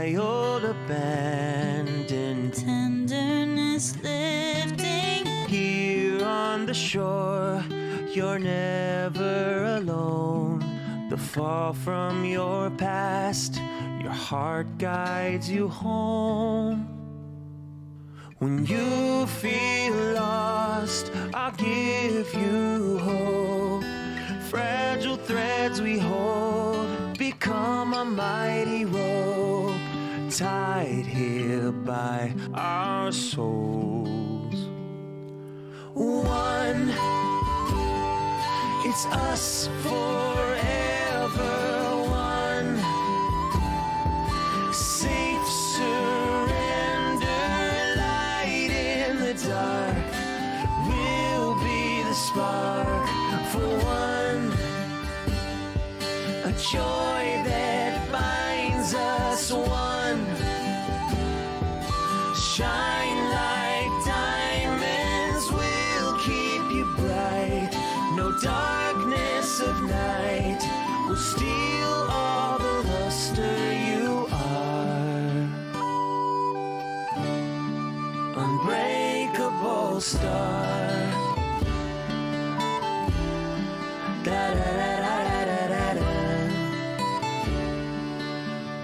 my old abandoned tenderness lifting. Here on the shore, you're never alone. The fall from your past, your heart guides you home. When you feel lost, I'll give you hope. Fragile threads we hold become a mighty rope, tied here by our souls. One, it's us forever. One, safe surrender, light in the dark. We'll be the spark for one, a joy that binds us. One, shine like diamonds, we'll keep you bright. No darkness of night will steal all the luster you are. Unbreakable star. Da da da da da da da.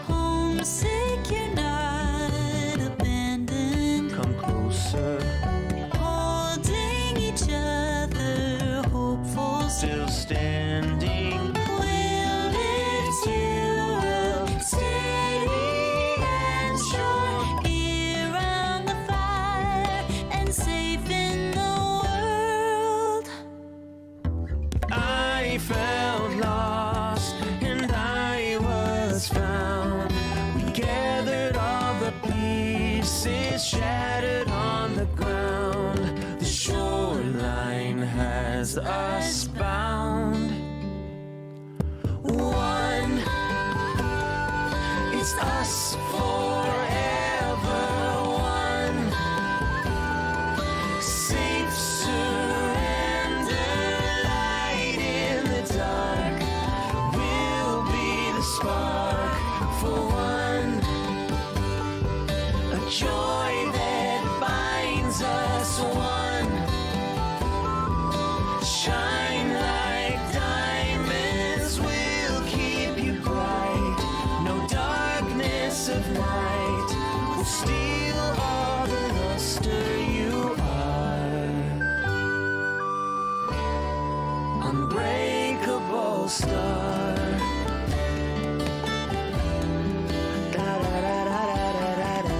Homesick, you're not abandoned. Come closer. Holding each other, hopeful, Still standing. we'll lift you up, steady and sure. Here around the fire and safe in the world. I felt lost and I was found. We gathered all the pieces shattered on the ground. The shoreline has us bound. One, it's us forever. One, safe surrender, light in the dark. We'll be the spark for one, a joy that binds us. One, shine like diamonds, we'll keep you bright. No darkness of night will steal all the luster you are. Unbreakable star. Da da da da da da da.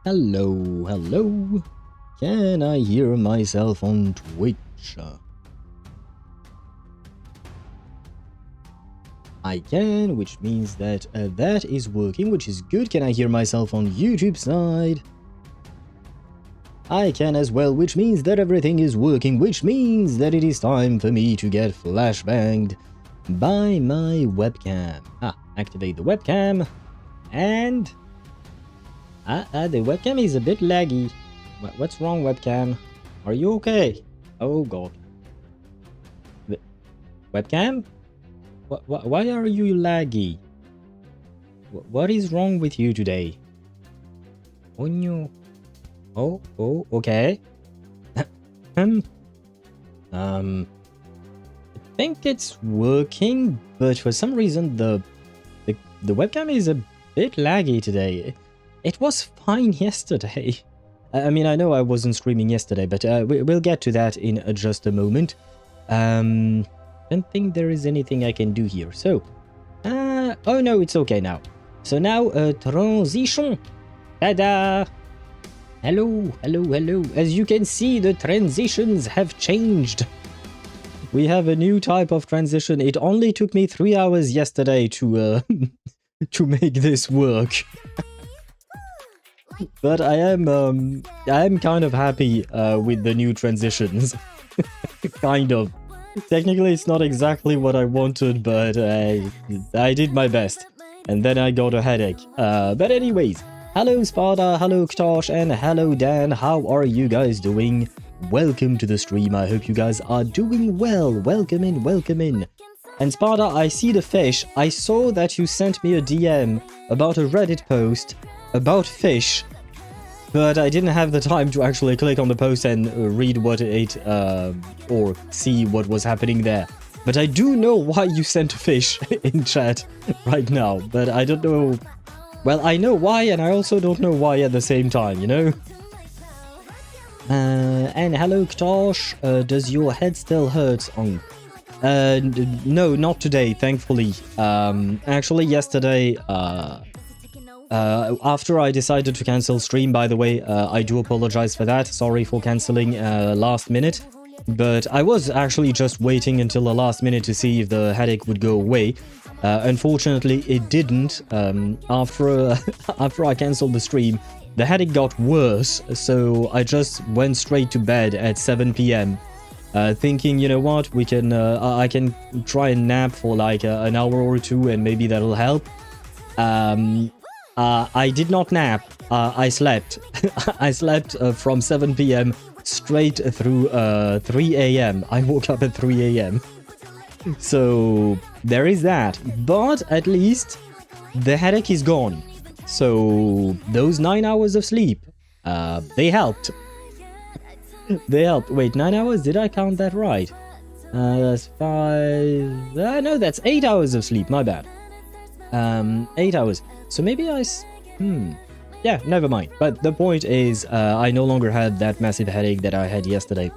Hello, hello. Can I hear myself on Twitch? I can, which means that that is working, which is good. Can I hear myself on YouTube side? I can as well, which means that everything is working, which means that it is time for me to get flashbanged by my webcam. Activate the webcam, and the webcam is a bit laggy. What's wrong, webcam? Are you okay? Oh god. Webcam? Why are you laggy? What is wrong with you today? Oh no. Oh, okay. I think it's working, but for some reason the webcam is a bit laggy today. It was fine yesterday. I mean, I know I wasn't streaming yesterday, but we'll get to that in just a moment. Don't think there is anything I can do here. So, oh no, it's okay now. So now, transition. Ta-da! Hello, hello, hello. As you can see, the transitions have changed. We have a new type of transition. It only took me 3 hours yesterday to to make this work. But I am kind of happy with the new transitions. Kind of. Technically, it's not exactly what I wanted, but I did my best. And then I got a headache. But anyways, hello Sparta, hello Ktosh, and hello Dan. How are you guys doing? Welcome to the stream. I hope you guys are doing well. Welcome in, welcome in. And Sparta, I see the fish. I saw that you sent me a DM about a Reddit post about fish, but I didn't have the time to actually click on the post and read what it, or see what was happening there. But I do know why you sent a fish in chat right now, but I don't know. Well, I know why, and I also don't know why at the same time, you know? And hello, Ktosh. Does your head still hurt? No, not today, thankfully. Actually, yesterday, after I decided to cancel stream, by the way, I do apologize for that. Sorry for canceling last minute. But I was actually just waiting until the last minute to see if the headache would go away. Unfortunately, it didn't. After I canceled the stream, the headache got worse, so I just went straight to bed at 7 p.m. Thinking, you know what, we can, I can try and nap for like an hour or two, and maybe that'll help. I did not nap. I slept. I slept from 7 p.m. straight through 3 a.m. I woke up at 3 a.m. So there is that. But at least the headache is gone. So those 9 hours of sleep, they helped. They helped. Wait, 9 hours? Did I count that right? That's 5... no, that's 8 hours of sleep. My bad. 8 hours. So maybe yeah, never mind. But the point is, I no longer had that massive headache that I had yesterday.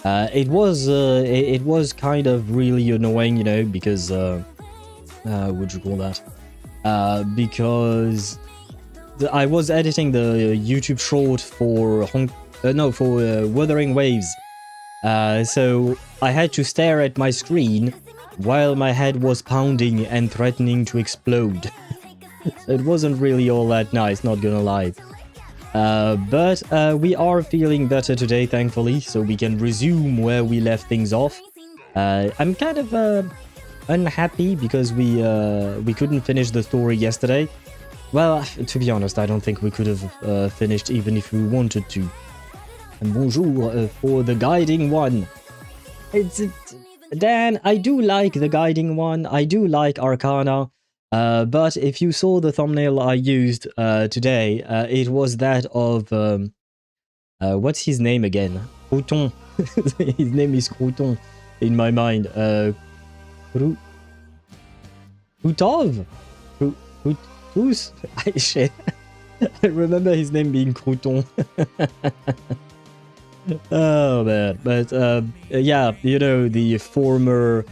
It was kind of really annoying, you know, because what'd you call that? Because I was editing the YouTube short for Wuthering Waves. So I had to stare at my screen while my head was pounding and threatening to explode. It wasn't really all that nice, not gonna lie. But we are feeling better today, thankfully, so we can resume where we left things off. I'm kind of unhappy because we couldn't finish the story yesterday. Well, to be honest, I don't think we could have finished even if we wanted to. And bonjour for the guiding one. Dan, I do like the guiding one. I do like Arcana. But if you saw the thumbnail I used today, it was that of... what's his name again? Crouton. His name is Crouton in my mind. Krutov? Who's? Shit. I remember his name being Crouton. Oh man. But yeah, you know, the former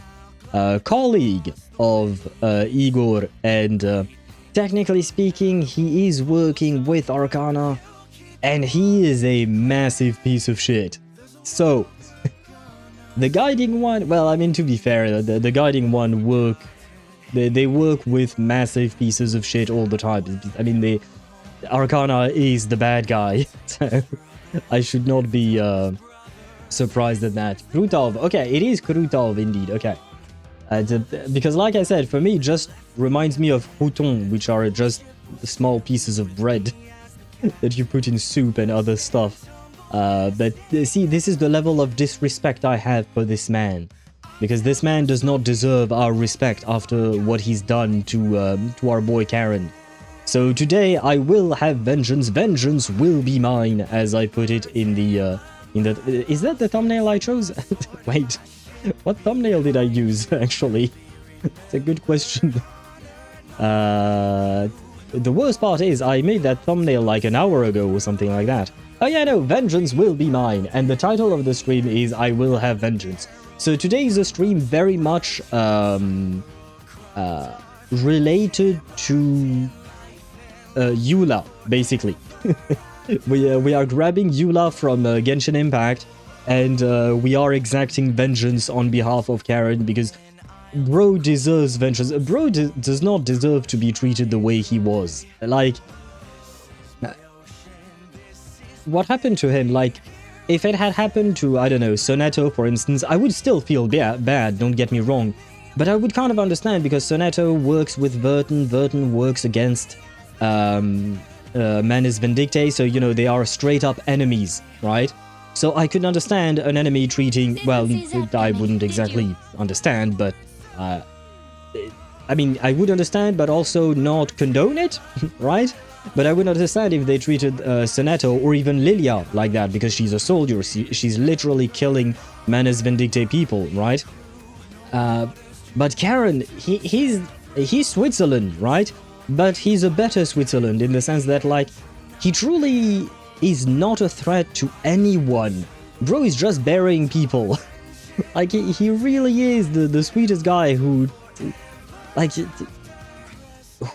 colleague of Igor, and technically speaking, he is working with Arcana. and he is a massive piece of shit. So, the guiding one, well, I mean, to be fair, the guiding one they work with massive pieces of shit all the time. I mean, the Arcana is the bad guy, so I should not be surprised at that. Krutov, okay, it is Krutov indeed, okay. Because like I said, for me, it just reminds me of croutons, which are just small pieces of bread that you put in soup and other stuff. But see, this is the level of disrespect I have for this man. Because this man does not deserve our respect after what he's done to our boy Charon. So today I will have vengeance. Vengeance will be mine, as I put it in the... Is that the thumbnail I chose? Wait, what thumbnail did I use, actually? It's a good question. The worst part is I made that thumbnail like an hour ago or something like that. Oh yeah, no, vengeance will be mine. And the title of the stream is I will have vengeance. So today is a stream very much related to Eula, basically. we are grabbing Eula from Genshin Impact, and we are exacting vengeance on behalf of Charon, because bro deserves vengeance. Bro does not deserve to be treated the way he was. Like, what happened to him? Like, if it had happened to, I don't know, Sonetto, for instance, I would still feel bad, don't get me wrong. But I would kind of understand, because Sonetto works with Vertin, Vertin works against Manus Vindictae, so, you know, they are straight-up enemies, right? So I could understand an enemy treating, well, I wouldn't exactly understand, but, I mean, I would understand, but also not condone it, right? But I would understand if they treated Sonetto or even Lilia like that, because she's a soldier, she's literally killing Manus Vindictae people, right? But Charon, he's Switzerland, right? But he's a better Switzerland in the sense that, like, he truly is not a threat to anyone. Bro is just burying people. Like, he really is the sweetest guy who... Like,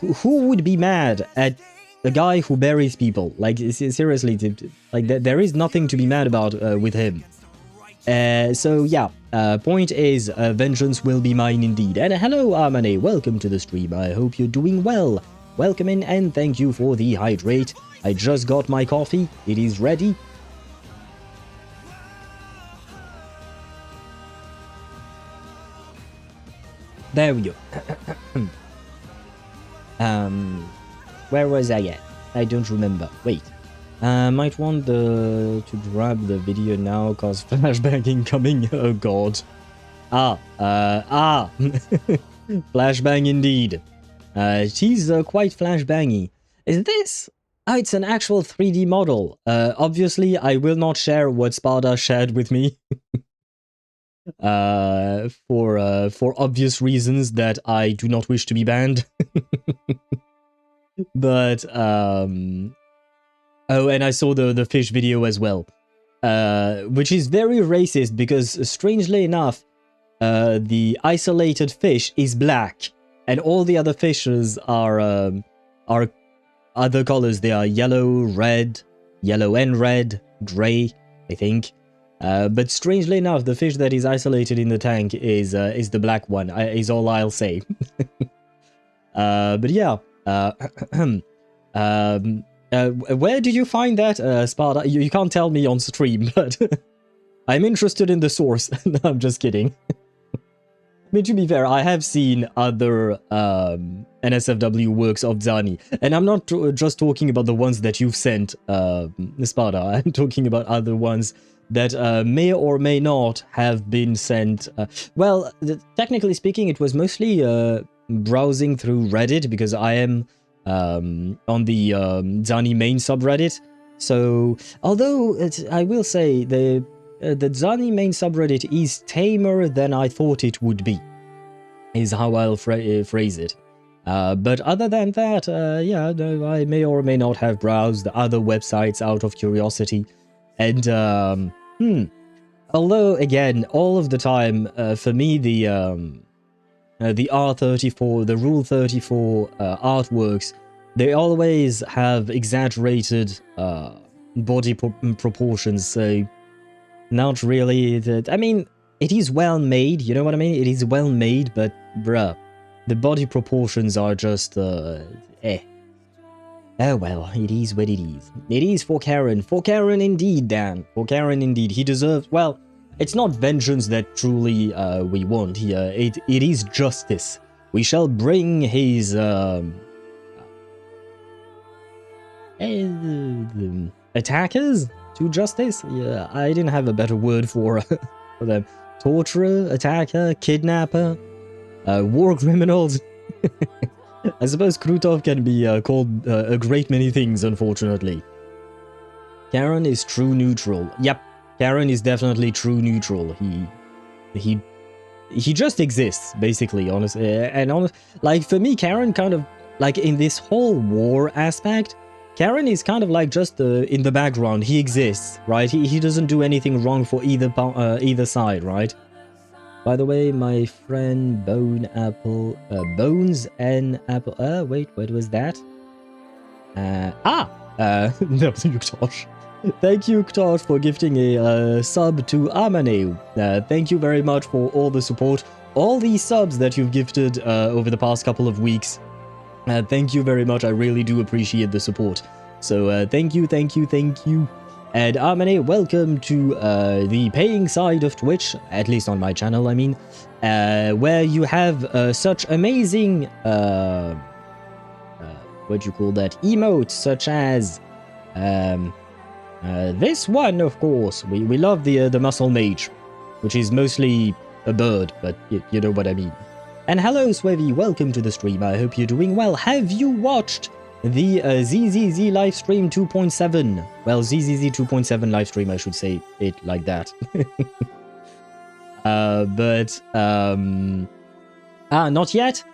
who would be mad at the guy who buries people? Like, seriously, like, there is nothing to be mad about with him. So yeah, point is, vengeance will be mine indeed. And hello Armane, welcome to the stream, I hope you're doing well. Welcome in and thank you for the hydrate. I just got my coffee, it is ready. There we go. Where was I at? I don't remember. Wait. Might want to grab the video now, cause flashbang incoming. Oh god. Flashbang indeed. She's quite flashbangy. Is this? Oh, it's an actual 3D model. Obviously, I will not share what Sparta shared with me. For obvious reasons that I do not wish to be banned. But, oh, and I saw the fish video as well. Which is very racist because, strangely enough, the isolated fish is black. And all the other fishes are other colors. They are yellow, red, yellow and red, grey, I think. But strangely enough, the fish that is isolated in the tank is the black one, is all I'll say. But yeah, where did you find that, Sparta? You can't tell me on stream, but I'm interested in the source. No, I'm just kidding. I mean, to be fair, I have seen other NSFW works of Zani, and I'm not just talking about the ones that you've sent, Sparta. I'm talking about other ones that may or may not have been sent. Well, technically speaking, it was mostly browsing through Reddit, because I am on the Zani main subreddit. So, although I will say the Zani main subreddit is tamer than I thought it would be, is how I'll phrase it. But other than that, yeah, I may or may not have browsed other websites out of curiosity. And, although, again, all of the time, for me, the R34, the Rule 34 artworks, they always have exaggerated body proportions, so not really. I mean, it is well made, you know what I mean? It is well made, but bruh, the body proportions are just, eh. Oh well, it is what it is. It is for Charon. For Charon indeed, Dan. For Charon indeed. He deserves, well, it's not vengeance that truly we want here. It is justice. We shall bring his attackers to justice? Yeah, I didn't have a better word for them. Torturer, attacker, kidnapper, war criminals. I suppose Krutov can be called a great many things, unfortunately. Charon is true neutral. Yep, Charon is definitely true neutral. He just exists, basically, honestly. And like, for me, Charon kind of, like, in this whole war aspect, Charon is kind of like just in the background. He exists, right? He doesn't do anything wrong for either side, right? By the way, my friend Bones and Apple. Wait, what was that? No, Yuktosh. Thank you, Yuktosh, for gifting a sub to Amane. Thank you very much for all the support, all these subs that you've gifted over the past couple of weeks. Thank you very much. I really do appreciate the support. So thank you. And Amane, welcome to the paying side of Twitch, at least on my channel, I mean, where you have such amazing, what do you call that, emotes, such as this one, of course. We love the muscle mage, which is mostly a bird, but you know what I mean. And hello, Swevy, welcome to the stream. I hope you're doing well. Have you watched the ZZZ livestream 2.7? Well, ZZZ 2.7 livestream, I should say it like that. Not yet.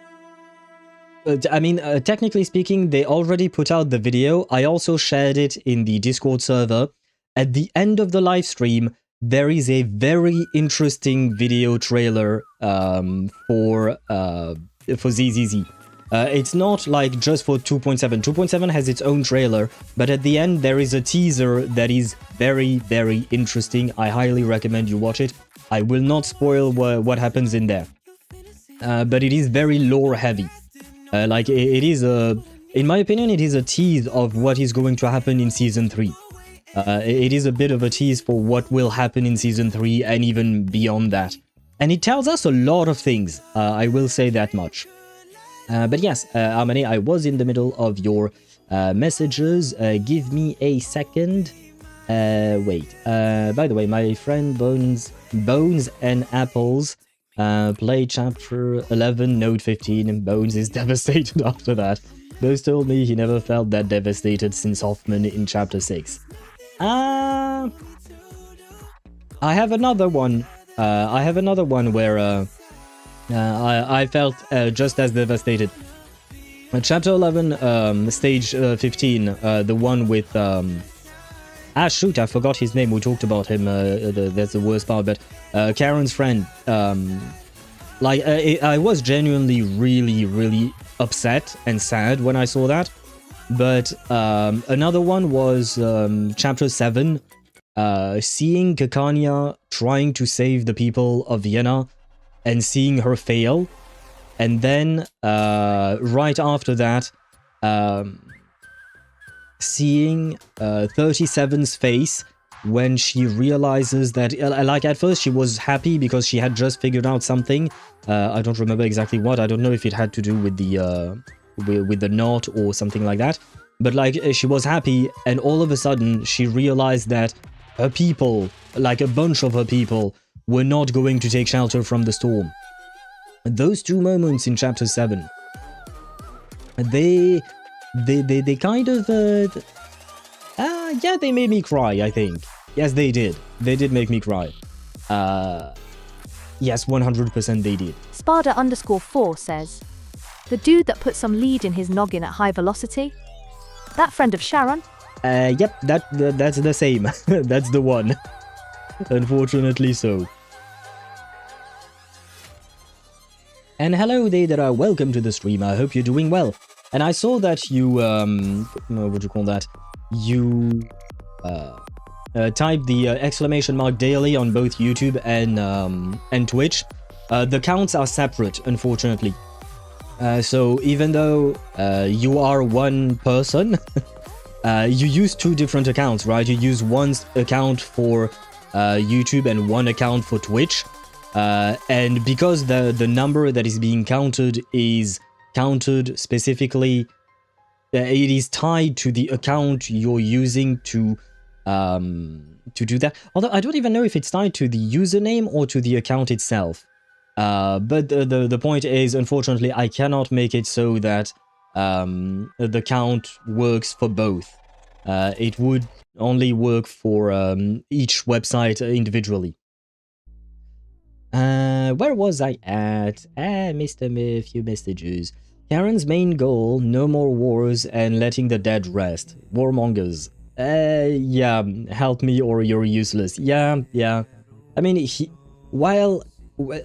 I mean, technically speaking, they already put out the video. I also shared it in the Discord server. At the end of the livestream, there is a very interesting video trailer for ZZZ. It's not like just for 2.7. 2.7 has its own trailer, but at the end there is a teaser that is very, very interesting. I highly recommend you watch it. I will not spoil what happens in there, but it is very lore heavy. Like it is in my opinion, it is a tease of what is going to happen in season 3. It is a bit of a tease for what will happen in season 3 and even beyond that. And it tells us a lot of things, I will say that much. But yes, Amane, I was in the middle of your messages. Give me a second. Wait. By the way, my friend Bones and Apples play chapter 11, note 15, and Bones is devastated after that. Bones told me he never felt that devastated since Hoffman in chapter 6. I have another one. Where I felt just as devastated. Chapter 11, stage 15, the one with shoot, I forgot his name. We talked about him. That's the worst part. But Charon's friend. I was genuinely really upset and sad when I saw that. But another one was chapter 7, seeing Kakania trying to save the people of Vienna and seeing her fail. And then right after that, seeing 37's face when she realizes that, like, at first she was happy because she had just figured out something. I don't remember exactly what. I don't know if it had to do with the knot or something like that. But like, she was happy, and all of a sudden she realized that her people, like a bunch of her people, were not going to take shelter from the storm. Those two moments in chapter 7, they kind of yeah, they made me cry, I think. Yes, they did. They did make me cry. Yes, 100% they did. Spada_4 says, the dude that put some lead in his noggin at high velocity? That friend of Charon? Yep, that's the same. That's the one. Unfortunately so. And hello there, welcome to the stream. I hope you're doing well. And I saw that you, what do you call that? You type the exclamation mark daily on both YouTube and Twitch, the counts are separate, unfortunately. So even though you are one person, you use two different accounts, right? You use one account for YouTube and one account for Twitch. And because the number that is being counted is counted specifically, it is tied to the account you're using to do that. Although I don't even know if it's tied to the username or to the account itself. But the point is, unfortunately, I cannot make it so that the count works for both. It would only work for each website individually. Where was I at? Mr. A few messages. Charon's main goal, no more wars and letting the dead rest. Warmongers. Yeah, help me or you're useless. Yeah. I mean, while...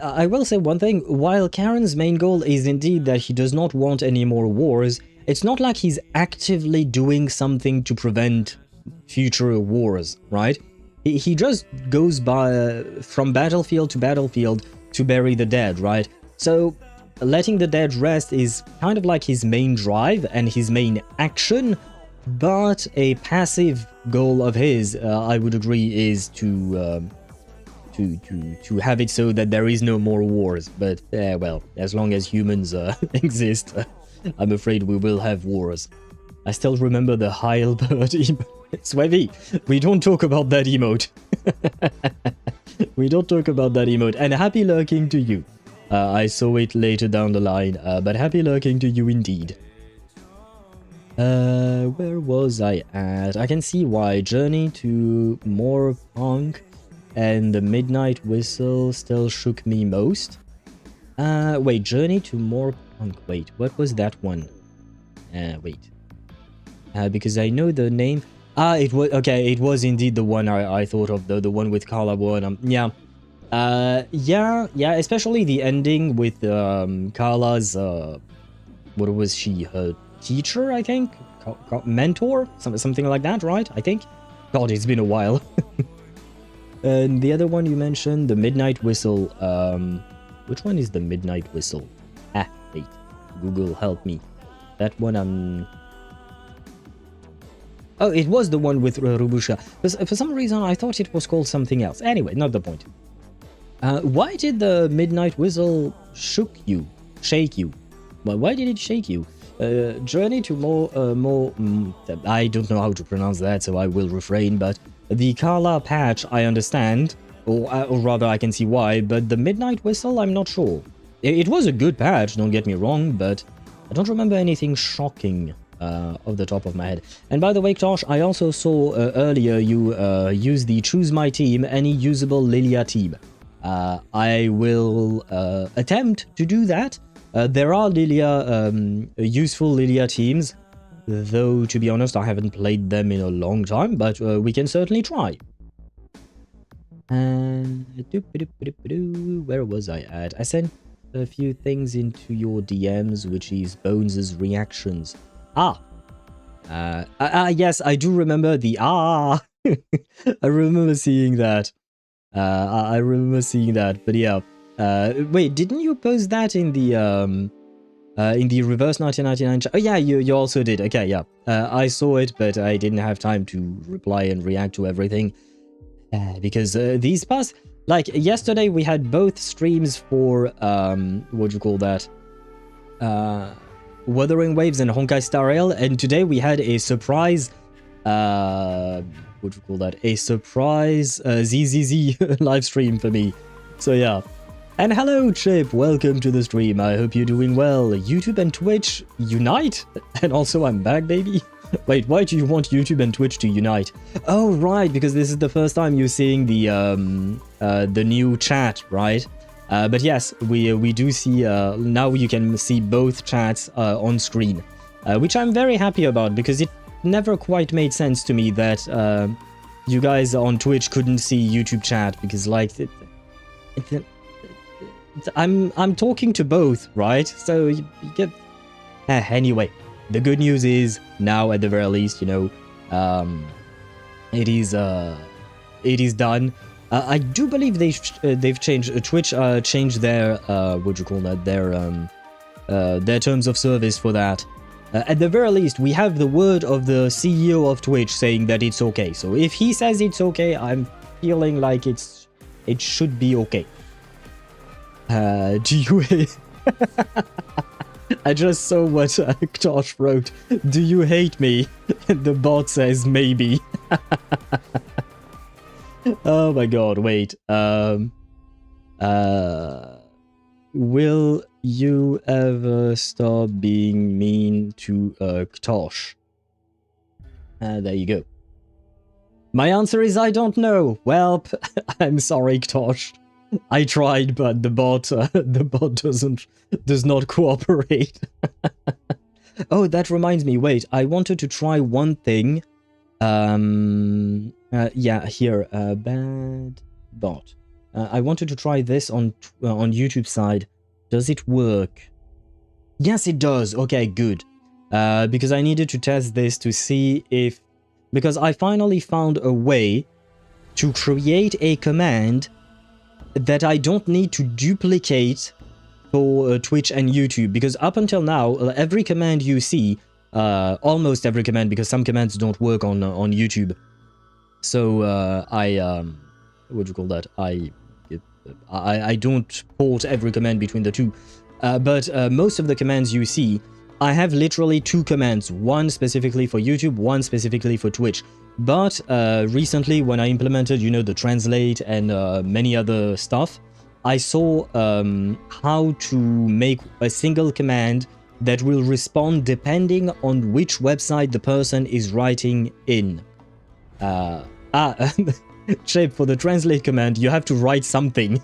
I will say one thing, while Charon's main goal is indeed that he does not want any more wars, it's not like he's actively doing something to prevent future wars, right? He just goes from battlefield to battlefield to bury the dead, right? So letting the dead rest is kind of like his main drive and his main action, but a passive goal of his, I would agree, is to have it so that there is no more wars. But well, as long as humans exist, I'm afraid we will have wars. I still remember the Heilbird emote. Swevy, we don't talk about that emote. We don't talk about that emote. And happy lurking to you. I saw it later down the line, but happy lurking to you indeed. Where was I at? I can see why. Journey to more punk and the Midnight Whistle still shook me most. Wait, Journey to more punk. Wait, what was that one? Wait. Because I know the name. It was okay. It was indeed the one I thought of, the one with Carla Warren. Yeah, especially the ending with Carla's what was she? Her teacher, I think, mentor, something like that, right? I think. God, it's been a while. And the other one you mentioned, the Midnight Whistle. Which one is the Midnight Whistle? Wait, Google, help me. That one Oh, it was the one with Rubusha. For some reason, I thought it was called something else. Anyway, not the point. Why did the Midnight Whistle shake you? Well, why did it shake you? Journey to more... I don't know how to pronounce that, so I will refrain, but the Carla patch, I understand, or rather I can see why, but the Midnight Whistle, I'm not sure. It was a good patch, don't get me wrong, but I don't remember anything shocking off the top of my head. And by the way, Tosh, I also saw earlier you use the Choose My Team, any usable Lilia team. I will attempt to do that. There are Lilia, useful Lilia teams, though to be honest I haven't played them in a long time, but we can certainly try. Where was I at? I sent a few things into your DMs, which is Bones' reactions. Yes, I do remember the I remember seeing that. I remember seeing that, but yeah. Wait, didn't you post that in the reverse 1999 chat? Oh yeah, you also did. Okay, yeah. I saw it, but I didn't have time to reply and react to everything. Because these past... Like, yesterday we had both streams for, what do you call that? Wuthering Waves and Honkai Star Rail, and today we had a surprise... what do you call that? A surprise ZZZ live stream for me. So yeah. And hello Chip, welcome to the stream. I hope you're doing well. YouTube and Twitch unite? And also I'm back, baby. Wait, why do you want YouTube and Twitch to unite? Oh right, because this is the first time you're seeing the new chat, right? But yes, we do see now you can see both chats on screen, which I'm very happy about, because it never quite made sense to me that you guys on Twitch couldn't see YouTube chat, because like I'm talking to both, right? So you get... anyway, the good news is, now at the very least, you know, it is done. I do believe they've changed. Twitch changed their what do you call that? Their terms of service for that. At the very least, we have the word of the CEO of Twitch saying that it's okay. So if he says it's okay, I'm feeling like it should be okay. Do you? I just saw what Tosh wrote. Do you hate me? The bot says maybe. Oh my god, wait. Will you ever stop being mean to Ktosh? There you go. My answer is I don't know. Well, I'm sorry, Ktosh. I tried, but the bot does not cooperate. Oh, that reminds me. Wait, I wanted to try one thing. Yeah, here, bad bot. I wanted to try this on YouTube side. Does it work? Yes, it does. Okay, good. Because I needed to test this to see if... Because I finally found a way to create a command that I don't need to duplicate for Twitch and YouTube. Because up until now, every command you see, almost every command, because some commands don't work on YouTube. So what do you call that? I don't port every command between the two, but most of the commands you see, I have literally two commands, one specifically for YouTube, one specifically for Twitch. But recently, when I implemented, you know, the translate and many other stuff, I saw how to make a single command that will respond depending on which website the person is writing in. Shape, for the translate command, you have to write something.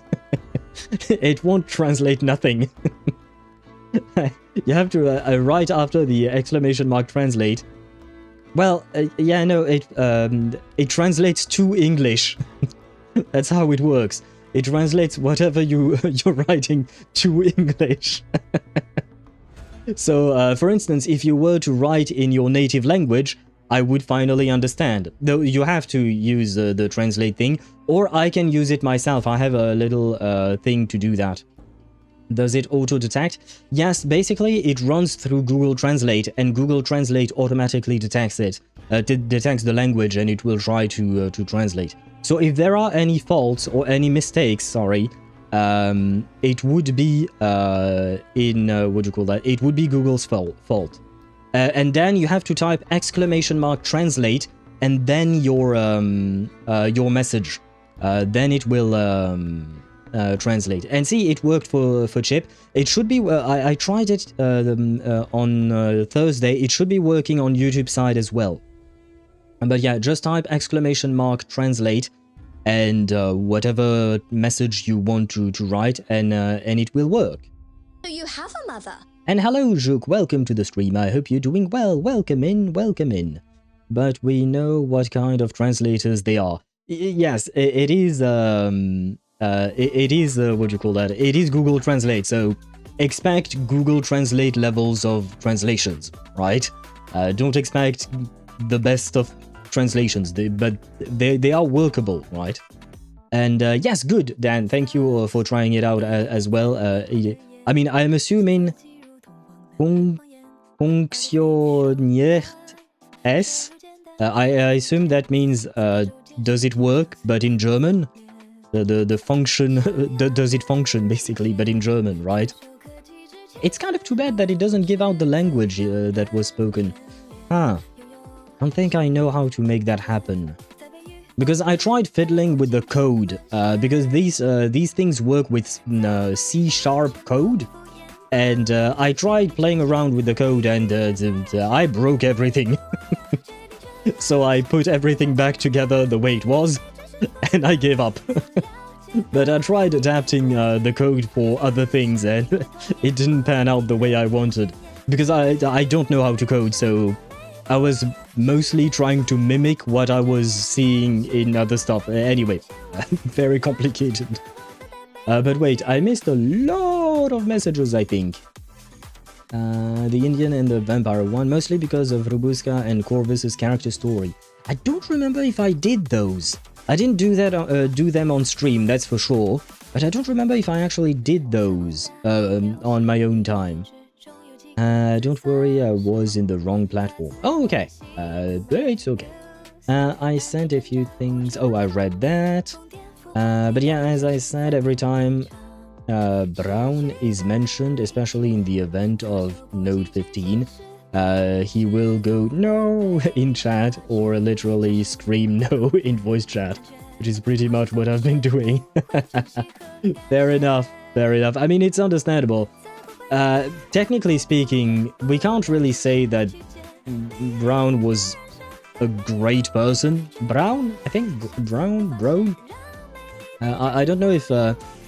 It won't translate nothing. You have to write after the exclamation mark translate. Well, yeah, no, it translates to English. That's how it works. It translates whatever you're writing to English. So, for instance, if you were to write in your native language, I would finally understand. Though you have to use the translate thing, or I can use it myself. I have a little thing to do that. Does it auto-detect? Yes, basically it runs through Google Translate, and Google Translate automatically detects it. Detects the language, and it will try to translate. So if there are any faults or any mistakes, sorry, it would be in what do you call that? It would be Google's fault. And then you have to type exclamation mark translate and then your message. Then it will translate. And see, it worked for Chip. It should be. I tried it on Thursday. It should be working on YouTube side as well. But yeah, just type exclamation mark translate and whatever message you want to write, and it will work. So you have a mother. And hello, Juk, welcome to the stream. I hope you're doing well. Welcome in, welcome in. But we know what kind of translators they are. Yes, it is, it is, what do you call that? It is Google Translate, so expect Google Translate levels of translations, right? Don't expect the best of translations, but they are workable, right? And yes, good, Dan, thank you for trying it out as well. I mean, I'm assuming funktioniert es. I assume that means does it work, but in German? The function, does it function, basically, but in German, right? It's kind of too bad that it doesn't give out the language that was spoken. Huh. I don't think I know how to make that happen. Because I tried fiddling with the code, because these things work with C# code, and I tried playing around with the code, and I broke everything. So I put everything back together the way it was, and I gave up. But I tried adapting the code for other things, and it didn't pan out the way I wanted. Because I don't know how to code, so I was mostly trying to mimic what I was seeing in other stuff. Anyway, very complicated. But wait, I missed a lot of messages, I think. The Indian and the Vampire one, mostly because of Robuska and Corvus's character story. I don't remember if I did those. I didn't do that. Do them on stream, that's for sure. But I don't remember if I actually did those on my own time. Don't worry, I was in the wrong platform. Oh, okay. It's okay. I sent a few things. Oh, I read that. But yeah, as I said, every time Brown is mentioned, especially in the event of Node 15, he will go no in chat or literally scream no in voice chat, which is pretty much what I've been doing. Fair enough, fair enough. I mean, it's understandable. Technically speaking, we can't really say that Brown was a great person. Brown? I think Brown? I don't know if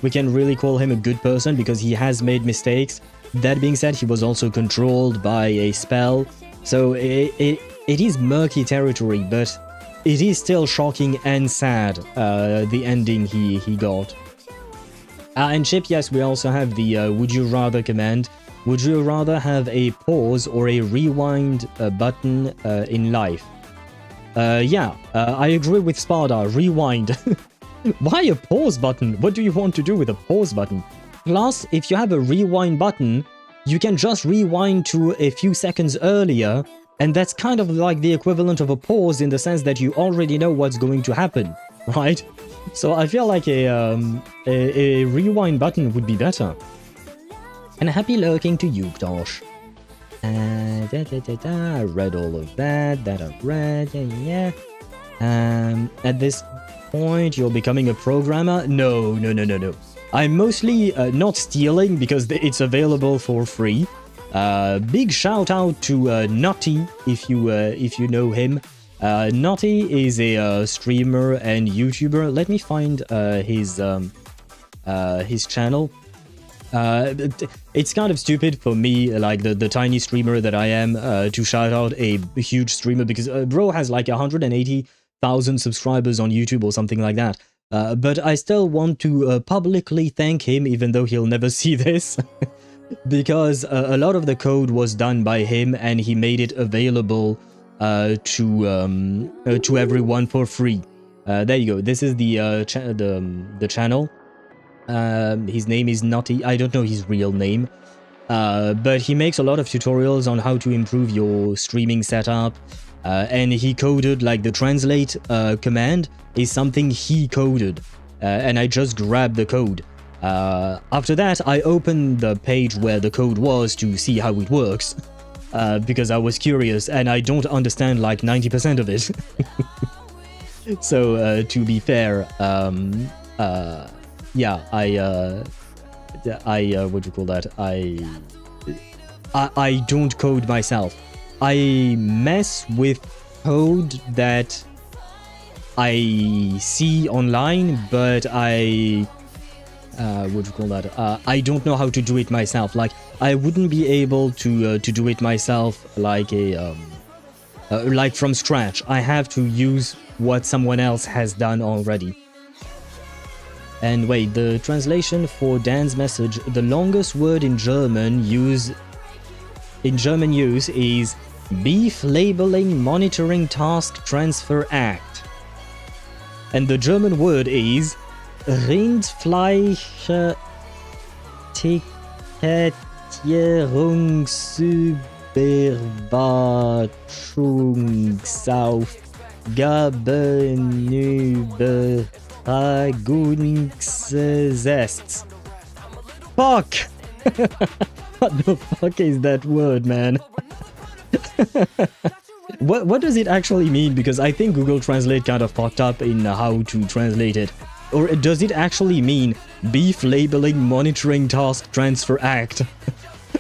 we can really call him a good person because he has made mistakes. That being said, he was also controlled by a spell, so it is murky territory, but it is still shocking and sad, the ending he got. And Chip, yes, we also have the would you rather command. Would you rather have a pause or a rewind button in life? Yeah, I agree with Sparda, rewind. Why a pause button? What do you want to do with a pause button? Plus, if you have a rewind button, you can just rewind to a few seconds earlier, and that's kind of like the equivalent of a pause in the sense that you already know what's going to happen, right? So I feel like a rewind button would be better. And happy lurking to you, Tosh. I read all of that I've read, yeah. At this point, you're becoming a programmer? No. I'm mostly not stealing because it's available for free. Big shout out to Nutty if you know him. Nutty is a streamer and YouTuber. Let me find his channel. It's kind of stupid for me, like the tiny streamer that I am, to shout out a huge streamer because bro has like 180,000 subscribers on YouTube or something like that. But I still want to publicly thank him, even though he'll never see this, because a lot of the code was done by him, and he made it available to everyone for free. There you go. This is the channel. His name is Nutty. I don't know his real name, but he makes a lot of tutorials on how to improve your streaming setup. And he coded, like, the translate command is something he coded, and I just grabbed the code. After that, I opened the page where the code was to see how it works, because I was curious, and I don't understand like 90% of it. So, to be fair, yeah, what do you call that? I don't code myself. I mess with code that I see online, but I don't know how to do it myself. Like, I wouldn't be able to do it myself like like from scratch. I have to use what someone else has done already. And wait, the translation for Dan's message, the longest word in German use is Beef Labeling Monitoring Task Transfer Act. And the German word is Rindfleichertechierungsübertragungsgesetz. Fuck! What the fuck is that word, man? What does it actually mean? Because I think Google Translate kind of fucked up in how to translate it. Or does it actually mean Beef Labeling Monitoring Task Transfer Act?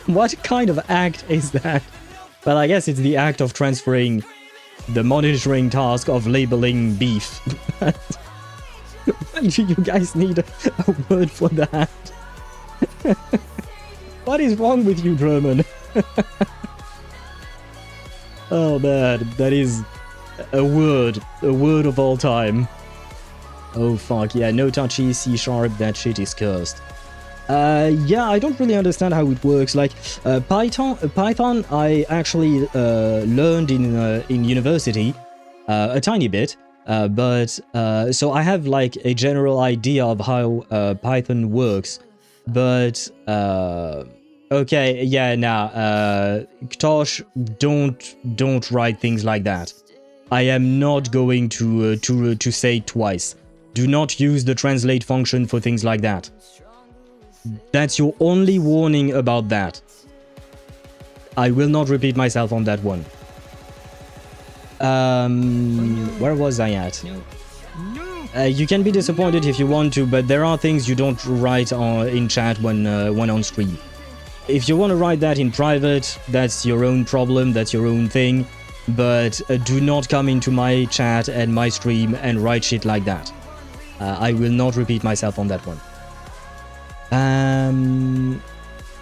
What kind of act is that? Well, I guess it's the act of transferring the monitoring task of labeling beef. Why do you guys need a word for that? What is wrong with you, German? Oh man, that is a word of all time. Oh fuck, yeah, no touchy, C#, that shit is cursed. Yeah, I don't really understand how it works. Like Python, I actually learned in university a tiny bit, but so I have like a general idea of how Python works. But okay, yeah, nah, Ktosh, don't write things like that. I am not going to say it twice. Do not use the translate function for things like that. That's your only warning about that. I will not repeat myself on that one. Where was I at? You can be disappointed if you want to, but there are things you don't write in chat when on stream. If you want to write that in private, that's your own problem, that's your own thing. But do not come into my chat and my stream and write shit like that. I will not repeat myself on that one.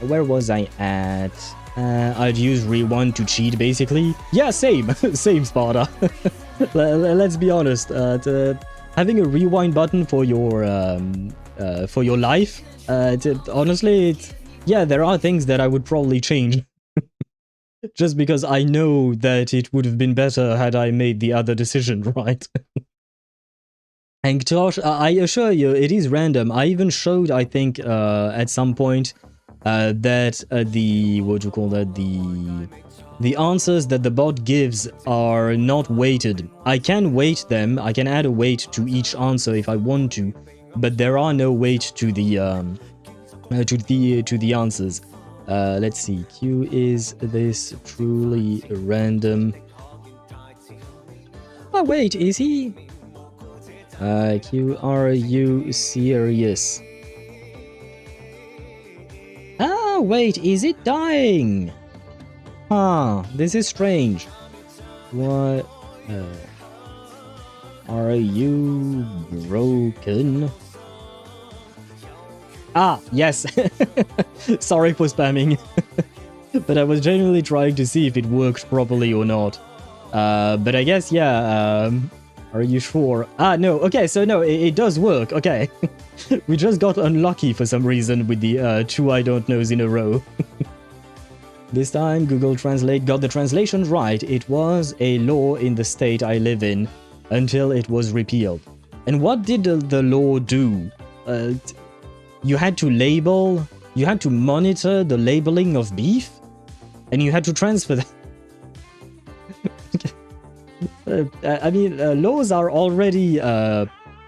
Where was I at? I'd use rewind to cheat, basically. Yeah, same. Same, Sparta. Let's be honest. Having a rewind button for your life, honestly, yeah, there are things that I would probably change. Just because I know that it would have been better had I made the other decision, right? And Tosh, I assure you, it is random. I even showed, I think, at some point, that the answers that the bot gives are not weighted. I can weight them. I can add a weight to each answer if I want to, but there are no weight to the answers. Let's see. Q, is this truly random? Oh wait, is he? Q, are you serious? Ah, wait, is it dying? Huh, this is strange. What? Are you broken? Ah, yes. Sorry for spamming. But I was genuinely trying to see if it worked properly or not. But I guess, yeah, are you sure? Ah, no, okay, so no, it does work, okay. We just got unlucky for some reason with the 2 I don't knows in a row. This time, Google Translate got the translation right. It was a law in the state I live in until it was repealed. And what did the law do? You had to label, you had to monitor the labeling of beef, and you had to transfer that. I mean, laws are already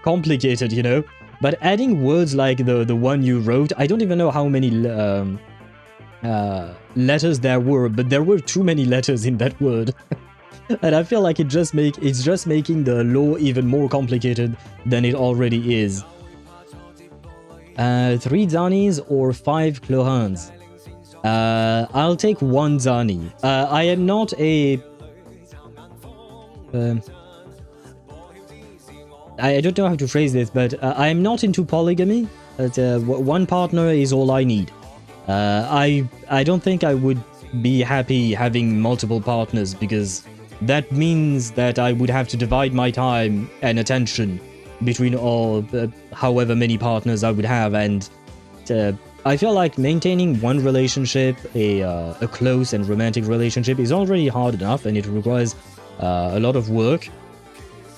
complicated, you know, but adding words like the one you wrote, I don't even know how many letters there were, but there were too many letters in that word. And I feel like it's just making the law even more complicated than it already is. 3 Zanis or 5 Clohans? I'll take 1 Zani. I am not a... I don't know how to phrase this, but I am not into polygamy. But, 1 partner is all I need. I don't think I would be happy having multiple partners, because that means that I would have to divide my time and attention between all however many partners I would have, and I feel like maintaining one relationship, a close and romantic relationship, is already hard enough, and it requires a lot of work.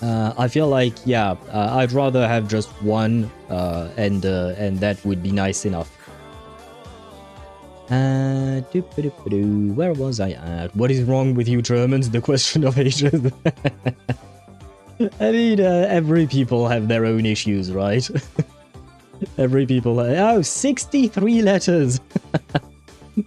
I feel like, yeah, I'd rather have just one, and that would be nice enough. Where was I at? What is wrong with you Germans? The question of ages. I mean, every people have their own issues, right? Every people... Oh, 63 letters!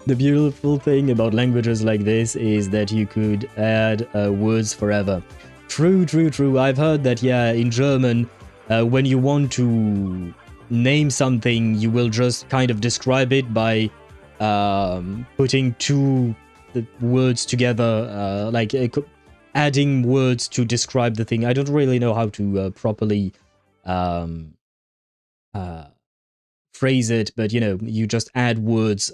The beautiful thing about languages like this is that you could add words forever. True, true, true. I've heard that, yeah, in German, when you want to name something, you will just kind of describe it by putting 2 words together, like... adding words to describe the thing. I don't really know how to properly phrase it, but you know, you just add words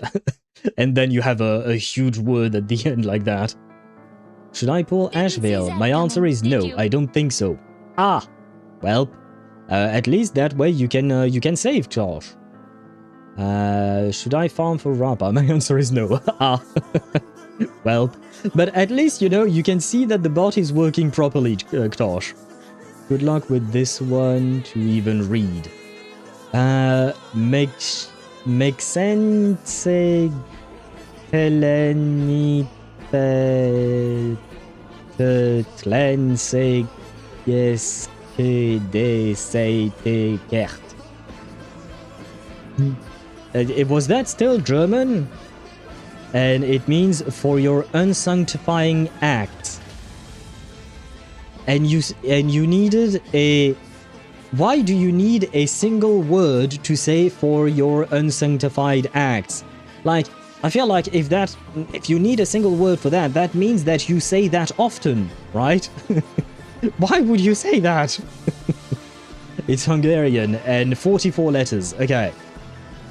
and then you have a huge word at the end like that. Should I pull Ashvale? My answer is no, I don't think so. Ah, well, at least that way you can save, Josh. Should I farm for Rappa? My answer is no. Ah. Well, but at least, you know, you can see that the bot is working properly, Ktosh. Good luck with this one to even read. Makes sense. Helenipe Tlense yes que de se te kert. Was that still German? And it means for your unsanctifying acts. And you needed a... Why do you need a single word to say for your unsanctified acts? Like, I feel like if you need a single word for that, that means that you say that often, right? Why would you say that? It's Hungarian and 44 letters, okay.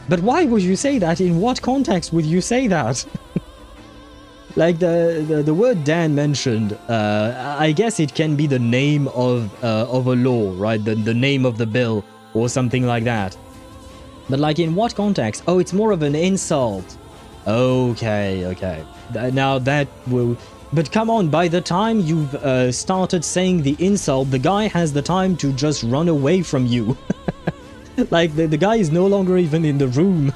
But why would you say that? In what context would you say that? Like the word Dan mentioned, I guess it can be the name of a law, right? The name of the bill or something like that. But like in what context? Oh, it's more of an insult. Okay, okay. Now that will... But come on, by the time you've started saying the insult, the guy has the time to just run away from you. Like, the guy is no longer even in the room.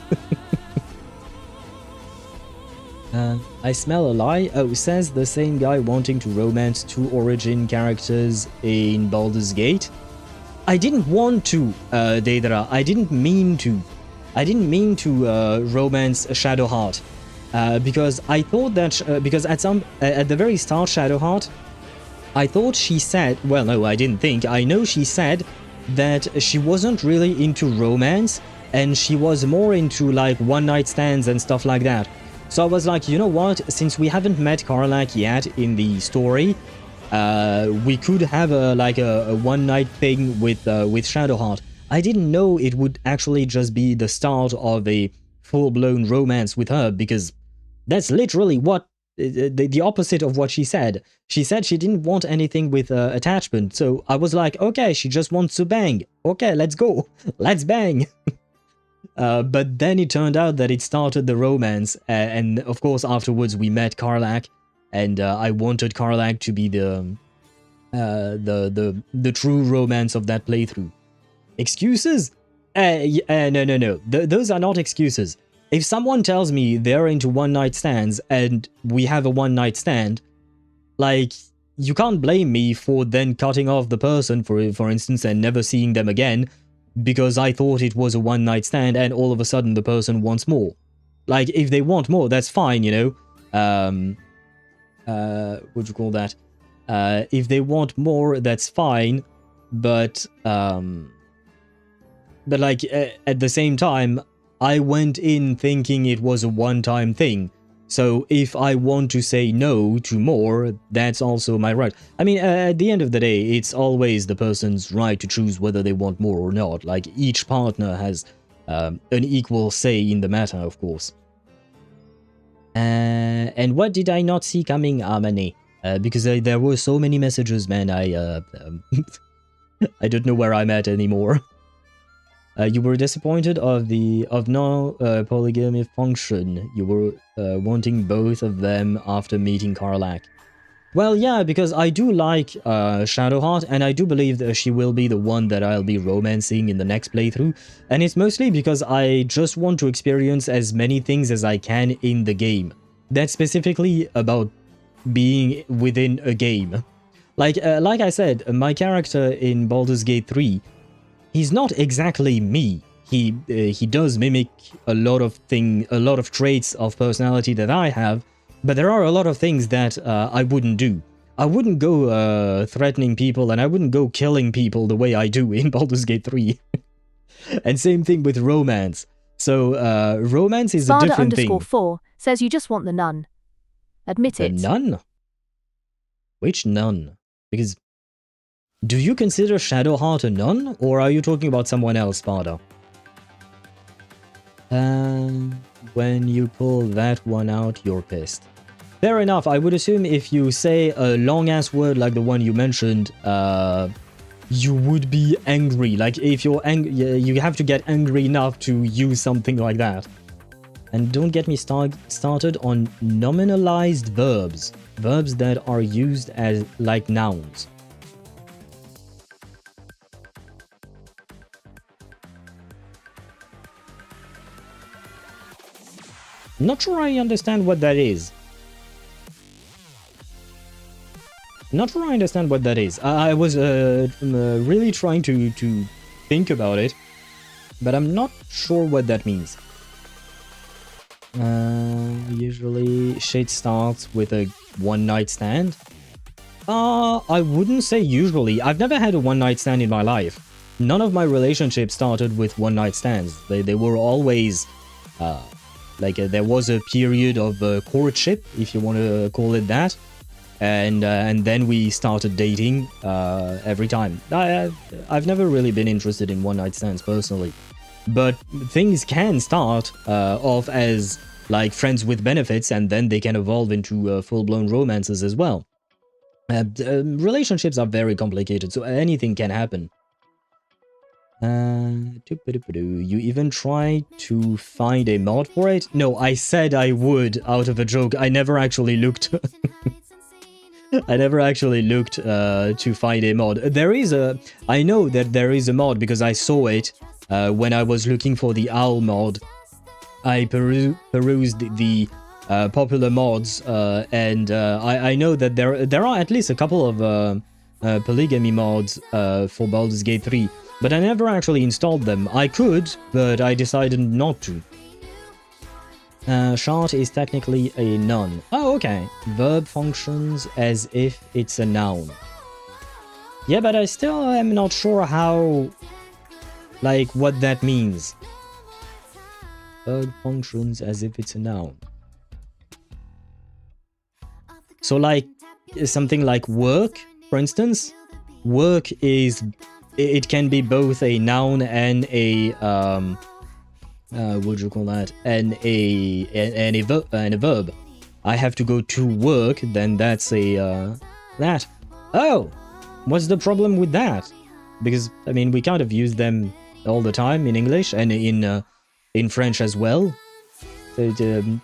I smell a lie. Oh, says the same guy wanting to romance 2 origin characters in Baldur's Gate. I didn't want to, Daedra. I didn't mean to. I didn't mean to romance Shadowheart. Because I thought that... because at the very start, Shadowheart, I thought she said... Well, no, I didn't think. I know she said that she wasn't really into romance, and she was more into, like, one-night stands and stuff like that. So I was like, you know what, since we haven't met Karlach yet in the story, we could have a one-night thing with Shadowheart. I didn't know it would actually just be the start of a full-blown romance with her, because that's literally what the opposite of what she said. She said she didn't want anything with attachment, so I was like, okay, she just wants to bang. Okay, let's go. Let's bang. But then it turned out that it started the romance, and of course afterwards we met Karlach, and I wanted Karlach to be the true romance of that playthrough. Excuses? No. Those are not excuses. If someone tells me they're into one-night stands and we have a one-night stand, like, you can't blame me for then cutting off the person, for instance, and never seeing them again, because I thought it was a one-night stand and all of a sudden the person wants more. Like, if they want more, that's fine, you know? What'd you call that? If they want more, that's fine, but like, at the same time, I went in thinking it was a one-time thing. So if I want to say no to more, that's also my right. I mean, at the end of the day, it's always the person's right to choose whether they want more or not. Like, each partner has an equal say in the matter, of course. And what did I not see coming, Amani? Because there were so many messages, man, I don't know where I'm at anymore. You were disappointed of no polygamy function. You were wanting both of them after meeting Karlach. Well, yeah, because I do like Shadowheart, and I do believe that she will be the one that I'll be romancing in the next playthrough. And it's mostly because I just want to experience as many things as I can in the game. That's specifically about being within a game. Like I said, my character in Baldur's Gate 3, he's not exactly me. He does mimic a lot of traits of personality that I have, but there are a lot of things that I wouldn't do. I wouldn't go threatening people, and I wouldn't go killing people the way I do in Baldur's Gate 3. And same thing with romance. So romance is a different thing. Spada_4 says you just want the nun. Admit it. The nun? Which nun? Because... do you consider Shadowheart a nun, or are you talking about someone else, Spada? When you pull that one out, you're pissed. Fair enough, I would assume if you say a long-ass word like the one you mentioned, you would be angry. Like, if you're angry, you have to get angry enough to use something like that. And don't get me started on nominalized verbs. Verbs that are used as like nouns. Not sure I understand what that is. Not sure I understand what that is. I was really trying to think about it, but I'm not sure what that means. Usually shit starts with a one-night stand. I wouldn't say usually. I've never had a one-night stand in my life. None of my relationships started with one-night stands. They were always there was a period of courtship, if you want to call it that, and then we started dating every time. I've never really been interested in one-night stands personally. But things can start off as like friends with benefits, and then they can evolve into full-blown romances as well. Relationships are very complicated, so anything can happen. You even tried to find a mod for it? No, I said I would out of a joke. I never actually looked. I never actually looked to find a mod. I know that there is a mod because I saw it. When I was looking for the owl mod, I perused the popular mods, and I know that there are at least a couple of polygamy mods for Baldur's Gate 3, but I never actually installed them. I could, but I decided not to. Shart is technically a noun. Oh, okay. Verb functions as if it's a noun. Yeah, but I still am not sure how... like, what that means. Verb functions as if it's a noun. So, like, something like work, for instance. Work is... it can be both a noun and a... what would you call that? And a verb. I have to go to work, then that's a... that. Oh! What's the problem with that? Because, I mean, we kind of use them all the time in English and in French as well.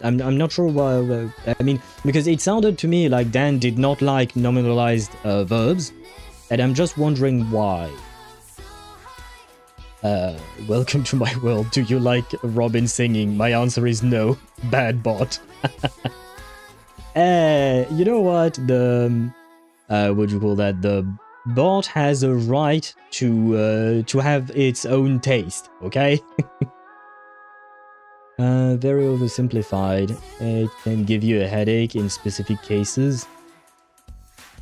I'm not sure why. I mean, because it sounded to me like Dan did not like nominalized verbs, and I'm just wondering why. Welcome to my world. Do you like Robin singing? My answer is no. Bad bot. You know what? The what do you call that? The bot has a right to have its own taste, okay? Very oversimplified. It can give you a headache in specific cases.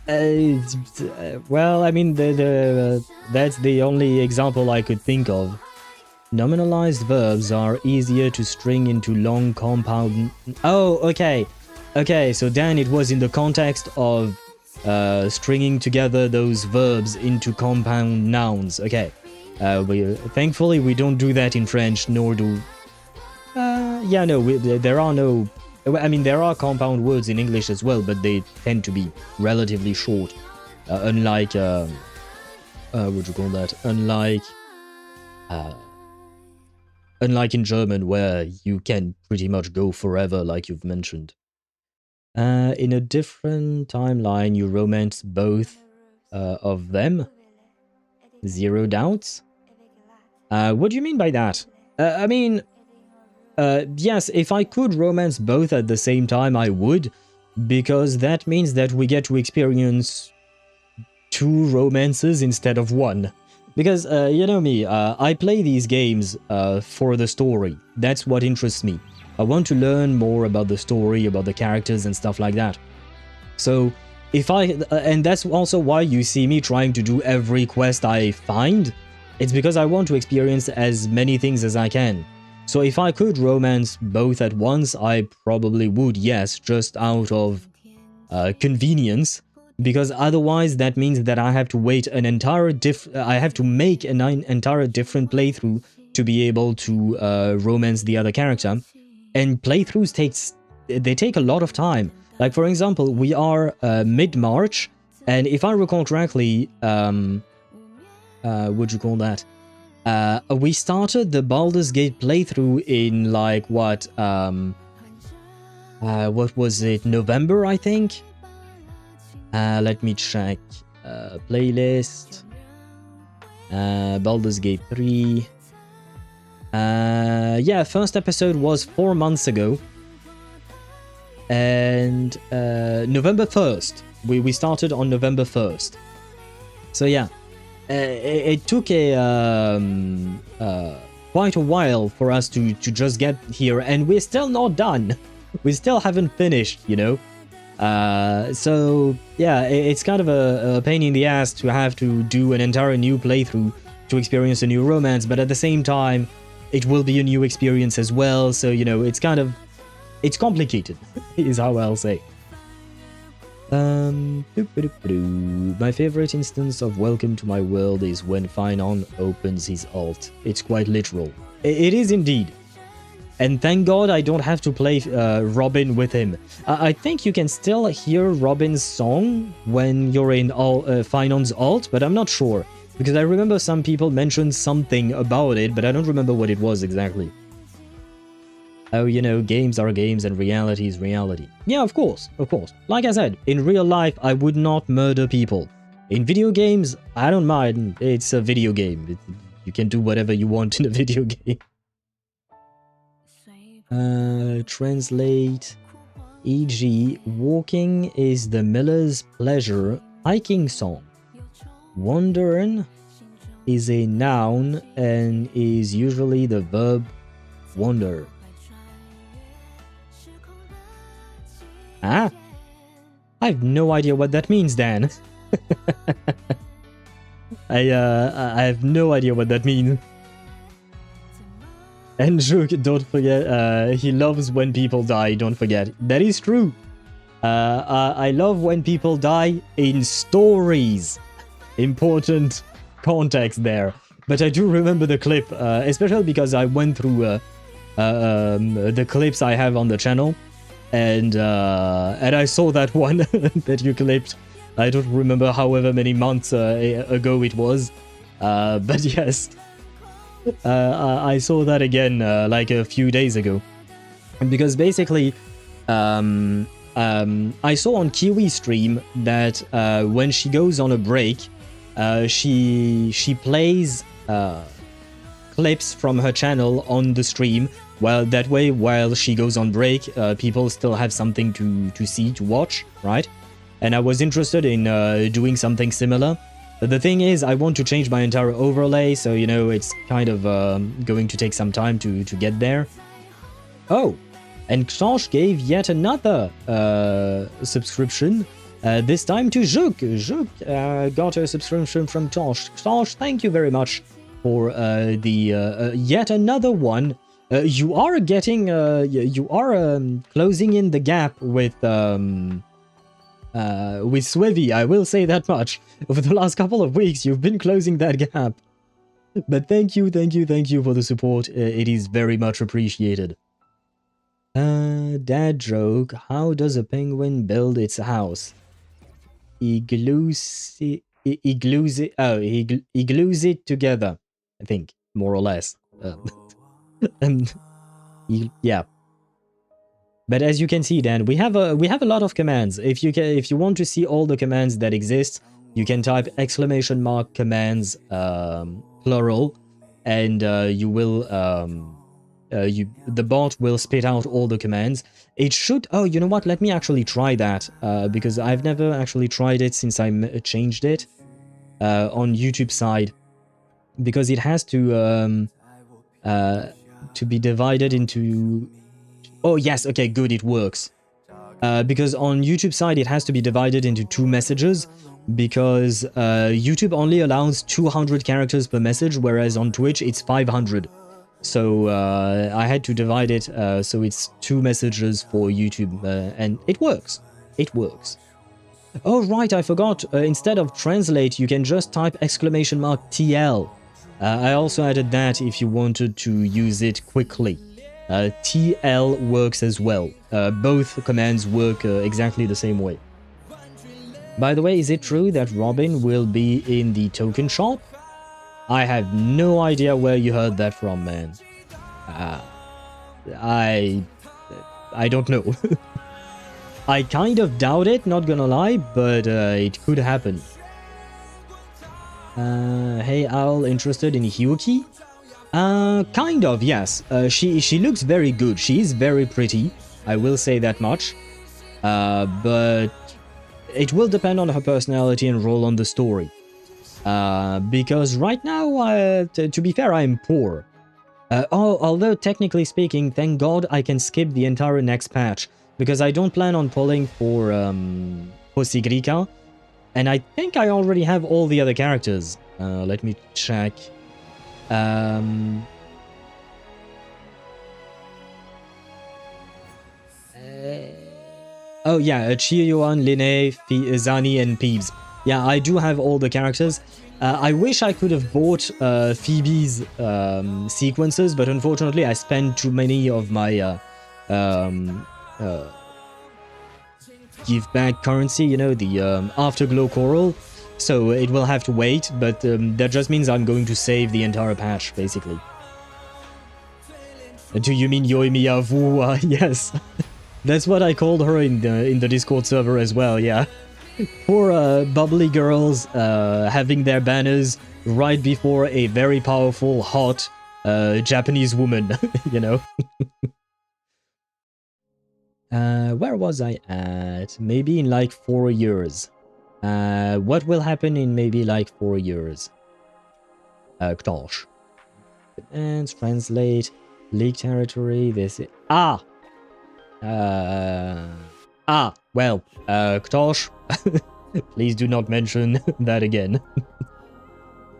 Well, I mean, that's the only example I could think of. Nominalized verbs are easier to string into long compound... Oh, okay. Okay, so Dan, it was in the context of stringing together those verbs into compound nouns. Okay. Thankfully, we don't do that in French, nor do... yeah, no, there are no... I mean, there are compound words in English as well, but they tend to be relatively short. Unlike... what would you call that? Unlike in German, where you can pretty much go forever, like you've mentioned. In a different timeline, you romance both of them. Zero doubts? What do you mean by that? I mean... yes, if I could romance both at the same time, I would, because that means that we get to experience 2 romances instead of 1. Because, you know me, I play these games for the story. That's what interests me. I want to learn more about the story, about the characters and stuff like that. So, if I... and that's also why you see me trying to do every quest I find. It's because I want to experience as many things as I can. So if I could romance both at once, I probably would, yes, just out of convenience, because otherwise that means that I have to wait an entire I have to make an entire different playthrough to be able to romance the other character, and playthroughs take a lot of time. Like, for example, we are mid-March, and if I recall correctly, what do you call that? We started the Baldur's Gate playthrough in like what was it? November, I think. Let me check. Playlist. Baldur's Gate 3. Yeah, first episode was 4 months ago. And November 1st. We started on November 1st. So yeah, it took quite a while for us to just get here, and we're still not done. We still haven't finished, you know. So yeah, it's kind of a pain in the ass to have to do an entire new playthrough to experience a new romance, but at the same time, it will be a new experience as well. So, you know, it's kind of, it's complicated, is how I'll say. My favorite instance of Welcome to My World is when Finon opens his alt. It's quite literal. It is indeed. And thank God I don't have to play Robin with him. I think you can still hear Robin's song when you're in Finon's alt, but I'm not sure. Because I remember some people mentioned something about it, but I don't remember what it was exactly. Oh, you know, games are games and reality is reality. Yeah, of course, of course. Like I said, in real life, I would not murder people. In video games, I don't mind. It's a video game. You can do whatever you want in a video game. Translate. E.g., walking is the miller's pleasure hiking song. Wandern is a noun and is usually the verb wander. Ah, I have no idea what that means, Dan. I have no idea what that means. And Juk, don't forget, he loves when people die, don't forget. That is true. I love when people die in stories. Important context there. But I do remember the clip, especially because I went through the clips I have on the channel. And I saw that one that you clipped. I don't remember however many months ago it was. But yes. I saw that again like a few days ago. Because basically, I saw on Kiwi stream that when she goes on a break, she plays clips from her channel on the stream. Well, that way, while she goes on break, people still have something to see, to watch, right? And I was interested in doing something similar. But the thing is, I want to change my entire overlay, so, you know, it's kind of going to take some time to get there. Oh, and Ktosh gave yet another subscription, this time to Juk. Juk got a subscription from Tosh. Tosh, thank you very much for the yet another one. You are getting, you are closing in the gap with Swivy, I will say that much. Over the last couple of weeks, you've been closing that gap. But thank you for the support. It is very much appreciated. Dad joke. How does a penguin build its house? He glues it together, I think, more or less. Yeah. But as you can see, Dan, we have a lot of commands. If you want to see all the commands that exist, you can type !commands plural, and you will the bot will spit out all the commands. It should. Oh, you know what? Let me actually try that because I've never actually tried it since I changed it on YouTube side, because it has to be divided into. Oh, yes, okay, good, it works. Because on YouTube side, it has to be divided into 2 messages, because YouTube only allows 200 characters per message, whereas on Twitch, it's 500. So I had to divide it, so it's 2 messages for YouTube, and it works. It works. Oh, right, I forgot. Instead of translate, you can just type !TL. I also added that if you wanted to use it quickly. TL works as well. Both commands work exactly the same way. By the way, is it true that Robin will be in the token shop? I have no idea where you heard that from, man. I don't know. I kind of doubt it, not gonna lie, but it could happen. Hey Owl, interested in Hyuki? Kind of, yes. She looks very good. She is very pretty. I will say that much. But it will depend on her personality and role on the story. Because right now, to be fair, I'm poor. Although technically speaking, thank God I can skip the entire next patch. Because I don't plan on pulling for Sigrika. And I think I already have all the other characters. Let me check. Oh yeah, Chiyuan, Linne, Zani, and Peeves. Yeah, I do have all the characters. I wish I could have bought Phoebe's sequences, but unfortunately I spent too many of my give back currency, you know, the Afterglow Coral. So it will have to wait, but that just means I'm going to save the entire patch, basically. Do you mean Yoimiya Vu? Yes. That's what I called her in the Discord server as well, yeah. Poor bubbly girls having their banners right before a very powerful, hot Japanese woman, you know. Where was I at? Maybe in like 4 years. What will happen in maybe like 4 years? Ktosh. And translate. League territory. This is... well, Ktosh. Please do not mention that again.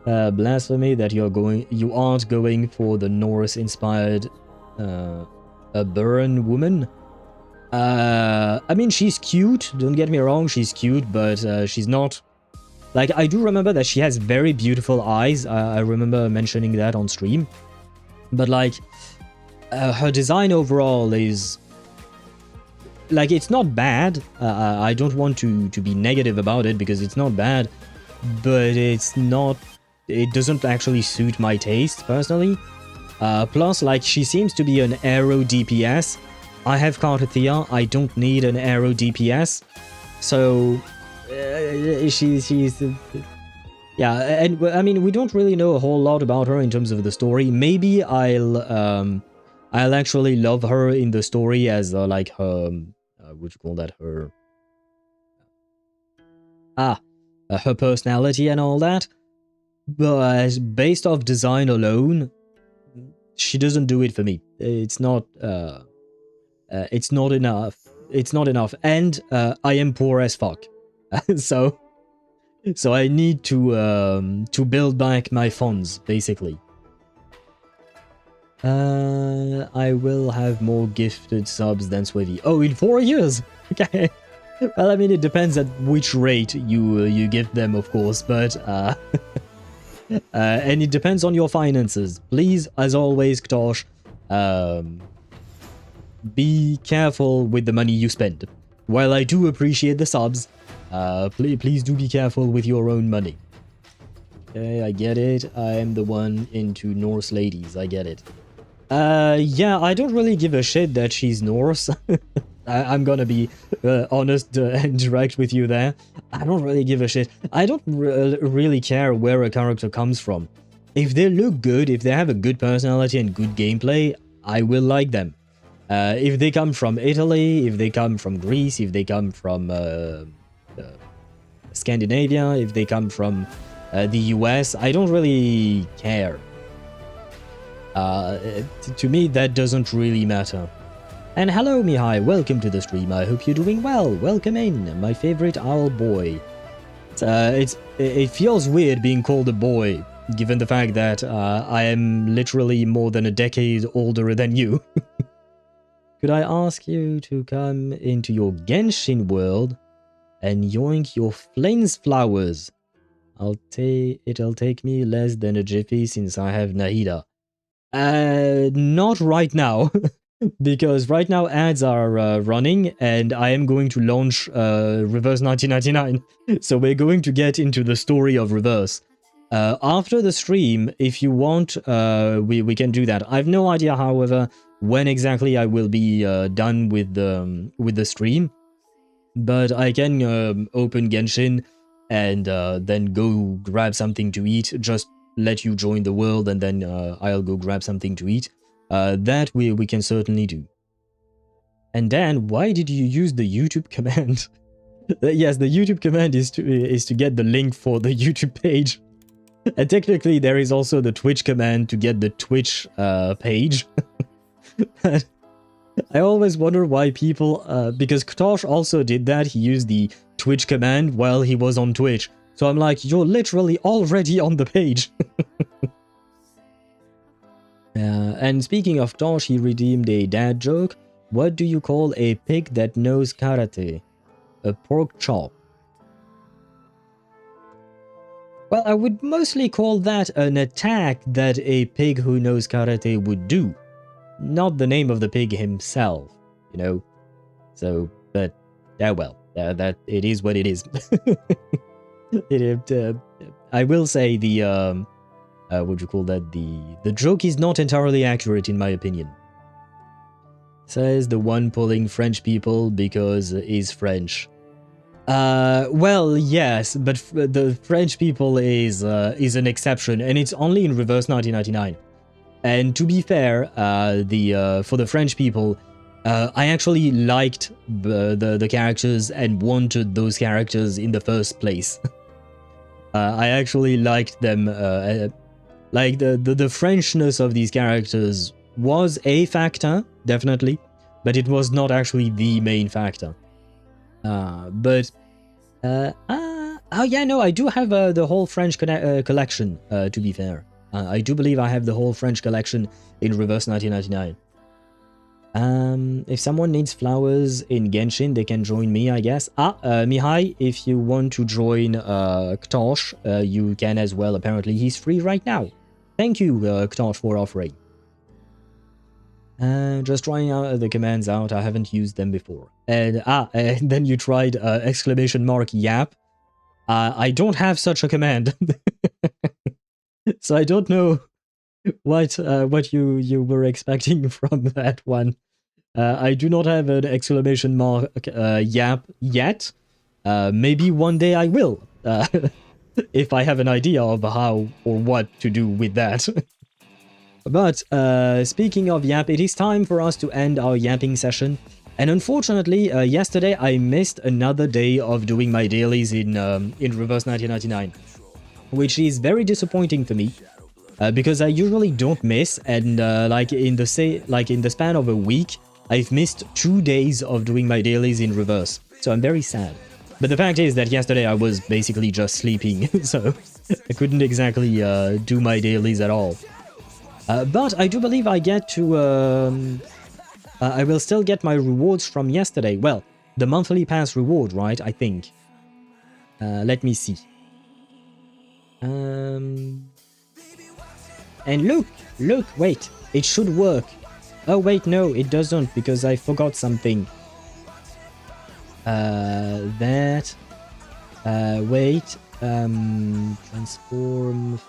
Blasphemy that you aren't going for the Norse-inspired a burn woman. I mean, she's cute, don't get me wrong, she's cute, but she's not... Like, I do remember that she has very beautiful eyes, I remember mentioning that on stream. But, like, her design overall is... Like, it's not bad, I don't want to be negative about it, because it's not bad, but it's not... It doesn't actually suit my taste, personally. Plus, like, she seems to be an aero DPS. I have Cartathea, I don't need an aero DPS, so she's yeah, and I mean, we don't really know a whole lot about her in terms of the story. Maybe I'll actually love her in the story as like her, what you call that, her her personality and all that, but based off design alone, she doesn't do it for me. It's not enough. It's not enough. And I am poor as fuck. so I need to build back my funds, basically. I will have more gifted subs than Swavy. Oh, in 4 years? Okay. Well, I mean, it depends at which rate you give them, of course, but and it depends on your finances. Please, as always, Ktosh, be careful with the money you spend. While I do appreciate the subs, please do be careful with your own money. Okay, I get it. I am the one into Norse ladies. I get it. Yeah, I don't really give a shit that she's Norse. I'm gonna be honest and direct with you there. I don't really give a shit. I don't really care where a character comes from. If they look good, if they have a good personality and good gameplay, I will like them. If they come from Italy, if they come from Greece, if they come from Scandinavia, if they come from the US, I don't really care. To me, that doesn't really matter. And hello, Mihai, welcome to the stream. I hope you're doing well. Welcome in, my favorite owl boy. It feels weird being called a boy, given the fact that I am literally more than a decade older than you. Could I ask you to come into your Genshin world and yoink your flames flowers? It'll take me less than a jiffy since I have Nahida. Not right now. Because right now ads are running and I am going to launch Reverse 1999. So we're going to get into the story of Reverse. After the stream, if you want, we can do that. I have no idea, however, when exactly I will be done with the stream, but I can open Genshin and then go grab something to eat. Just let you join the world, and then I'll go grab something to eat. That we can certainly do. And Dan, why did you use the YouTube command? Yes, the YouTube command is to get the link for the YouTube page. And technically, there is also the Twitch command to get the Twitch page. I always wonder why people... because Ktosh also did that. He used the Twitch command while he was on Twitch. So I'm like, you're literally already on the page. And speaking of Tosh, he redeemed a dad joke. What do you call a pig that knows karate? A pork chop. Well, I would mostly call that an attack that a pig who knows karate would do. Not the name of the pig himself, you know? So, but, well, that it is what it is. I will say the, what do you call that? The joke is not entirely accurate in my opinion. Says the one pulling French people because he's French. Well, yes, but the French people is an exception, and it's only in Reverse 1999. And to be fair, for the French people, I actually liked the characters and wanted those characters in the first place. I actually liked them. Like the Frenchness of these characters was a factor, definitely, but it was not actually the main factor. Oh yeah, no, I do have the whole French collection, to be fair. I do believe I have the whole French collection in Reverse 1999. If someone needs flowers in Genshin, they can join me, I guess. Mihai, if you want to join Ktosh, you can as well. Apparently, he's free right now. Thank you, Ktosh, for offering. Just trying out the commands out. I haven't used them before. And then you tried exclamation mark yap. I don't have such a command, so I don't know what you were expecting from that one. I do not have an exclamation mark yap yet. Maybe one day I will, if I have an idea of how or what to do with that. But speaking of yap, it is time for us to end our yapping session. And unfortunately, yesterday I missed another day of doing my dailies in Reverse 1999, which is very disappointing for me, because I usually don't miss, and like in the span of a week, I've missed 2 days of doing my dailies in Reverse. So I'm very sad. But the fact is that yesterday I was basically just sleeping, so I couldn't exactly do my dailies at all. But I do believe I get to... I will still get my rewards from yesterday. Well, the monthly pass reward, right? I think. Let me see. And look, wait. It should work. Oh, wait, no, it doesn't, because I forgot something. Wait. Transform...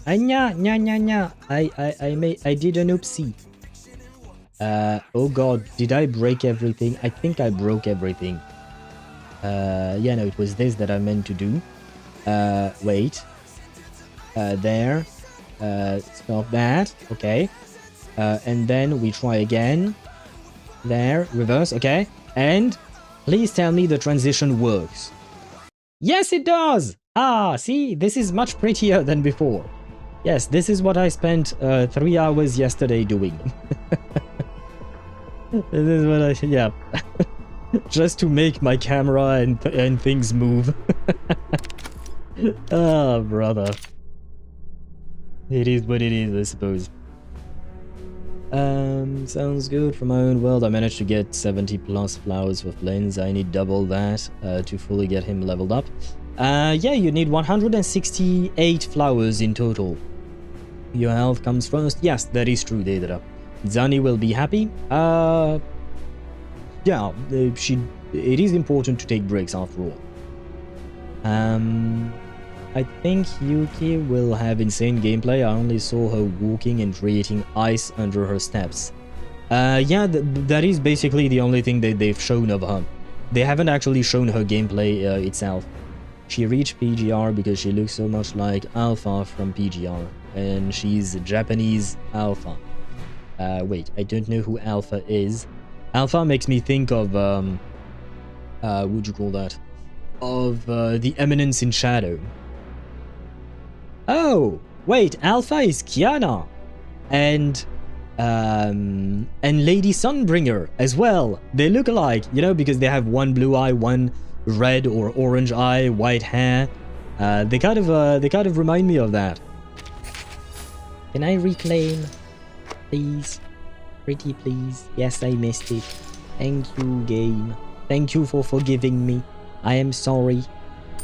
I did an oopsie. Oh god, did I break everything? I think I broke everything. Yeah, no, it was this that I meant to do. Wait. There. Stop that. Okay. And then we try again. There. Reverse. Okay. And please tell me the transition works. Yes, it does! Ah, see? This is much prettier than before. Yes, this is what I spent 3 hours yesterday doing. This is what I... yeah. Just to make my camera and things move. Ah, brother. It is what it is, I suppose. Sounds good. For my own world, I managed to get 70 plus flowers for Flins. I need double that to fully get him leveled up. Yeah, you need 168 flowers in total. Your health comes first. Yes, that is true, Daedra. Zani will be happy. Yeah, it is important to take breaks after all. I think Yuki will have insane gameplay. I only saw her walking and creating ice under her steps. Yeah, that is basically the only thing that they've shown of her. They haven't actually shown her gameplay itself. She reached PGR because she looks so much like Alpha from PGR, and she's Japanese Alpha. Wait, I don't know who Alpha is. Alpha makes me think of, what would you call that? Of the Eminence in Shadow. Oh, wait, Alpha is Kiana, and Lady Sunbringer as well. They look alike, you know, because they have one blue eye, one red or orange eye, white hair. They kind of remind me of that. Can I reclaim, please? Pretty please. Yes, I missed it. Thank you, game. Thank you for forgiving me. I am sorry.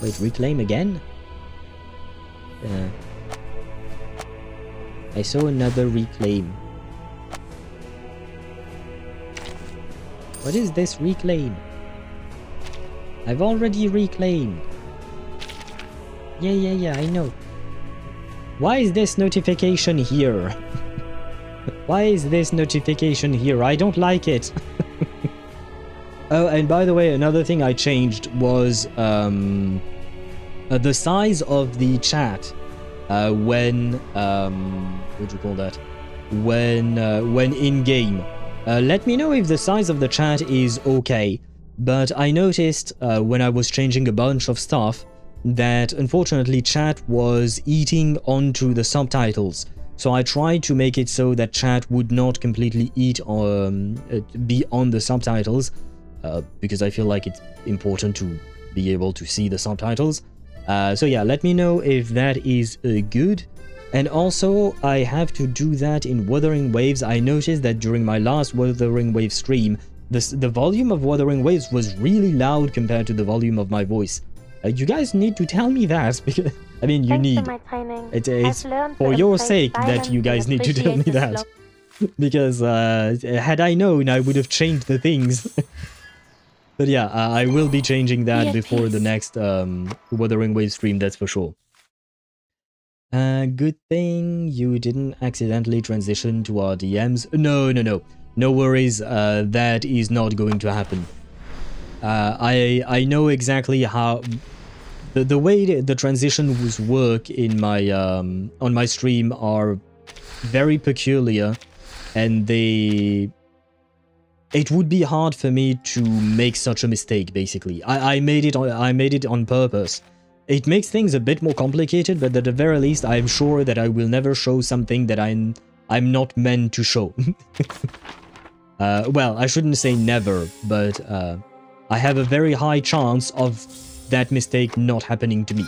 Wait, reclaim again? I saw another reclaim. What is this reclaim? I've already reclaimed. Yeah, I know. Why is this notification here? Why is this notification here? I don't like it. Oh, and by the way, another thing I changed was the size of the chat when what do you call that? When in game. Let me know if the size of the chat is okay. But I noticed when I was changing a bunch of stuff that unfortunately chat was eating onto the subtitles. So I tried to make it so that chat would not completely be on the subtitles, because I feel like it's important to be able to see the subtitles. So yeah, let me know if that is good. And also, I have to do that in Wuthering Waves. I noticed that during my last Wuthering Waves stream, the volume of Wuthering Waves was really loud compared to the volume of my voice. You guys need to tell me that, because, I mean, you need. It's for your sake that you guys need to tell me that. Because had I known, I would have changed the things. But yeah, I will be changing that before the next Wuthering Waves stream, that's for sure. Good thing you didn't accidentally transition to our DMs. No. No worries, that is not going to happen. I know exactly how... The way the transitions work in my on my stream are very peculiar, and it would be hard for me to make such a mistake, basically. I made it on purpose. It makes things a bit more complicated, but at the very least, I'm sure that I will never show something that I'm not meant to show. Well, I shouldn't say never, but I have a very high chance of that mistake not happening to me.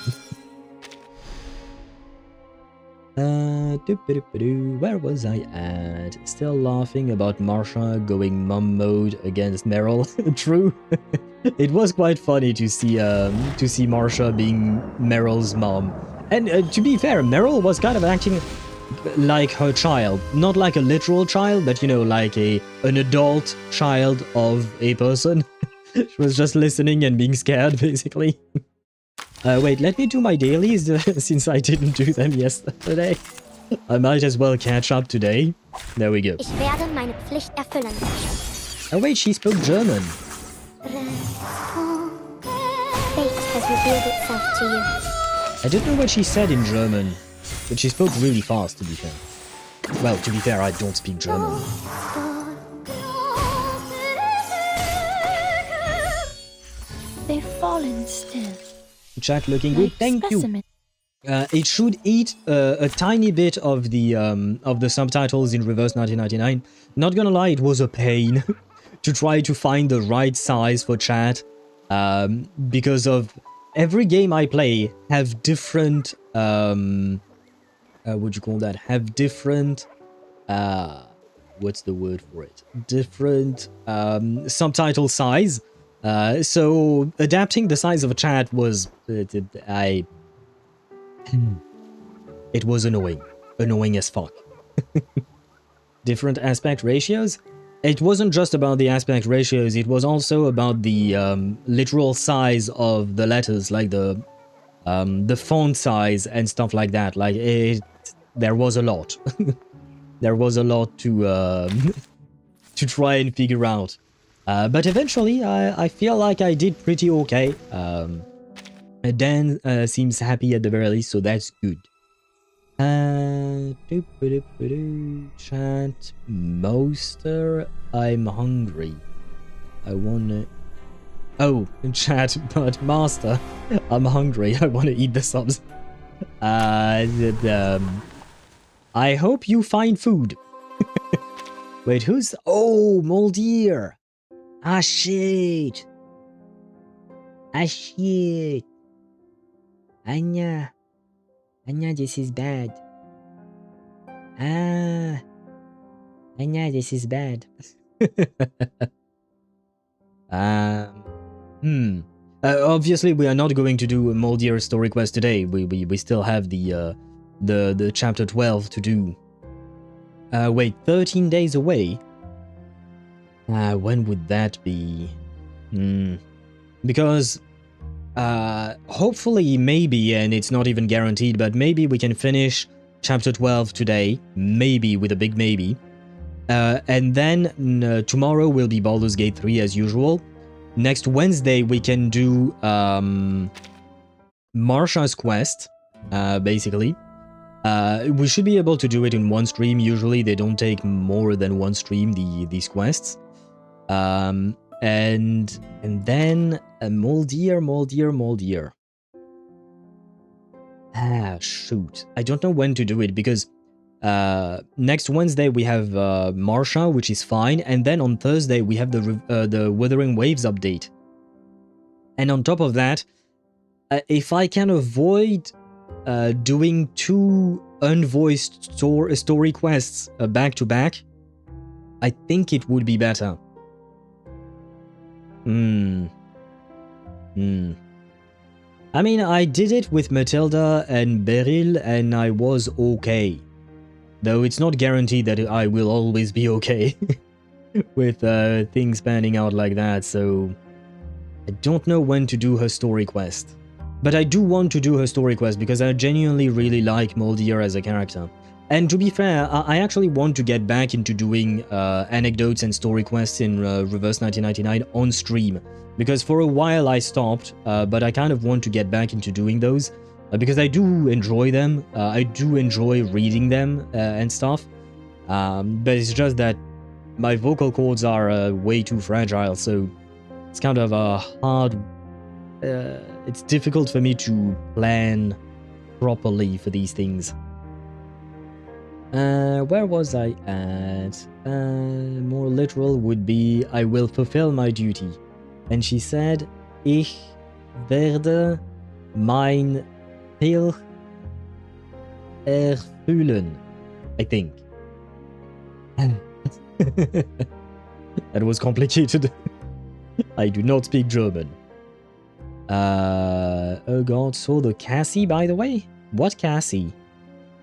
Where was I at? Still laughing about Marsha going mum mode against Meryl. True. It was quite funny to see Marsha being Meryl's mom. And to be fair, Meryl was kind of acting like her child. Not like a literal child, but you know, like an adult child of a person. She was just listening and being scared, basically. Wait, let me do my dailies, since I didn't do them yesterday. I might as well catch up today. There we go. Ich werde meine Pflicht erfüllen. Oh wait, she spoke German. Fate has revealed itself to you. I don't know what she said in German, but she spoke really fast, to be fair. Well, to be fair, I don't speak German. They've fallen still. Chat looking good, thank you. It should eat a tiny bit of the subtitles in reverse 1999. Not gonna lie, it was a pain to try to find the right size for chat, because of every game I play have different what'd you call that? Have different what's the word for it? Different subtitle size. So adapting the size of a chat was it was annoying as fuck. Different aspect ratios. It wasn't just about the aspect ratios, it was also about the literal size of the letters, like the the font size and stuff like that. Like there was a lot. There was a lot to to try and figure out. But eventually, I feel like I did pretty okay. Dan seems happy at the very least, so that's good. Chat Moster, I'm hungry. I wanna... Oh, chat, but Master, I'm hungry. I wanna eat the subs. I hope you find food. Wait, who's... Oh, Moldier. Ah, shit. Ah, shit. Anya. Anya, this is bad. Ah. Anya, this is bad. Obviously, we are not going to do a Moldier story quest today. We still have the chapter 12 to do. Wait, 13 days away? When would that be? Because, hopefully, maybe, and it's not even guaranteed, but maybe we can finish chapter 12 today. Maybe, with a big maybe. And then tomorrow will be Baldur's Gate 3 as usual. Next Wednesday we can do Marsha's quest, basically. We should be able to do it in one stream. Usually they don't take more than one stream, these quests. And then Moldier. Ah, shoot. I don't know when to do it because next Wednesday we have Marsha, which is fine, and then on Thursday we have the Wuthering Waves update. And on top of that, if I can avoid doing two unvoiced story quests back to back, I think it would be better. I mean, I did it with Matilda and Beryl, and I was okay. Though it's not guaranteed that I will always be okay with things panning out like that, so I don't know when to do her story quest. But I do want to do her story quest because I genuinely really like Moldier as a character. And to be fair, I actually want to get back into doing anecdotes and story quests in Reverse 1999 on stream. Because for a while I stopped, but I kind of want to get back into doing those. Because I do enjoy them, I do enjoy reading them and stuff, but it's just that my vocal cords are way too fragile, so it's kind of a hard, it's difficult for me to plan properly for these things. Where was I at? More literal would be, I will fulfill my duty. And she said, Ich werde mein Pflicht erfüllen, I think. That was complicated. I do not speak German. Oh god, so the Cassie, by the way? What Cassie?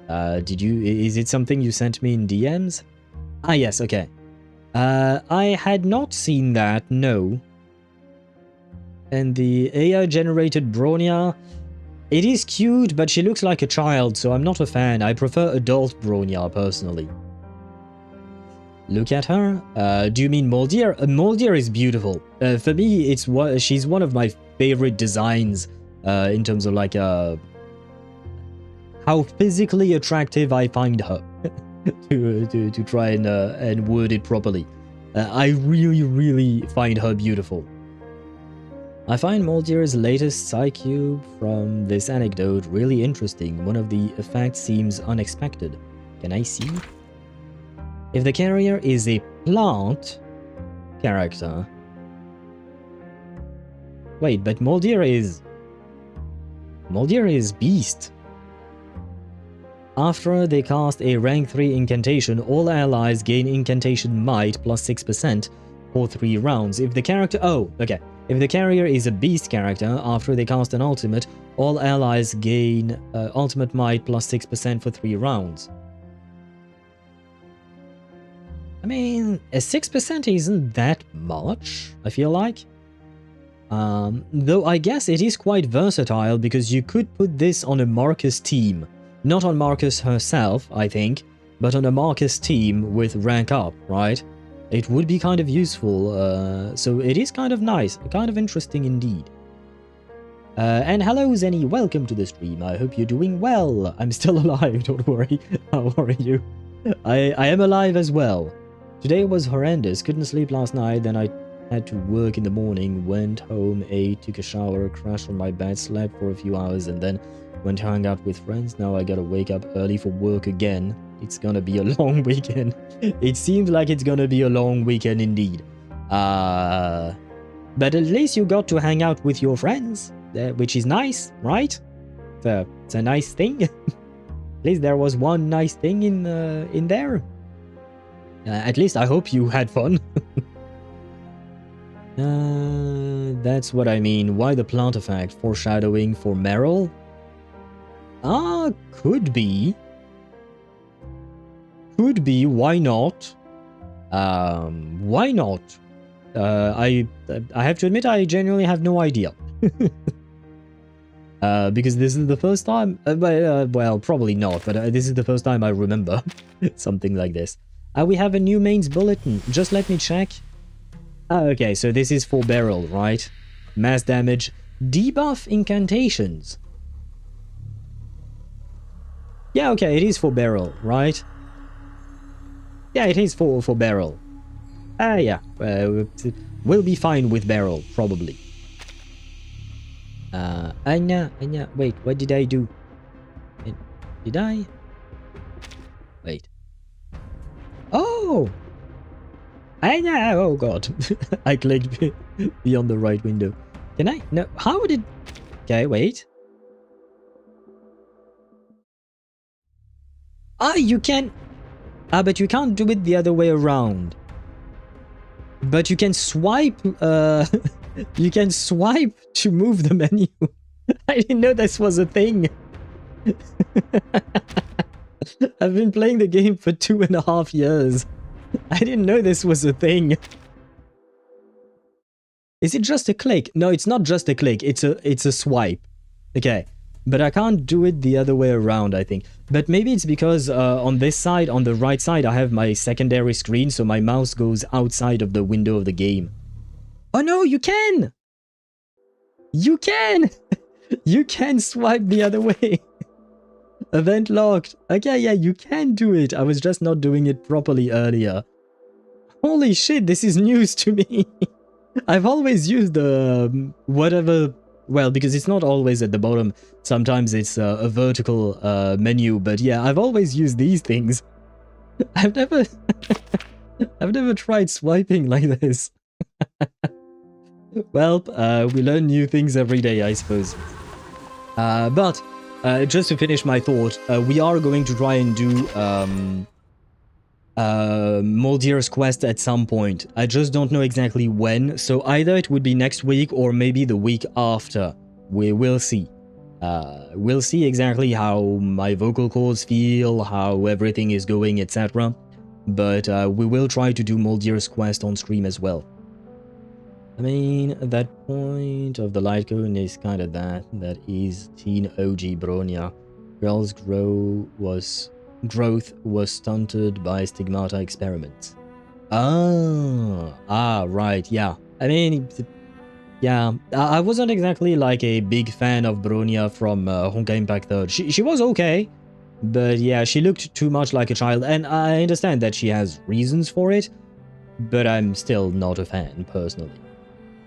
Is it something you sent me in DMs? Ah, yes, okay. I had not seen that, no. And the AI-generated Bronya, it is cute, but she looks like a child, so I'm not a fan. I prefer adult Bronya, personally. Look at her. Do you mean Moldier? Moldier is beautiful. For me, she's one of my favorite designs in terms of like how physically attractive I find her. to try and word it properly. I really, really find her beautiful. I find Moldier's latest Psycube from this anecdote really interesting. One of the effects seems unexpected. Can I see? If the carrier is a plant character... Wait, but Moldier is beast. After they cast a rank 3 incantation, all allies gain incantation might plus 6% for 3 rounds. If the character... Oh, okay. If the carrier is a beast character, after they cast an ultimate, all allies gain ultimate might plus 6% for 3 rounds. I mean, a 6% isn't that much, I feel like. Though I guess it is quite versatile because you could put this on a Marcus team. Not on Marcus herself, I think, but on a Marcus team with rank up, right? It would be kind of useful, so it is kind of nice, kind of interesting indeed. And hello Zenny, welcome to the stream. I hope you're doing well. I'm still alive, don't worry. How are you? I am alive as well. Today was horrendous, couldn't sleep last night, then I had to work in the morning, went home, ate, took a shower, crashed on my bed, slept for a few hours, and then went to hang out with friends. Now I gotta wake up early for work again. It's gonna be a long weekend. It seems like it's gonna be a long weekend indeed. But at least you got to hang out with your friends, which is nice, right? It's a nice thing. At least there was one nice thing in there. At least I hope you had fun. That's what I mean. Why the plant effect? Foreshadowing for Meryl? Could be. Could be, why not? Why not? I have to admit I genuinely have no idea. Because this is the first time, well, probably not, but this is the first time I remember something like this. We have a new mains bulletin, just let me check. Okay, so this is for Beryl, right? Mass damage, debuff incantations. Yeah, okay, it is for Beryl, right? Yeah, it is for Beryl. Yeah, we'll be fine with Beryl, probably. Anya, wait, what did I do? Did I? Wait. Oh! Anya, oh god. I clicked beyond the right window. Can I? No, how would it? Okay, wait. You can... but you can't do it the other way around. But you can swipe, you can swipe to move the menu. I didn't know this was a thing. I've been playing the game for 2.5 years. I didn't know this was a thing. Is it just a click? No, it's not just a click. It's a swipe. Okay. But I can't do it the other way around, I think. But maybe it's because on this side, on the right side, I have my secondary screen, so my mouse goes outside of the window of the game. Oh no, you can! You can! You can swipe the other way. Event locked. Okay, yeah, you can do it. I was just not doing it properly earlier. Holy shit, this is news to me. I've always used the whatever... Well, because it's not always at the bottom. Sometimes it's a vertical menu. But yeah, I've always used these things. I've never... I've never tried swiping like this. Well, we learn new things every day, I suppose. But just to finish my thought, we are going to try and do Moldier's quest at some point. I just don't know exactly when, so either it would be next week or maybe the week after. We will see. We'll see exactly how my vocal cords feel, how everything is going, etc. But we will try to do Moldier's quest on stream as well. I mean, that point of the light cone is kind of that is teen OG Bronya. Girls' growth was stunted by stigmata experiments. Right, yeah. I mean, yeah, I wasn't exactly like a big fan of Bronya from Honkai Impact 3rd. She was okay, but yeah, she looked too much like a child, and I understand that she has reasons for it, but I'm still not a fan, personally.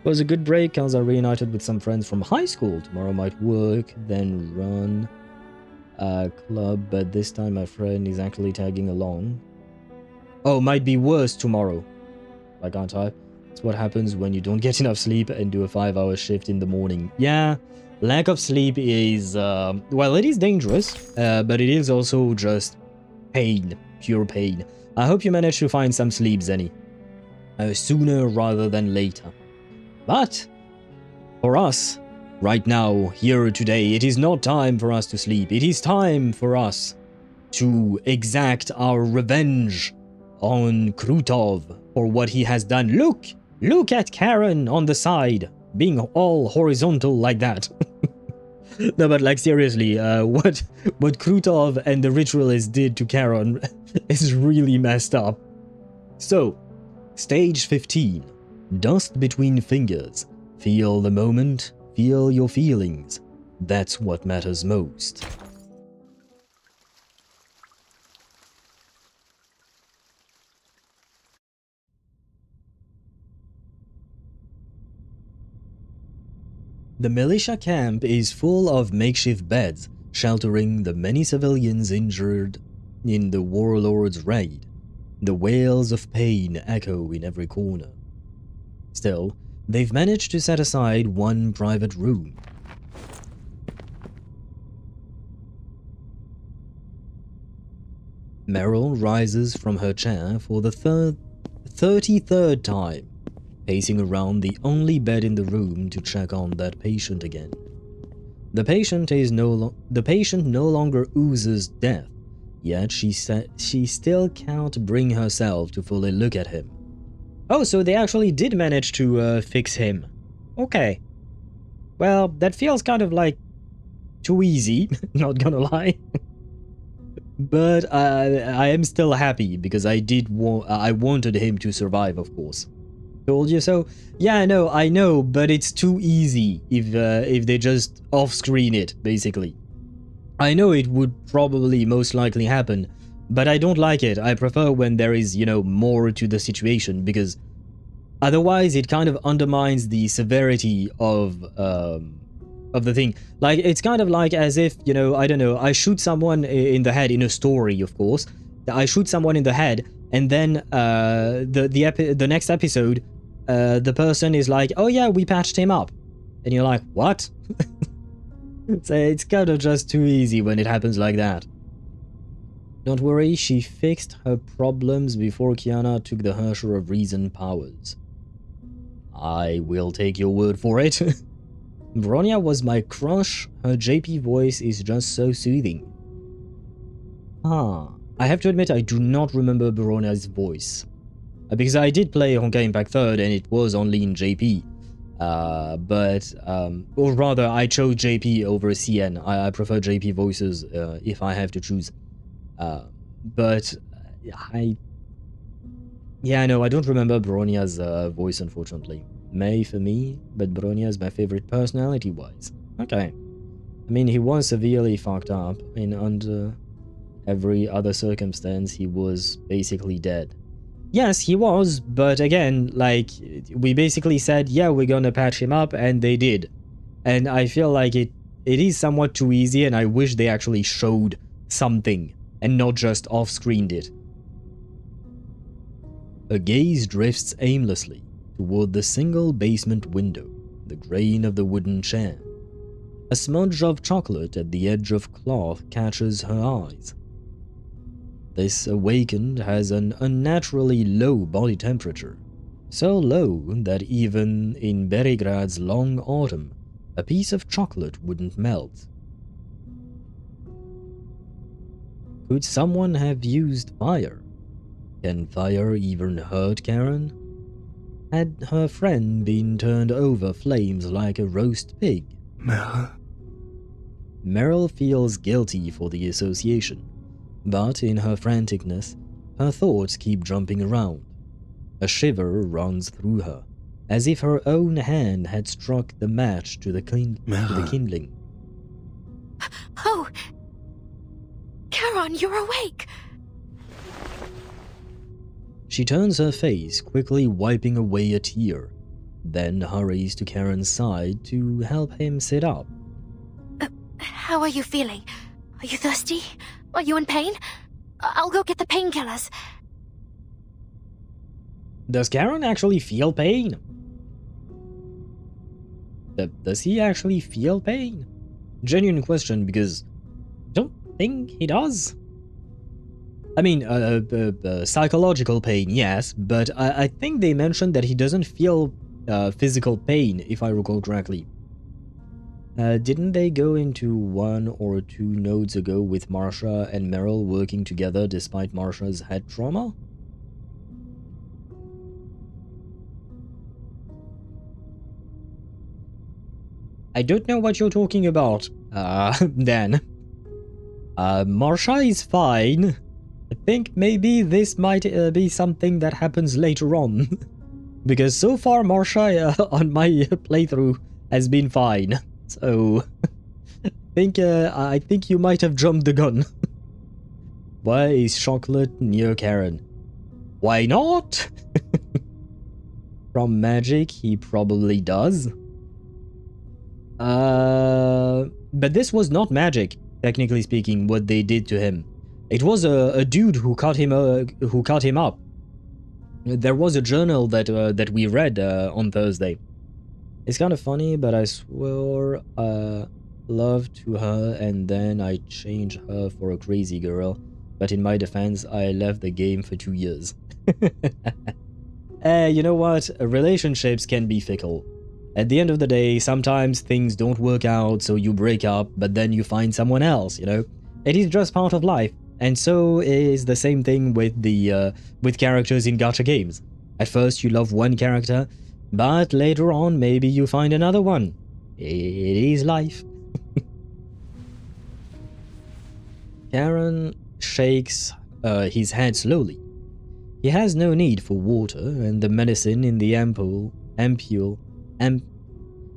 It was a good break, as I reunited with some friends from high school. Tomorrow might work, then run a club, but this time my friend is actually tagging along. Oh, might be worse tomorrow. Why can't I? It's what happens when you don't get enough sleep and do a 5-hour shift in the morning. Yeah, lack of sleep is, well, it is dangerous, but it is also just pain, pure pain. I hope you manage to find some sleep, Zenny. Sooner rather than later. But, for us, right now, here today, it is not time for us to sleep. It is time for us to exact our revenge on Krutov for what he has done. Look at Charon on the side. being all horizontal like that. No, but like seriously, what Krutov and the Ritualist did to Charon is really messed up. So, stage 15. Dust between fingers. Feel the moment, feel your feelings. That's what matters most. The militia camp is full of makeshift beds, sheltering the many civilians injured in the warlord's raid. The wails of pain echo in every corner. Still, they've managed to set aside one private room. Meryl rises from her chair for the 33rd time, pacing around the only bed in the room to check on that patient again. The patient no longer oozes death, yet she still can't bring herself to fully look at him. Oh, so they actually did manage to fix him. Okay. Well, that feels kind of like too easy, not gonna lie. But I am still happy because I wanted him to survive, of course. Told you so? Yeah, I know, but it's too easy if they just off-screen it, basically. I know it would probably most likely happen, but I don't like it. I prefer when there is, more to the situation, because otherwise it kind of undermines the severity of the thing. Like, it's kind of like as if, I don't know, I shoot someone in the head in a story, of course. I shoot someone in the head, and then the next episode, the person is like, oh yeah, we patched him up. And you're like, what? So it's kind of just too easy when it happens like that. Don't worry, she fixed her problems before Kiana took the Hersher of Reason powers. I will take your word for it. Bronya was my crush. Her JP voice is just so soothing. I have to admit I do not remember Bronya's voice. Because I did play Honkai Impact 3rd and it was only in JP. Or rather, I chose JP over CN. I prefer JP voices if I have to choose. I don't remember Bronya's voice, unfortunately. May for me, but Bronya is my favorite personality-wise. Okay. I mean, he was severely fucked up, and under every other circumstance, he was basically dead. Yes, he was, but again, like, we basically said, yeah, we're gonna patch him up, and they did. And I feel like it is somewhat too easy, and I wish they actually showed something, and not just off-screened it. A gaze drifts aimlessly toward the single basement window, the grain of the wooden chair. A smudge of chocolate at the edge of cloth catches her eyes. This awakened has an unnaturally low body temperature, so low that even in Berigrad's long autumn, a piece of chocolate wouldn't melt. Could someone have used fire? Can fire even hurt Charon? Had her friend been turned over flames like a roast pig? Meryl feels guilty for the association, but in her franticness, her thoughts keep jumping around. A shiver runs through her, as if her own hand had struck the match to the kindling. Oh! Charon, you're awake! She turns her face, quickly wiping away a tear, then hurries to Charon's side to help him sit up. How are you feeling? Are you thirsty? Are you in pain? I'll go get the painkillers. Does Charon actually feel pain? Does he actually feel pain? Genuine question, because I don't think he does. I mean, psychological pain, yes, but I think they mentioned that he doesn't feel physical pain, if I recall correctly. Didn't they go into 1 or 2 nodes ago with Marsha and Meryl working together despite Marsha's head trauma? I don't know what you're talking about, Dan. Marsha is fine. I think maybe this might be something that happens later on. Because so far Marsha on my playthrough has been fine. So I think you might have jumped the gun. Why is chocolate near Charon? Why not? From magic, he probably does. But this was not magic, technically speaking, what they did to him. It was a dude who cut him up. There was a journal that we read on Thursday. It's kind of funny, but I swore love to her and then I changed her for a crazy girl. But in my defense, I left the game for 2 years. You know what? Relationships can be fickle. At the end of the day, sometimes things don't work out, so you break up, but then you find someone else, you know? It is just part of life. And so is the same thing with with characters in gacha games. At first you love one character, but later on maybe you find another one. It is life. Charon shakes his head slowly. He has no need for water, and the medicine in the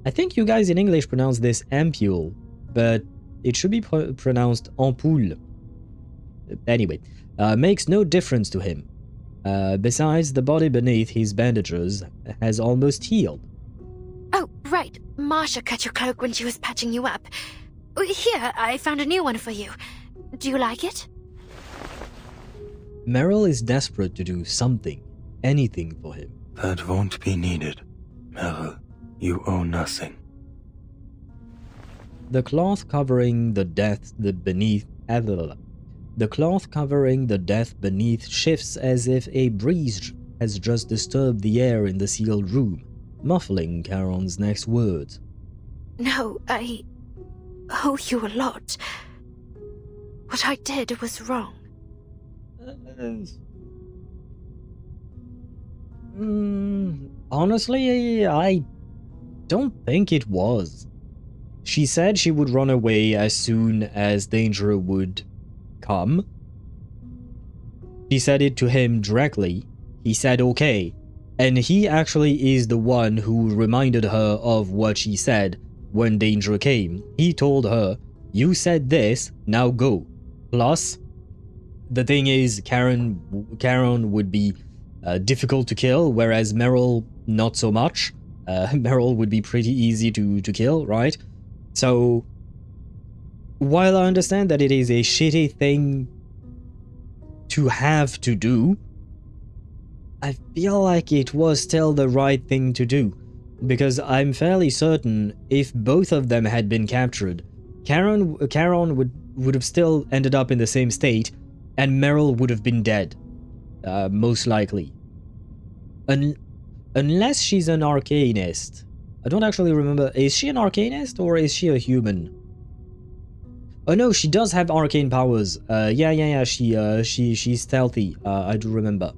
I think you guys in English pronounce this ampule, but it should be pronounced ampoule. Anyway, makes no difference to him. Besides, the body beneath his bandages has almost healed. Oh, right. Marsha cut your cloak when she was patching you up. Here, I found a new one for you. Do you like it? Meryl is desperate to do something, anything for him. That won't be needed. Meryl, you owe nothing. The cloth covering the death beneath shifts as if a breeze has just disturbed the air in the sealed room, muffling Charon's next words. No, I owe you a lot. What I did was wrong. Honestly, I don't think it was. She said she would run away as soon as danger would come. She said it to him directly. He said okay, and he actually is the one who reminded her of what she said when danger came. He told her, "You said this, now go." Plus, the thing is, Charon would be difficult to kill, whereas Meryl not so much. Meryl would be pretty easy to kill, right? So, while I understand that it is a shitty thing to have to do, I feel like it was still the right thing to do, because I'm fairly certain if both of them had been captured, Charon would have still ended up in the same state, and Meryl would have been dead, most likely. Unless she's an arcanist. I don't actually remember. Is she an arcanist or is she a human? Oh no, she does have arcane powers. Yeah. She's stealthy. I do remember.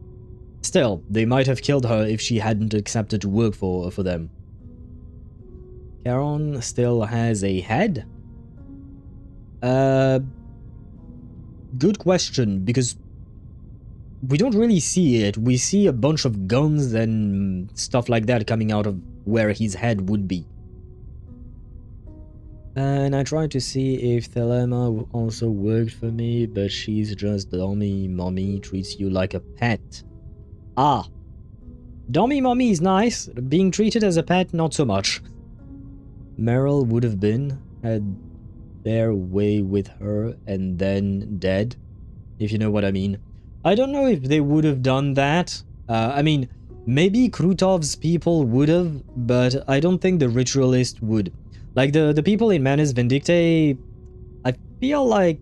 Still, they might have killed her if she hadn't accepted to work for them. Charon still has a head? Good question, because we don't really see it. We see a bunch of guns and stuff like that coming out of where his head would be. And I tried to see if Thelema also worked for me, but she's just dummy mommy, treats you like a pet. Ah. Dummy mommy is nice, being treated as a pet, not so much. Meryl would have been, had their way with her and then dead, if you know what I mean. I don't know if they would have done that. I mean, maybe Krutov's people would have, but I don't think the ritualist would. Like, the people in Manus Vindictae, I feel like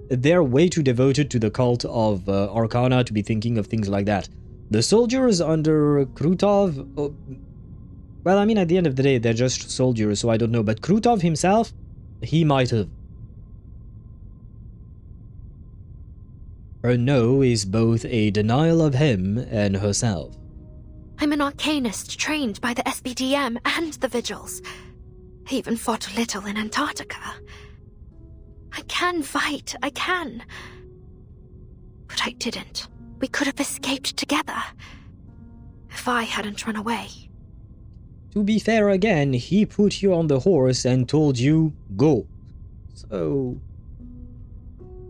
they're way too devoted to the cult of Arcana to be thinking of things like that. The soldiers under Krutov, well, I mean, at the end of the day, they're just soldiers, so I don't know. But Krutov himself, he might have. Her no is both a denial of him and herself. I'm an arcanist trained by the SBDM and the Vigils. I even fought a little in Antarctica. I can fight, I can. But I didn't. We could have escaped together. If I hadn't run away. To be fair again, he put you on the horse and told you, go. So...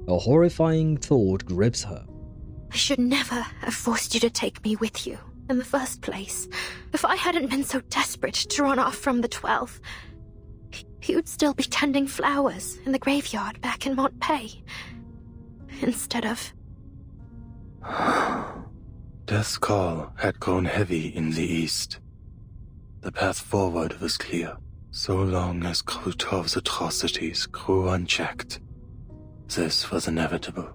a horrifying thought grips her. I should never have forced you to take me with you in the first place. If I hadn't been so desperate to run off from the 12, you'd still be tending flowers in the graveyard back in Montpay. Instead of... Death's call had grown heavy in the east. The path forward was clear, so long as Krutov's atrocities grew unchecked. This was inevitable.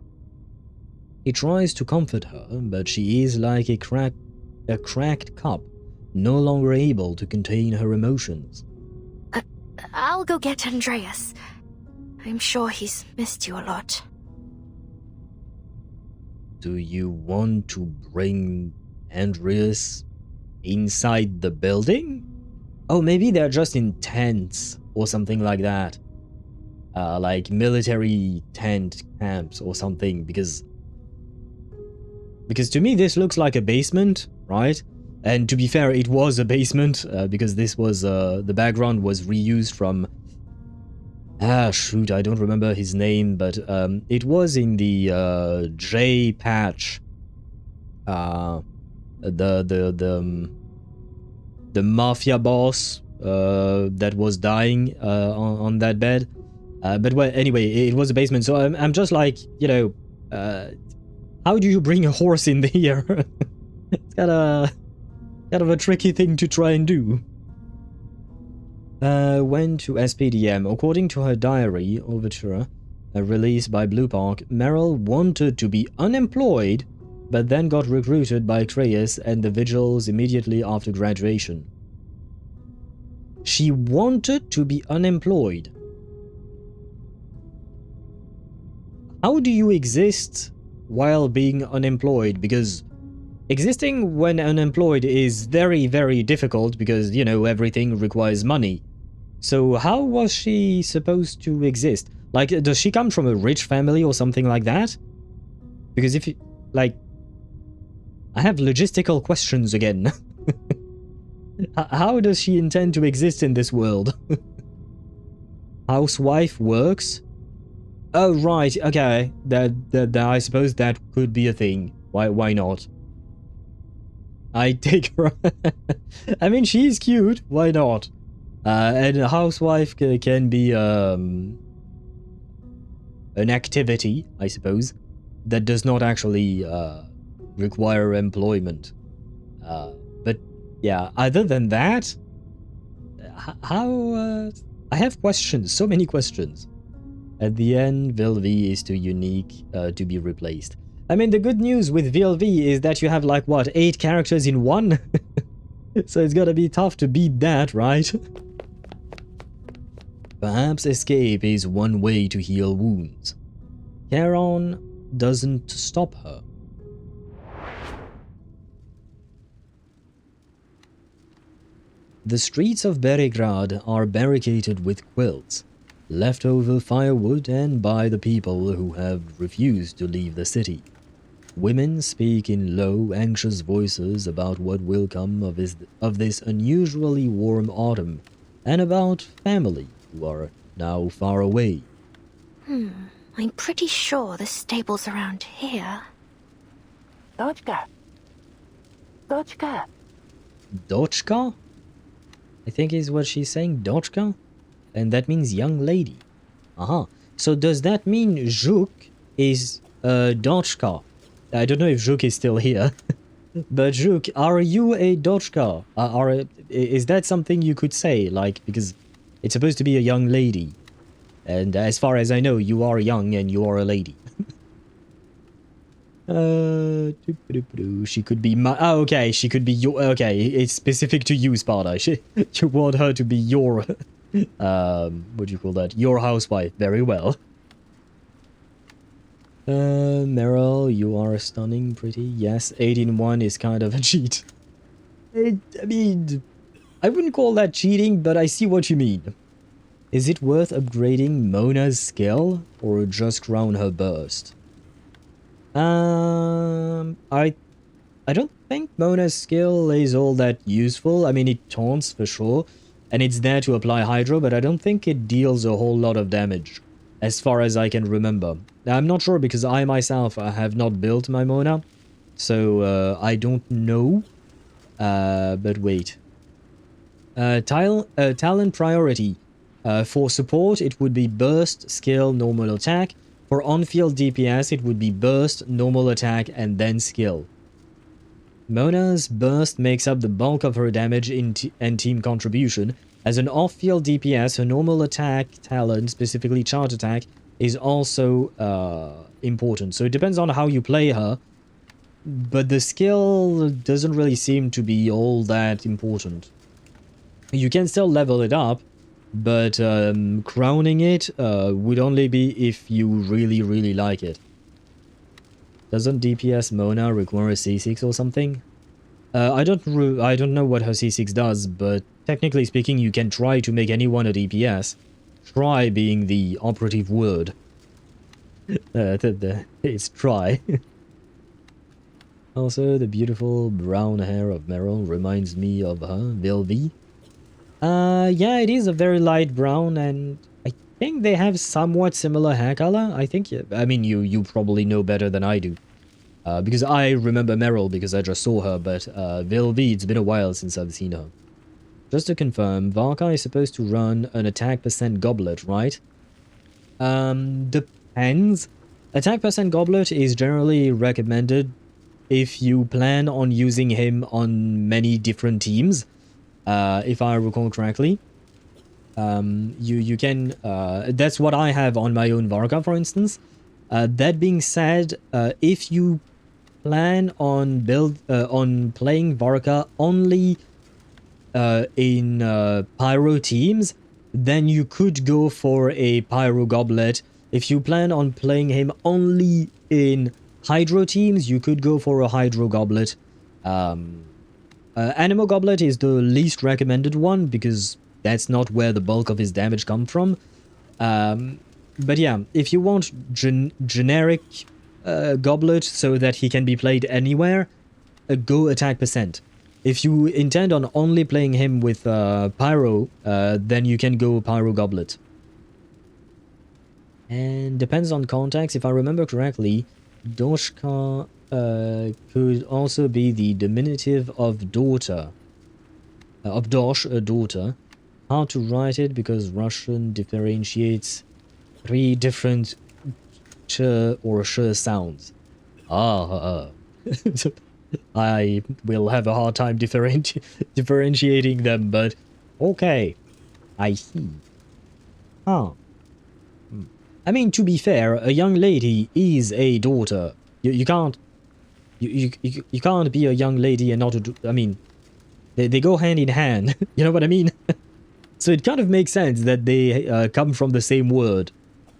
He tries to comfort her, but she is like a cracked cup, no longer able to contain her emotions. I'll go get Andreas. I'm sure he's missed you a lot. Do you want to bring Andreas inside the building? Oh, maybe they're just in tents or something like that. Like military tent camps or something, because to me this looks like a basement, right? And to be fair, it was a basement, because this was, the background was reused from... shoot, I don't remember his name, but it was in the J patch. The mafia boss that was dying on that bed. But well, anyway, it was a basement, so I'm just like, you know, how do you bring a horse in here? It's kind of a tricky thing to try and do. Went to SPDM. According to her diary, Overture, released by Bluepoch, Meryl wanted to be unemployed, but then got recruited by Creyas and the Vigils immediately after graduation. She wanted to be unemployed. How do you exist while being unemployed? Because existing when unemployed is very, very difficult because, you know, everything requires money. So how was she supposed to exist? Like, does she come from a rich family or something like that? Because if you, like... I have logistical questions again. How does she intend to exist in this world? Housewife works? Oh, right, okay. That I suppose that could be a thing. Why not? I take her... I mean, she's cute. Why not? And a housewife can be an activity, I suppose, that does not actually require employment. But yeah, other than that, how... I have questions, so many questions. At the end, VLV is too unique to be replaced. I mean, the good news with VLV is that you have, like, what, 8 characters in one? So it's gonna be tough to beat that, right? Perhaps escape is one way to heal wounds. Charon doesn't stop her. The streets of Beregrad are barricaded with quilts, leftover firewood, and by the people who have refused to leave the city. Women speak in low, anxious voices about what will come of this unusually warm autumn, and about family who are now far away. I'm pretty sure the stable's around here. Dochka. Dochka. Dochka? I think is what she's saying, Dochka? And that means young lady. Aha. So does that mean Zhuk is Dochka? I don't know if Zhuk is still here. But Zhuk, are you a Dochka? Is that something you could say? Like, because it's supposed to be a young lady. And as far as I know, you are young and you are a lady. She could be my... Oh, okay, she could be your... Okay, it's specific to you, Sparta. You want her to be your... what do you call that? Your housewife. Very well. Meryl, you are stunning, pretty. Yes, 8-in-1 is kind of a cheat. I mean, I wouldn't call that cheating, but I see what you mean. Is it worth upgrading Mona's skill or just crown her burst? I don't think Mona's skill is all that useful. I mean, it taunts for sure, and it's there to apply Hydro, but I don't think it deals a whole lot of damage, as far as I can remember. I'm not sure because I myself have not built my Mona, so I don't know. But wait. Talent priority. For support, it would be burst, skill, normal attack. For on-field DPS, it would be burst, normal attack, and then skill. Mona's burst makes up the bulk of her damage and team contribution. As an off-field DPS, her normal attack talent, specifically charge attack, is also important. So it depends on how you play her, but the skill doesn't really seem to be all that important. You can still level it up, but crowning it would only be if you really, really like it. Doesn't DPS Mona require a C6 or something? I don't know what her C6 does, but technically speaking, you can try to make anyone a DPS. Try being the operative word. It's try. Also, the beautiful brown hair of Meryl reminds me of her, Vilvi. Yeah, it is a very light brown, and I think they have somewhat similar hair color. I think, I mean, you probably know better than I do. Because I remember Meryl because I just saw her, but Vilvi, it's been a while since I've seen her. Just to confirm, Varka is supposed to run an attack percent goblet, right? Depends. Attack percent goblet is generally recommended if you plan on using him on many different teams, if I recall correctly. You can, that's what I have on my own Varka, for instance. That being said, if you plan on playing Varka only in Pyro teams, then you could go for a Pyro Goblet. If you plan on playing him only in Hydro teams, you could go for a Hydro Goblet. Anemo Goblet is the least recommended one because that's not where the bulk of his damage comes from. But yeah, if you want generic Goblet so that he can be played anywhere, go attack percent. If you intend on only playing him with Pyro, then you can go Pyro Goblet. And depends on context. If I remember correctly, Doshka could also be the diminutive of daughter. Of Dosh, a daughter. Hard to write it because Russian differentiates 3 different ch or sh sounds. I will have a hard time differentiating them, but okay. I see. I mean, to be fair, a young lady is a daughter. You can't be a young lady and not a... I mean, they go hand in hand. You know what I mean? So it kind of makes sense that they come from the same word.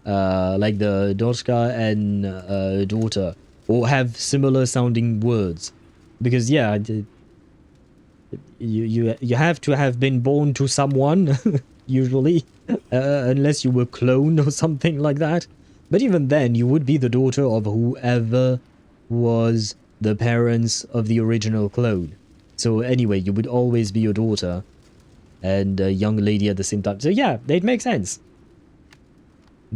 Like the Doshka and daughter. Or have similar sounding words. Because, yeah, you have to have been born to someone, usually. Unless you were cloned or something like that. But even then, you would be the daughter of whoever was the parents of the original clone. So anyway, you would always be your daughter and a young lady at the same time. So yeah, it makes sense.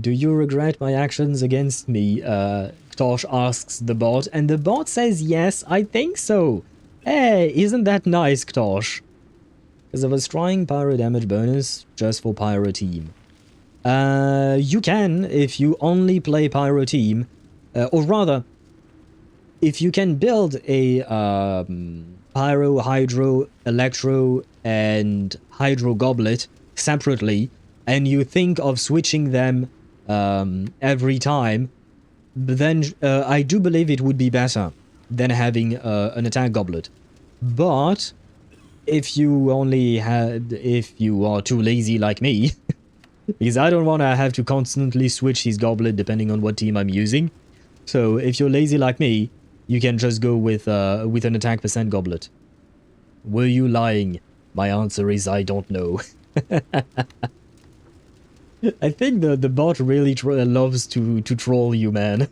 Do you regret my actions against me? Ktosh asks the bot, and the bot says yes, I think so. Hey, isn't that nice, Ktosh? Because I was trying pyro damage bonus just for pyro team. You can if you only play pyro team, or rather, if you can build a pyro, hydro, electro, and hydro goblet separately, and you think of switching them every time, then I do believe it would be better than having an attack goblet. But if you are too lazy like me, because I don't want to have to constantly switch his goblet depending on what team I'm using. So if you're lazy like me, you can just go with an attack percent goblet. Were you lying? My answer is I don't know. I think the bot really loves to troll you, man.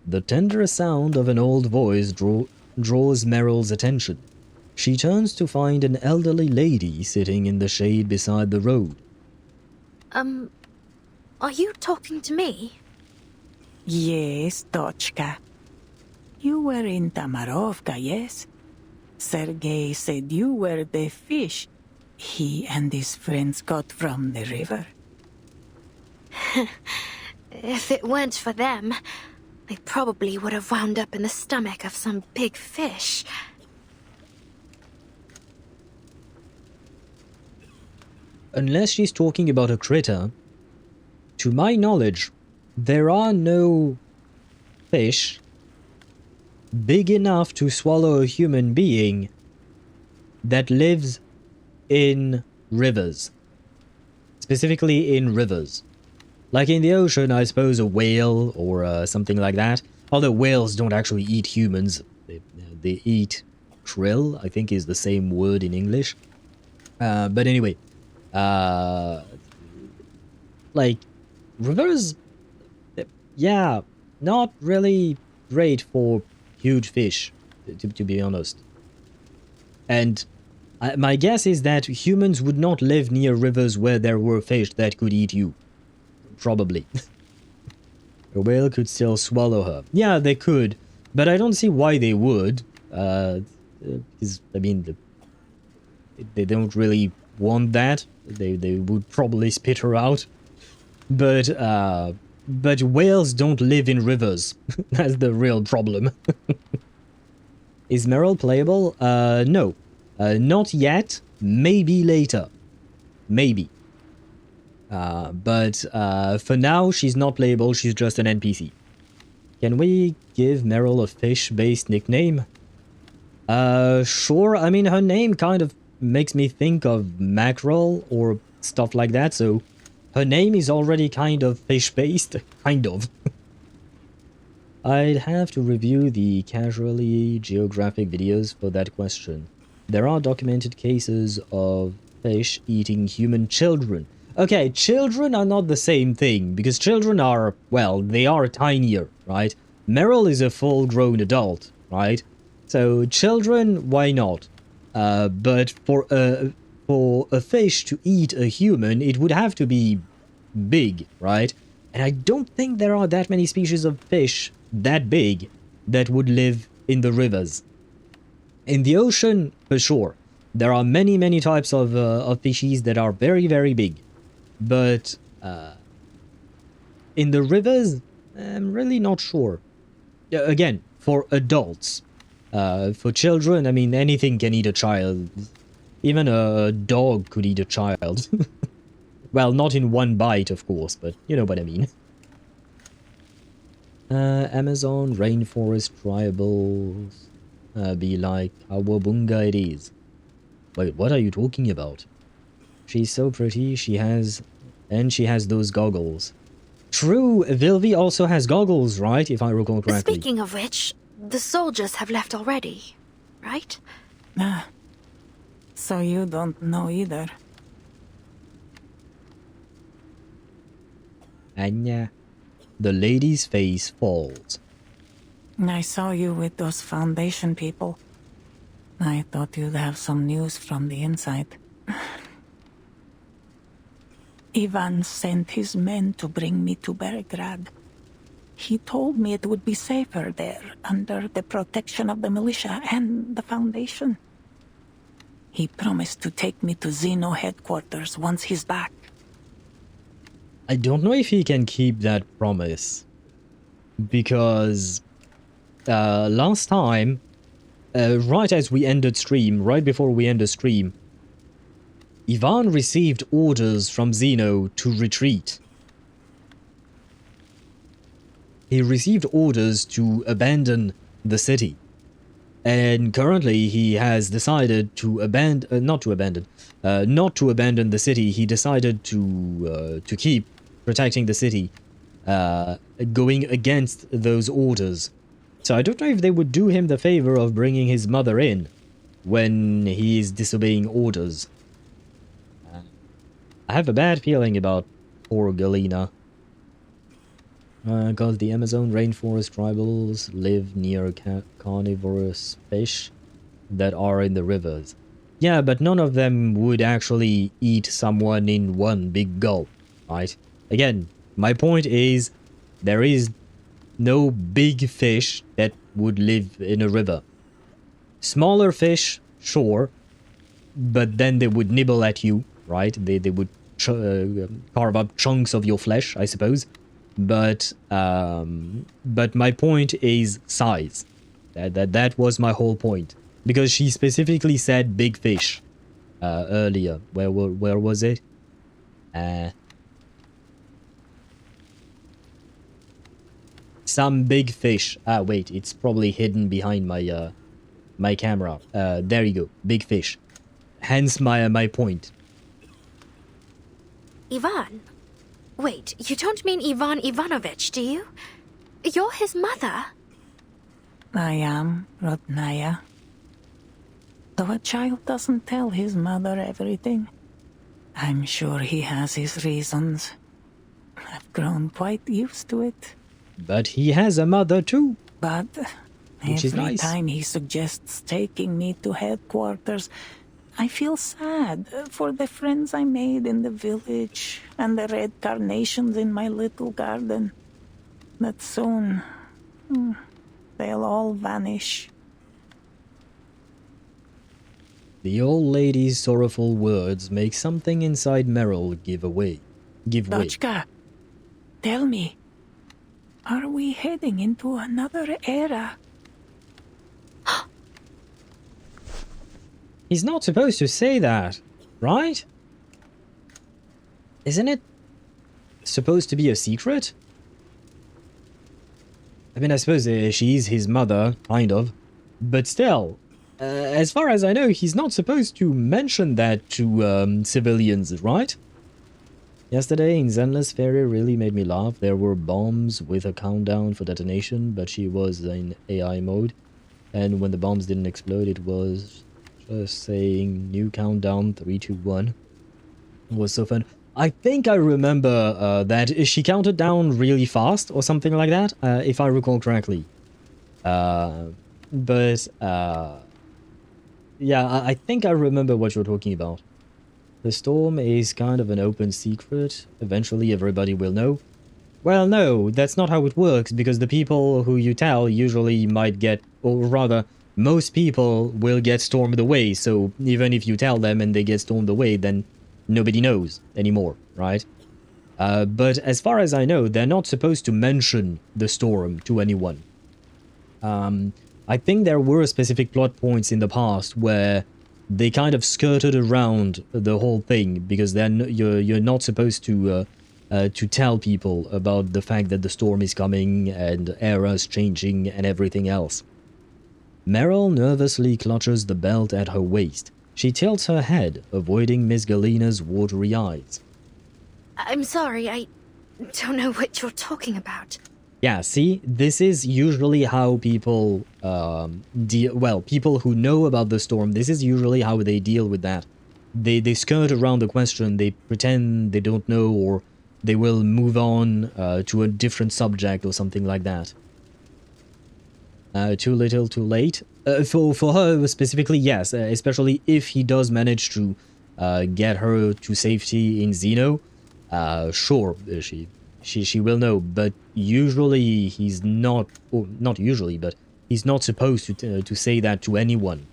The tender sound of an old voice draws Meryl's attention. She turns to find an elderly lady sitting in the shade beside the road. Are you talking to me? Yes, Dochka. You were in Tamarovka, yes? Sergei said you were the fish he and his friends got from the river. If it weren't for them, I probably would have wound up in the stomach of some big fish. Unless she's talking about a critter, to my knowledge, there are no fish big enough to swallow a human being that lives in rivers. Specifically in rivers. Like in the ocean, I suppose a whale or something like that. Although whales don't actually eat humans. They eat krill, I think is the same word in English. But anyway. Like, rivers, yeah, not really great for huge fish, to be honest. And my guess is that humans would not live near rivers where there were fish that could eat you. Probably. A whale could still swallow her. Yeah, they could, but I don't see why they would. Because, I mean, they don't really want that. They would probably spit her out. But whales don't live in rivers. That's the real problem. Is Meryl playable? No. Not yet. Maybe later. Maybe. But for now, she's not playable. She's just an NPC. Can we give Meryl a fish-based nickname? Sure. I mean, her name kind of makes me think of mackerel or stuff like that, so her name is already kind of fish-based. Kind of. I'd have to review the casually geographic videos for that question. There are documented cases of fish eating human children. Okay, children are not the same thing, because children are, well, they are tinier, right? Meryl is a full-grown adult, right? So children, why not? But for a fish to eat a human, it would have to be big, right? And I don't think there are that many species of fish that big that would live in the rivers. In the ocean, for sure, there are many, many types of fishes that are very, very big. But in the rivers, I'm really not sure. Again, for adults. For children, I mean, anything can eat a child. Even a dog could eat a child. Well, not in one bite, of course, but you know what I mean. Amazon rainforest tribals be like Awabunga it is. Wait, what are you talking about? She's so pretty, she has those goggles. True, Vilvi also has goggles, right? If I recall correctly. Speaking of which, the soldiers have left already, right? So you don't know either. Anya. The lady's face falls. I saw you with those Foundation people. I thought you'd have some news from the inside. Ivan sent his men to bring me to Belgrade. He told me it would be safer there, under the protection of the militia and the Foundation. He promised to take me to Zeno headquarters once he's back. I don't know if he can keep that promise. Because last time, right as we ended stream, right before we ended stream, Ivan received orders from Zeno to retreat. He received orders to abandon the city. And currently he has decided to not to abandon the city. He decided to keep protecting the city, going against those orders. So I don't know if they would do him the favor of bringing his mother in when he is disobeying orders. I have a bad feeling about poor Galena. Because the Amazon rainforest tribals live near carnivorous fish that are in the rivers. Yeah, but none of them would actually eat someone in one big gulp, right? Again, my point is, there is no big fish that would live in a river. Smaller fish, sure, but then they would nibble at you, right? They would carve up chunks of your flesh, I suppose. But my point is size. That was my whole point. Because she specifically said big fish earlier. Where was it? Some big fish. Ah, wait, it's probably hidden behind my my camera. There you go, big fish. Hence my point. Ivan? Wait, you don't mean Ivan Ivanovich, do you? You're his mother. I am, Rodnaya. Though a child doesn't tell his mother everything, I'm sure he has his reasons. I've grown quite used to it. But he has a mother too. But Which is every nice. time he suggests taking me to headquarters, I feel sad for the friends I made in the village and the red carnations in my little garden. That soon, they'll all vanish. The old lady's sorrowful words make something inside Meryl give way. Dochka, tell me, are we heading into another era? He's not supposed to say that, right? Isn't it supposed to be a secret? I mean, I suppose she's his mother, kind of. But still, as far as I know, he's not supposed to mention that to civilians, right? Yesterday in Zenless Ferry really made me laugh. There were bombs with a countdown for detonation, but she was in AI mode. And when the bombs didn't explode, it was just saying new countdown 3, 2, 1. It was so fun. I think I remember that she counted down really fast or something like that, if I recall correctly. Yeah, I think I remember what you're talking about. The storm is kind of an open secret. Eventually everybody will know. Well, no, that's not how it works, because the people who you tell usually might get, or rather, most people will get stormed away, so even if you tell them and they get stormed away, then nobody knows anymore, right? But as far as I know, they're not supposed to mention the storm to anyone. I think there were specific plot points in the past where they kind of skirted around the whole thing, because then you're not supposed to tell people about the fact that the storm is coming and eras changing and everything else. Meryl nervously clutches the belt at her waist. She tilts her head, avoiding Miss Galena's watery eyes. I'm sorry, I don't know what you're talking about. Yeah, see, this is usually how people people who know about the storm, this is usually how they deal with that. They skirt around the question, they pretend they don't know, or they will move on to a different subject or something like that. Too little, too late. For her specifically, yes, especially if he does manage to get her to safety in Xeno. Sure, she will know, but usually he's not, or not usually, but he's not supposed to say that to anyone.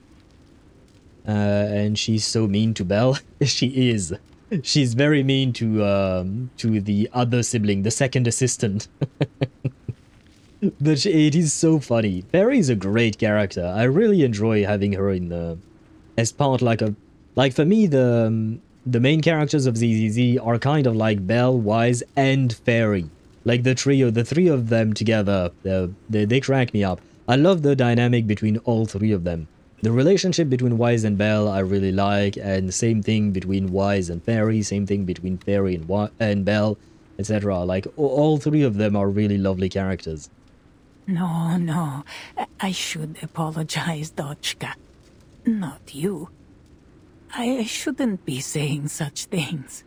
And she's so mean to Belle. She is. She's very mean to the other sibling, the second assistant. But it is so funny. Barry is a great character. I really enjoy having her in as part like for me the main characters of ZZZ are kind of like Belle, Wise, and Fairy. Like the three of them together, they crack me up. I love the dynamic between all three of them. The relationship between Wise and Belle I really like, and same thing between Wise and Fairy, same thing between Fairy and Belle, etc. Like all three of them are really lovely characters. No, I should apologize, Dochka. Not you. I shouldn't be saying such things.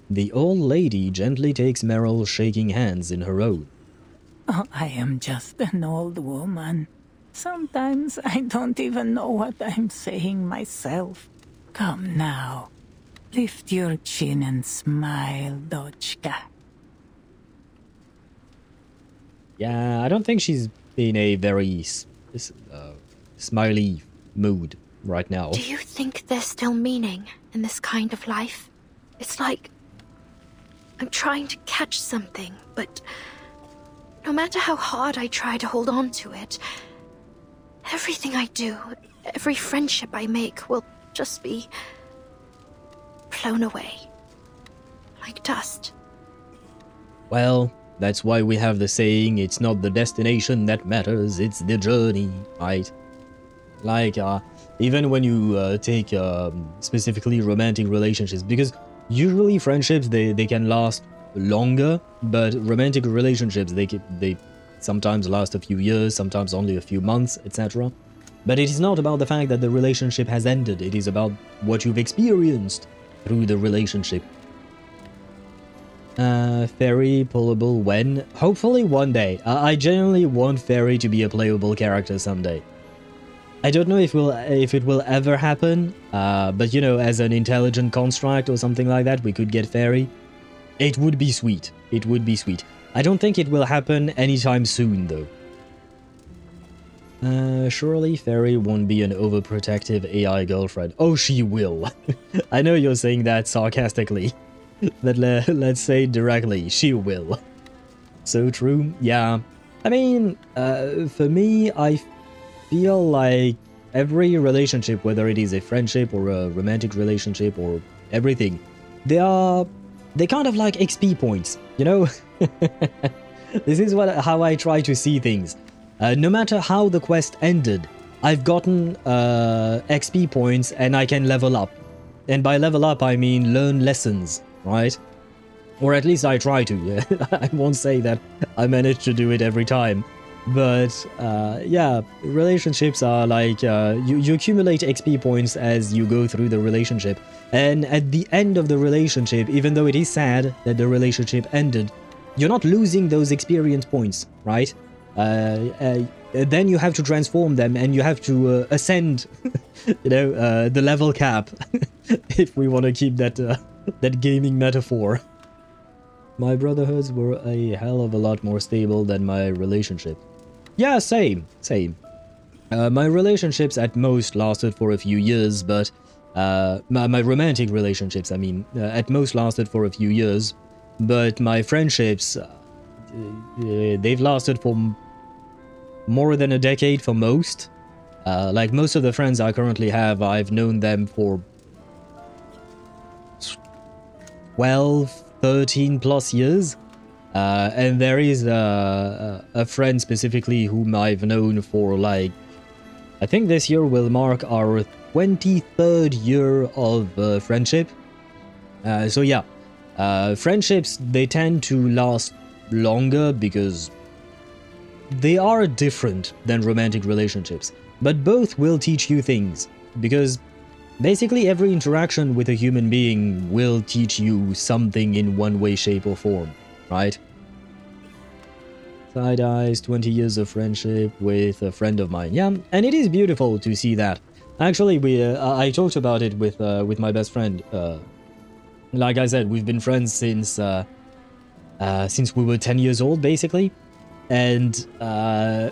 The old lady gently takes Meryl's shaking hands in her own. Oh, I am just an old woman. Sometimes I don't even know what I'm saying myself. Come now. Lift your chin and smile, Dochka. Yeah, I don't think she's in a very smiley mood right now. Do you think there's still meaning in this kind of life? It's like I'm trying to catch something, but no matter how hard I try to hold on to it, everything I do, every friendship I make will just be blown away. Like dust. Well, that's why we have the saying, it's not the destination that matters, it's the journey, right? Like, even when you take specifically romantic relationships, because usually friendships, they can last longer, but romantic relationships, they sometimes last a few years, sometimes only a few months, etc. But it is not about the fact that the relationship has ended, it is about what you've experienced through the relationship. Fairy pullable when? Hopefully one day. I genuinely want Fairy to be a playable character someday. I don't know if it will ever happen, but you know, as an intelligent construct or something like that, we could get Fairy. It would be sweet. It would be sweet. I don't think it will happen anytime soon, though. Surely Fairy won't be an overprotective AI girlfriend. Oh, she will. I know you're saying that sarcastically, but let's say directly, she will. So true, yeah. I mean, for me, I feel like every relationship, whether it is a friendship or a romantic relationship or everything, they kind of like XP points, you know? This is how I try to see things. No matter how the quest ended, I've gotten XP points and I can level up. And by level up, I mean learn lessons, right? Or at least I try to. I won't say that I manage to do it every time. But yeah, relationships are like, you accumulate XP points as you go through the relationship. And at the end of the relationship, even though it is sad that the relationship ended, you're not losing those experience points, right? Then you have to transform them and you have to ascend, you know, the level cap, if we want to keep that that gaming metaphor. My brotherhoods were a hell of a lot more stable than my relationship. Yeah, same. My relationships at most lasted for a few years, but my romantic relationships, I mean, at most lasted for a few years, but my friendships, they've lasted for more than a decade for most. Like most of the friends I currently have, I've known them for 12, 13 plus years. And there is a friend specifically whom I've known for like, I think this year will mark our 23rd year of friendship. So yeah, friendships, they tend to last longer because they are different than romantic relationships, but both will teach you things, because basically every interaction with a human being will teach you something in one way, shape or form, right? Side eyes, 20 years of friendship with a friend of mine. Yeah, and it is beautiful to see that. Actually, I talked about it with my best friend. Like I said, we've been friends since we were 10 years old, basically. And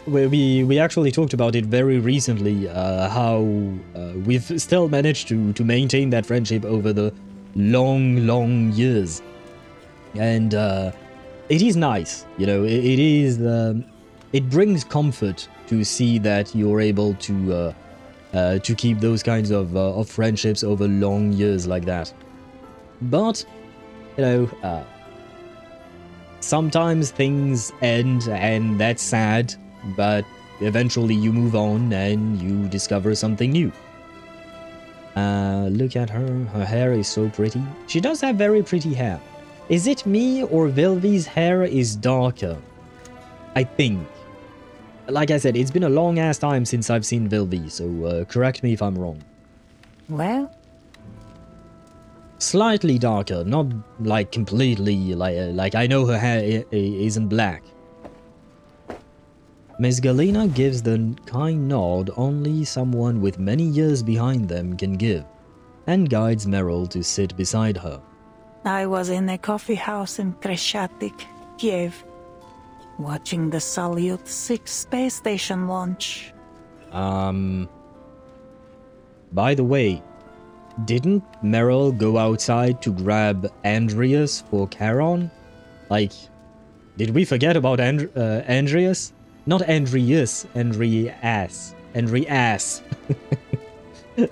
we actually talked about it very recently, how we've still managed to maintain that friendship over the long years. And it is nice, you know, it brings comfort to see that you're able to keep those kinds of friendships over long years like that. But, you know, sometimes things end and that's sad, but eventually you move on and you discover something new. Look at her. Her hair is so pretty. She does have very pretty hair. Is it me or Vilvi's hair is darker? I think. Like I said, it's been a long ass time since I've seen Vilvi, so correct me if I'm wrong. Well, Slightly darker, not like completely like I know her hair isn't black. Miss Galena gives the kind nod only someone with many years behind them can give, and guides Meryl to sit beside her. I was in a coffee house in Kreshatik, Kiev, watching the Salyut 6 space station launch. By the way, didn't Meryl go outside to grab Andreas for Charon? Like, did we forget about Andreas? Not Andreas, Andreas.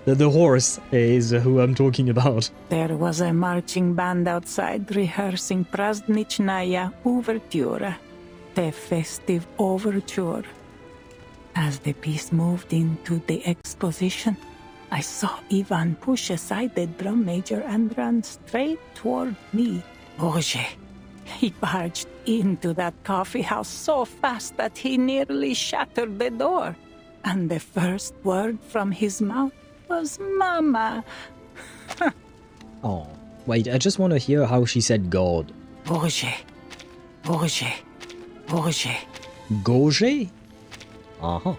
The horse is who I'm talking about. There was a marching band outside rehearsing Prazdnichnaya Overture, the festive overture. As the piece moved into the exposition, I saw Ivan push aside the drum major and ran straight toward me. Bože! He barged into that coffee house so fast that he nearly shattered the door. And the first word from his mouth was Mama. Oh, wait, I just want to hear how she said God. Bože! Bože! Bože! Goje? Uh-huh.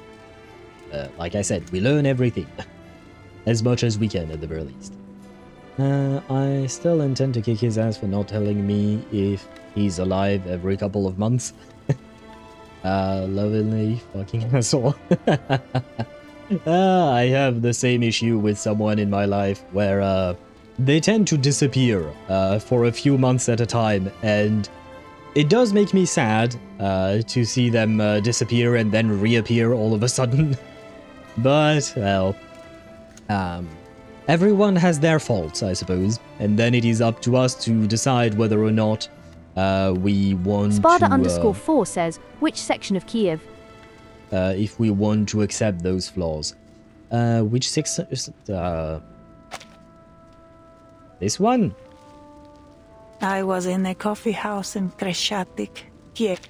Like I said, we learn everything. As much as we can, at the very least. I still intend to kick his ass for not telling me if he's alive every couple of months. Lovely fucking asshole. I have the same issue with someone in my life where they tend to disappear for a few months at a time, and it does make me sad to see them disappear and then reappear all of a sudden. But, well, everyone has their faults, I suppose, and then it is up to us to decide whether or not we want Sparta_4 says, which section of Kiev? If we want to accept those flaws. Which section? This one? I was in a coffee house in Kreshatik, Kiev.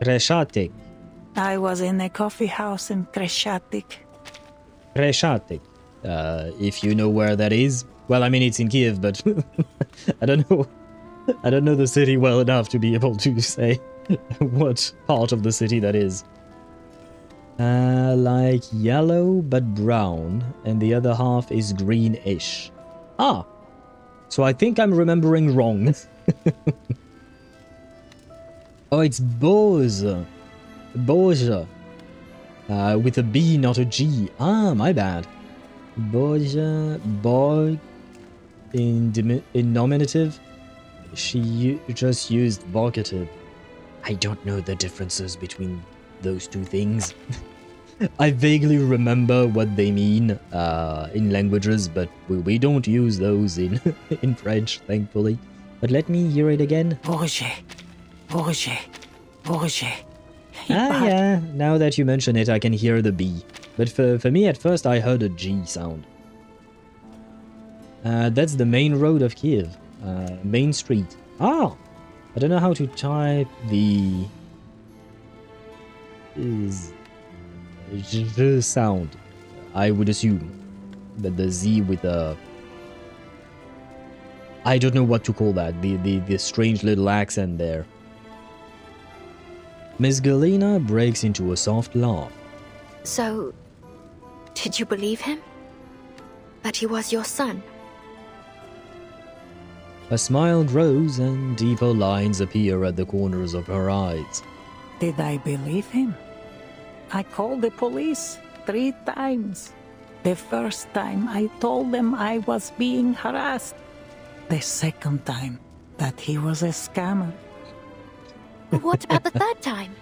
Kreshatik. I was in a coffee house in Kreshatik. Kreshatik. If you know where that is. Well, I mean, it's in Kiev, but I don't know. I don't know the city well enough to be able to say what part of the city that is. Like yellow but brown, and the other half is greenish. Ah, so I think I'm remembering wrong. Oh, it's Bose. Boja. With a B, not a G. Ah, my bad. Boja, boy, in nominative. She just used vocative. I don't know the differences between those two things. I vaguely remember what they mean in languages, but we don't use those in in French, thankfully. But let me hear it again. Bože! Bože! Bože! Ah, yeah. Now that you mention it, I can hear the B. But for me, at first, I heard a G sound. That's the main road of Kiev. Main street. Ah! I don't know how to type the... sound. I would assume. But the Z with a... I don't know what to call that. The strange little accent there. Miss Galena breaks into a soft laugh. So, did you believe him? That he was your son? A smile grows and deeper lines appear at the corners of her eyes. Did I believe him? I called the police 3 times. The first time I told them I was being harassed. The second time that he was a scammer. What about the third time?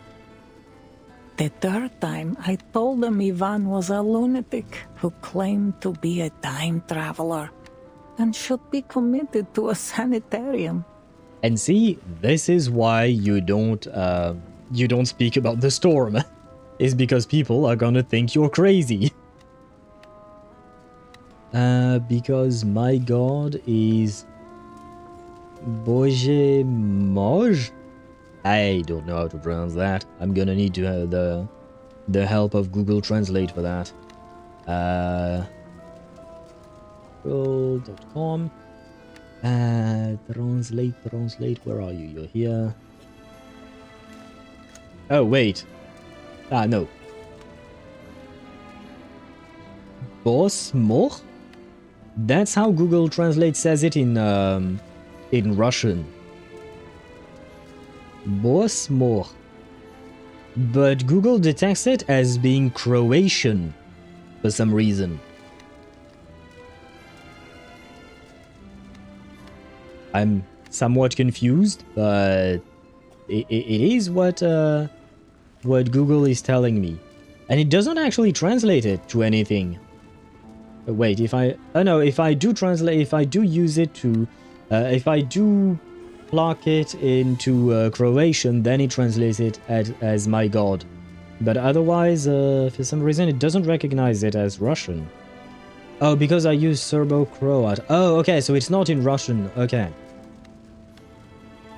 The third time I told them Ivan was a lunatic who claimed to be a time traveler and should be committed to a sanitarium. And see, this is why you don't speak about the storm. Is because people are gonna think you're crazy. Because my god is Bože Moj? I don't know how to pronounce that. I'm gonna need to have the help of Google Translate for that. Google.com. Translate, where are you? You're here. Oh, wait. Ah, no. Boss Moch? That's how Google Translate says it in Russian. Boss Moch. But Google detects it as being Croatian for some reason. I'm somewhat confused, but it is what Google is telling me. And it doesn't actually translate it to anything. Wait, if I do translate, if I do use it to, if I do plug it into Croatian, then it translates it as my god. But otherwise, for some reason, it doesn't recognize it as Russian. Oh, because I use Serbo-Croat. Oh, okay, so it's not in Russian. Okay.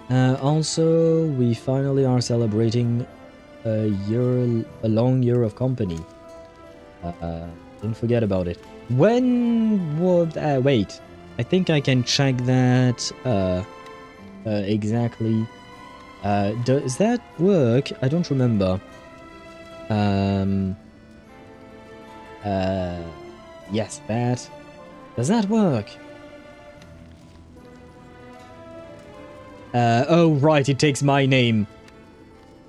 Also, we finally are celebrating a long year of company. Don't forget about it. When would... wait. I think I can check that exactly. Does that work? I don't remember. Yes, that... Does that work? Oh, right, it takes my name.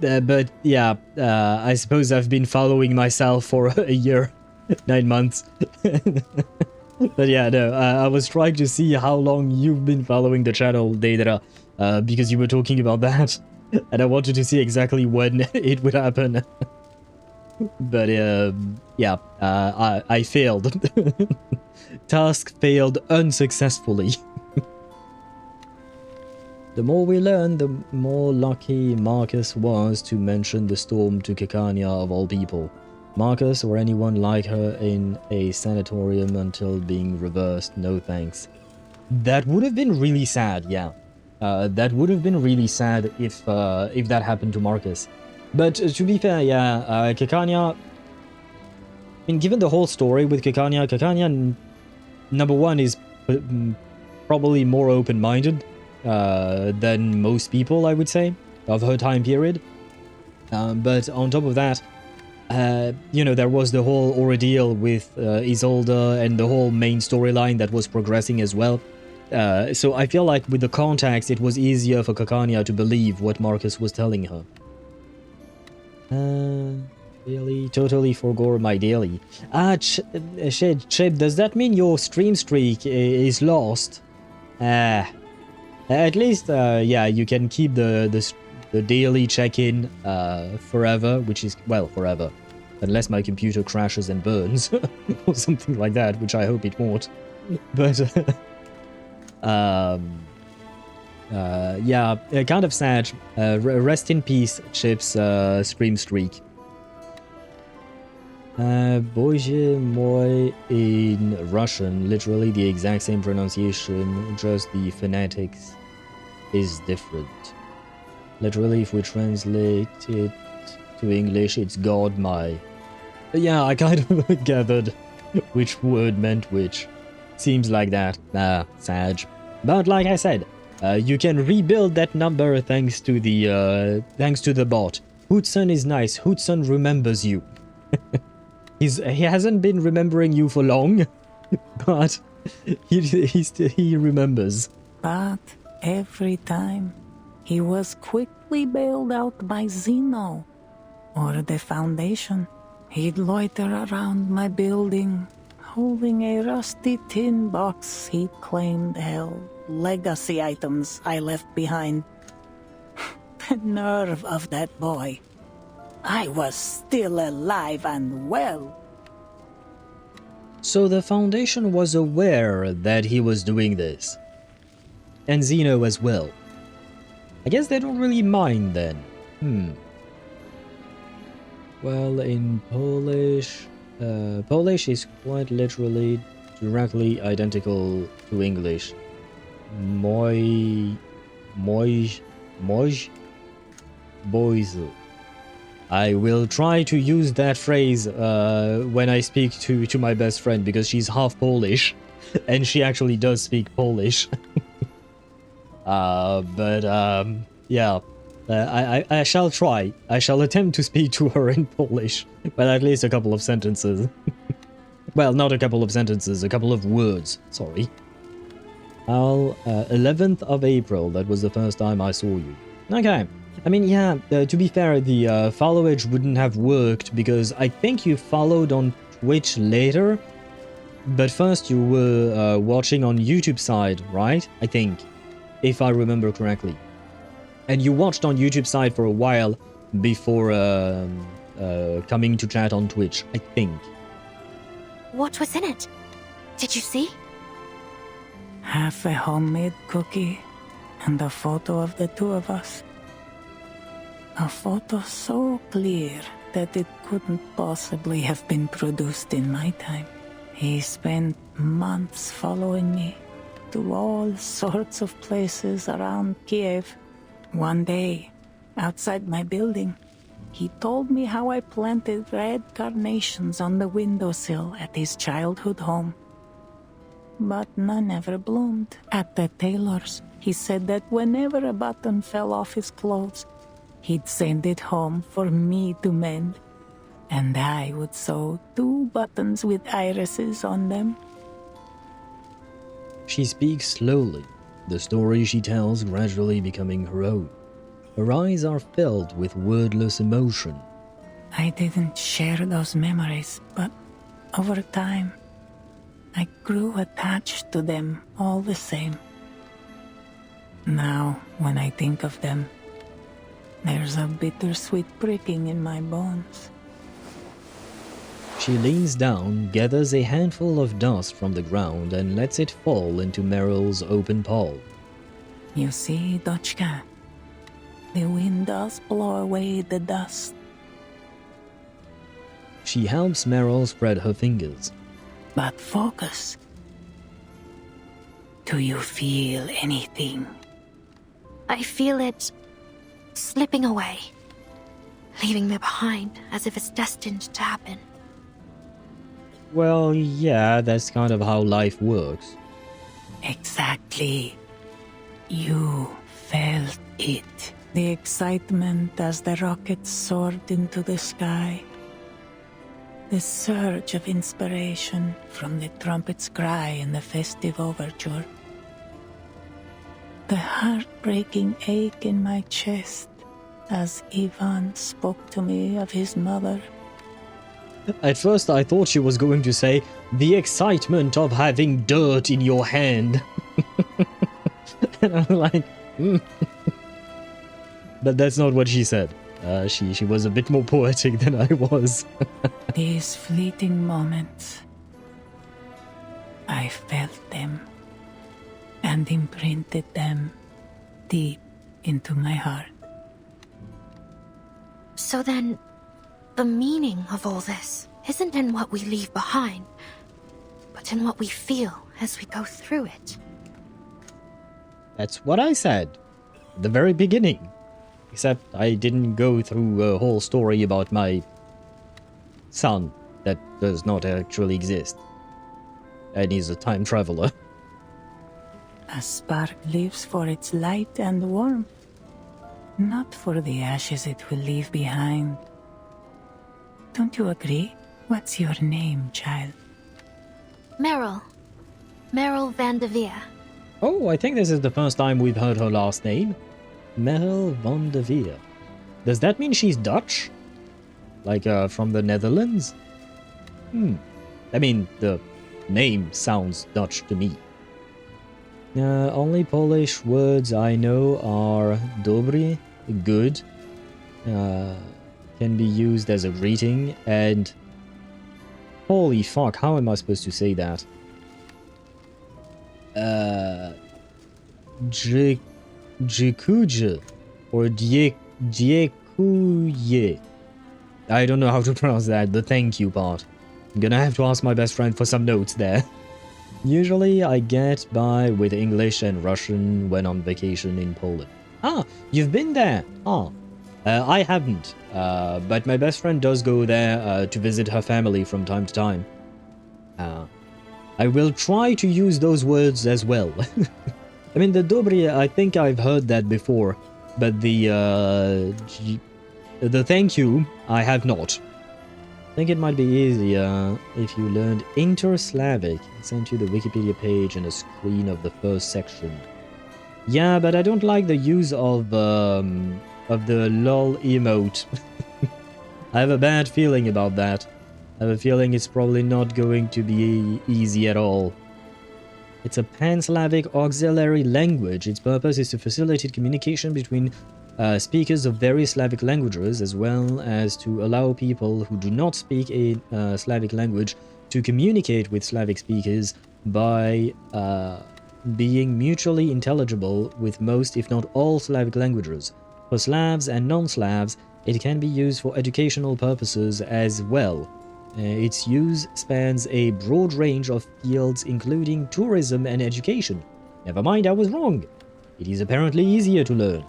But, yeah, I suppose I've been following myself for a year, 9 months. But yeah, no, I was trying to see how long you've been following the channel, Deidara, because you were talking about that, and I wanted to see exactly when it would happen. But, yeah, I failed. Task failed unsuccessfully. The more we learn, the more lucky Marcus was to mention the storm to Kekania of all people. Marcus or anyone like her in a sanatorium until being reversed, no thanks. That would have been really sad, yeah. That would have been really sad if that happened to Marcus. But to be fair, yeah, Kekania... I mean, given the whole story with Kekania, number one, is probably more open-minded than most people, I would say, of her time period. But on top of that, you know, there was the whole ordeal with Isolde and the whole main storyline that was progressing as well. So I feel like with the context, it was easier for Kekania to believe what Marcus was telling her. Really, totally forgot my daily. Chip, does that mean your stream streak is lost? At least, yeah, you can keep the daily check-in forever, which is, well, forever. Unless my computer crashes and burns, or something like that, which I hope it won't. But, yeah, kind of sad. Rest in peace, Chip's stream streak. Bože moi in Russian, literally the exact same pronunciation, just the phonetics is different. Literally, if we translate it to English, it's God my. Yeah, I kind of gathered which word meant which. Seems like that. Sad. But like I said, you can rebuild that number thanks to the bot. Hootson is nice. Hootson remembers you. He hasn't been remembering you for long, but he remembers. But every time, he was quickly bailed out by Zeno or the Foundation. He'd loiter around my building, holding a rusty tin box he claimed held legacy items I left behind. The nerve of that boy. I was still alive and well. So the Foundation was aware that he was doing this. And Zeno as well. I guess they don't really mind then. Well, in Polish... Polish is quite literally directly identical to English. Moj, boys. I will try to use that phrase when I speak to my best friend, because she's half Polish, and she actually does speak Polish. Yeah. I shall try. I shall attempt to speak to her in Polish, but at least a couple of sentences. Well, not a couple of sentences, a couple of words. Sorry. 11th of April, that was the first time I saw you. Okay. I mean, yeah, to be fair, the followage wouldn't have worked because I think you followed on Twitch later, but first you were watching on YouTube side, right? I think, if I remember correctly. And you watched on YouTube side for a while before coming to chat on Twitch, I think. What was in it? Did you see? Half a homemade cookie and a photo of the two of us. A photo so clear that it couldn't possibly have been produced in my time. He spent months following me to all sorts of places around Kiev. One day, outside my building, he told me how I planted red carnations on the windowsill at his childhood home. But none ever bloomed. At the tailor's, he said that whenever a button fell off his clothes, he'd send it home for me to mend. And I would sew 2 buttons with irises on them. She speaks slowly, the story she tells gradually becoming her own. Her eyes are filled with wordless emotion. I didn't share those memories, but over time, I grew attached to them all the same. Now, when I think of them, there's a bittersweet pricking in my bones. She leans down, gathers a handful of dust from the ground and lets it fall into Meryl's open palm. You see, Dochka, the wind does blow away the dust. She helps Meryl spread her fingers. But focus. Do you feel anything? I feel it slipping away, leaving me behind as if it's destined to happen. Well, yeah, that's kind of how life works. Exactly. You felt it. The excitement as the rockets soared into the sky. The surge of inspiration from the trumpet's cry in the festive overture. The heartbreaking ache in my chest as Ivan spoke to me of his mother. At first I thought she was going to say, the excitement of having dirt in your hand. And I'm like, But that's not what she said. She was a bit more poetic than I was. These fleeting moments, I felt them and imprinted them deep into my heart. So then, the meaning of all this isn't in what we leave behind, but in what we feel as we go through it. That's what I said. At the very beginning. Except I didn't go through a whole story about my son that does not actually exist. And he's a time traveler. A spark lives for its light and warmth, not for the ashes it will leave behind. Don't you agree? What's your name, child? Meryl. Meryl van de Veer. Oh, I think this is the first time we've heard her last name. Meryl van de Veer. Does that mean she's Dutch? Like, from the Netherlands? I mean, the name sounds Dutch to me. Only Polish words I know are dobry, good, can be used as a greeting, and... Holy fuck, how am I supposed to say that? Dziękuję or dziękuję. I don't know how to pronounce that, the thank you part. I'm gonna have to ask my best friend for some notes there. Usually I get by with English and Russian when on vacation in Poland. Ah, you've been there? Ah, I haven't, but my best friend does go there to visit her family from time to time. I will try to use those words as well. I mean, the Dobry, I think I've heard that before, but the thank you, I have not. I think it might be easier if you learned Inter-Slavic. I sent you the Wikipedia page and a screen of the first section. Yeah, but I don't like the use of the lol emote. I have a bad feeling about that. I have a feeling it's probably not going to be easy at all. It's a pan-Slavic auxiliary language. Its purpose is to facilitate communication between speakers of various Slavic languages, as well as to allow people who do not speak a Slavic language to communicate with Slavic speakers by being mutually intelligible with most, if not all, Slavic languages. For Slavs and non-Slavs, it can be used for educational purposes as well. Its use spans a broad range of fields, including tourism and education. Never mind, I was wrong. It is apparently easier to learn.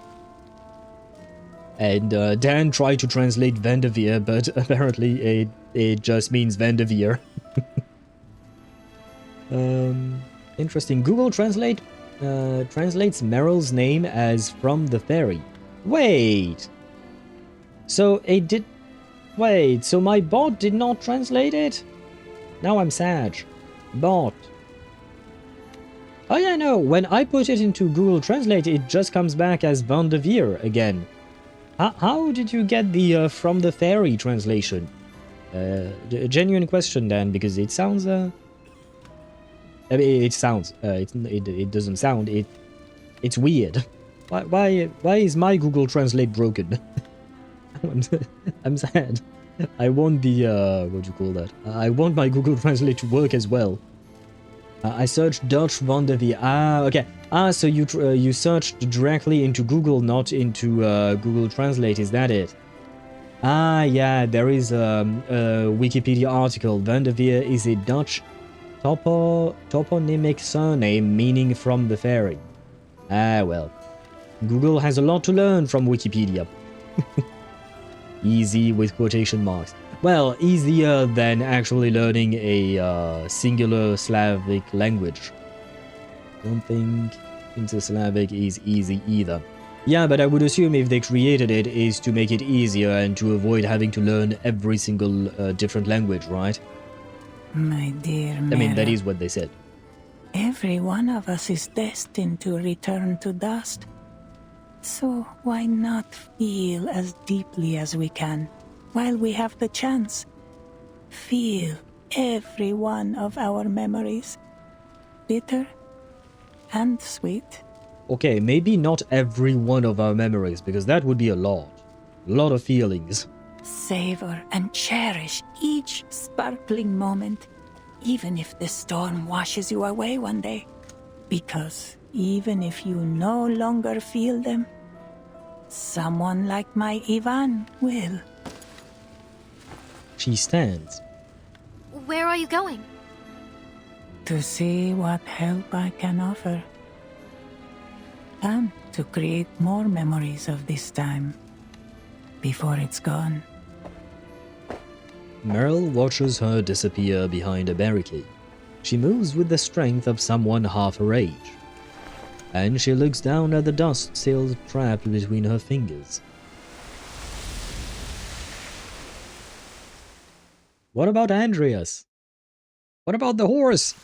And Dan tried to translate Vanderveer, but apparently it just means Vanderveer. Interesting. Google Translate translates Meryl's name as from the fairy. Wait! So it did... Wait, so my bot did not translate it? Now I'm sad. Bot. Oh yeah, no, when I put it into Google Translate, it just comes back as Vanderveer again. How did you get the from the fairy translation? A genuine question, Dan, because it sounds... I mean, it sounds... it doesn't sound... It's weird. Why is my Google Translate broken? I'm sad. I want the, what do you call that? I want my Google Translate to work as well. I searched Dutch Vanderveer. Ah, okay. Ah, so you searched directly into Google, not into Google Translate, is that it? Ah, yeah, there is a Wikipedia article. Vanderveer is a Dutch toponymic surname meaning from the fairy. Ah, well. Google has a lot to learn from Wikipedia. Easy with quotation marks. Well, easier than actually learning a singular Slavic language. Don't think Inter-Slavic is easy either. Yeah, but I would assume if they created it is to make it easier and to avoid having to learn every single different language, right? My dear Meryl, I mean, that is what they said. every one of us is destined to return to dust. So why not feel as deeply as we can, while we have the chance? Feel every one of our memories, bitter and sweet. Okay, maybe not every one of our memories, because that would be a lot. A lot of feelings. Savor and cherish each sparkling moment, even if the storm washes you away one day. Because even if you no longer feel them, someone like my Ivan will. She stands. Where are you going? To see what help I can offer. And to create more memories of this time, before it's gone. Meryl watches her disappear behind a barricade. She moves with the strength of someone half her age. And she looks down at the dust still trapped between her fingers. What about Andreas? What about the horse?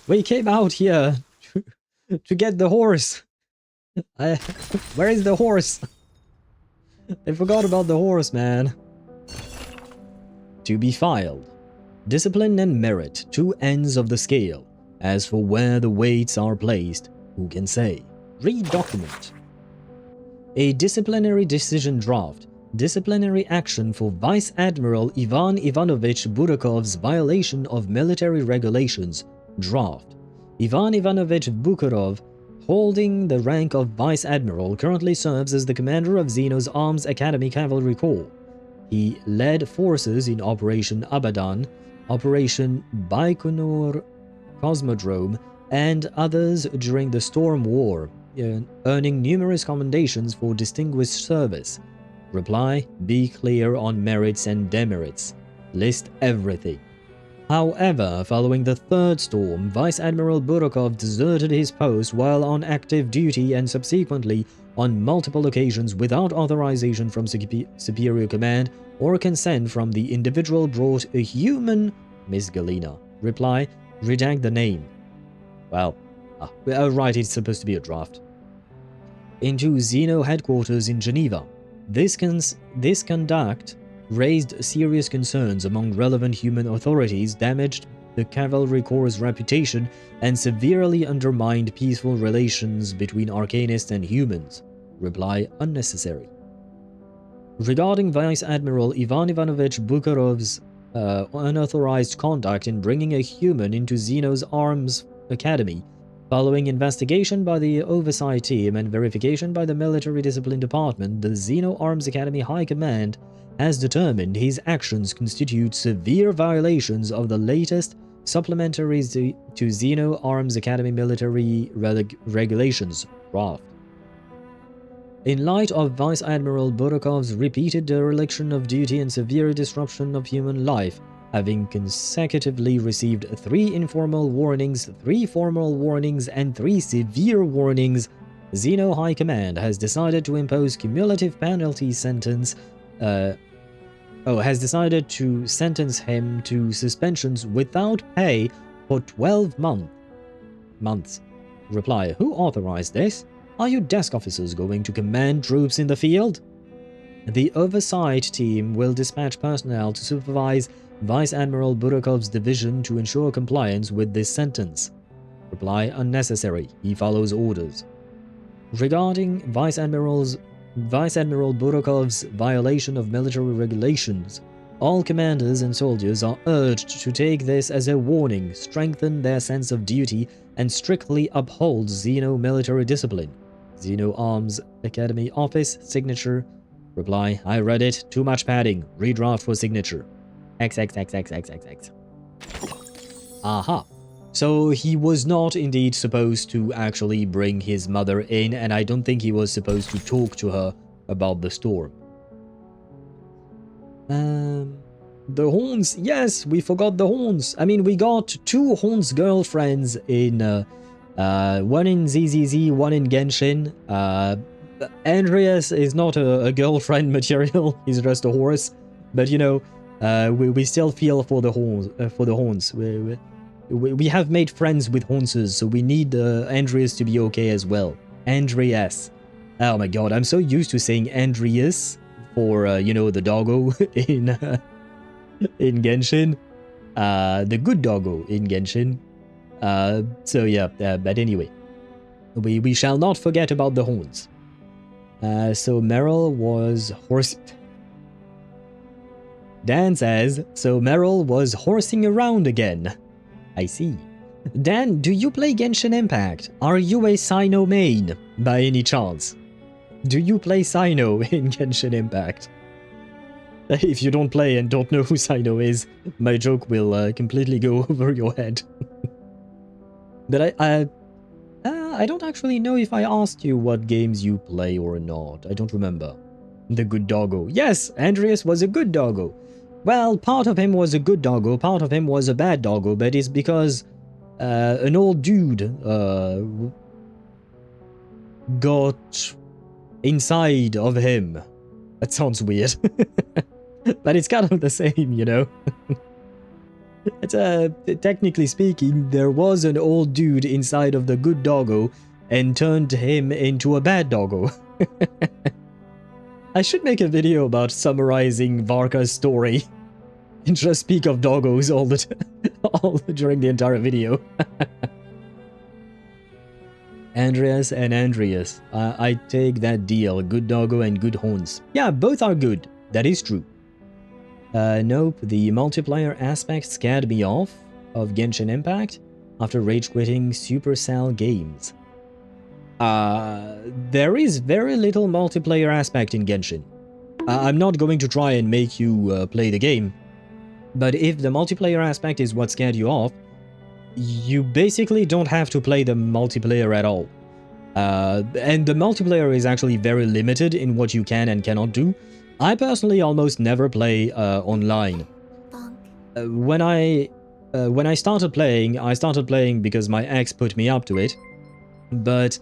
We came out here to get the horse. Where is the horse? I forgot about the horse, man. To be filed. Discipline and merit, two ends of the scale. As for where the weights are placed, who can say? Read document. A disciplinary decision draft. Disciplinary action for Vice Admiral Ivan Ivanovich Burakov's violation of military regulations. Draft. Ivan Ivanovich Bukharov, holding the rank of Vice Admiral, currently serves as the commander of Xeno's Arms Academy Cavalry Corps. He led forces in Operation Abadan, Operation Baikonur Cosmodrome, and others during the Storm War, earning numerous commendations for distinguished service. Reply: be clear on merits and demerits. List everything. However, following the third storm, Vice Admiral Burokov deserted his post while on active duty and subsequently, on multiple occasions without authorization from superior command or consent from the individual, brought a human, Miss Galena. Reply, redact the name. Well, right, it's supposed to be a draft. Into Xeno headquarters in Geneva. This conduct raised serious concerns among relevant human authorities, damaged the Cavalry Corps' reputation, and severely undermined peaceful relations between arcanists and humans. Reply unnecessary. Regarding Vice Admiral Ivan Ivanovich Bukharov's unauthorized conduct in bringing a human into Xeno's Arms Academy, following investigation by the Oversight Team and verification by the Military Discipline Department, the Xeno Arms Academy High Command has determined his actions constitute severe violations of the latest supplementaries to Xeno Arms Academy military regulations, draft. In light of Vice Admiral Burokov's repeated dereliction of duty and severe disruption of human life, having consecutively received 3 informal warnings, 3 formal warnings, and 3 severe warnings, Xeno High Command has decided to impose cumulative penalty sentence. Has decided to sentence him to suspensions without pay for 12 months. Reply: who authorized this? Are you desk officers going to command troops in the field? The Oversight Team will dispatch personnel to supervise Vice Admiral Burokov's division to ensure compliance with this sentence. Reply unnecessary. He follows orders. Regarding Vice Admiral Burokov's violation of military regulations, all commanders and soldiers are urged to take this as a warning, strengthen their sense of duty, and strictly uphold Xeno military discipline. Xeno Arms Academy Office, signature. Reply: I read it, too much padding, redraft for signature. XXXXXXX. Aha. So he was not indeed supposed to actually bring his mother in, and I don't think he was supposed to talk to her about the storm. The Horns. Yes, we forgot the Horns. I mean, we got 2 Horns girlfriends in, one in ZZZ, one in Genshin. Andreas is not a girlfriend material, he's just a horse. But, you know, we still feel for the Horns. We have made friends with Hornses, so we need Andreas to be okay as well. Andreas. Oh my god, I'm so used to saying Andreas for, you know, the doggo in Genshin. The good doggo in Genshin. So yeah, but anyway. We shall not forget about the Horns. So Meryl was horse... Dan says, so Meryl was horsing around again. I see. Dan, do you play Genshin Impact? Are you a Sino main, by any chance? Do you play Sino in Genshin Impact? If you don't play and don't know who Sino is, my joke will completely go over your head. But I don't actually know if I asked you what games you play or not. I don't remember. The good doggo. Yes, Andreas was a good doggo. Well, part of him was a good doggo, part of him was a bad doggo, but it's because an old dude got inside of him. That sounds weird. But it's kind of the same, you know. It's technically speaking, there was an old dude inside of the good doggo and turned him into a bad doggo. I should make a video about summarizing Varka's story and just speak of doggos all during the entire video. Andreas and Andreas. I take that deal. Good doggo and good horns. Yeah, both are good. That is true. Nope, the multiplayer aspect scared me off of Genshin Impact after rage quitting Supercell Games. There is very little multiplayer aspect in Genshin. I'm not going to try and make you play the game, but if the multiplayer aspect is what scared you off, you basically don't have to play the multiplayer at all. And the multiplayer is actually very limited in what you can and cannot do. I personally almost never play online. When I when I started playing because my ex put me up to it. But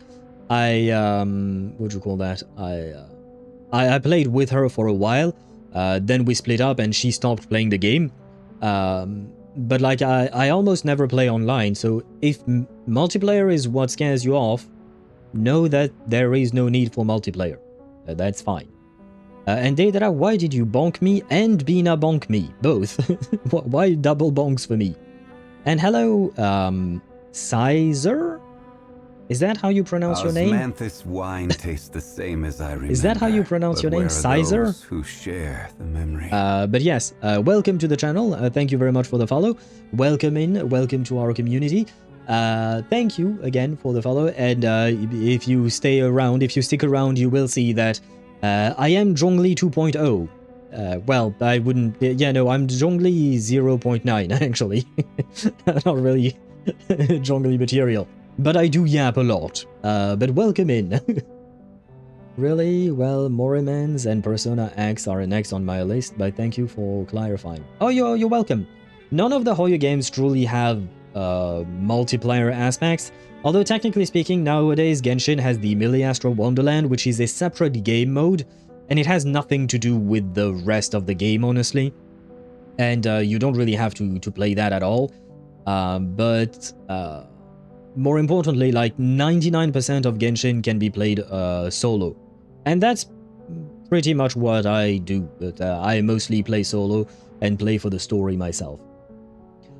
I, what do you call that? I played with her for a while. Then we split up and she stopped playing the game. But like, I almost never play online. So if multiplayer is what scares you off, know that there is no need for multiplayer. That's fine. And Deidara, why did you bonk me and Bina bonk me? Both. Why double bonks for me? And hello, Sizer? Is that how you pronounce your name? Osmanthus wine tastes the same as I remember. Is that how you pronounce your name, Sizer? Who share the memory. But yes, welcome to the channel. Thank you very much for the follow. Welcome in. Welcome to our community. Thank you again for the follow. And if you stay around, if you stick around, you will see that I am Zhongli 2.0. Well, I wouldn't... Yeah, no, I'm Zhongli 0.9, actually. Not really Zhongli material. But I do yap a lot. But welcome in. Really? Well, Morimans and Persona X are next on my list, but thank you for clarifying. Oh, you're welcome. None of the Hoyo games truly have multiplayer aspects, although technically speaking, nowadays Genshin has the Millie-Astro Wonderland, which is a separate game mode, and it has nothing to do with the rest of the game, honestly. And you don't really have to play that at all. But more importantly, like 99% of Genshin can be played solo. And that's pretty much what I do, but I mostly play solo and play for the story myself.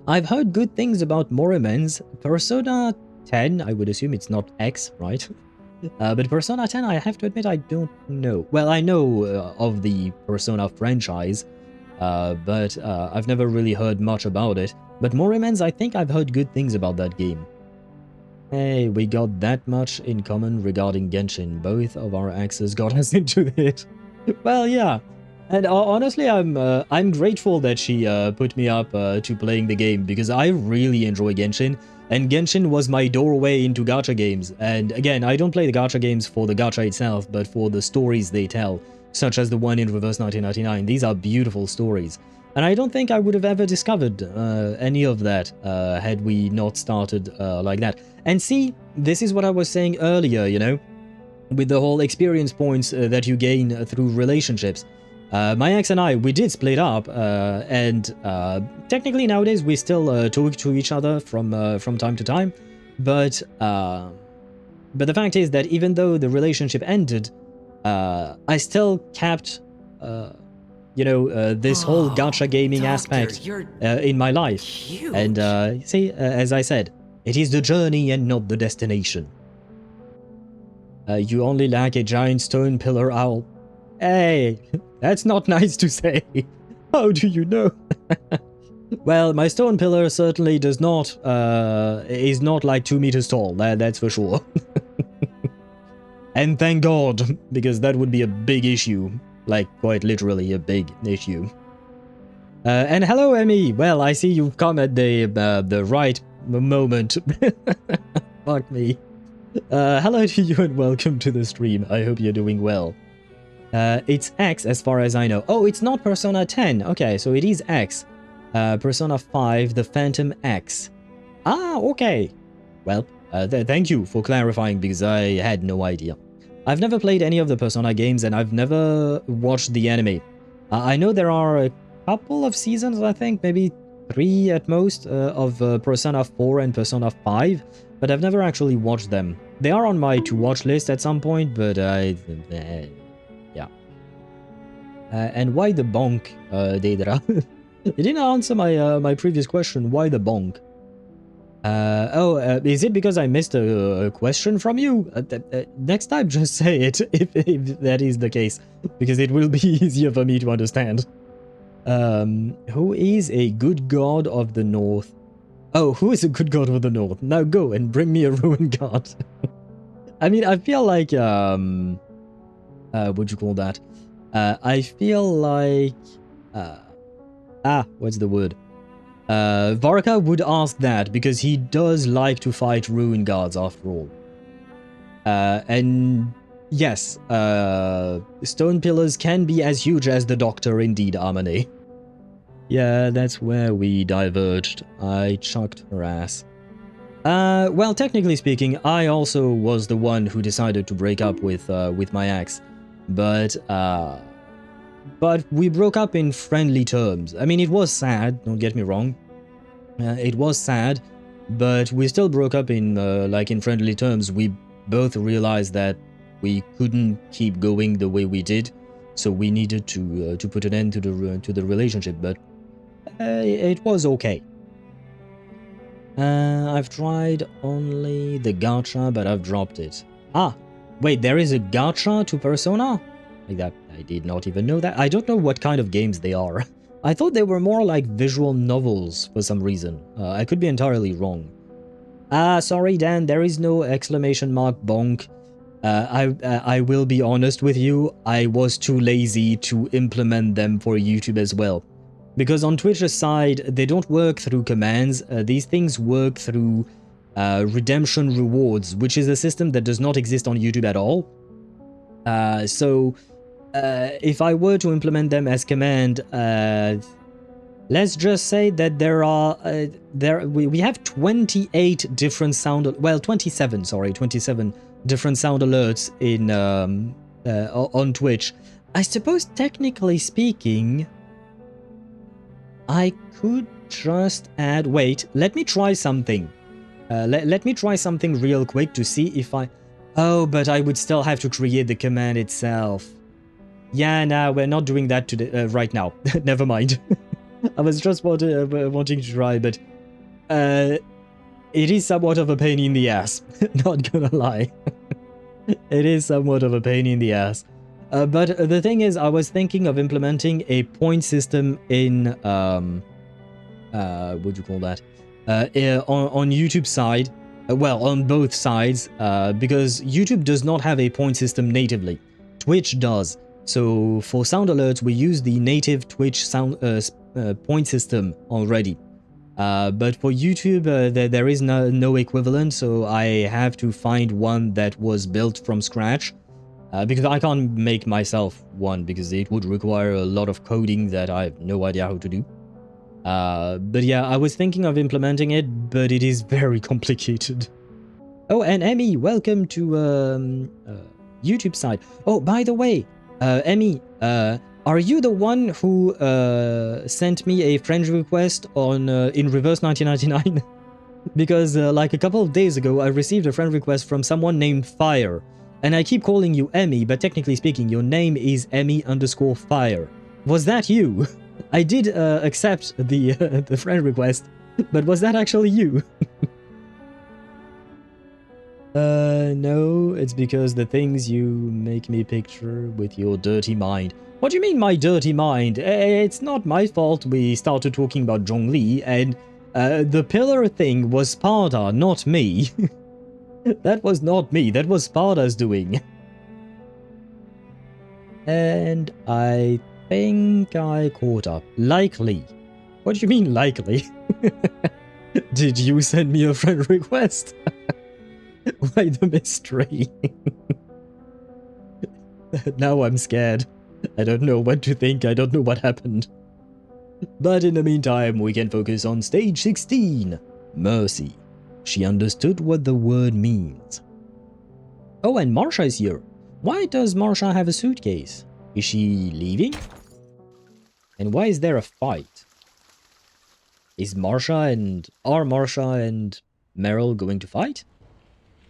I've heard good things about Morimens. Persona 10, I would assume it's not X, right? But Persona 10, I have to admit, I don't know. Well, I know of the Persona franchise, but I've never really heard much about it. But Morimens, I think I've heard good things about that game. Hey, we got that much in common regarding Genshin. Both of our exes got us into it. Well, yeah. And honestly, I'm grateful that she put me up to playing the game, because I really enjoy Genshin, and Genshin was my doorway into gacha games. And again, I don't play the gacha games for the gacha itself, but for the stories they tell, such as the one in Reverse 1999. These are beautiful stories. And I don't think I would have ever discovered any of that had we not started like that. And see, this is what I was saying earlier, you know, with the whole experience points that you gain through relationships. My ex and I, we did split up, and technically nowadays we still talk to each other from time to time. But the fact is that even though the relationship ended, I still kept... you know, this whole gacha gaming aspect in my life. Huge. And see, as I said, it is the journey and not the destination. You only lack a giant stone pillar owl. Hey, that's not nice to say. How do you know? Well, my stone pillar certainly does not, is not like 2 meters tall, that's for sure. And thank God, because that would be a big issue. Like, quite literally a big issue. And hello, Emmy. Well, I see you've come at the right moment. Fuck me. Hello to you and welcome to the stream. I hope you're doing well. It's X as far as I know. Oh, it's not Persona 10. Okay, so it is X. Persona 5, the Phantom X. Ah, okay. Well, thank you for clarifying, because I had no idea. I've never played any of the Persona games, and I've never watched the anime. I know there are a couple of seasons, I think, maybe 3 at most, of Persona 4 and Persona 5, but I've never actually watched them. They are on my to-watch list at some point, but yeah. And why the bonk, Deidara? You didn't answer my previous question, why the bonk? Is it because I missed a question from you? Next time, just say it, if that is the case, because it will be easier for me to understand. Who is a good god of the north? Oh, who is a good god of the north? Now go and bring me a ruined god. I mean, I feel like, what'd you call that? I feel like, what's the word? Varka would ask that because he does like to fight ruin guards after all. And yes, stone pillars can be as huge as the Doctor indeed, Amane. Yeah, that's where we diverged. I chucked her ass. Well, technically speaking, I also was the one who decided to break up with my ex, but we broke up in friendly terms. I mean, it was sad. Don't get me wrong. It was sad, but we still broke up in like in friendly terms. We both realized that we couldn't keep going the way we did, so we needed to put an end to the relationship. But it was okay. I've tried only the gacha, but I've dropped it. Ah, wait, there is a gacha to Persona? Like that, I did not even know that. I don't know what kind of games they are. I thought they were more like visual novels for some reason. I could be entirely wrong. Sorry, Dan, there is no exclamation mark bonk. I will be honest with you, I was too lazy to implement them for YouTube as well. Because on Twitch's side, they don't work through commands. These things work through redemption rewards, which is a system that does not exist on YouTube at all. So if I were to implement them as command, let's just say that there are we have 28 different sound, well, 27 different sound alerts in on Twitch. I suppose technically speaking, I could just add... Wait, let me try something. Let me try something real quick to see if I... Oh, but I would still have to create the command itself. Yeah, nah, we're not doing that today, right now. Never mind. I was just wanting to try, but... it is somewhat of a pain in the ass. Not gonna lie. It is somewhat of a pain in the ass. But the thing is, I was thinking of implementing a point system in, what do you call that? On YouTube side, well, on both sides, because YouTube does not have a point system natively. Twitch does. So for sound alerts, we use the native Twitch sound point system already. But for YouTube, there is no equivalent, so I have to find one that was built from scratch. Because I can't make myself one, because it would require a lot of coding that I have no idea how to do. But yeah, I was thinking of implementing it, but it is very complicated. Oh, and Emmy, welcome to YouTube side. Oh, by the way, Emmy, are you the one who sent me a friend request on in reverse 1999? Because like a couple of days ago, I received a friend request from someone named Fire. And I keep calling you Emmy, but technically speaking, your name is Emmy_Fire. Was that you? I did accept the friend request, but was that actually you? No, it's because the things you make me picture with your dirty mind. What do you mean, my dirty mind? It's not my fault we started talking about Zhongli, and the pillar thing was Sparta, not me. That was not me, that was Sparta's doing. And I think I caught up. Likely. What do you mean, likely? Did you send me a friend request? Why the mystery? Now I'm scared. I don't know what to think, I don't know what happened. But in the meantime, we can focus on stage 16, Mercy. She understood what the word means. Oh, and Marsha is here. Why does Marsha have a suitcase? Is she leaving? And why is there a fight? Are Marsha and Meryl going to fight?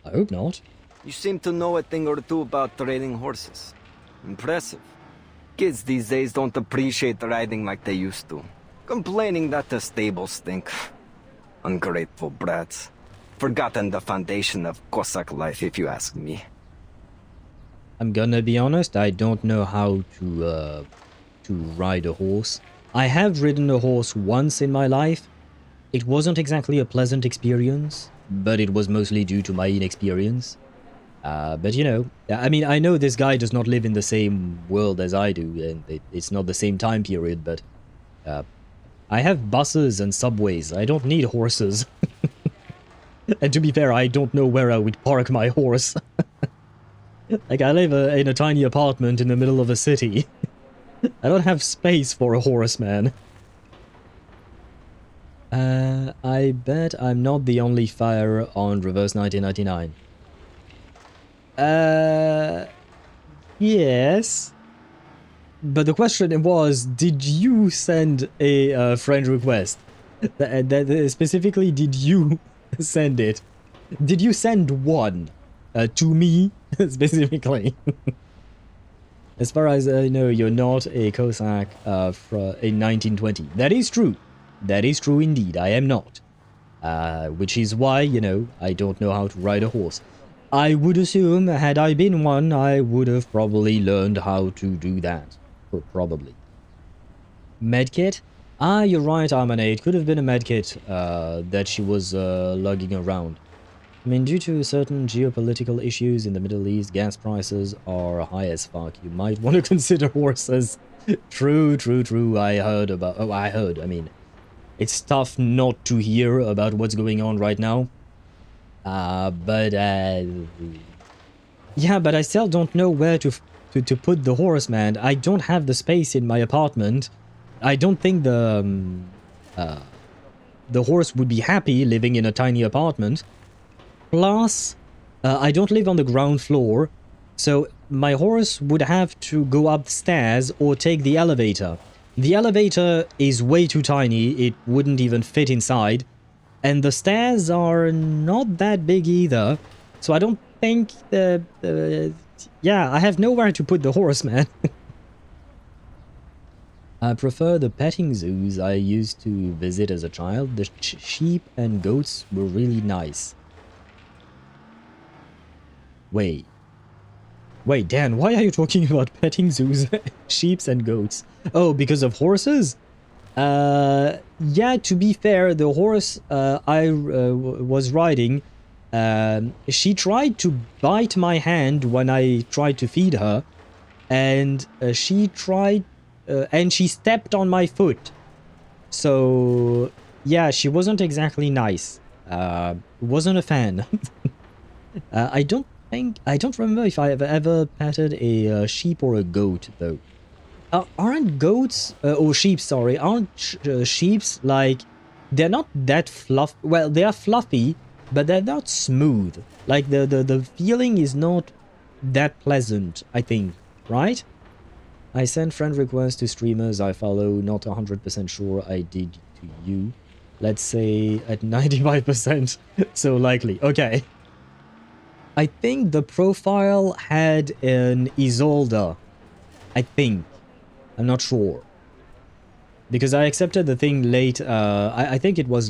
I hope not. You seem to know a thing or two about trading horses. Impressive. Kids these days don't appreciate riding like they used to. Complaining that the stables stink. Ungrateful brats. Forgotten the foundation of Cossack life, if you ask me. I'm gonna be honest, I don't know how to ride a horse. I have ridden a horse once in my life. It wasn't exactly a pleasant experience, but it was mostly due to my inexperience. But you know, I mean, I know this guy does not live in the same world as I do, and it's not the same time period, but I have buses and subways. I don't need horses. And to be fair, I don't know where I would park my horse. Like, I live in a tiny apartment in the middle of a city. I don't have space for a horse, man. I bet I'm not the only fire on Reverse 1999. Yes. But the question was, did you send a friend request? Specifically, did you send it? Did you send one? To me, specifically. As far as I know, you're not a Cossack in 1920. That is true. That is true indeed. I am not. Which is why, you know, I don't know how to ride a horse. I would assume, had I been one, I would have probably learned how to do that. Probably. Medkit? Ah, you're right, Armanate. It could have been a medkit that she was lugging around. I mean, due to certain geopolitical issues in the Middle East, gas prices are high as fuck. You might want to consider horses. True, true, true. I heard about... Oh, I mean, it's tough not to hear about what's going on right now. Yeah, but I still don't know where to put the horse, man. I don't have the space in my apartment. I don't think the horse would be happy living in a tiny apartment. Plus, I don't live on the ground floor, so my horse would have to go upstairs or take the elevator. The elevator is way too tiny, it wouldn't even fit inside, and the stairs are not that big either, so I don't think yeah, I have nowhere to put the horse, man. I prefer the petting zoos I used to visit as a child. The sheep and goats were really nice. Wait, Dan, why are you talking about petting zoos, sheeps and goats? Oh, because of horses? Yeah, to be fair, the horse I was riding, she tried to bite my hand when I tried to feed her, and she stepped on my foot. So, yeah, she wasn't exactly nice. Wasn't a fan. I don't remember if I have ever petted a sheep or a goat, though. Aren't goats, or sheep, sorry, aren't sheeps, like, they're not that fluffy, well, they are fluffy, but they're not smooth. Like, the feeling is not that pleasant, I think, right? I send friend requests to streamers I follow, not 100% sure I did to you. Let's say at 95%, so likely, okay. I think the profile had an Isolde. I think. I'm not sure. Because I accepted the thing late. I think it was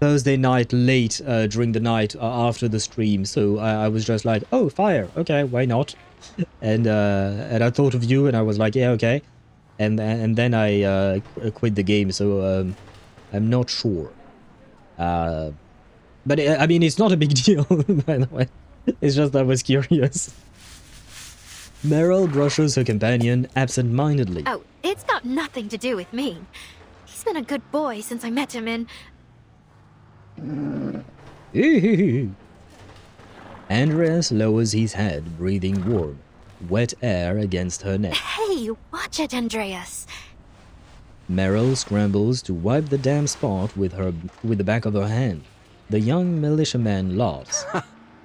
Thursday night late during the night after the stream. So I was just like, oh, fire. Okay, why not? And I thought of you and I was like, yeah, okay. And then I quit the game. So I'm not sure. But I mean, it's not a big deal, by the way. It's just I was curious. Meryl brushes her companion absent-mindedly. Oh, it's got nothing to do with me. He's been a good boy since I met him in... Andreas lowers his head, breathing warm, wet air against her neck. Hey, watch it, Andreas. Meryl scrambles to wipe the damn spot with the back of her hand. The young militiaman laughs.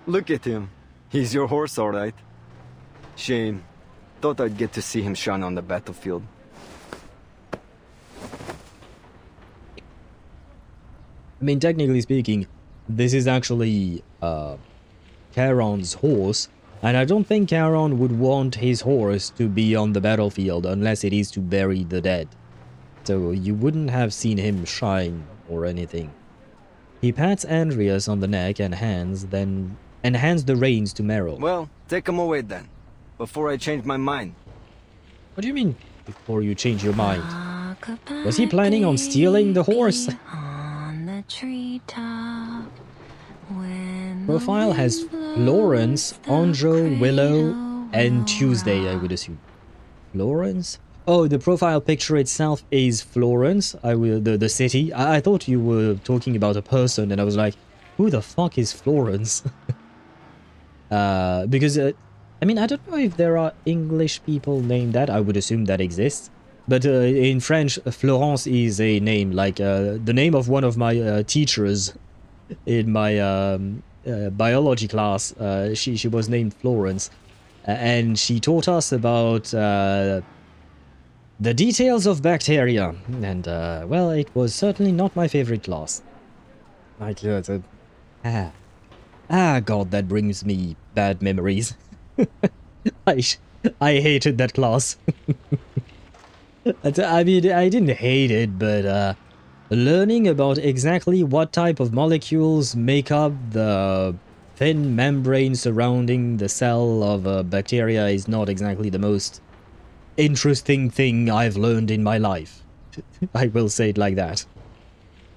Look at him. He's your horse, all right. Shame. Thought I'd get to see him shine on the battlefield. I mean, technically speaking, this is actually Charon's horse, and I don't think Charon would want his horse to be on the battlefield unless it is to bury the dead. So you wouldn't have seen him shine or anything. He pats Andreas on the neck and hands the reins to Meryl. Well, take him away then, before I change my mind. What do you mean, before you change your mind? Was he planning on stealing the horse? Profile has Florence, Anjo, Willow, and Tuesday, I would assume. Florence? Oh, the profile picture itself is Florence, the city. I thought you were talking about a person, and I was like, who the fuck is Florence? Because, I mean, I don't know if there are English people named that. I would assume that exists. But in French, Florence is a name, like the name of one of my teachers in my biology class. She was named Florence, and she taught us about the details of bacteria. And well, it was certainly not my favorite class. Like, God, that brings me bad memories. I hated that class. I mean, I didn't hate it, but learning about exactly what type of molecules make up the thin membrane surrounding the cell of bacteria is not exactly the most interesting thing I've learned in my life. I will say it like that.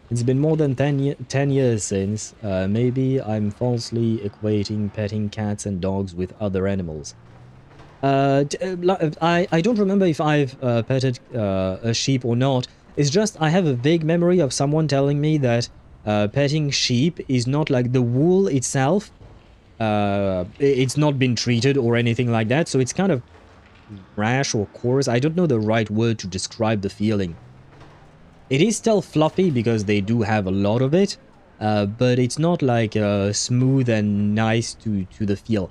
It's been more than 10 years since. Maybe I'm falsely equating petting cats and dogs with other animals. I don't remember if I've petted a sheep or not. It's just I have a vague memory of someone telling me that petting sheep is not like the wool itself. It's not been treated or anything like that, so it's kind of rash or coarse. I don't know the right word to describe the feeling. It is still fluffy because they do have a lot of it, but it's not like smooth and nice to the feel.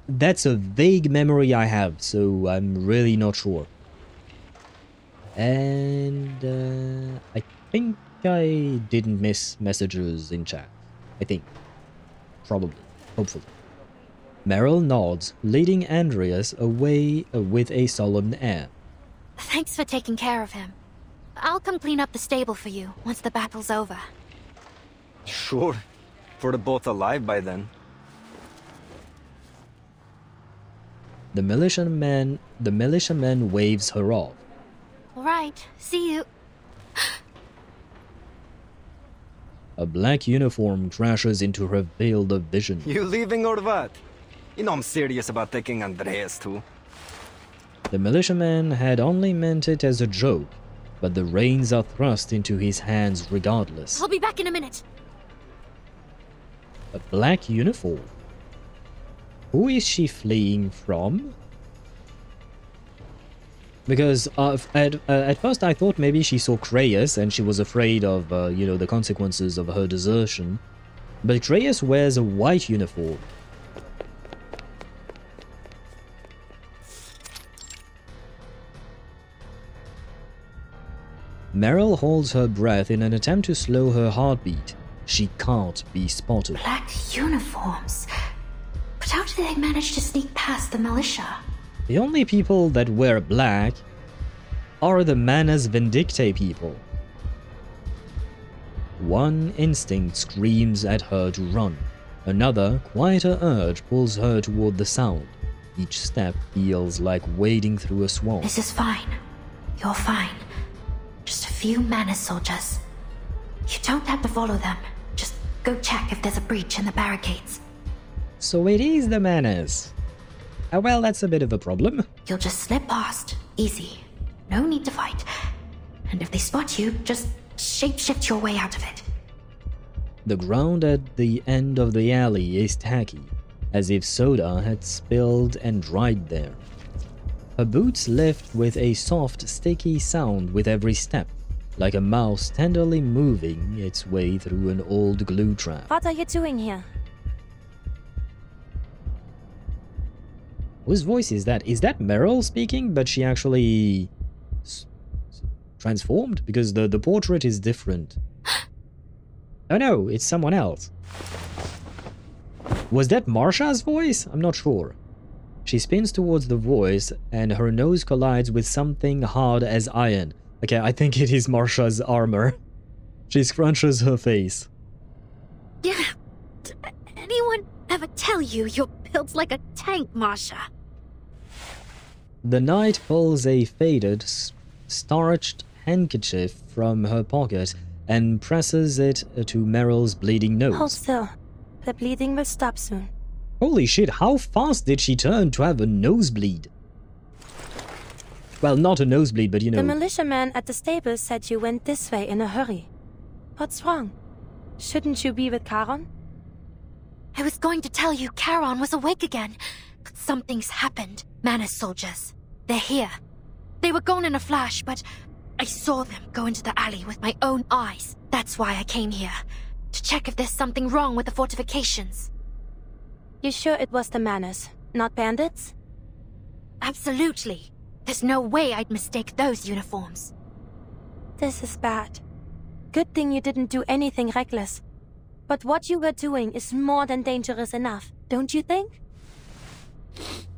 That's a vague memory I have, so I'm really not sure. And I think I didn't miss messages in chat. I think. Probably. Hopefully. Meryl nods, leading Andreas away with a solemn air. Thanks for taking care of him. I'll come clean up the stable for you once the battle's over. Sure. If we're both alive by then. The militiaman waves her off. All right, see you. A black uniform crashes into her field of vision. You leaving or what? You know I'm serious about taking Andreas too. The militiaman had only meant it as a joke, but the reins are thrust into his hands regardless. I'll be back in a minute. A black uniform? Who is she fleeing from? Because at first I thought maybe she saw Creyus and she was afraid of, you know, the consequences of her desertion. But Creyus wears a white uniform. Meryl holds her breath in an attempt to slow her heartbeat. She can't be spotted. Black uniforms? But how do they manage to sneak past the militia? The only people that wear black are the Manus Vindictae people. One instinct screams at her to run. Another, quieter urge pulls her toward the sound. Each step feels like wading through a swamp. This is fine. You're fine. Just a few Manus soldiers. You don't have to follow them. Just go check if there's a breach in the barricades. So it is the Manus. Well, that's a bit of a problem. You'll just slip past. Easy. No need to fight. And if they spot you, just shapeshift your way out of it. The ground at the end of the alley is tacky, as if soda had spilled and dried there. Her boots lift with a soft, sticky sound with every step, like a mouse tenderly moving its way through an old glue trap. What are you doing here? Whose voice is that? Is that Meryl speaking, but she actually transformed? Because the portrait is different. Oh no, it's someone else. Was that Marsha's voice? I'm not sure. She spins towards the voice, and her nose collides with something hard as iron. Okay, I think it is Marsha's armor. She scrunches her face. Yeah. Did anyone ever tell you you're built like a tank, Marsha? The knight pulls a faded, starched handkerchief from her pocket and presses it to Meryl's bleeding nose. Hold still. The bleeding will stop soon. Holy shit, how fast did she turn to have a nosebleed? Well, not a nosebleed, but you know... The militiaman at the stable said you went this way in a hurry. What's wrong? Shouldn't you be with Charon? I was going to tell you Charon was awake again, but something's happened. Manus soldiers. They're here. They were gone in a flash, but I saw them go into the alley with my own eyes. That's why I came here. To check if there's something wrong with the fortifications. You sure it was the Manners, not bandits? Absolutely. There's no way I'd mistake those uniforms. This is bad. Good thing you didn't do anything reckless. But what you were doing is more than dangerous enough, don't you think?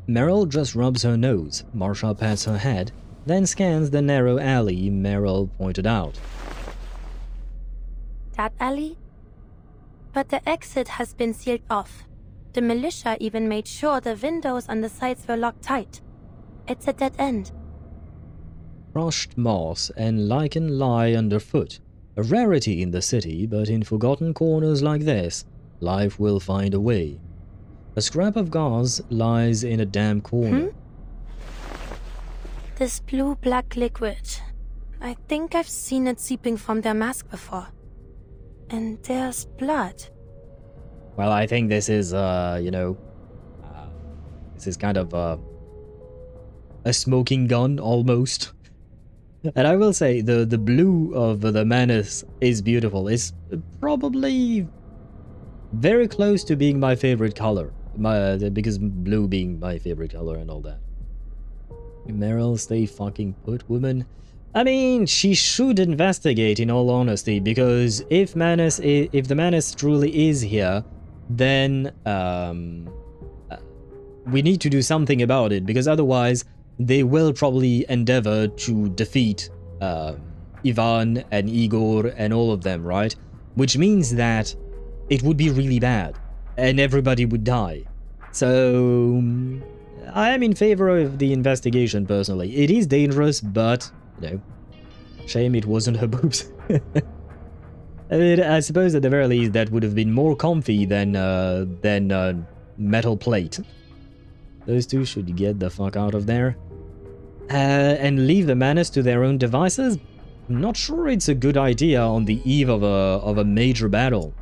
Meryl just rubs her nose. Marsha pats her head, then scans the narrow alley Meryl pointed out. That alley? But the exit has been sealed off. The militia even made sure the windows on the sides were locked tight. It's a dead end. Crushed moss and lichen lie underfoot. A rarity in the city, but in forgotten corners like this, life will find a way. A scrap of gauze lies in a damp corner. This blue-black liquid. I think I've seen it seeping from their mask before. And there's blood. Well, I think this is, this is kind of a smoking gun, almost. And I will say, the blue of the Manus is beautiful. It's probably very close to being my favorite color. Because blue being my favorite color and all that. Meryl, stay fucking put, woman. I mean, she should investigate, in all honesty, because if the Manus truly is here, then we need to do something about it, because otherwise they will probably endeavor to defeat Ivan and Igor and all of them, right? Which means that it would be really bad, and everybody would die. So I am in favor of the investigation, personally. It is dangerous, but, shame it wasn't her boobs. I mean, I suppose at the very least that would have been more comfy than metal plate. Those two should get the fuck out of there. And leave the Manus to their own devices? I'm not sure it's a good idea on the eve of a major battle.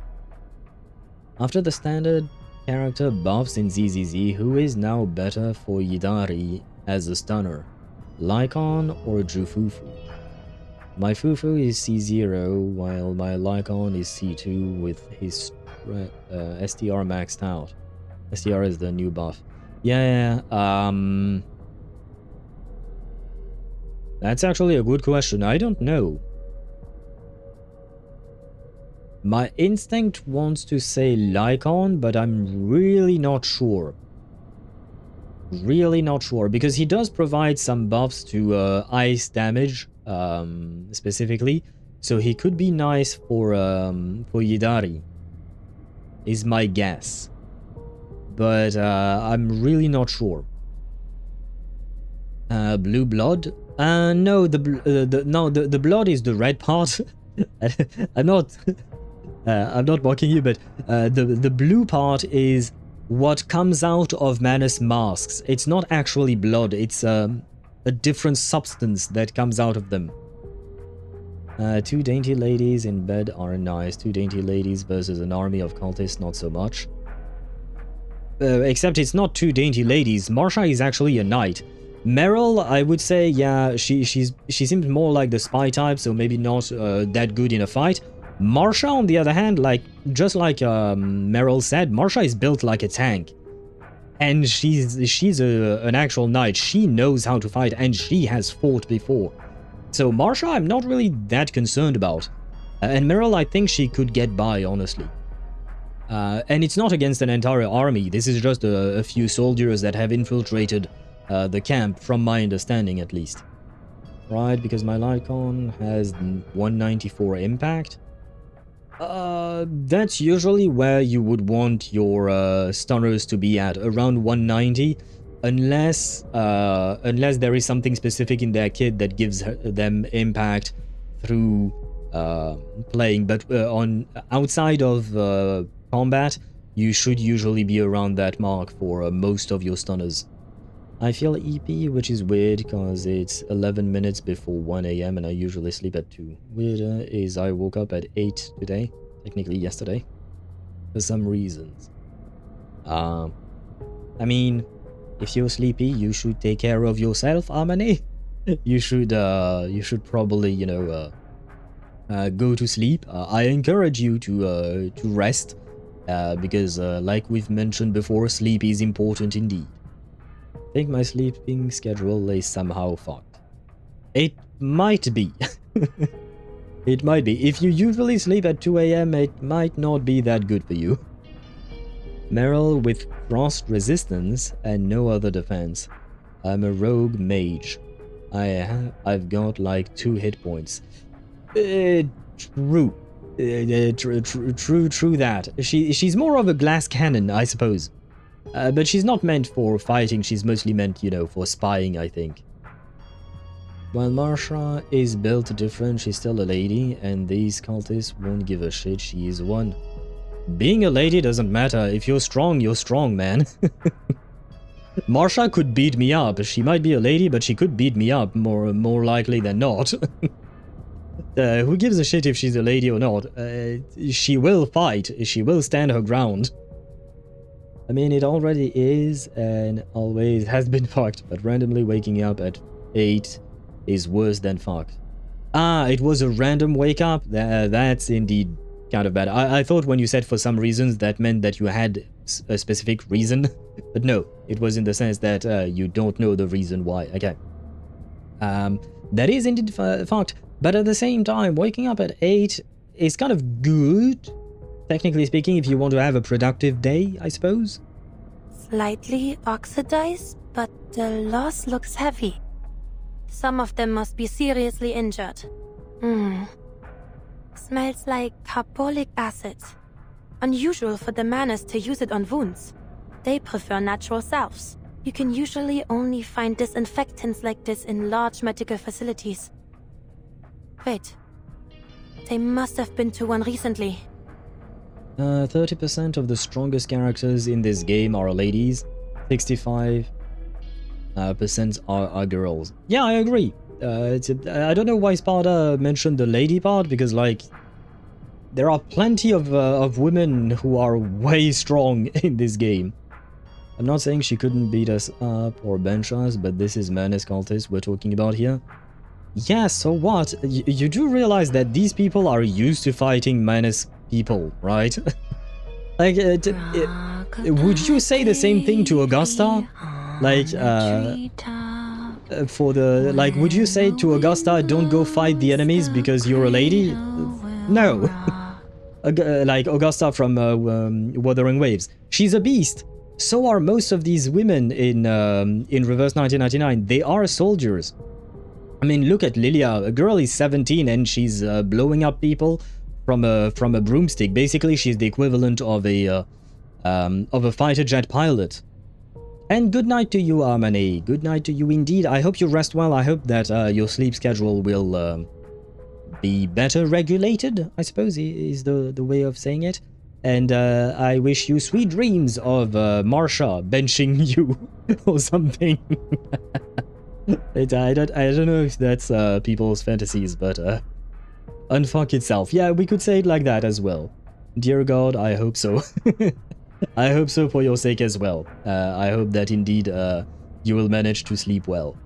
After the standard character buffs in ZZZ, who is now better for Yidari as a stunner? Lycon or Jufufu? My Fufu is C0, while my Lycon is C2 with his STR maxed out. STR is the new buff. Yeah, that's actually a good question. I don't know. My instinct wants to say Lycon, but I'm really not sure. Really not sure, because he does provide some buffs to ice damage, specifically. So he could be nice for Yidari, is my guess. But I'm really not sure. Blue blood? No, the blood is the red part. I'm not mocking you, but the blue part is what comes out of Manus masks. It's not actually blood. It's a different substance that comes out of them. Two dainty ladies in bed are nice. Two dainty ladies versus an army of cultists, not so much. Except it's not two dainty ladies. Marsha is actually a knight. Meryl, I would say, yeah, she seems more like the spy type, so maybe not that good in a fight. Marsha, on the other hand, just like Meryl said, Marsha is built like a tank. And she's an actual knight. She knows how to fight, and she has fought before. So Marsha, I'm not really that concerned about. And Meryl, I think she could get by, honestly. And it's not against an entire army. This is just a few soldiers that have infiltrated the camp, from my understanding at least. Right, because my Lycon has 194 impact. That's usually where you would want your stunners to be at, around 190, unless there is something specific in their kit that gives them impact through playing. But on outside of combat, you should usually be around that mark for most of your stunners. I feel EP, which is weird because it's 11 minutes before 1 AM and I usually sleep at 2. Weirder is I woke up at 8 today, technically yesterday, for some reasons. I mean, if you're sleepy, you should take care of yourself, Harmony. you should probably, you know, go to sleep. I encourage you to rest, because like we've mentioned before, sleep is important indeed. I think my sleeping schedule is somehow fucked. It might be. It might be. If you usually sleep at 2 AM, it might not be that good for you. Meryl with frost resistance and no other defense. I'm a rogue mage. I've got like 2 hit points. True. True that. She's more of a glass cannon, I suppose. But she's not meant for fighting, she's mostly meant, you know, for spying, I think. While Marsha is built different, she's still a lady, and these cultists won't give a shit she is one. Being a lady doesn't matter. If you're strong, man. Marsha could beat me up. She might be a lady, but she could beat me up more likely than not. Who gives a shit if she's a lady or not? She will fight. She will stand her ground. I mean, it already is and always has been fucked, but randomly waking up at 8 is worse than fucked. Ah, it was a random wake up? That's indeed kind of bad. I thought when you said for some reasons that meant that you had a specific reason, but no, it was in the sense that you don't know the reason why. Okay. That is indeed fucked, but at the same time, waking up at 8 is kind of good, technically speaking, if you want to have a productive day, I suppose. Slightly oxidized, but the loss looks heavy. Some of them must be seriously injured. Smells like carbolic acid. Unusual for the Manus to use it on wounds. They prefer natural salves. You can usually only find disinfectants like this in large medical facilities. Wait. They must have been to one recently. 30% of the strongest characters in this game are ladies. 65% are girls. Yeah, I agree. I don't know why Sparta mentioned the lady part, because, like, there are plenty of women who are way strong in this game. I'm not saying she couldn't beat us up or bench us, but this is Manus cultists we're talking about here. Yeah, so what? You do realize that these people are used to fighting Manus people, right? Like, would you say the same thing to Augusta? Like, would you say to Augusta, don't go fight the enemies because you're a lady? No. Like Augusta from Wuthering Waves. She's a beast. So are most of these women in Reverse 1999. They are soldiers. I mean, look at Lilia. A girl is 17 and she's blowing up people from a broomstick. Basically, she's the equivalent of a fighter jet pilot. And good night to you, Armani. Good night to you indeed. I hope you rest well. I hope that your sleep schedule will be better regulated, I suppose is the way of saying it. And I wish you sweet dreams of Marsha benching you or something. I don't know if that's people's fantasies, but unfuck itself. Yeah, we could say it like that as well. Dear God, I hope so. I hope so for your sake as well. I hope that indeed you will manage to sleep well.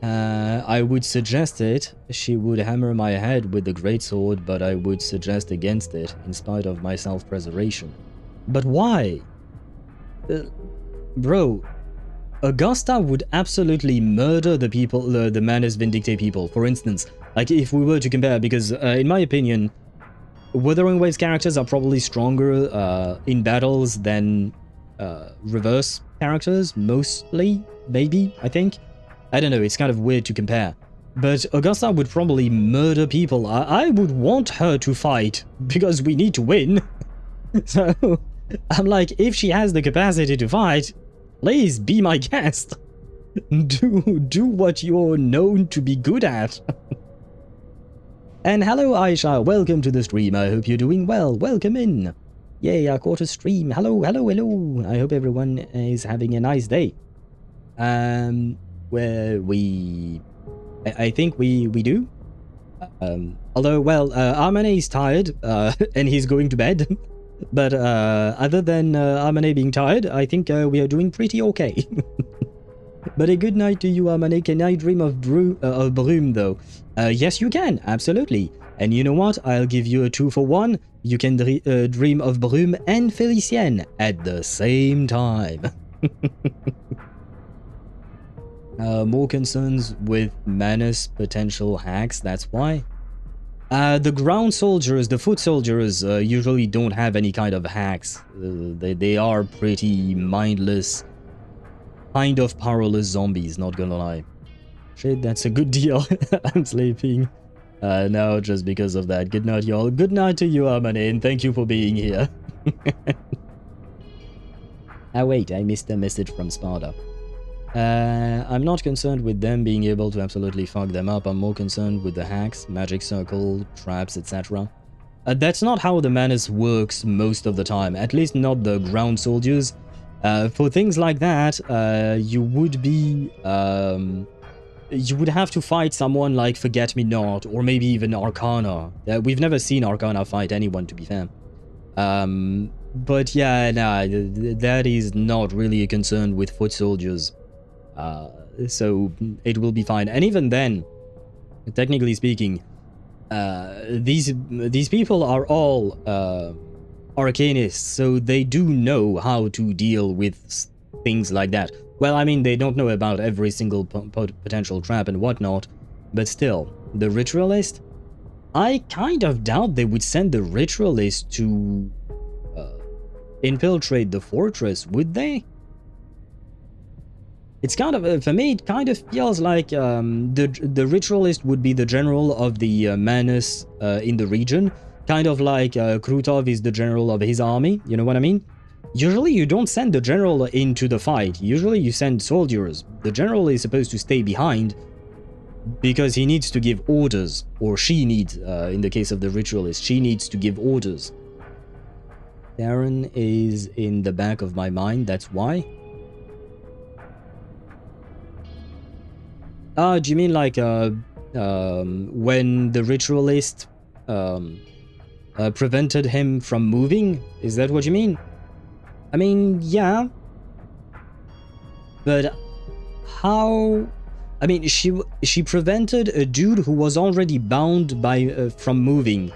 I would suggest it. She would hammer my head with the greatsword, but I would suggest against it in spite of my self-preservation. But why? Bro, Augusta would absolutely murder the people, the Manus Vindicte people, for instance. Like, if we were to compare, because in my opinion, Wuthering Waves characters are probably stronger in battles than reverse characters, mostly, maybe, I think. I don't know, it's kind of weird to compare. But Augusta would probably murder people. I would want her to fight, because we need to win. So, I'm like, if she has the capacity to fight, please be my guest. Do what you're known to be good at. And hello Aisha, welcome to the stream. I hope you're doing well. Welcome in. Yay, I caught a stream. Hello. I hope everyone is having a nice day. Where I think we do. Although, well, Armane is tired, and he's going to bed. But other than Armane being tired, I think we are doing pretty okay. But a good night to you, Amane. Can I dream of broom though? Yes, you can, absolutely. And you know what? I'll give you a 2-for-1. You can dream of Broom and Felicienne at the same time. More concerns with Manus potential hacks, that's why. The ground soldiers, the foot soldiers, usually don't have any kind of hacks. They are pretty mindless, kind of powerless zombies, not gonna lie. Shit, that's a good deal. I'm sleeping. No, just because of that. Good night, y'all. Good night to you, Amane, and thank you for being here. Wait, I missed a message from Sparta. I'm not concerned with them being able to absolutely fuck them up. I'm more concerned with the hacks, magic circle, traps, etc. That's not how the Manus works most of the time, at least not the ground soldiers. For things like that, you would be... you would have to fight someone like Forget-Me-Not, or maybe even Arcana. We've never seen Arcana fight anyone, to be fair. But yeah, nah, that is not really a concern with foot soldiers. So it will be fine. And even then, technically speaking, these people are all arcanists, so they do know how to deal with things like that. Well, I mean, they don't know about every single potential trap and whatnot, but still, the Ritualist? I kind of doubt they would send the Ritualist to infiltrate the fortress, would they? It's kind of, for me, it kind of feels like the Ritualist would be the general of the Manus in the region, kind of like Krutov is the general of his army, you know what I mean? Usually you don't send the general into the fight, usually you send soldiers. The general is supposed to stay behind because he needs to give orders, or she needs, in the case of the Ritualist, she needs to give orders. Charon is in the back of my mind, that's why. Do you mean like when the Ritualist prevented him from moving? Is that what you mean? I mean, yeah. But how... I mean, she prevented a dude who was already bound by from moving.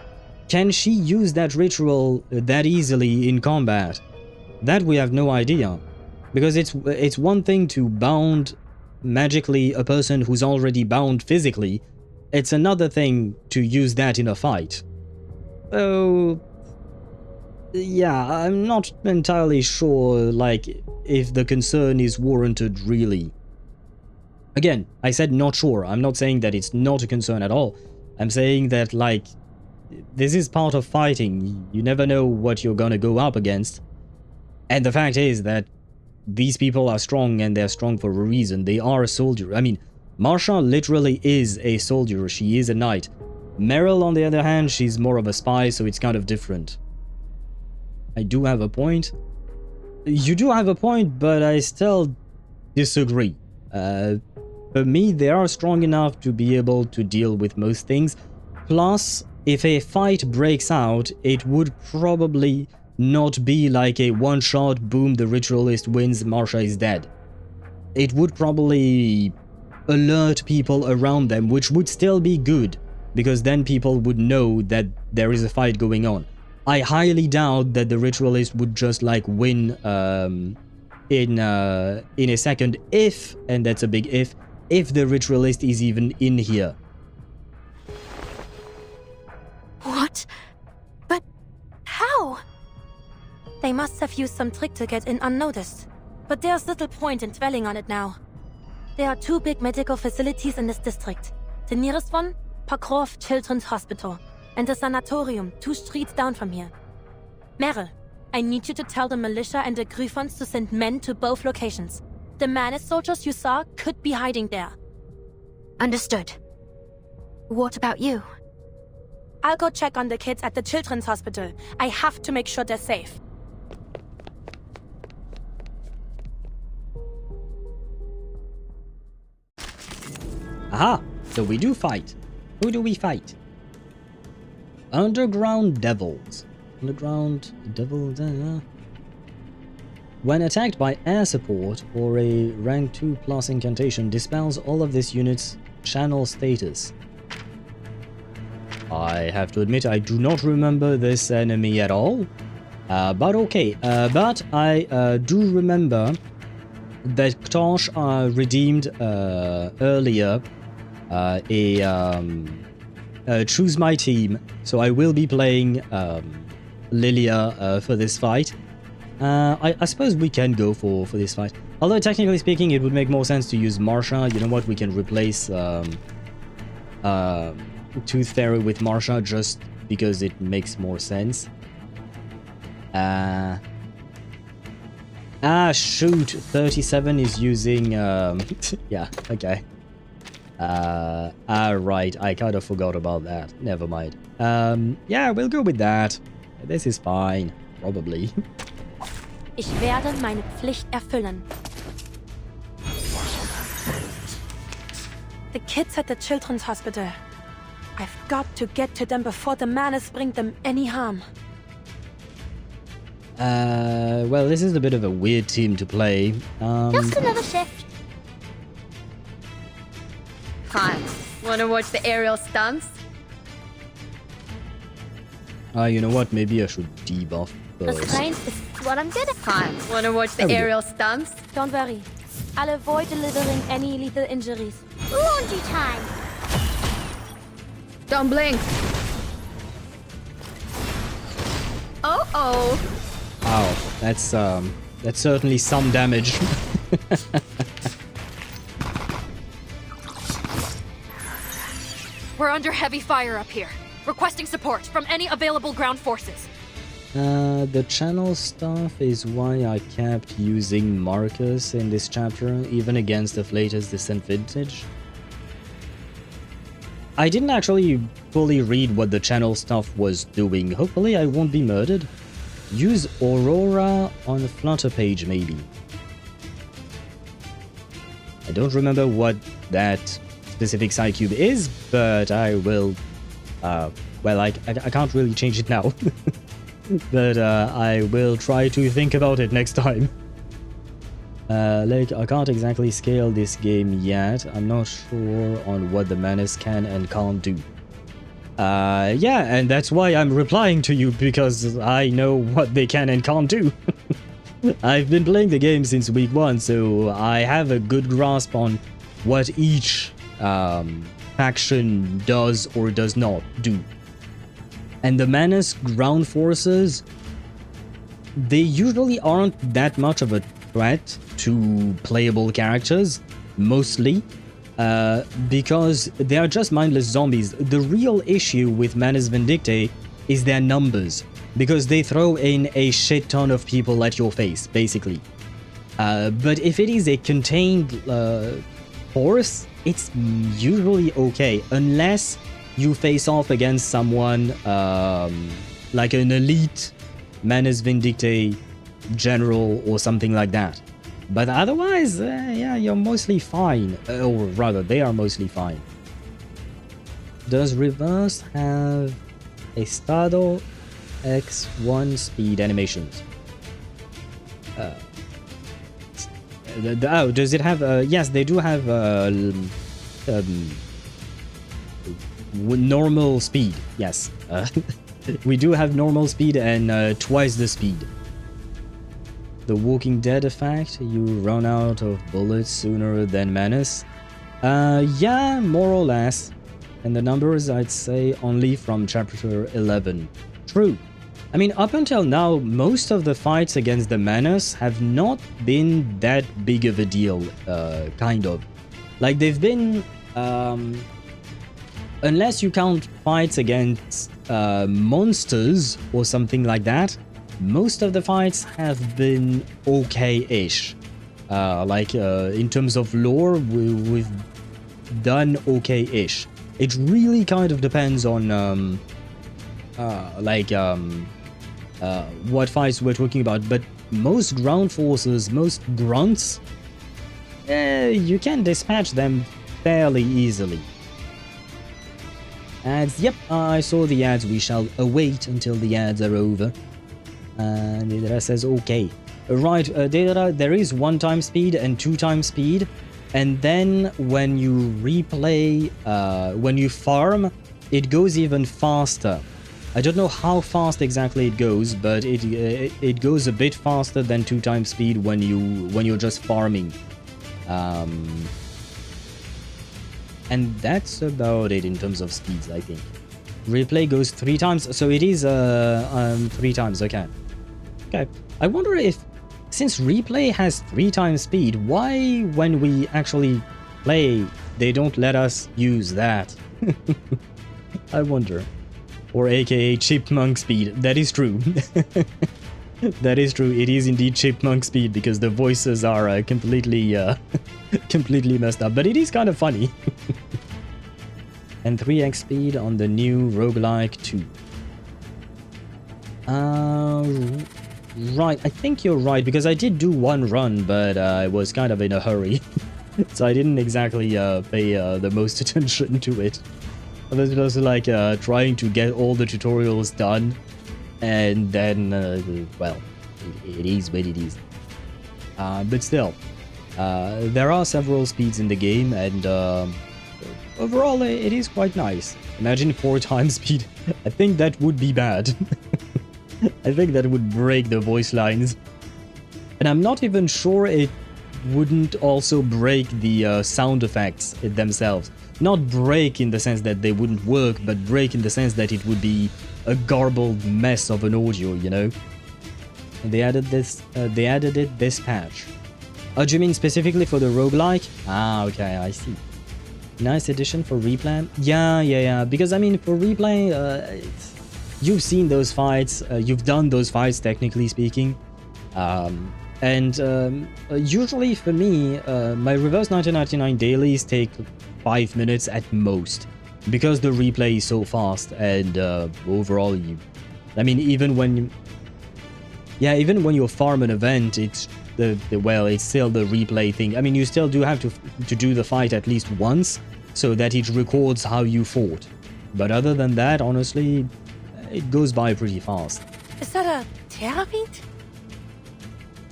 Can she use that ritual that easily in combat? That we have no idea. Because it's one thing to bound magically a person who's already bound physically. It's another thing to use that in a fight. Oh... yeah, I'm not entirely sure, like, if the concern is warranted, really. Again, I said not sure. I'm not saying that it's not a concern at all. I'm saying that, like, this is part of fighting. You never know what you're gonna go up against. And the fact is that these people are strong, and they're strong for a reason. They are a soldier. I mean, Marsha literally is a soldier. She is a knight. Meryl, on the other hand, she's more of a spy, so it's kind of different. I do have a point. You do have a point, but I still disagree. For me, they are strong enough to be able to deal with most things. Plus, if a fight breaks out, it would probably not be like a one-shot, boom, the Ritualist wins, Marsha is dead. It would probably alert people around them, which would still be good, because then people would know that there is a fight going on. I highly doubt that the Ritualist would just like win in a second if, and that's a big if the Ritualist is even in here. What? But how? They must have used some trick to get in unnoticed. But there's little point in dwelling on it now. There are 2 big medical facilities in this district. The nearest one, Pokrov Children's Hospital, and the sanatorium 2 streets down from here. Meryl, I need you to tell the militia and the Gryphons to send men to both locations. The Manus soldiers you saw could be hiding there. Understood. What about you? I'll go check on the kids at the children's hospital. I have to make sure they're safe. Aha! So we do fight. Who do we fight? Underground Devils. Underground Devils. When attacked by air support or a rank 2 plus incantation, dispels all of this unit's channel status. I have to admit I do not remember this enemy at all. But okay, but I do remember that Ktosh redeemed earlier choose my team, so I will be playing Lilia for this fight. I suppose we can go for this fight. Although technically speaking, it would make more sense to use Marsha. You know what? We can replace Tooth Fairy with Marsha just because it makes more sense. Shoot, 37 is using yeah, okay. Right, I kind of forgot about that. Never mind. Yeah, we'll go with that. This is fine, probably. Ich werde meine Pflicht erfüllen. The kids at the children's hospital. I've got to get to them before the madness bring them any harm. Well, this is a bit of a weird team to play. Just another shift. Hi, wanna watch the aerial stunts? You know what? Maybe I should debuff The first. strength is what I'm good at. Hi, wanna watch the There we go. aerial stunts? Don't worry. I'll avoid delivering any lethal injuries. Laundry time. Don't blink. Oh. Wow, that's certainly some damage. We're under heavy fire up here. Requesting support from any available ground forces. The channel stuff is why I kept using Marcus in this chapter, even against the latest Descent Vintage. I didn't actually fully read what the channel stuff was doing. Hopefully I won't be murdered. Use Aurora on the Flutter page, maybe. I don't remember what that specific side cube is, but I will... well, I can't really change it now. But I will try to think about it next time. Like, I can't exactly scale this game yet. I'm not sure on what the Menace can and can't do. Yeah, and that's why I'm replying to you, because I know what they can and can't do. I've been playing the game since week 1, so I have a good grasp on what each faction does or does not do. And the Menace ground forces, they usually aren't that much of a threat to playable characters, mostly, because they are just mindless zombies. The real issue with Manus Vindictae is their numbers, because they throw in a shit ton of people at your face, basically. But if it is a contained force, it's usually okay, unless you face off against someone like an elite Manus Vindictae general or something like that. But otherwise, yeah, you're mostly fine. Or rather, they are mostly fine. Does Reverse have a Estado X1 speed animations? Oh, does it have... yes, they do have normal speed, yes. We do have normal speed and twice the speed. The Walking Dead effect, you run out of bullets sooner than Menace. Yeah, more or less. And the numbers, I'd say, only from chapter 11. True. I mean, up until now, most of the fights against the Menace have not been that big of a deal, kind of. Like, they've been... unless you count fights against monsters or something like that, most of the fights have been okay-ish. Like, in terms of lore, we've done okay-ish. It really kind of depends on, what fights we're talking about, but most ground forces, most grunts, you can dispatch them fairly easily. Ads, yep, I saw the ads. We shall await until the ads are over. And the rest says okay. Right, Data, there is 1 time speed and 2 time speed, and then when you replay, when you farm, it goes even faster. I don't know how fast exactly it goes, but it goes a bit faster than 2 time speed when you're just farming. And that's about it in terms of speeds, I think. Replay goes 3 times, so it is 3 times, okay. Okay, I wonder if, since replay has 3 times speed, why when we actually play, they don't let us use that? I wonder. Or aka chipmunk speed, that is true. That is true, it is indeed chipmunk speed, because the voices are completely, completely messed up, but it is kind of funny. And 3x speed on the new roguelike 2. Right, I think you're right, because I did do 1 run, but I was kind of in a hurry. So I didn't exactly pay the most attention to it. I was just like trying to get all the tutorials done, and then, well, it is what it is. But still, there are several speeds in the game, and overall it is quite nice. Imagine 4 times speed. I think that would be bad. I think that would break the voice lines. And I'm not even sure it wouldn't also break the sound effects themselves. Not break in the sense that they wouldn't work, but break in the sense that it would be a garbled mess of an audio, you know? And they added it this patch. Oh, do you mean specifically for the roguelike? Ah, okay, I see. Nice addition for replay. Yeah. Because I mean, for replay, you've seen those fights, you've done those fights, technically speaking. Usually for me, my reverse 1999 dailies take 5 minutes at most, because the replay is so fast, and overall, I mean, even when you farm an event, it's it's still the replay thing. I mean, you still do have to do the fight at least once, so that it records how you fought. But other than that, honestly, it goes by pretty fast. Is that a Terrorbeat?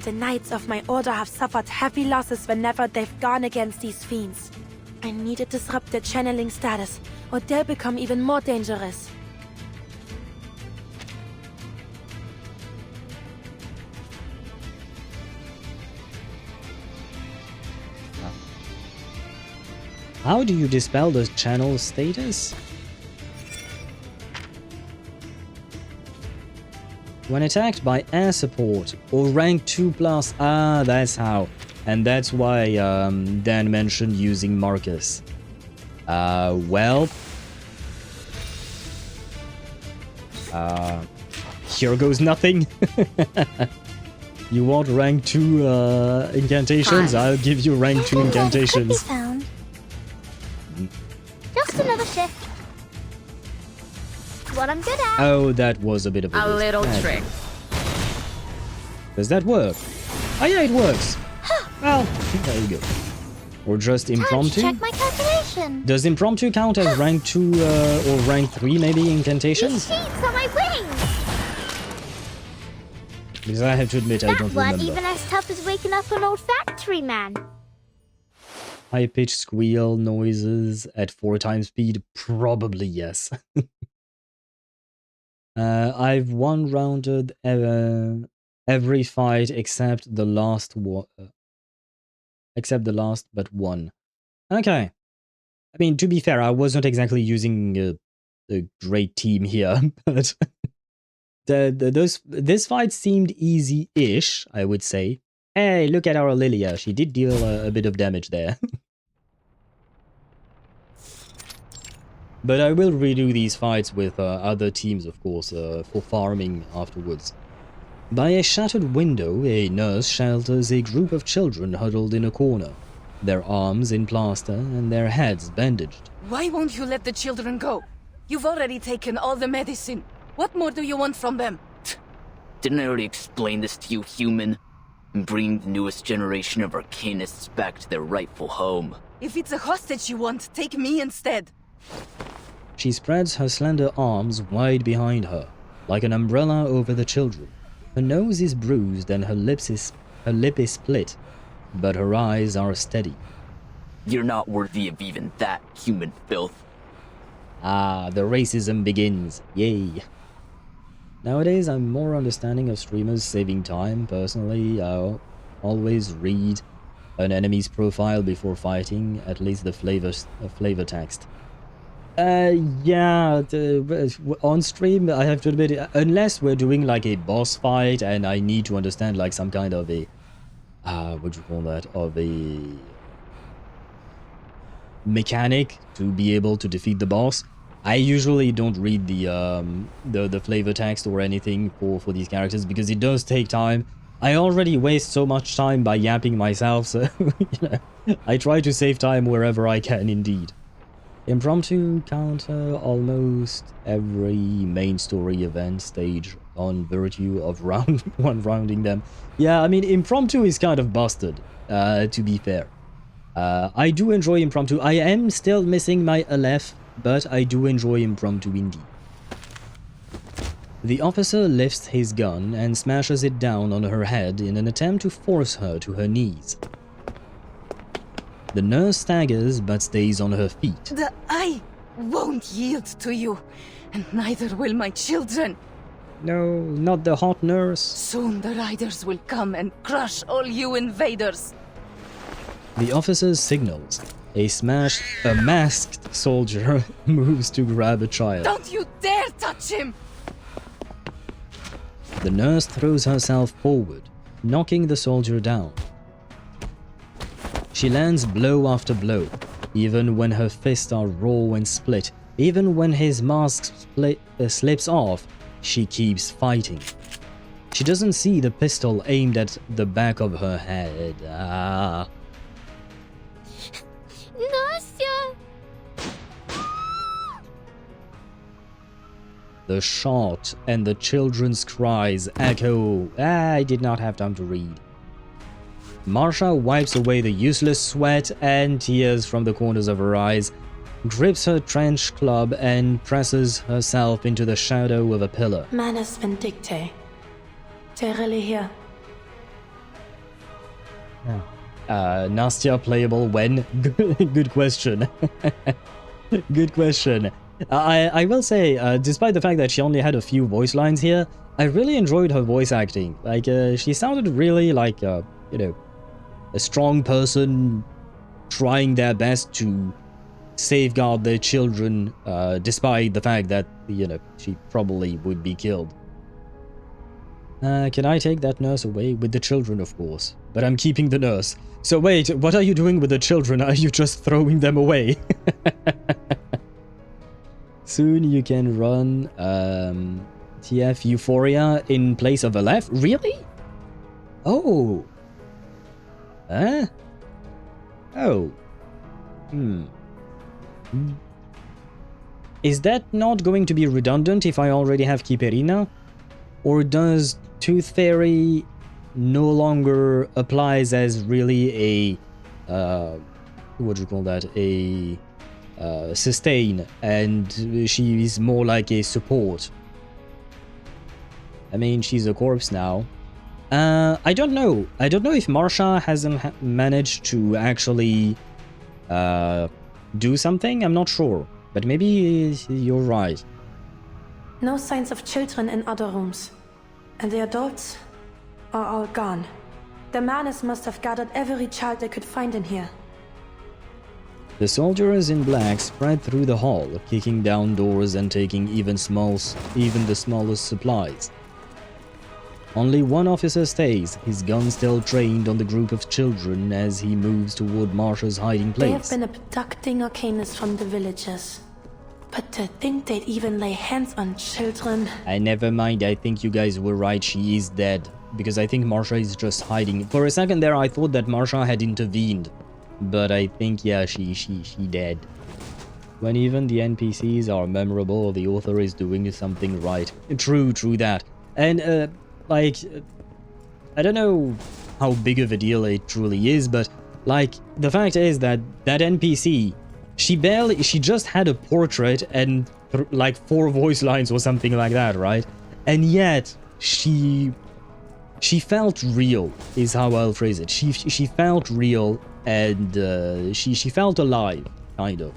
The Knights of my order have suffered heavy losses whenever they've gone against these fiends. I need to disrupt their channeling status, or they'll become even more dangerous. How do you dispel the channel status? When attacked by air support or rank 2+, that's how. And that's why Dan mentioned using Marcus. Here goes nothing. You want rank 2 incantations? I'll give you rank 2 incantations. Just another shift. What I'm good at. Oh, that was a bit of a little trick. Does that work? Oh yeah, it works. Well, there you go. Or just impromptu. Check my calculation. Does impromptu count as rank 2 or rank 3 maybe incantations? These sheets are my wings. Because I have to admit, I don't remember. That even as tough as waking up an old factory man. High-pitched squeal noises at 4 times speed? Probably yes. I've one-rounded every fight except the last one. Except the last but one. Okay. I mean, to be fair, I wasn't exactly using a great team here, but this fight seemed easy-ish, I would say. Hey, look at our Lilia. She did deal a bit of damage there. But I will redo these fights with other teams, of course, for farming afterwards. By a shattered window, a nurse shelters a group of children huddled in a corner, their arms in plaster and their heads bandaged. Why won't you let the children go? You've already taken all the medicine. What more do you want from them? Didn't I already explain this to you, human? I'm bringing the newest generation of arcanists back to their rightful home. If it's a hostage you want, take me instead. She spreads her slender arms wide behind her, like an umbrella over the children. Her nose is bruised and her lip is split, but her eyes are steady. You're not worthy of even that, human filth. Ah, the racism begins. Yay. Nowadays, I'm more understanding of streamers saving time. Personally, I'll always read an enemy's profile before fighting, at least the flavor text. Yeah, on stream, I have to admit, unless we're doing like a boss fight and I need to understand like some kind of a, what do you call that, of a mechanic to be able to defeat the boss, I usually don't read the flavor text or anything for these characters because it does take time. I already waste so much time by yapping myself, so you know, I try to save time wherever I can indeed. Impromptu counter almost every main story event stage on virtue of rounding them. Yeah, I mean, impromptu is kind of busted, to be fair. I do enjoy impromptu. I am still missing my Aleph, but I do enjoy impromptu indeed. The officer lifts his gun and smashes it down on her head in an attempt to force her to her knees. The nurse staggers but stays on her feet. I won't yield to you, and neither will my children. No, not the hot nurse. Soon the riders will come and crush all you invaders. The officer signals. A masked soldier moves to grab a child. Don't you dare touch him! The nurse throws herself forward, knocking the soldier down. She lands blow after blow, even when her fists are raw and split, even when his mask slips off, she keeps fighting. She doesn't see the pistol aimed at the back of her head. Ah. The shot and the children's cries echo. I did not have time to read. Marsha wipes away the useless sweat and tears from the corners of her eyes, grips her trench club and presses herself into the shadow of a pillar. Manus vindicte. Terele here. Nastya playable when? Good question. Good question. I will say, despite the fact that she only had a few voice lines here, I really enjoyed her voice acting. Like, she sounded really like, you know, a strong person trying their best to safeguard their children, despite the fact that, you know, she probably would be killed. Can I take that nurse away? With the children, of course. But I'm keeping the nurse. So wait, what are you doing with the children? Are you just throwing them away? Soon you can run TF Euphoria in place of Aleph? Really? Oh. Huh? Oh. Is that not going to be redundant if I already have Kiperina? Or does Tooth Fairy no longer applies as really a what do you call that? A sustain, and she is more like a support. I mean, she's a corpse now. I don't know. I don't know if Marsha hasn't managed to actually do something. I'm not sure. But maybe you're right. No signs of children in other rooms. And the adults are all gone. The Manus must have gathered every child they could find in here. The soldiers in black spread through the hall, kicking down doors and taking even the smallest supplies. Only one officer stays, his gun still trained on the group of children as he moves toward Marsha's hiding place. They have been abducting arcanists from the villages. But to think they'd even lay hands on children... Never mind, I think you guys were right, she is dead. Because I think Marsha is just hiding. For a second there I thought that Marsha had intervened. But I think, yeah, she dead. When even the NPCs are memorable, the author is doing something right. True that. And, like, I don't know how big of a deal it truly is, but, like, the fact is that that NPC, she just had a portrait and, like, 4 voice lines or something like that, right? And yet, she She felt real, is how I'll phrase it. She felt real, and she felt alive, kind of.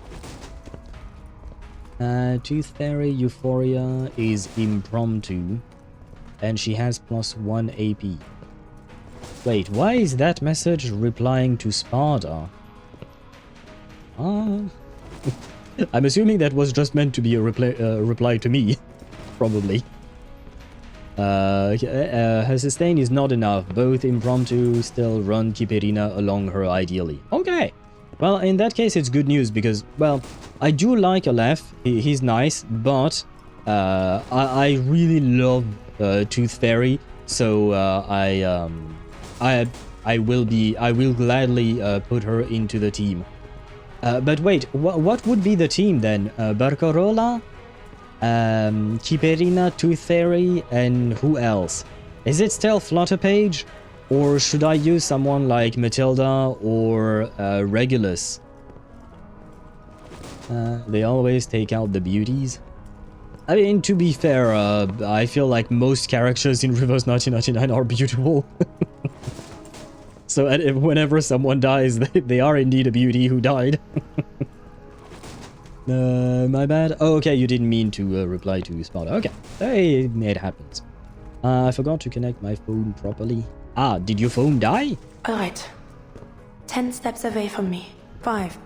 Tooth Fairy Euphoria is impromptu, and she has +1 AP. Wait, why is that message replying to Sparta? I'm assuming that was just meant to be a reply to me, probably. Her sustain is not enough. Both impromptu still run Kiperina along her ideally. Okay. Well, in that case, it's good news because, well, I do like Aleph. He's nice, but I really love Tooth Fairy, so I will gladly put her into the team. But wait, what would be the team then? Barcarola, Kiperina, Tooth Fairy, and who else? Is it still Flutterpage? Or should I use someone like Matilda or Regulus? They always take out the beauties. I mean, to be fair, I feel like most characters in Reverse 1999 are beautiful. So whenever someone dies, they are indeed a beauty who died. My bad. Oh, okay, you didn't mean to reply to Sparta. Okay, hey, it happens. I forgot to connect my phone properly. Ah, did your phone die? Alright. 10 steps away from me. 5,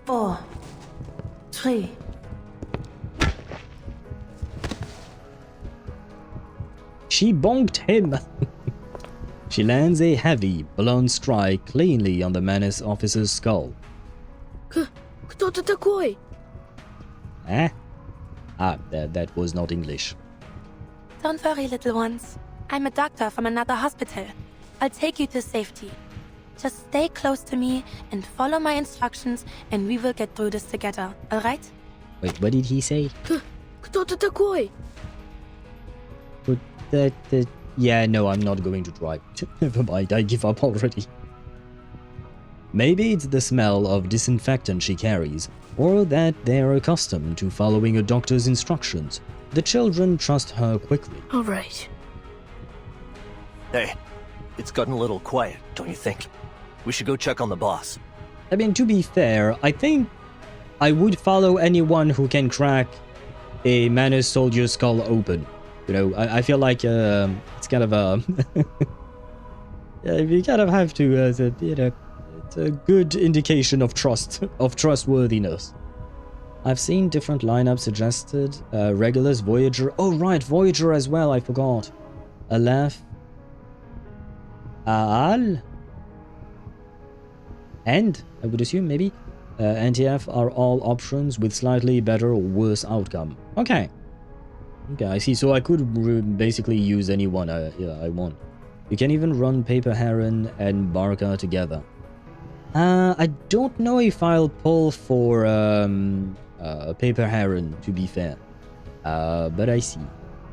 4, 3. She bonked him. She lands a heavy, blunt strike cleanly on the menace officer's skull. Кто-то такой? Eh? Ah, that was not English. Don't worry, little ones. I'm a doctor from another hospital. I'll take you to safety. Just stay close to me and follow my instructions and we will get through this together, alright? Wait, what did he say? Кто-то такой? Yeah, no, I'm not going to try. Never mind, I give up already. Maybe it's the smell of disinfectant she carries, or that they're accustomed to following a doctor's instructions. The children trust her quickly. All right. Hey, it's gotten a little quiet, don't you think? We should go check on the boss. I mean, to be fair, I think I would follow anyone who can crack a Manus soldier's skull open. You know, I feel like it's kind of a... you kind of have to, you know, it's a good indication of trust, of trustworthiness. I've seen different lineups suggested. Regulus, Voyager. Oh, right, Voyager as well, I forgot. Aleph. Aal. And, I would assume, maybe. NTF are all options with slightly better or worse outcome. Okay. Okay, I see. So I could basically use anyone I want. You can even run Paper Heron and Barca together. I don't know if I'll pull for Paper Heron, to be fair. But I see.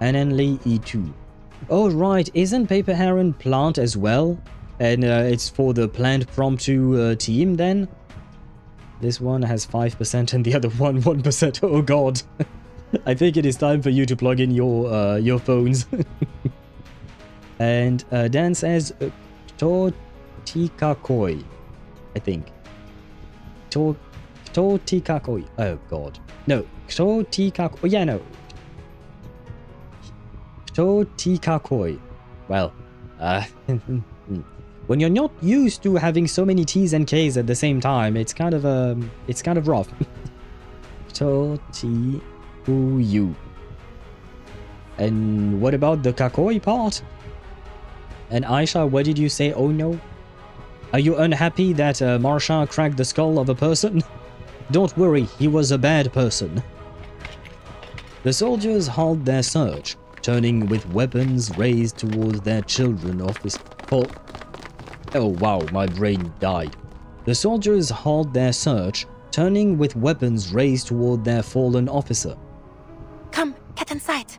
And then Lee E2. Oh, right. Isn't Paper Heron plant as well? And it's for the plant promptu team then? This one has 5% and the other one 1%. Oh god. I think it is time for you to plug in your phones. And Dan says Totikakoi, I think. Totikakoi. Oh god. No, Totikakoi. Oh, yeah, no. Totikakoi. Well, when you're not used to having so many T's and K's at the same time, it's kind of rough. Toti. You. And what about the kakoi part? And Aisha, what did you say? Oh no? Are you unhappy that Marsha cracked the skull of a person? Don't worry, he was a bad person. The soldiers halt their search, turning with weapons raised towards their children office. Oh wow, my brain died. The soldiers halt their search, turning with weapons raised toward their fallen officer. Come, get inside.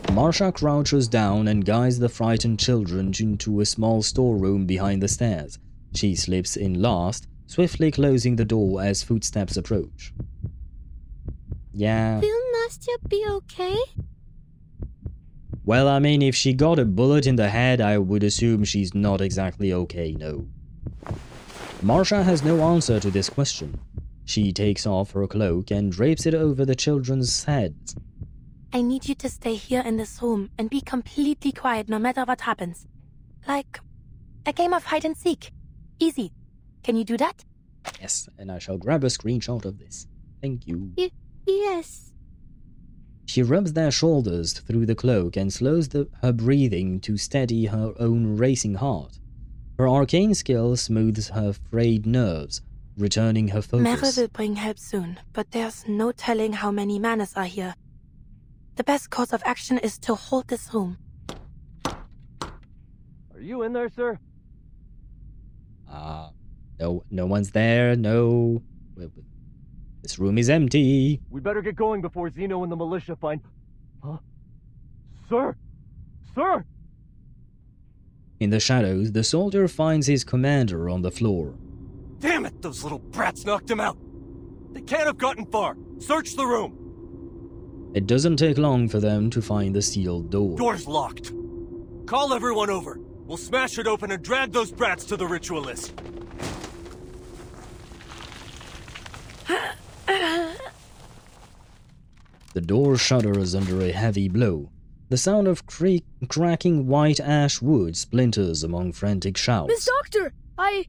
Marsha crouches down and guides the frightened children into a small storeroom behind the stairs. She slips in last, swiftly closing the door as footsteps approach. Yeah. Will Nastya be okay? Well, I mean, if she got a bullet in the head, I would assume she's not exactly okay, no. Marsha has no answer to this question. She takes off her cloak and drapes it over the children's heads. I need you to stay here in this room and be completely quiet no matter what happens. Like a game of hide and seek. Easy. Can you do that? Yes, and I shall grab a screenshot of this. Thank you. Yes. She rubs their shoulders through the cloak and slows her breathing to steady her own racing heart. Her arcane skill smooths her frayed nerves, returning her focus. Mary will bring help soon, but there's no telling how many manas are here. The best course of action is to hold this room. Are you in there, sir? No one's there, no. This room is empty. We better get going before Zeno and the militia find... Huh? Sir! Sir! In the shadows, the soldier finds his commander on the floor. Damn it, those little brats knocked him out! They can't have gotten far! Search the room! It doesn't take long for them to find the sealed door. Door's locked. Call everyone over. We'll smash it open and drag those brats to the ritualist. The door shudders under a heavy blow. The sound of cracking white ash wood splinters among frantic shouts. Miss Doctor! I...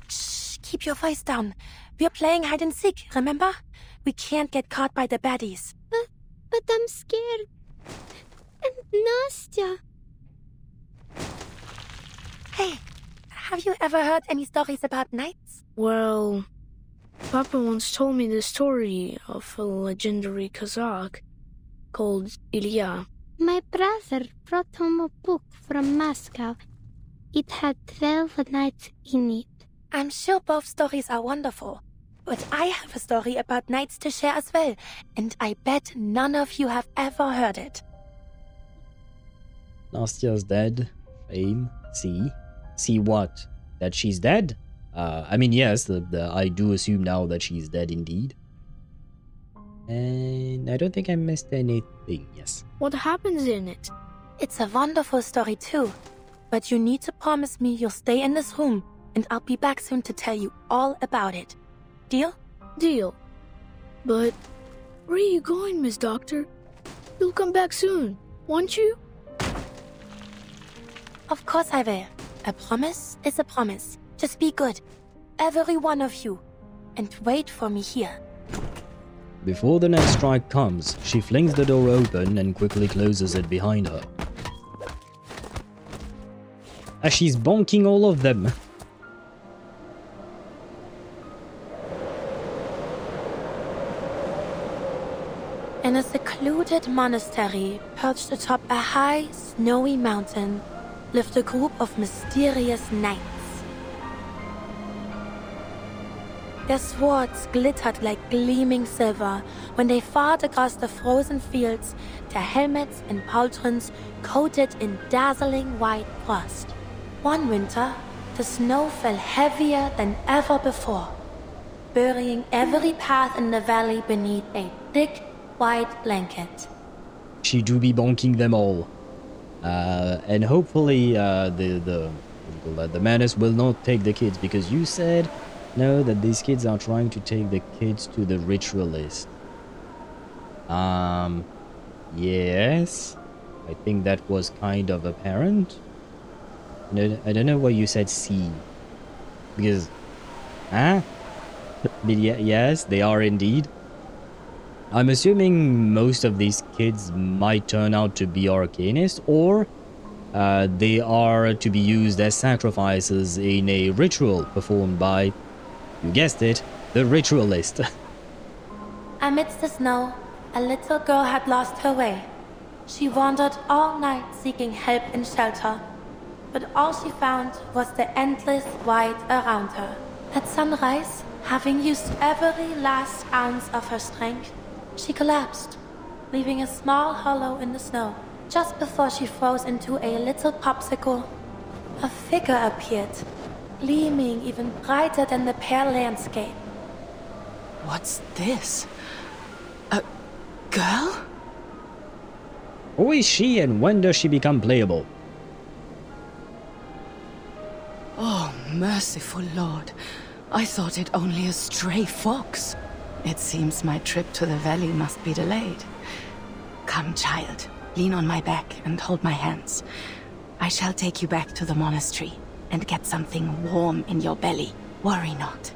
Shh, keep your voice down. We're playing hide and seek, remember? We can't get caught by the baddies. But I'm scared. And Nastya. Hey, have you ever heard any stories about knights? Well, Papa once told me the story of a legendary Kazakh called Ilya. My brother brought home a book from Moscow. It had 12 knights in it. I'm sure both stories are wonderful, but I have a story about knights to share as well, and I bet none of you have ever heard it. Nastya's dead. Shame. See what? That she's dead? I mean, yes, I do assume now that she's dead indeed. And I don't think I missed anything, yes. What happens in it? It's a wonderful story too, but you need to promise me you'll stay in this room, and I'll be back soon to tell you all about it. Deal? Deal. But where are you going, Miss Doctor? You'll come back soon, won't you? Of course I will. A promise is a promise. Just be good. Every one of you. And wait for me here. Before the next strike comes, she flings the door open and quickly closes it behind her. As she's bonking all of them. In a secluded monastery perched atop a high, snowy mountain lived a group of mysterious knights. Their swords glittered like gleaming silver when they fought across the frozen fields, their helmets and pauldrons coated in dazzling white frost. One winter, the snow fell heavier than ever before, burying every path in the valley beneath a thick, white blanket. She do be bonking them all. And hopefully the menace will not take the kids, because you said no, that these kids are trying to take the kids to the ritualist. Yes, I think that was kind of apparent. I don't know why you said C, because yes, they are indeed. I'm assuming most of these kids might turn out to be arcanists, or they are to be used as sacrifices in a ritual performed by, you guessed it, the ritualist. Amidst the snow, a little girl had lost her way. She wandered all night seeking help and shelter, but all she found was the endless void around her. At sunrise, having used every last ounce of her strength, she collapsed, leaving a small hollow in the snow. Just before she froze into a little popsicle, a figure appeared, gleaming even brighter than the pale landscape. What's this? A girl? Who is she and when does she become playable? Oh, merciful Lord. I thought it only a stray fox. It seems my trip to the valley must be delayed. Come, child. Lean on my back and hold my hands. I shall take you back to the monastery and get something warm in your belly. Worry not.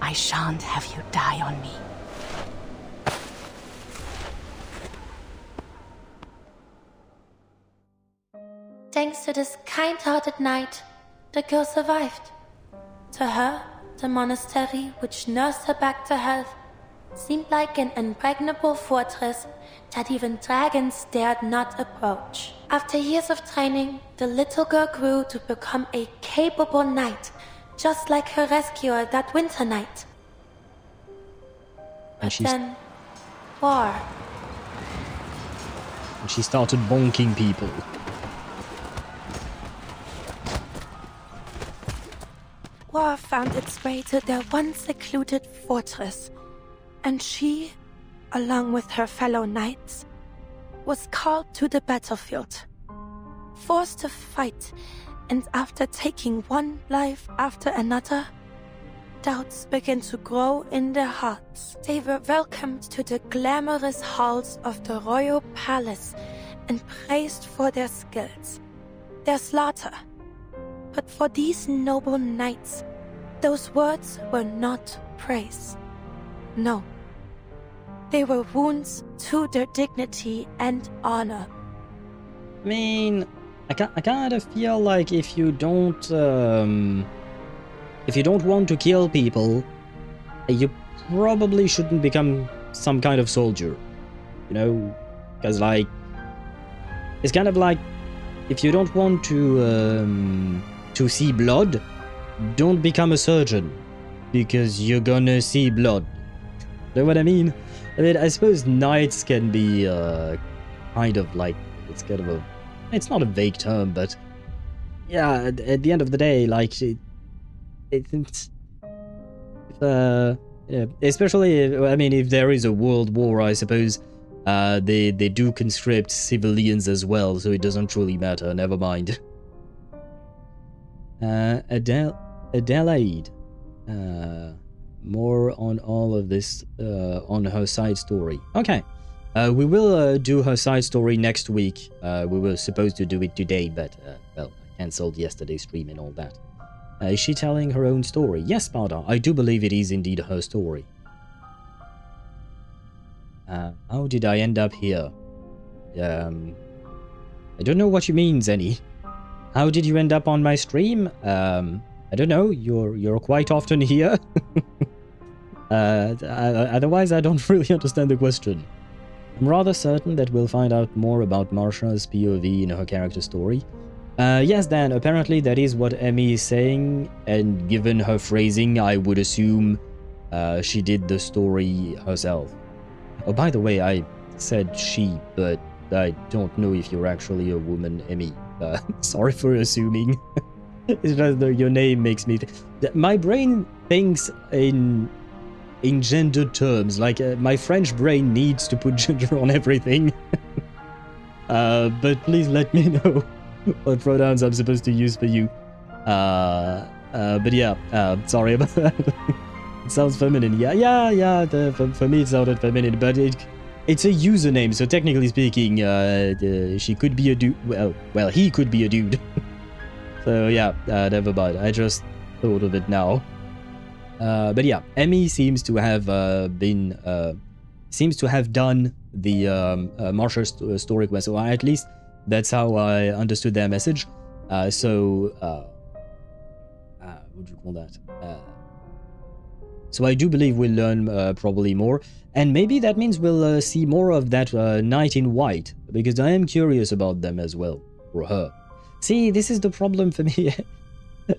I shan't have you die on me. Thanks to this kind-hearted knight, the girl survived. To her, the monastery, which nursed her back to health, seemed like an impregnable fortress that even dragons dared not approach. After years of training, the little girl grew to become a capable knight, just like her rescuer that winter night. And then, war. And she started bonking people. War found its way to their once secluded fortress, and she, along with her fellow knights, was called to the battlefield. Forced to fight, and after taking one life after another, doubts began to grow in their hearts. They were welcomed to the glamorous halls of the royal palace and praised for their skills, their slaughter. But for these noble knights, those words were not praise. No. They were wounds to their dignity and honor. I mean, I kind of feel like if you don't want to kill people, you probably shouldn't become some kind of soldier, you know? Because, like, it's kind of like, if you don't want to see blood, don't become a surgeon, because you're gonna see blood. Know what I mean? I mean, I suppose knights can be kind of like, it's kind of a, it's not a vague term, but yeah, at the end of the day, like, especially, I mean, if there is a world war, I suppose they do conscript civilians as well, so it doesn't truly matter. Never mind. Adelaide. More on all of this on her side story. Okay. We will do her side story next week. We were supposed to do it today, but, well, I cancelled yesterday's stream and all that. Is she telling her own story? Yes, Sparta, I do believe it is indeed her story. How did I end up here? I don't know what you mean, Zenny. How did you end up on my stream? I don't know, you're quite often here. Otherwise, I don't really understand the question. I'm rather certain that we'll find out more about Marsha's POV in her character story. Yes, Dan, apparently that is what Emmy is saying, and given her phrasing, I would assume she did the story herself. Oh, by the way, I said she, but I don't know if you're actually a woman, Emmy. Sorry for assuming. It's just that your name makes me... My brain thinks in gendered terms, like my French brain needs to put gender on everything. But please let me know what pronouns I'm supposed to use for you. But yeah, sorry about that. It sounds feminine. Yeah, for me it sounded feminine, but it's a username, so technically speaking, she could be a dude. Well, he could be a dude. So yeah, never mind. I just thought of it now. But yeah, Emmy seems to have done the Marsha story quest, or at least that's how I understood their message. What do you call that? So I do believe we'll learn probably more, and maybe that means we'll see more of that knight in white, because I am curious about them as well, or her. See, this is the problem for me.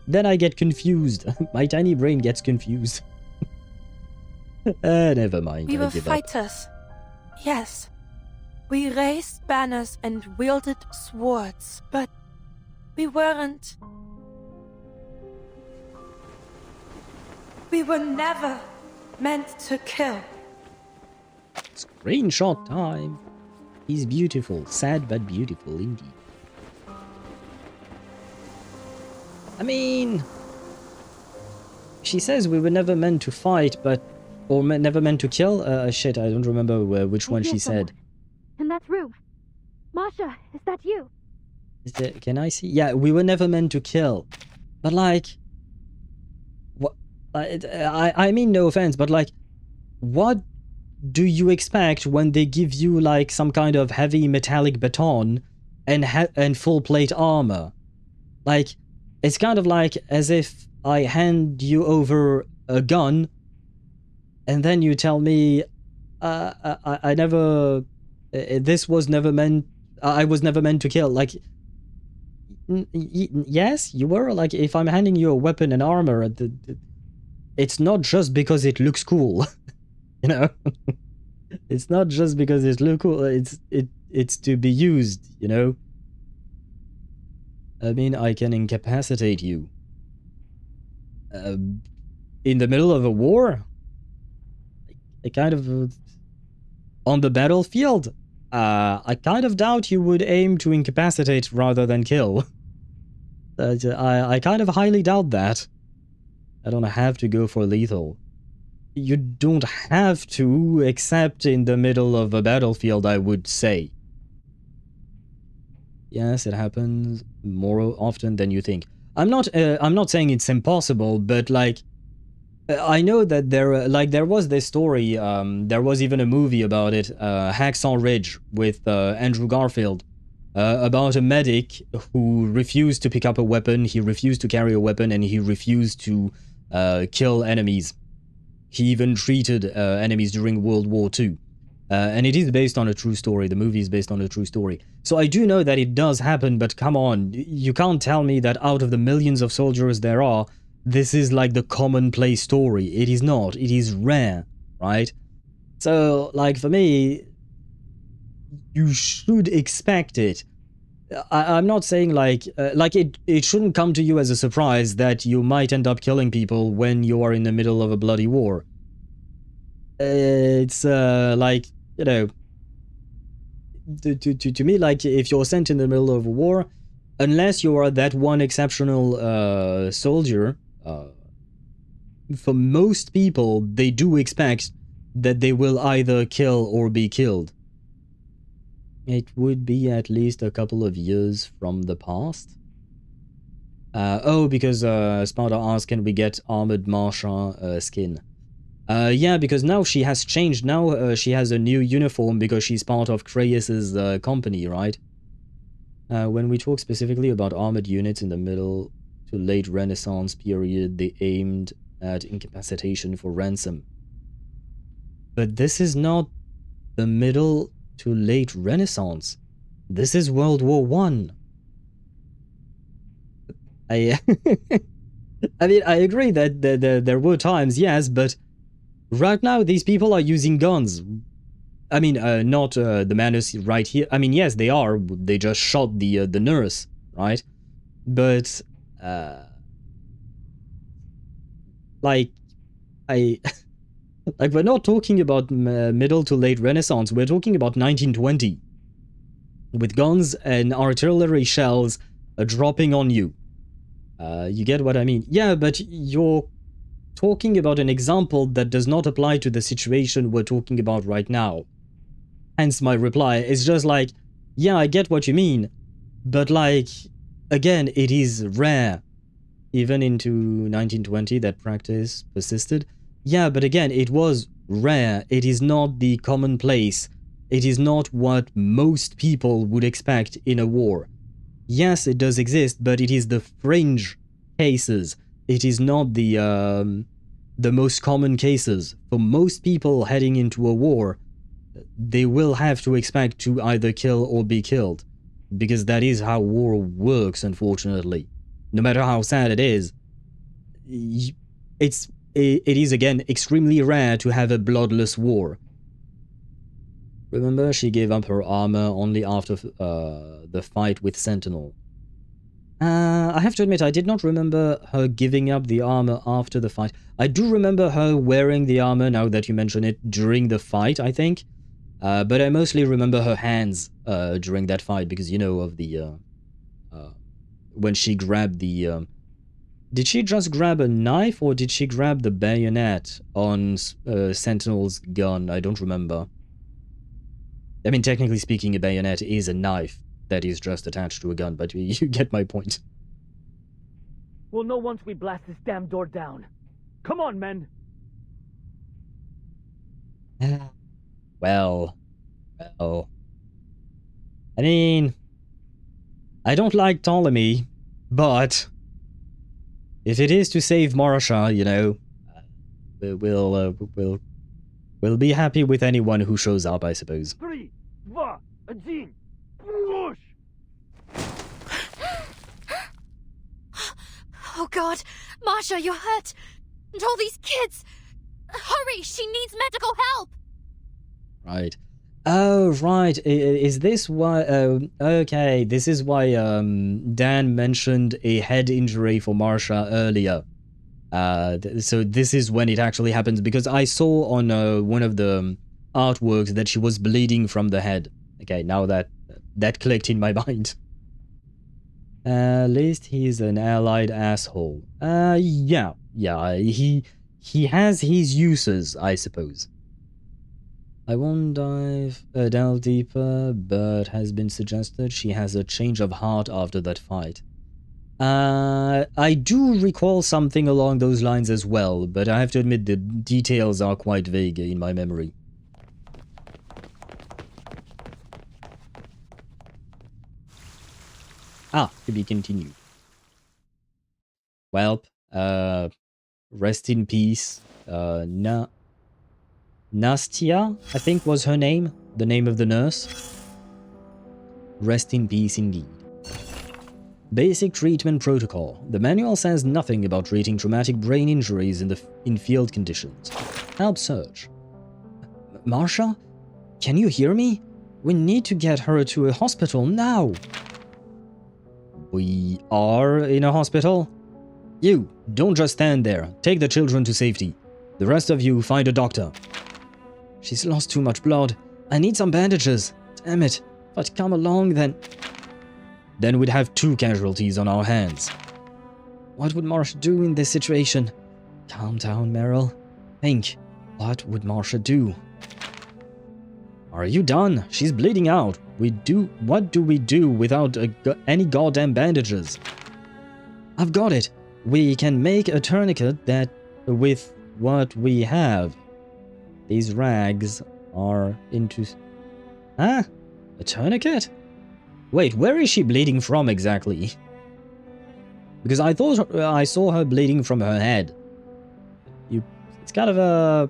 Then I get confused. My tiny brain gets confused. Never mind. We were fighters. Yes. We raised banners and wielded swords, but we weren't... We were never meant to kill. Screenshot time. He's beautiful. Sad but beautiful indeed. I mean, she says we were never meant to fight, but... Or never meant to kill? Shit, I don't remember which one she said. In that room. Marsha, is that you? Can I see? Yeah, we were never meant to kill. But like... What? I mean no offense, but like... What do you expect when they give you like some kind of heavy metallic baton and full plate armor? Like, it's kind of like as if I hand you over a gun and then you tell me I never... this was never meant... I was never meant to kill. Like, yes, you were. Like, if I'm handing you a weapon and armor, it's not just because it looks cool. You know? It's not just because it looks cool. It's to be used, you know? I mean, I can incapacitate you. In the middle of a war? I kind of... on the battlefield? I kind of doubt you would aim to incapacitate rather than kill. I kind of highly doubt that. I don't have to go for lethal. You don't have to, except in the middle of a battlefield, I would say. Yes, it happens more often than you think. I'm not saying it's impossible, but like, I know that there was this story, there was even a movie about it, Hacksaw Ridge, with Andrew Garfield, about a medic who refused to pick up a weapon, he refused to carry a weapon, and he refused to kill enemies. He even treated enemies during World War II. And it is based on a true story. The movie is based on a true story. So I do know that it does happen, but come on, you can't tell me that out of the millions of soldiers there are, this is like the commonplace story. It is not. It is rare, right? So, like, for me, you should expect it. I'm not saying, like it shouldn't come to you as a surprise that you might end up killing people when you are in the middle of a bloody war. It's, like, you know, to me, like, if you're sent in the middle of a war, unless you are that one exceptional soldier, for most people, they do expect that they will either kill or be killed. It would be at least a couple of years from the past. Oh, because Sparta asked, can we get armored Marsha skin? Yeah, because now she has changed. Now she has a new uniform because she's part of Kraeus' company, right? When we talk specifically about armored units in the middle to late Renaissance period, they aimed at incapacitation for ransom. But this is not the middle to late Renaissance. This is World War I. I mean, I agree that there were times, yes, but right now these people are using guns. I mean, not the man who's right here. I mean, yes, they are. They just shot the nurse, right? But like, like, we're not talking about middle to late Renaissance. We're talking about 1920, with guns and artillery shells dropping on you. You get what I mean? Yeah, but you're talking about an example that does not apply to the situation we're talking about right now. Hence my reply is just like, yeah, I get what you mean, but like, again, it is rare. Even into 1920 that practice persisted. Yeah, but again, it was rare. It is not the commonplace. It is not what most people would expect in a war. Yes, it does exist, but it is the fringe cases. It is not the most common cases. For most people heading into a war, they will have to expect to either kill or be killed. Because that is how war works, unfortunately. No matter how sad it is, it is, again, extremely rare to have a bloodless war. Remember, she gave up her armor only after the fight with Sentinel. I have to admit, I did not remember her giving up the armor after the fight. I do remember her wearing the armor, now that you mention it, during the fight, I think. But I mostly remember her hands during that fight because, you know, of the... when she grabbed the... did she just grab a knife or did she grab the bayonet on Sentinel's gun? I don't remember. I mean, technically speaking, a bayonet is a knife that is just attached to a gun, but you get my point. We'll know once we blast this damn door down. Come on, men! Well... I mean... I don't like Ptolemy, but... if it is to save Marsha, you know... we'll be happy with anyone who shows up, I suppose. 3, 2, 1, push! Oh god, Marsha, you're hurt! And all these kids! Hurry, she needs medical help! Right. Oh, right. Is this why... okay, this is why Dan mentioned a head injury for Marsha earlier. So this is when it actually happens, because I saw on one of the artworks that she was bleeding from the head. Okay, now that clicked in my mind. At least he's an allied asshole. Yeah, he has his uses, I suppose. I won't delve deeper, but has been suggested she has a change of heart after that fight. I do recall something along those lines as well, but I have to admit the details are quite vague in my memory. Ah, to be continued. Well, rest in peace. Nastia, I think was her name, the name of the nurse. Rest in peace indeed. Basic treatment protocol. The manual says nothing about treating traumatic brain injuries in field conditions. Help search. Marsha? Can you hear me? We need to get her to a hospital now. We are in a hospital? You, don't just stand there. Take the children to safety. The rest of you, find a doctor. She's lost too much blood. I need some bandages. Damn it. If I'd come along, then we'd have 2 casualties on our hands. What would Marsha do in this situation? Calm down, Meryl. Think. What would Marsha do? Are you done? She's bleeding out. What do we do without any goddamn bandages? I've got it. We can make a tourniquet that with what we have. These rags are into... Huh? A tourniquet? Wait, where is she bleeding from exactly? Because I thought I saw her bleeding from her head. It's kind of a...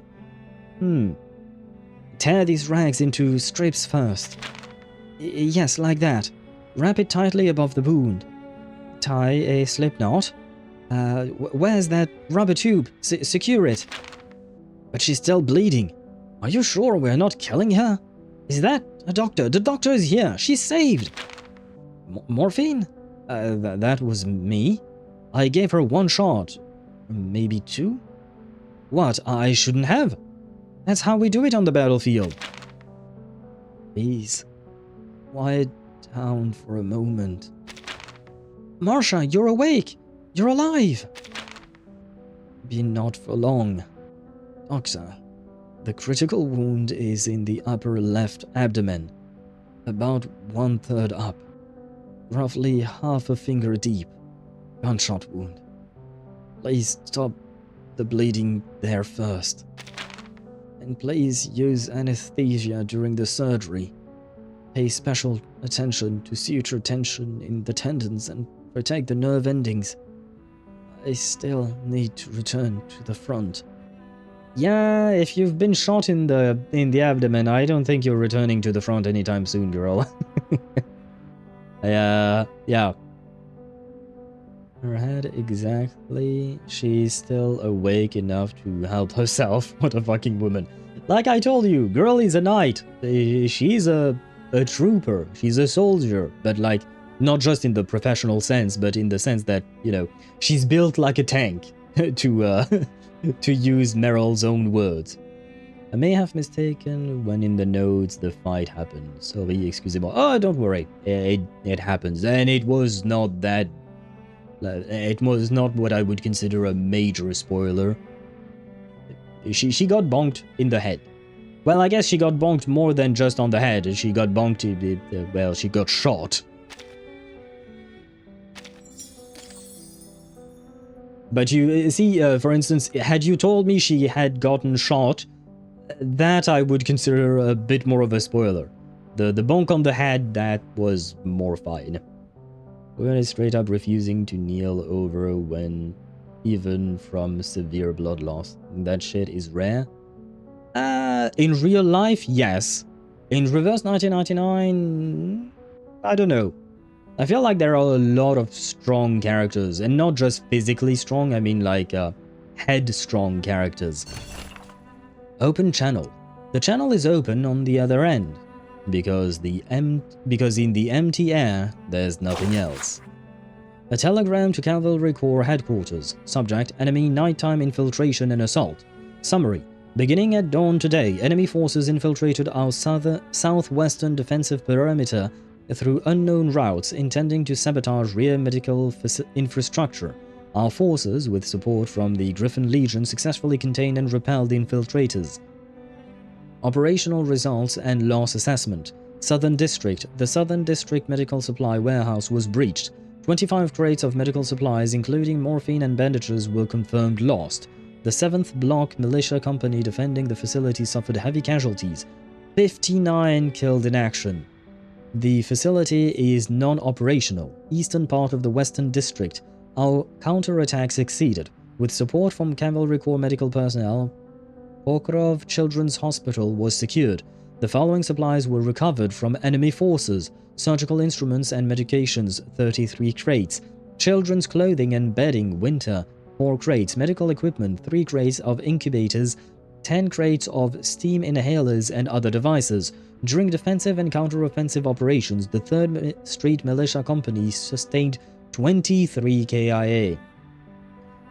Tear these rags into strips first. Yes, like that. Wrap it tightly above the wound. Tie a slip knot. Where's that rubber tube? Secure it. But she's still bleeding. Are you sure we're not killing her? Is that a doctor? The doctor is here. She's saved. Morphine? That was me. I gave her 1 shot. Maybe 2? What? I shouldn't have. That's how we do it on the battlefield. Please, quiet down for a moment. Marsha, you're awake. You're alive. Be not for long. Doctor, the critical wound is in the upper left abdomen, about 1/3 up, roughly half a finger deep. Gunshot wound. Please stop the bleeding there first. And please use anesthesia during the surgery. Pay special attention to suture tension in the tendons and protect the nerve endings. I still need to return to the front. Yeah, if you've been shot in the abdomen, I don't think you're returning to the front anytime soon, girl. Yeah. Her head exactly. She's still awake enough to help herself. What a fucking woman. Like I told you, girl is a knight. She's a trooper. She's a soldier. But like, not just in the professional sense, but in the sense that, you know, she's built like a tank to use Meryl's own words. I may have mistaken when in the notes the fight happened. Sorry, excusez-moi. Oh, don't worry. It happens. And it was not that... It was not what I would consider a major spoiler. She got bonked in the head. Well, I guess she got bonked more than just on the head. She got bonked... well, she got shot. But you see, for instance, had you told me she had gotten shot, that I would consider a bit more of a spoiler. The bonk on the head, that was more fine. Women is straight up refusing to kneel over when even from severe blood loss. That shit is rare. In real life, yes. In Reverse 1999, I don't know. I feel like there are a lot of strong characters, and not just physically strong, I mean like head-strong characters. Open channel. The channel is open on the other end, because in the empty air, there's nothing else. A telegram to Cavalry Corps Headquarters. Subject, enemy nighttime infiltration and assault. Summary. Beginning at dawn today, enemy forces infiltrated our southwestern defensive perimeter through unknown routes, intending to sabotage rear medical infrastructure. Our forces, with support from the Griffin Legion, successfully contained and repelled the infiltrators. Operational results and loss assessment. Southern District. The Southern District Medical Supply Warehouse was breached. 25 crates of medical supplies, including morphine and bandages, were confirmed lost. The 7th Block Militia Company defending the facility suffered heavy casualties. 59 killed in action. The facility is non-operational. Eastern part of the Western District. Our counterattack succeeded. With support from Cavalry Corps medical personnel, Pokrov Children's Hospital was secured. The following supplies were recovered from enemy forces: surgical instruments and medications, 33 crates, children's clothing and bedding, winter, 4 crates, medical equipment, 3 crates of incubators, 10 crates of steam inhalers and other devices. During defensive and counter-offensive operations, the 3rd Street Militia Company sustained 23 KIA.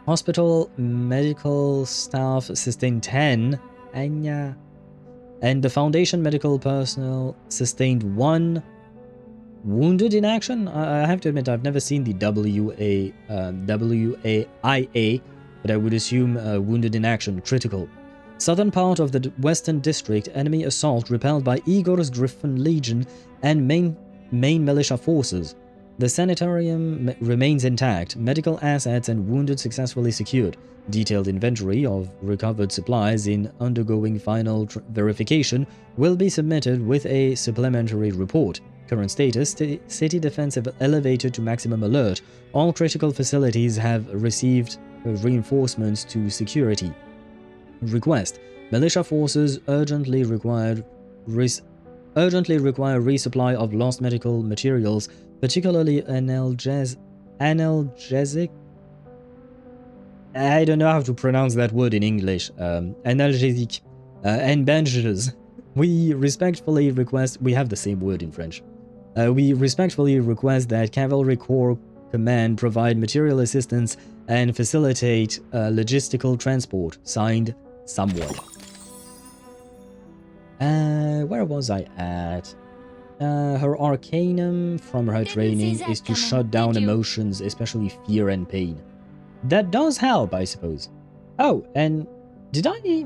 Hospital medical staff sustained 10, and the Foundation medical personnel sustained 1 wounded in action. I have to admit, I've never seen the WAIA, but I would assume wounded in action, critical. Southern part of the Western District, enemy assault repelled by Igor's Griffin Legion and main militia forces. The sanitarium remains intact, medical assets and wounded successfully secured. Detailed inventory of recovered supplies in undergoing final verification will be submitted with a supplementary report. Current status, city defensive elevated to maximum alert. All critical facilities have received reinforcements to security. Request. Militia forces urgently require resupply of lost medical materials, particularly analgesic. I don't know how to pronounce that word in English. Analgesic and bandages. We respectfully request. We have the same word in French. We respectfully request that Cavalry Corps Command provide material assistance and facilitate logistical transport. Signed, someone. Where was I at? Her arcanum from her training is to shut down emotions, especially fear and pain. That does help, I suppose. Oh, and did I...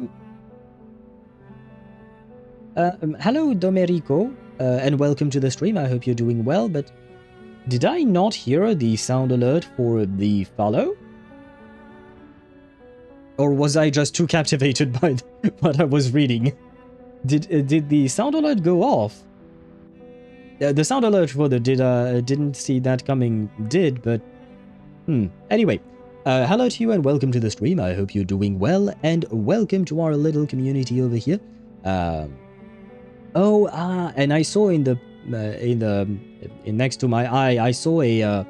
hello, Domerico, and welcome to the stream. I hope you're doing well, but did I not hear the sound alert for the follow? Or was I just too captivated by what I was reading? Did the sound alert go off? The sound alert for the didn't see that coming did, but anyway, hello to you and welcome to the stream. I hope you're doing well, and welcome to our little community over here. And I saw in next to my eye, I saw a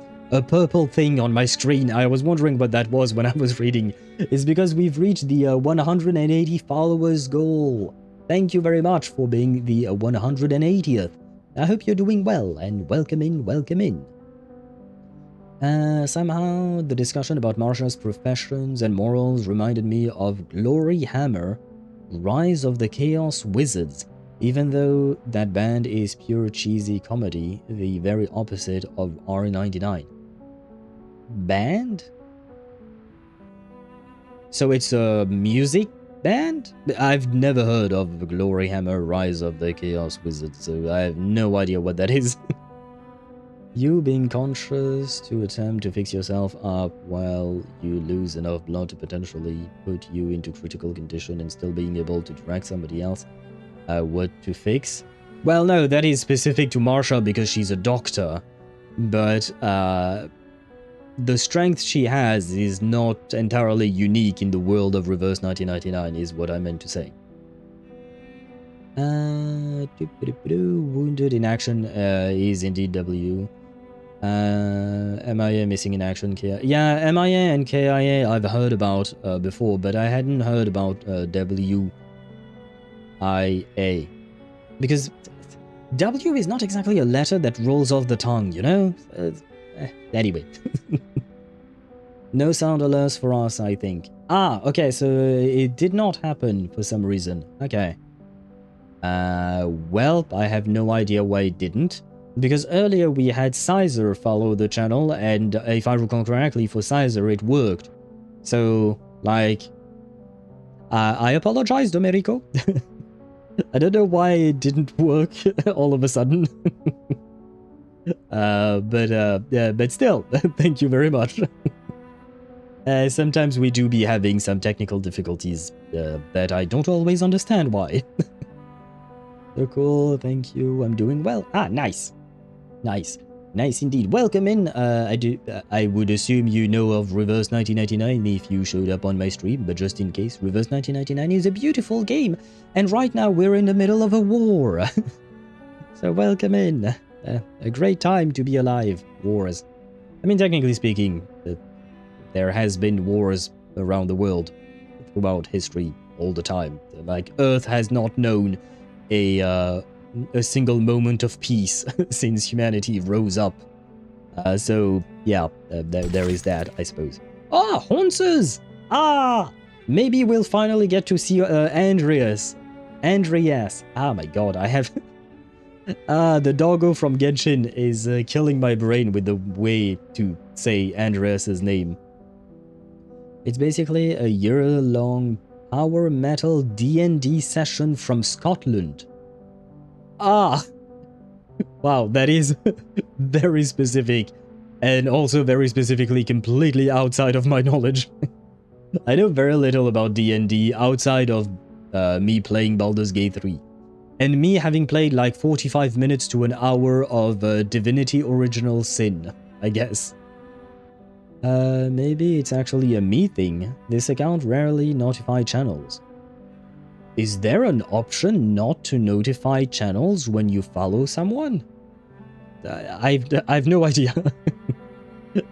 purple thing on my screen. I was wondering what that was when I was reading. It's because we've reached the 180 followers goal. Thank you very much for being the 180th. I hope you're doing well, and welcome in, welcome in. Somehow, the discussion about Marsha's professions and morals reminded me of Glory Hammer Rise of the Chaos Wizards. Even though that band is pure cheesy comedy, the very opposite of R99. Band? So it's a music band? I've never heard of Gloryhammer Rise of the Chaos Wizards, so I have no idea what that is. You being conscious to attempt to fix yourself up while you lose enough blood to potentially put you into critical condition and still being able to drag somebody else. What to fix? Well, no, that is specific to Marsha because she's a doctor, but the strength she has is not entirely unique in the world of Reverse 1999, is what I meant to say. Wounded in action is indeed W. MIA missing in action. Yeah, MIA and KIA I've heard about before, but I hadn't heard about WIA. Because W is not exactly a letter that rolls off the tongue, you know? Anyway. No sound alerts for us, I think. Ah, okay, so it did not happen for some reason. Okay. Well, I have no idea why it didn't. Because earlier we had Sizer follow the channel, and if I recall correctly, for Sizer it worked. So, like... I apologize, Domerico. I don't know why it didn't work all of a sudden. But still, thank you very much. Sometimes we do be having some technical difficulties that I don't always understand why. So cool, thank you, I'm doing well. Ah, nice. Nice. Nice indeed. Welcome in. I would assume you know of Reverse 1999 if you showed up on my stream, but just in case, Reverse 1999 is a beautiful game, and right now we're in the middle of a war. So welcome in. A great time to be alive. Wars. I mean, technically speaking, there has been wars around the world throughout history all the time. Like, Earth has not known a single moment of peace since humanity rose up. So, yeah, there is that, I suppose. Ah, Haunces! Ah! Maybe we'll finally get to see Andreas. Andreas. Ah, my god, I have... the doggo from Genshin is killing my brain with the way to say Andreas's name. It's basically a year-long power metal D&D session from Scotland. Ah! Wow, that is very specific, and also very specifically completely outside of my knowledge. I know very little about D&D outside of me playing Baldur's Gate 3. And me having played like 45 minutes to an hour of Divinity Original Sin, I guess. Maybe it's actually a me thing. This account rarely notifies channels. Is there an option not to notify channels when you follow someone? I've no idea.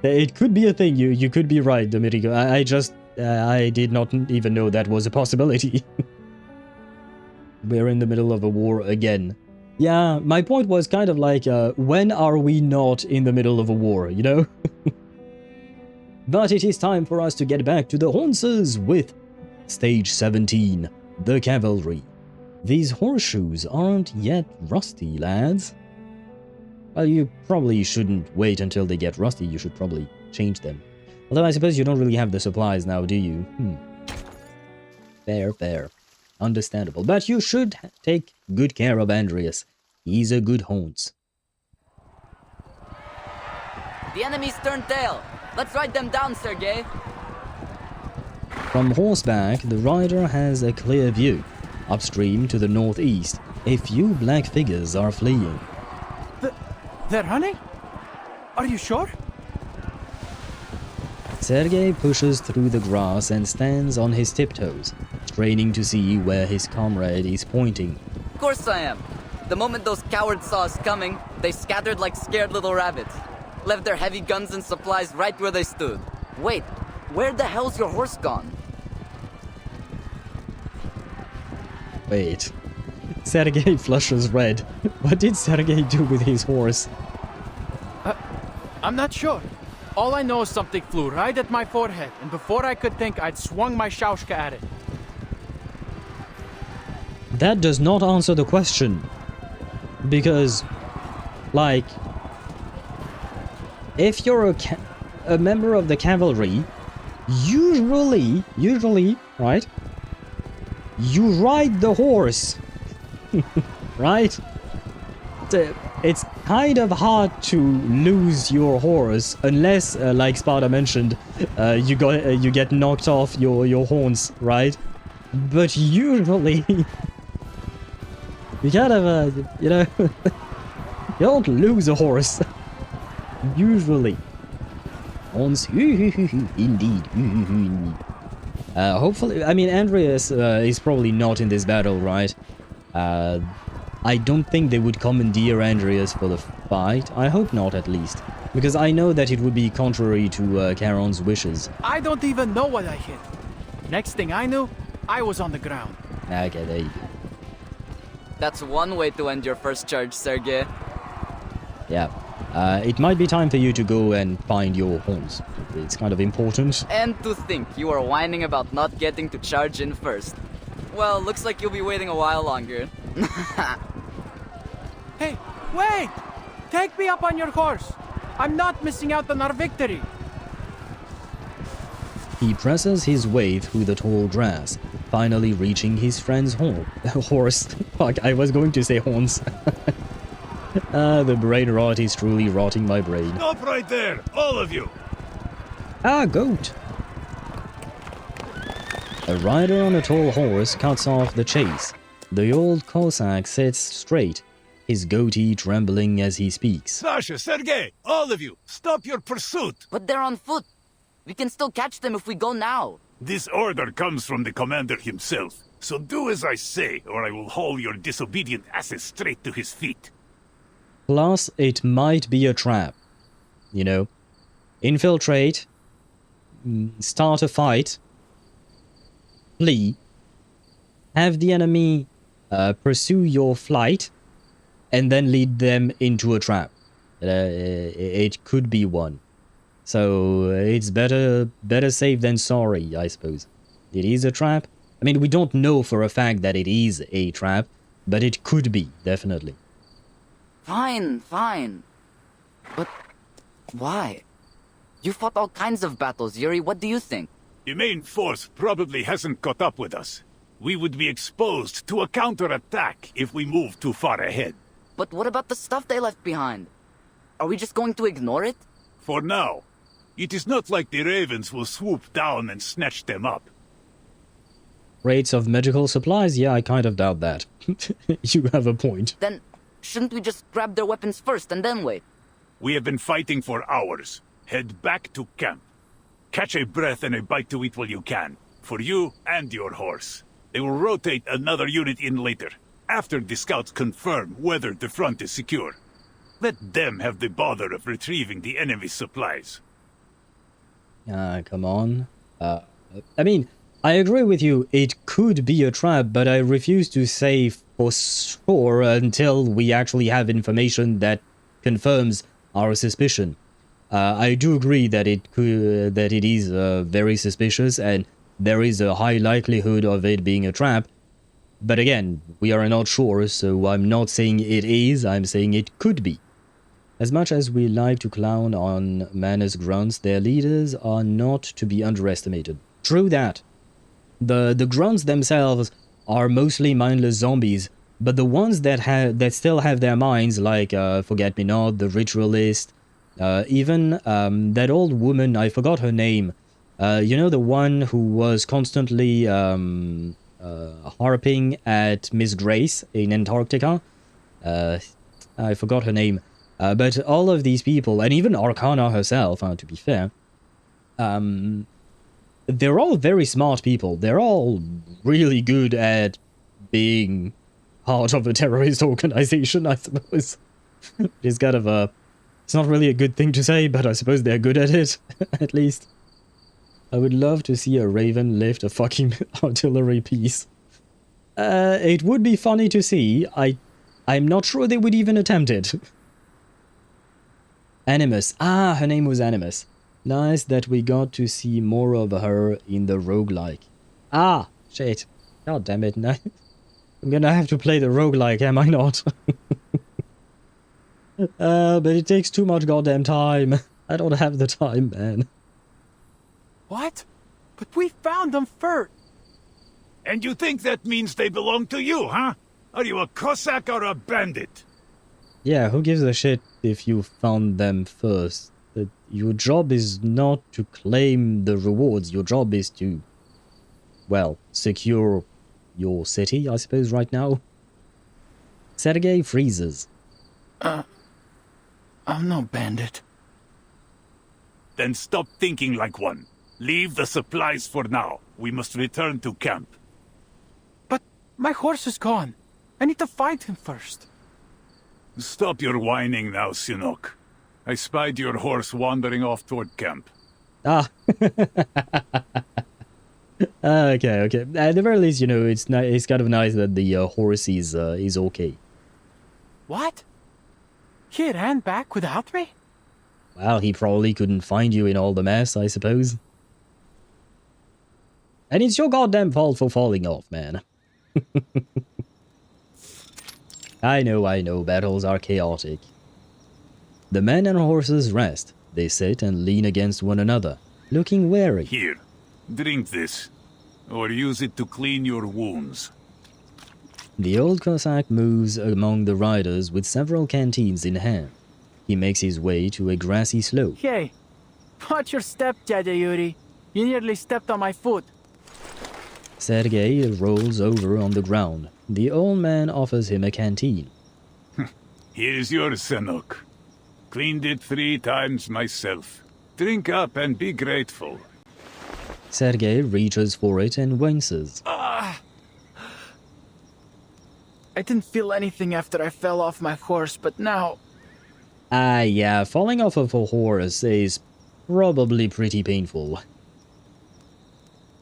It could be a thing. You could be right, Domenico. I did not even know that was a possibility. We're in the middle of a war again. Yeah, my point was kind of like, when are we not in the middle of a war, you know? But it is time for us to get back to the Haunces with Stage 17, the Cavalry. These horseshoes aren't yet rusty, lads. Well, you probably shouldn't wait until they get rusty, you should probably change them. Although I suppose you don't really have the supplies now, do you? Fair. Understandable. But you should take good care of Andreas. He's a good haunts. The enemy's turned tail. Let's ride them down, Sergei. From horseback, the rider has a clear view. Upstream to the northeast, a few black figures are fleeing. They're running? Are you sure? Sergei pushes through the grass and stands on his tiptoes, straining to see where his comrade is pointing. Of course I am. The moment those cowards saw us coming, they scattered like scared little rabbits. Left their heavy guns and supplies right where they stood. Wait, where the hell's your horse gone? Wait. Sergei flushes red. What did Sergei do with his horse? I'm not sure. All I know is something flew right at my forehead, and before I could think, I'd swung my shaushka at it. that does not answer the question. Because, like, if you're a member of the cavalry, usually, right, you ride the horse, right? It's kind of hard to lose your horse unless, like Sparta mentioned, you get knocked off your horns, right? But usually, you kind of, you know, you don't lose a horse. Usually. Horns, indeed. Hopefully, I mean, Andreas is probably not in this battle, right? I don't think they would commandeer Andreas for the fight. I hope not, at least. Because I know that it would be contrary to Charon's wishes. I don't even know what I hit. Next thing I knew, I was on the ground. Okay, there you go. That's one way to end your first charge, Sergei. Yeah. It might be time for you to go and find your horns. It's kind of important. And to think you are whining about not getting to charge in first. Well, looks like you'll be waiting a while longer. Hey, wait! Take me up on your horse. I'm not missing out on our victory. He presses his way through the tall grass, finally reaching his friend's horse. Fuck, I was going to say horns. The brain rot is truly rotting my brain. Stop right there, all of you! Ah, goat! A rider on a tall horse cuts off the chase. The old Cossack sits straight, his goatee trembling as he speaks. Sasha, Sergei, all of you, stop your pursuit! But they're on foot. We can still catch them if we go now. This order comes from the commander himself, so do as I say, or I will haul your disobedient asses straight to his feet. Plus, it might be a trap. You know, infiltrate, start a fight, flee, have the enemy pursue your flight, and then lead them into a trap. It could be one. So it's better safe than sorry, I suppose. It is a trap. I mean, we don't know for a fact that it is a trap, but it could be, definitely. Fine. But why? You fought all kinds of battles, Yuri. What do you think? The main force probably hasn't caught up with us. We would be exposed to a counterattack if we move too far ahead. But what about the stuff they left behind? Are we just going to ignore it? For now. It is not like the Ravens will swoop down and snatch them up. Rates of medical supplies? Yeah, I kind of doubt that. You have a point. Then, shouldn't we just grab their weapons first and then wait? We have been fighting for hours. Head back to camp. Catch a breath and a bite to eat while you can. For you and your horse. They will rotate another unit in later, after the scouts confirm whether the front is secure. Let them have the bother of retrieving the enemy's supplies. Come on. I mean, I agree with you, it could be a trap, but I refuse to say for sure until we actually have information that confirms our suspicion. I do agree that it is very suspicious, and there is a high likelihood of it being a trap. But again, we are not sure, so I'm not saying it is, I'm saying it could be. As much as we like to clown on Manus grunts, their leaders are not to be underestimated. True that. The grunts themselves are mostly mindless zombies, but the ones that still have their minds, like Forget-Me-Not, the Ritualist, even that old woman, I forgot her name. You know, the one who was constantly harping at Miss Grace in Antarctica? I forgot her name. But all of these people, and even Arcana herself, to be fair, they're all very smart people. They're all really good at being part of a terrorist organization, I suppose. It's kind of a... It's not really a good thing to say, but I suppose they're good at it, at least. I would love to see a Raven lift a fucking artillery piece. It would be funny to see. I'm not sure they would even attempt it. Animus. Ah, her name was Animus. Nice that we got to see more of her in the roguelike. Ah, shit. God damn it. No. I'm gonna have to play the roguelike, am I not? But it takes too much goddamn time. I don't have the time, man. What? But we found them first. And you think that means they belong to you, huh? Are you a Cossack or a bandit? Yeah, who gives a shit if you found them first? Your job is not to claim the rewards. Your job is to, well, secure your city, I suppose, right now. Sergei freezes. I'm no bandit. Then stop thinking like one. Leave the supplies for now. We must return to camp. But my horse is gone. I need to find him first. Stop your whining now, Sinok. I spied your horse wandering off toward camp. Ah. Okay. At the very least, you know, it's kind of nice that the horse is okay. What? He ran back without me? Well, he probably couldn't find you in all the mess, I suppose. And it's your goddamn fault for falling off, man. I know, battles are chaotic. The men and horses rest. They sit and lean against one another, looking wary. Here, drink this, or use it to clean your wounds. The old Cossack moves among the riders with several canteens in hand. He makes his way to a grassy slope. Hey, watch your step, Dada Yuri. You nearly stepped on my foot. Sergei rolls over on the ground. The old man offers him a canteen. Here's yours, Senok. Cleaned it 3 times myself. Drink up and be grateful. Sergei reaches for it and winces. I didn't feel anything after I fell off my horse, but now... Yeah, falling off of a horse is probably pretty painful.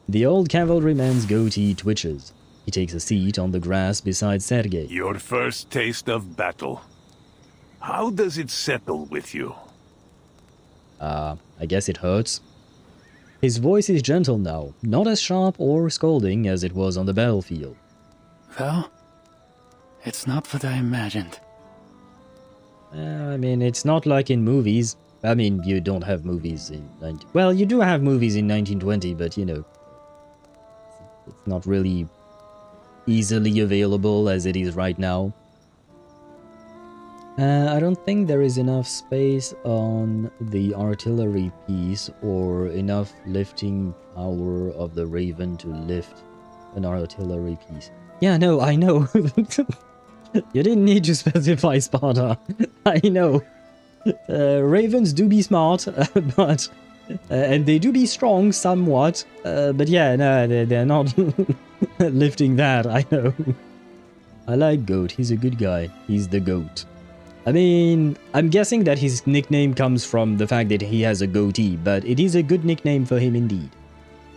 The old cavalryman's goatee twitches. He takes a seat on the grass beside Sergei. Your first taste of battle. How does it settle with you? I guess it hurts. His voice is gentle now, not as sharp or scolding as it was on the battlefield. Well, it's not what I imagined. I mean, it's not like in movies. I mean, you don't have movies in... Well, you do have movies in 1920, but, you know... It's not really easily available as it is right now. I don't think there is enough space on the artillery piece or enough lifting power of the Raven to lift an artillery piece. Yeah, no, I know. You didn't need to specify Sparta. I know. Ravens do be smart, but... and they do be strong somewhat. But yeah, no, they're not lifting that, I know. I like Goat, he's a good guy. He's the Goat. I mean, I'm guessing that his nickname comes from the fact that he has a goatee, but it is a good nickname for him indeed.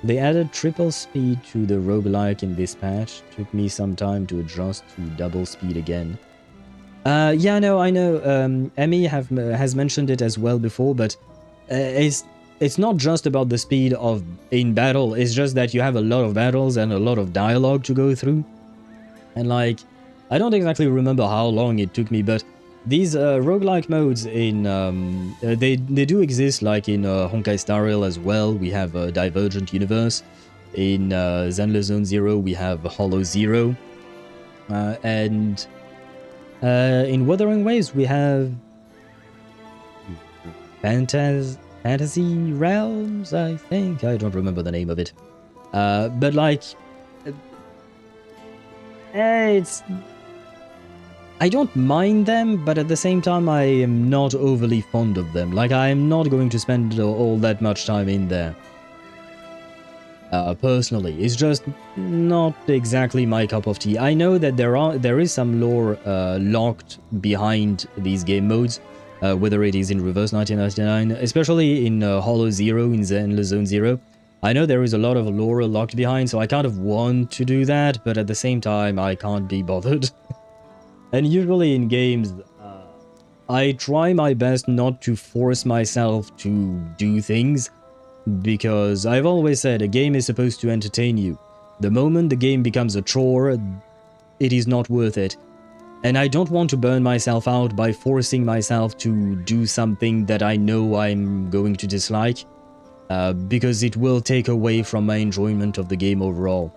They added triple speed to the roguelike in this patch. Took me some time to adjust to double speed again. Yeah, no, I know. Emmy has mentioned it as well before, but it's not just about the speed of in battle. It's just that you have a lot of battles and a lot of dialogue to go through. And like, I don't exactly remember how long it took me, but these roguelike modes in they do exist, like in Honkai Star Rail as well. We have a Divergent Universe. In Zenless Zone Zero we have Hollow Zero, and in Wuthering Waves we have Fantasy Realms, I think. I don't remember the name of it, but like it's... I don't mind them, but at the same time I am not overly fond of them. Like, I am not going to spend all that much time in there. Personally, it's just not exactly my cup of tea. I know that there is some lore locked behind these game modes, whether it is in Reverse 1999, especially in Hollow Zero, in Zenless Zone Zero. I know there is a lot of lore locked behind, so I kind of want to do that, but at the same time I can't be bothered. And usually in games, I try my best not to force myself to do things, because I've always said a game is supposed to entertain you. The moment the game becomes a chore, it is not worth it. And I don't want to burn myself out by forcing myself to do something that I know I'm going to dislike, because it will take away from my enjoyment of the game overall.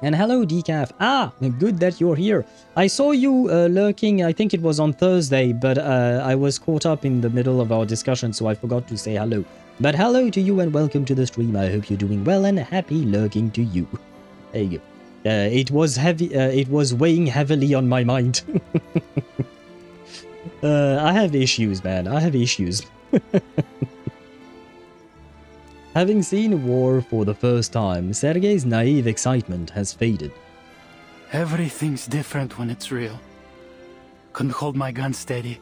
And hello, Decaf. Ah, good that you're here. I saw you lurking, I think it was on Thursday, but I was caught up in the middle of our discussion, so I forgot to say hello. But hello to you and welcome to the stream. I hope you're doing well and happy lurking to you. There you go. It was heavy. It was weighing heavily on my mind. I have issues, man. I have issues. Having seen war for the first time, Sergei's naive excitement has faded. Everything's different when it's real. Couldn't hold my gun steady.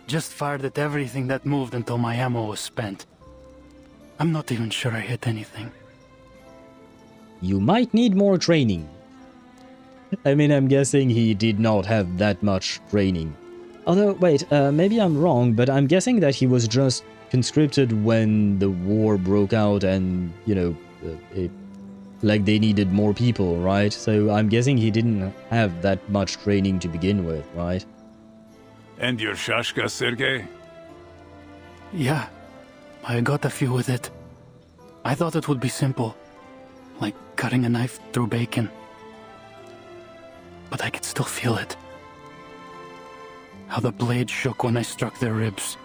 Just fired at everything that moved until my ammo was spent. I'm not even sure I hit anything. You might need more training. I mean, I'm guessing he did not have that much training. Although, wait, maybe I'm wrong, but I'm guessing that he was just conscripted when the war broke out and, you know, like they needed more people, right? So I'm guessing he didn't have that much training to begin with, right? And your shashka, Sergei? Yeah, I got a few with it. I thought it would be simple, like cutting a knife through bacon. But I could still feel it. How the blade shook when I struck their ribs.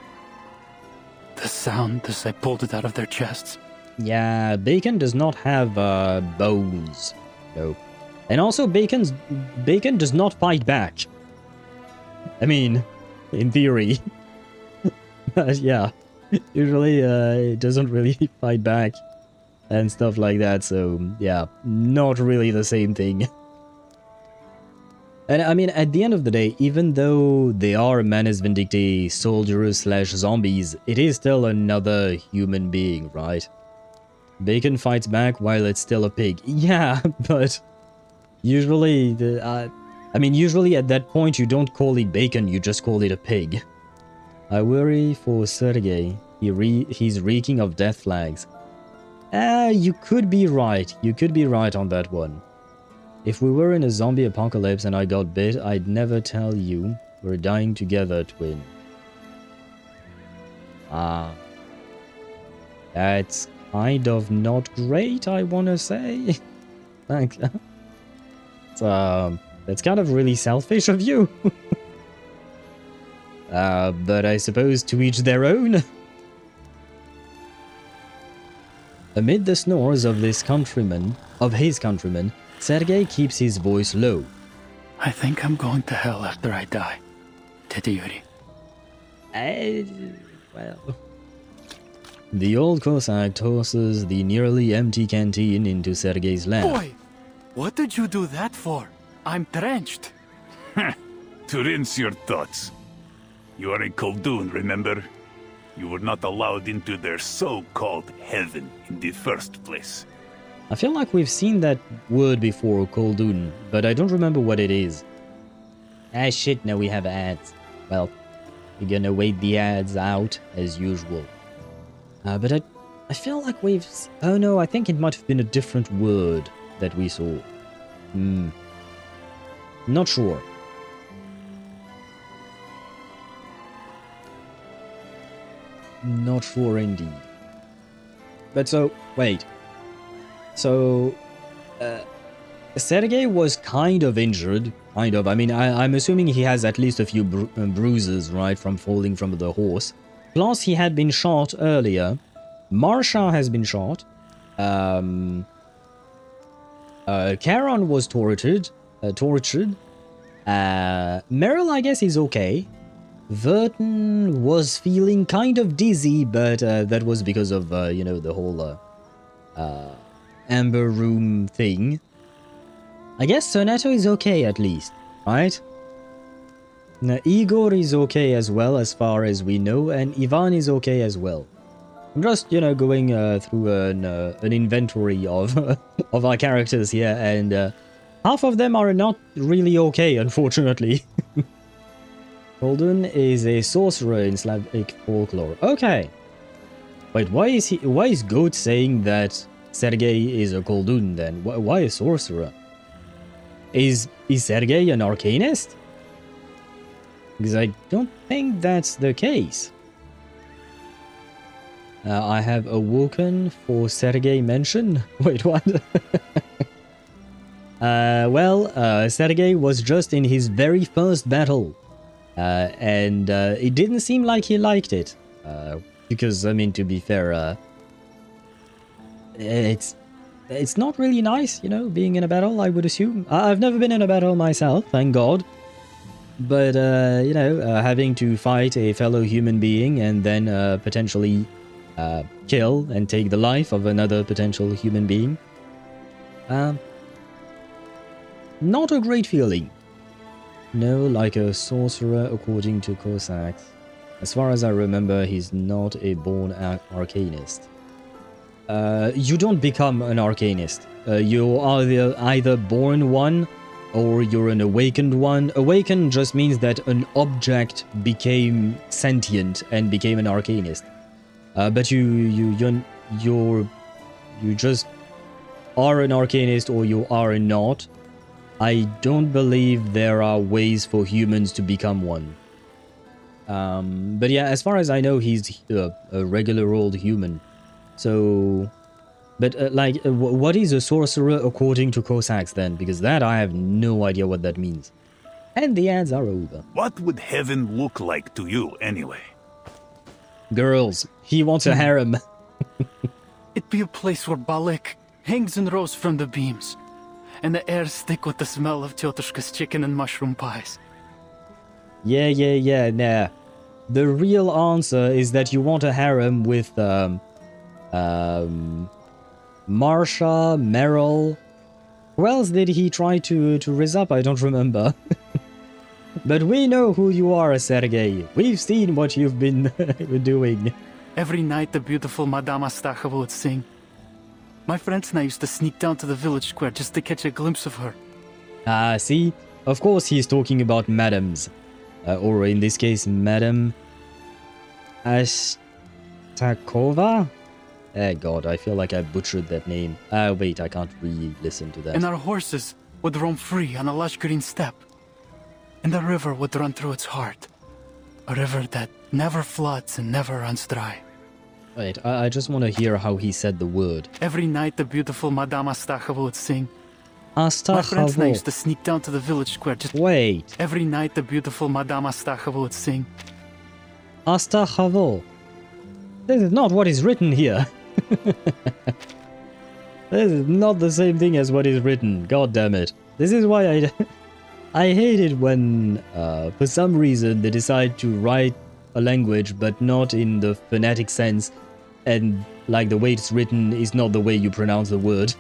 The sound as I pulled it out of their chests. Yeah, bacon does not have bones. No. And also bacon does not fight back. I mean, in theory. But yeah, usually it doesn't really fight back and stuff like that, so yeah, not really the same thing. And I mean, at the end of the day, even though they are Manus Vindicti soldiers slash zombies, it is still another human being, right? Bacon fights back while it's still a pig. Yeah, but usually, I mean, usually at that point you don't call it bacon, you just call it a pig. I worry for Sergei. He's reeking of death flags. You could be right. You could be right on that one. If we were in a zombie apocalypse and I got bit, I'd never tell you. We're dying together, twin. That's kind of not great, I wanna say. Like, that's kind of really selfish of you. But I suppose to each their own. Amid the snores of his countrymen, Sergei keeps his voice low. I think I'm going to hell after I die. Tete Yuri. Well... The old Cossack tosses the nearly empty canteen into Sergei's lap. Boy! What did you do that for? I'm drenched. To rinse your thoughts. You are a Koldun, remember? You were not allowed into their so-called heaven in the first place. I feel like we've seen that word before, Koldun, but I don't remember what it is. Ah shit, now we have ads. Well, we're gonna wait the ads out, as usual. But I feel like we've... Oh no, I think it might have been a different word that we saw. Not sure. Not sure indeed. But so, wait. So, Sergei was kind of injured. Kind of. I mean, I'm assuming he has at least a few bruises, right, from falling from the horse. Plus, he had been shot earlier. Marsha has been shot. Charon was tortured. Meryl, I guess, is okay. Vertin was feeling kind of dizzy, but that was because of, you know, the whole amber room thing. I guess Soneto is okay at least, right? Now, Igor is okay as well, as far as we know, and Ivan is okay as well. I'm just, you know, going through an inventory of of our characters here, and half of them are not really okay, unfortunately. Koldun is a sorcerer in Slavic folklore. Okay. Wait, why is Goat saying that Sergei is a Koldun then? Why a sorcerer? Is Sergei an arcanist? Because I don't think that's the case. I have awoken for Sergei mention. Wait, what? Sergei was just in his very first battle. And it didn't seem like he liked it. Because, I mean, to be fair, it's not really nice, you know, being in a battle, I would assume. I've never been in a battle myself, thank God. But, you know, having to fight a fellow human being and then potentially kill and take the life of another potential human being. Not a great feeling. No, like a sorcerer according to Cossacks. As far as I remember, he's not a born arcanist. You don't become an arcanist. You are either born one or you're an awakened one. Awakened just means that an object became sentient and became an arcanist. But you just are an arcanist or you are not. I don't believe there are ways for humans to become one. But yeah, as far as I know, he's a regular old human. So, but what is a sorcerer according to Cossacks then? Because that I have no idea what that means. And the ads are over. What would heaven look like to you anyway? Girls. He wants a harem. It'd be a place where Balek hangs and rows from the beams, and the air's thick with the smell of Tyotushka's chicken and mushroom pies. Yeah, nah. The real answer is that you want a harem with, Marsha, Meryl. Who else did he try to riz up? I don't remember. But we know who you are, Sergei. We've seen what you've been doing. Every night the beautiful Madame Astacheva would sing. My friends and I used to sneak down to the village square just to catch a glimpse of her. Ah, see? Of course he's talking about madams. Or in this case, Madame Astakova? Oh god, I feel like I butchered that name. Wait, I can't re-listen to that. And our horses would roam free on a lush green steppe. And the river would run through its heart. A river that never floods and never runs dry. Wait, I just want to hear how he said the word. Every night the beautiful Madame Astacheva would sing. Astacheva. My friends and I used to sneak down to the village square just... Wait. Every night the beautiful Madame Astacheva would sing. Astacheva. This is not what is written here. This is not the same thing as what is written. God damn it. This is why I hate it when, for some reason, they decide to write a language, but not in the phonetic sense, and like the way it's written is not the way you pronounce the word.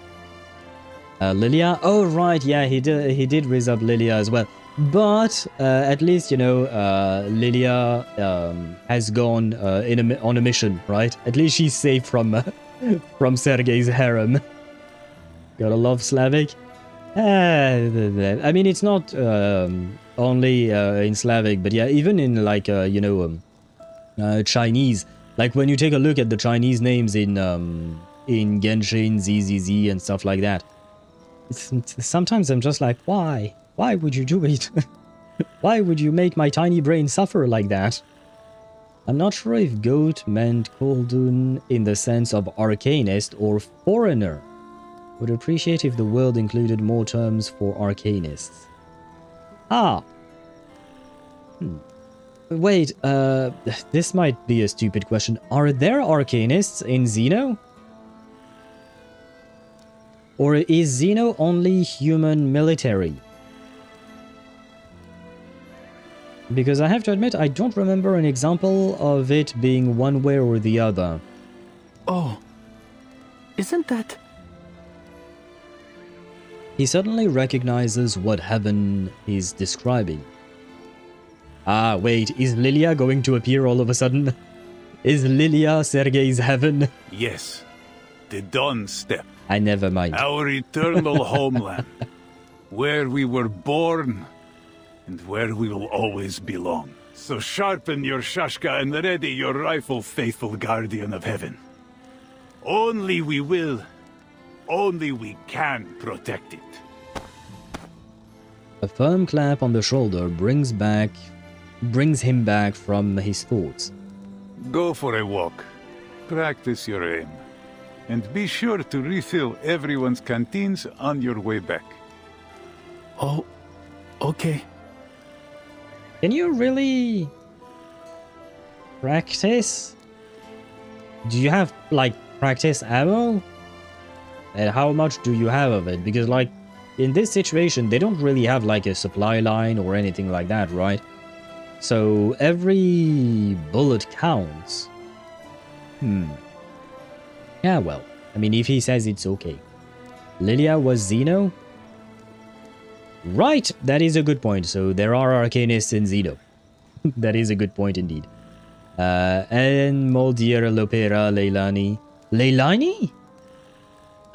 Lilia? Oh right, yeah, he did raise up Lilia as well. But at least, you know, Lilia has gone on a mission, right? At least she's safe from Sergei's harem. Gotta love Slavic. I mean, it's not only in Slavic, but yeah, even in like you know, Chinese. Like when you take a look at the Chinese names in Genshin, ZZZ, and stuff like that. Sometimes I'm just like, why? Why would you do it? Why would you make my tiny brain suffer like that? I'm not sure if goat meant Koldun in the sense of arcanist or foreigner. Would appreciate if the world included more terms for arcanists. Ah! Wait, this might be a stupid question. Are there arcanists in Xeno? Or is Xeno only human military? Because I have to admit, I don't remember an example of it being one way or the other. Oh, isn't that... He suddenly recognizes what heaven is describing. Ah, wait, is Lilia going to appear all of a sudden? Is Lilia Sergei's heaven? Yes, the Dawn Steppe. I never mind. Our eternal homeland, where we were born and where we will always belong. So sharpen your shashka and ready your rifle, faithful guardian of heaven. Only we will, only we can protect it. A firm clap on the shoulder brings him back from his thoughts. Go for a walk. Practice your aim. And be sure to refill everyone's canteens on your way back. Oh, okay. Can you really practice? Do you have, like, practice ammo? And how much do you have of it? Because, like, in this situation, they don't really have, like, a supply line or anything like that, right? So every bullet counts. Yeah, well, I mean, if he says it's okay. Lilia was Xeno? Right, that is a good point. So there are arcanists in Xeno. That is a good point indeed. And Moldier, Lopera, Leilani. Leilani?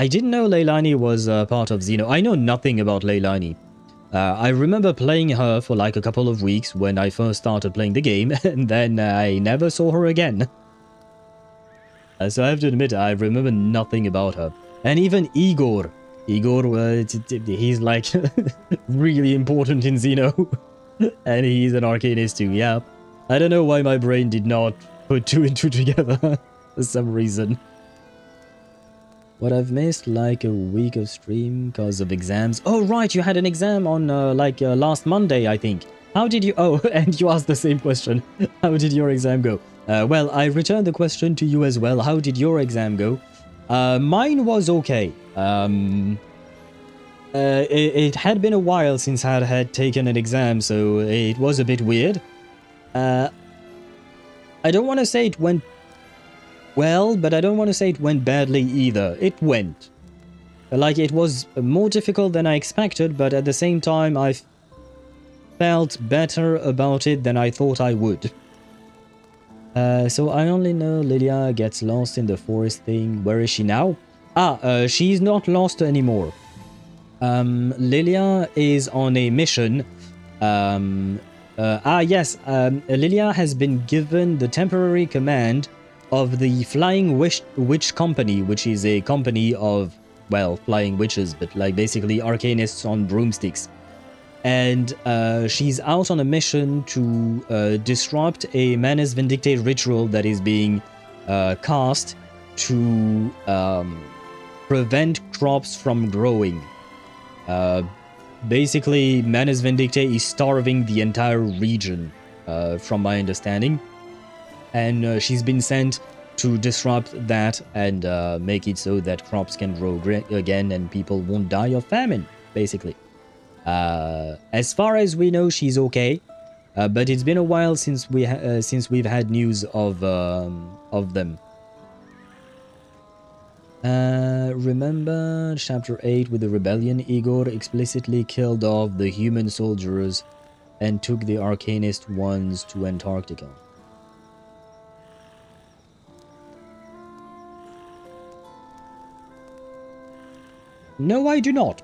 I didn't know Leilani was part of Xeno. I know nothing about Leilani. I remember playing her for like a couple of weeks when I first started playing the game, and then I never saw her again. So I have to admit, I remember nothing about her. And even Igor. Igor, he's like really important in Xeno. And he's an arcanist too, yeah. I don't know why my brain did not put 2 and 2 together for some reason. What I've missed, like a week of stream because of exams. Oh, right, you had an exam on last Monday, I think. How did you... Oh, and you asked the same question. How did your exam go? Well, I returned the question to you as well. How did your exam go? Mine was okay. It had been a while since I had taken an exam, so it was a bit weird. I don't want to say it went well, but I don't want to say it went badly either. It went. Like, it was more difficult than I expected, but at the same time, I felt better about it than I thought I would. So I only know Lilia gets lost in the forest thing. Where is she now? She's not lost anymore. Lilia is on a mission. Yes. Lilia has been given the temporary command of the Flying Witch Company, which is a company of, well, flying witches, but like basically arcanists on broomsticks. And she's out on a mission to disrupt a Manus Vindicate ritual that is being cast to prevent crops from growing. Basically, Manus Vindicate is starving the entire region, from my understanding. And she's been sent to disrupt that and make it so that crops can grow again and people won't die of famine, basically. As far as we know, she's okay, but it's been a while since we've had news of them. Remember chapter 8 with the rebellion? Igor explicitly killed off the human soldiers and took the arcanist ones to Antarctica. No, I do not.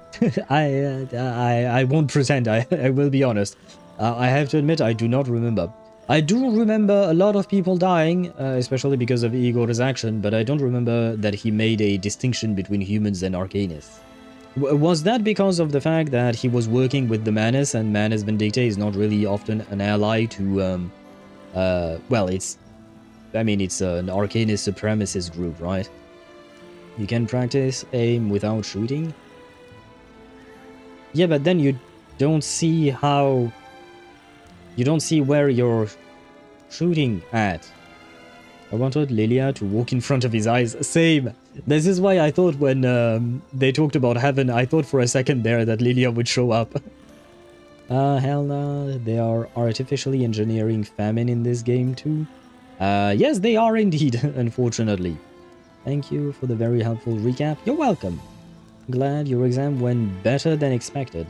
I won't pretend. I will be honest. I have to admit, I do not remember. I do remember a lot of people dying, especially because of Igor's action, but I don't remember that he made a distinction between humans and arcanists. Was that because of the fact that he was working with the Manus, and Manus Vindicate is not really often an ally to, well, it's an arcanist supremacist group, right? You can practice aim without shooting? Yeah, but then you don't see how... You don't see where you're shooting at. I wanted Lilia to walk in front of his eyes. Same. This is why I thought when they talked about heaven, I thought for a second there that Lilia would show up. Hell no. They are artificially engineering famine in this game too. Yes, they are indeed, unfortunately. Thank you for the very helpful recap. You're welcome. Glad your exam went better than expected.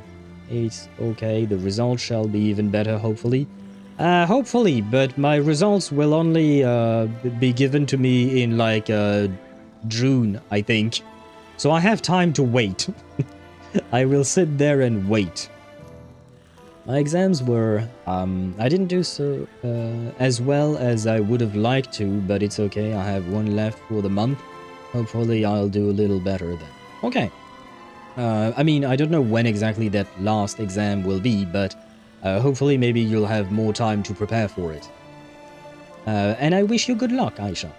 It's okay, the results shall be even better, hopefully. Hopefully, but my results will only be given to me in like June, I think. So I have time to wait. I will sit there and wait. My exams were... I didn't do so as well as I would have liked to, but it's okay. I have one left for the month. Hopefully I'll do a little better then. Okay. I mean, I don't know when exactly that last exam will be, but hopefully maybe you'll have more time to prepare for it. And I wish you good luck, Aisha.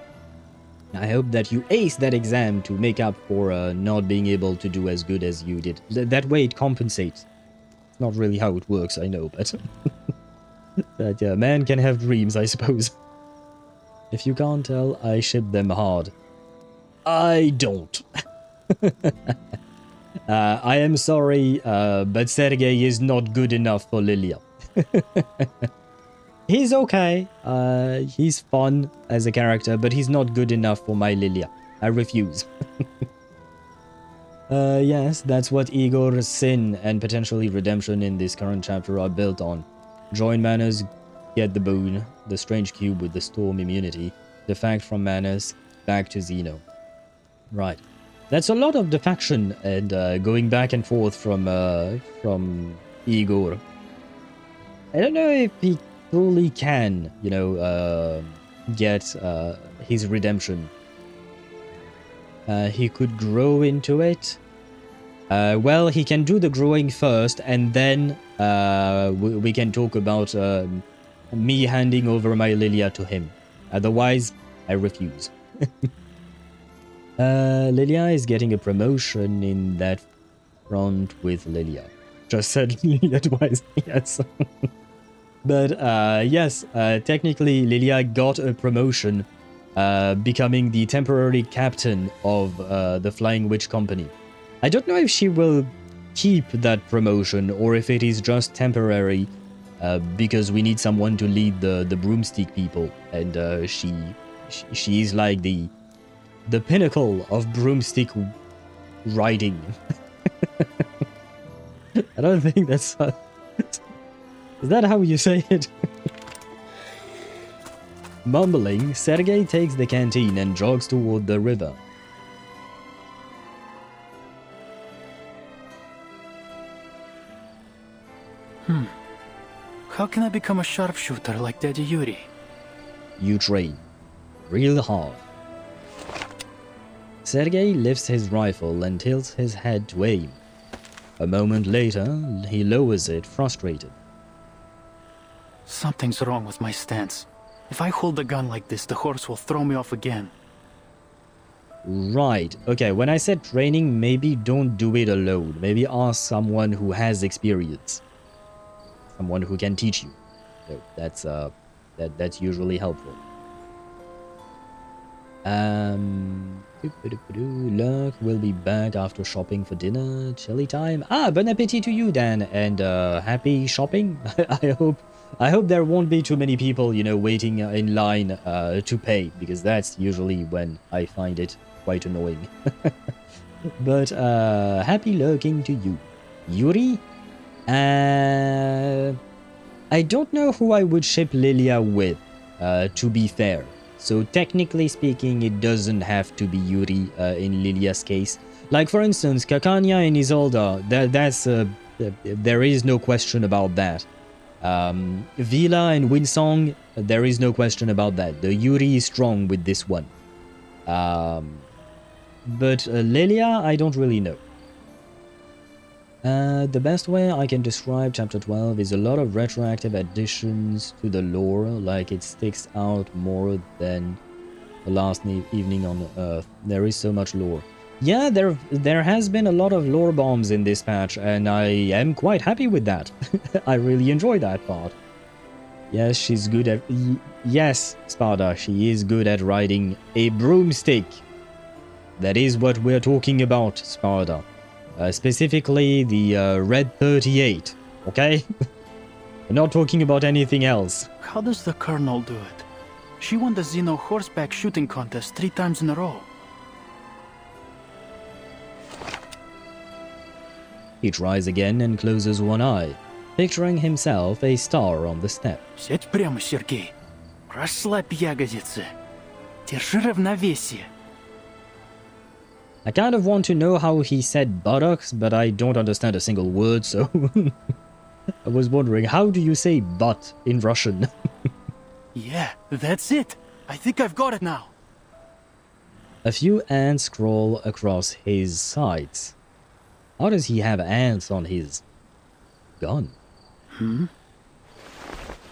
I hope that you ace that exam to make up for not being able to do as good as you did. That way it compensates. It's not really how it works, I know, but... but yeah, man can have dreams, I suppose. If you can't tell, I ship them hard. I don't. I am sorry, but Sergei is not good enough for Lilia. He's okay. He's fun as a character, but he's not good enough for my Lilia. I refuse. Yes, that's what Igor's sin and potentially redemption in this current chapter are built on. Join Manners, get the boon, the strange cube with the storm immunity, defect from Manners, back to Zeno. Right. That's a lot of defection and going back and forth from Igor. I don't know if he truly can, you know, get his redemption. He could grow into it. Well, he can do the growing first, and then we can talk about me handing over my Lilia to him. Otherwise, I refuse. Lilia is getting a promotion in that front with Lilia. Just said Lilia twice, yes. But yes, technically Lilia got a promotion, becoming the temporary captain of the Flying Witch Company. I don't know if she will keep that promotion or if it is just temporary, because we need someone to lead the broomstick people, and she is like the pinnacle of broomstick riding. I don't think that's... is that how you say it? Mumbling, Sergei takes the canteen and jogs toward the river. How can I become a sharpshooter like Daddy Yuri? You train. Real hard. Sergei lifts his rifle and tilts his head to aim. A moment later, he lowers it, frustrated. Something's wrong with my stance. If I hold the gun like this, the horse will throw me off again. Right. Okay, when I said training, maybe don't do it alone. Maybe ask someone who has experience. Someone who can teach you. So that's usually helpful. Luck will be back after shopping for dinner. Chilly time. Bon appetit to you, Dan, and happy shopping. I hope there won't be too many people, you know, waiting in line to pay, because that's usually when I find it quite annoying. But happy lurking to you, Yuri. I don't know who I would ship Lilia with, to be fair. So technically speaking, it doesn't have to be Yuri in Lilia's case. Like for instance, Kakanya and Isolda, there is no question about that. Vila and Winsong, there is no question about that. The Yuri is strong with this one. But Lilia, I don't really know. The best way I can describe Chapter 12 is a lot of retroactive additions to the lore, like it sticks out more than the last evening on Earth. There is so much lore. Yeah, there has been a lot of lore bombs in this patch, and I am quite happy with that. I really enjoy that part. Yes, she's good at... Yes, Sparda, she is good at riding a broomstick. That is what we're talking about, Sparda. Specifically the Red 38, okay? We're not talking about anything else. How does the Colonel do it? She won the Xeno horseback shooting contest 3 times in a row. He tries again and closes one eye, picturing himself a star on the step. Сядь прямо, Сергей. Расслабь ягодицы. Держи равновесие. I kind of want to know how he said buttocks, but I don't understand a single word, so... I was wondering, how do you say butt in Russian? Yeah, that's it. I think I've got it now. A few ants crawl across his sides. How does he have ants on his gun?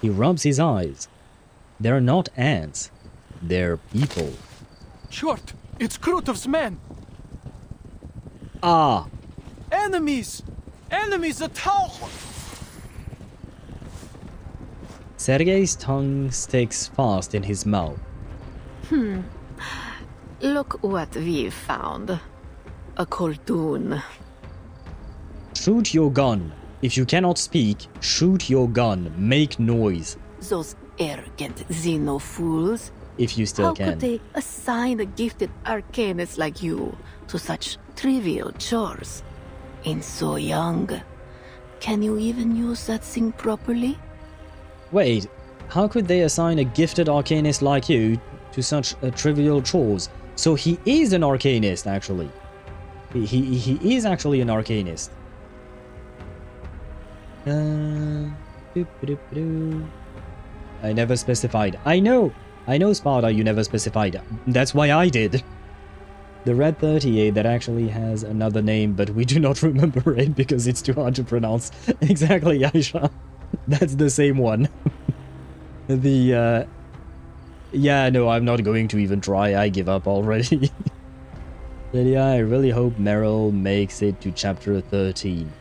He rubs his eyes. They're not ants. They're people. Short! It's Krutov's men! Ah! Enemies! Enemies at all! Sergei's tongue sticks fast in his mouth. Look what we've found. A coldoon. Shoot your gun. If you cannot speak, shoot your gun. Make noise. Those arrogant xeno-fools. If you still How can. could they assign a gifted arcanist like you to such trivial chores? And so young. Can you even use that thing properly? Wait, how could they assign a gifted arcanist like you to such trivial chores? So he is an arcanist, actually. He is actually an arcanist. I never specified. I know, Sparta, you never specified. That's why I did. The Red 38 that actually has another name, but we do not remember it because it's too hard to pronounce. Exactly, Aisha. That's the same one. Yeah, no, I'm not going to even try. I give up already. Lilia, I really hope Meryl makes it to chapter 13.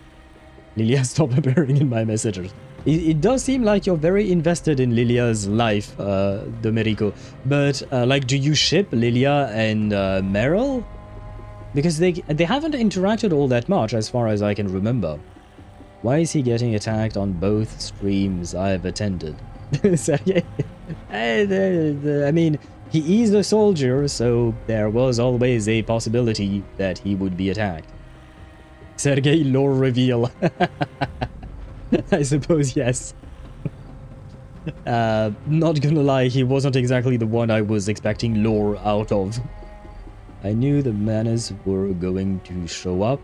Lilia, stop appearing in my messages. It does seem like you're very invested in Lilia's life, Domenico. But, like, do you ship Lilia and Meryl? Because they haven't interacted all that much, as far as I can remember. Why is he getting attacked on both streams I've attended? I mean, he is a soldier, so there was always a possibility that he would be attacked. Sergei lore reveal. I suppose yes. Not gonna lie, he wasn't exactly the one I was expecting lore out of. I knew the manners were going to show up.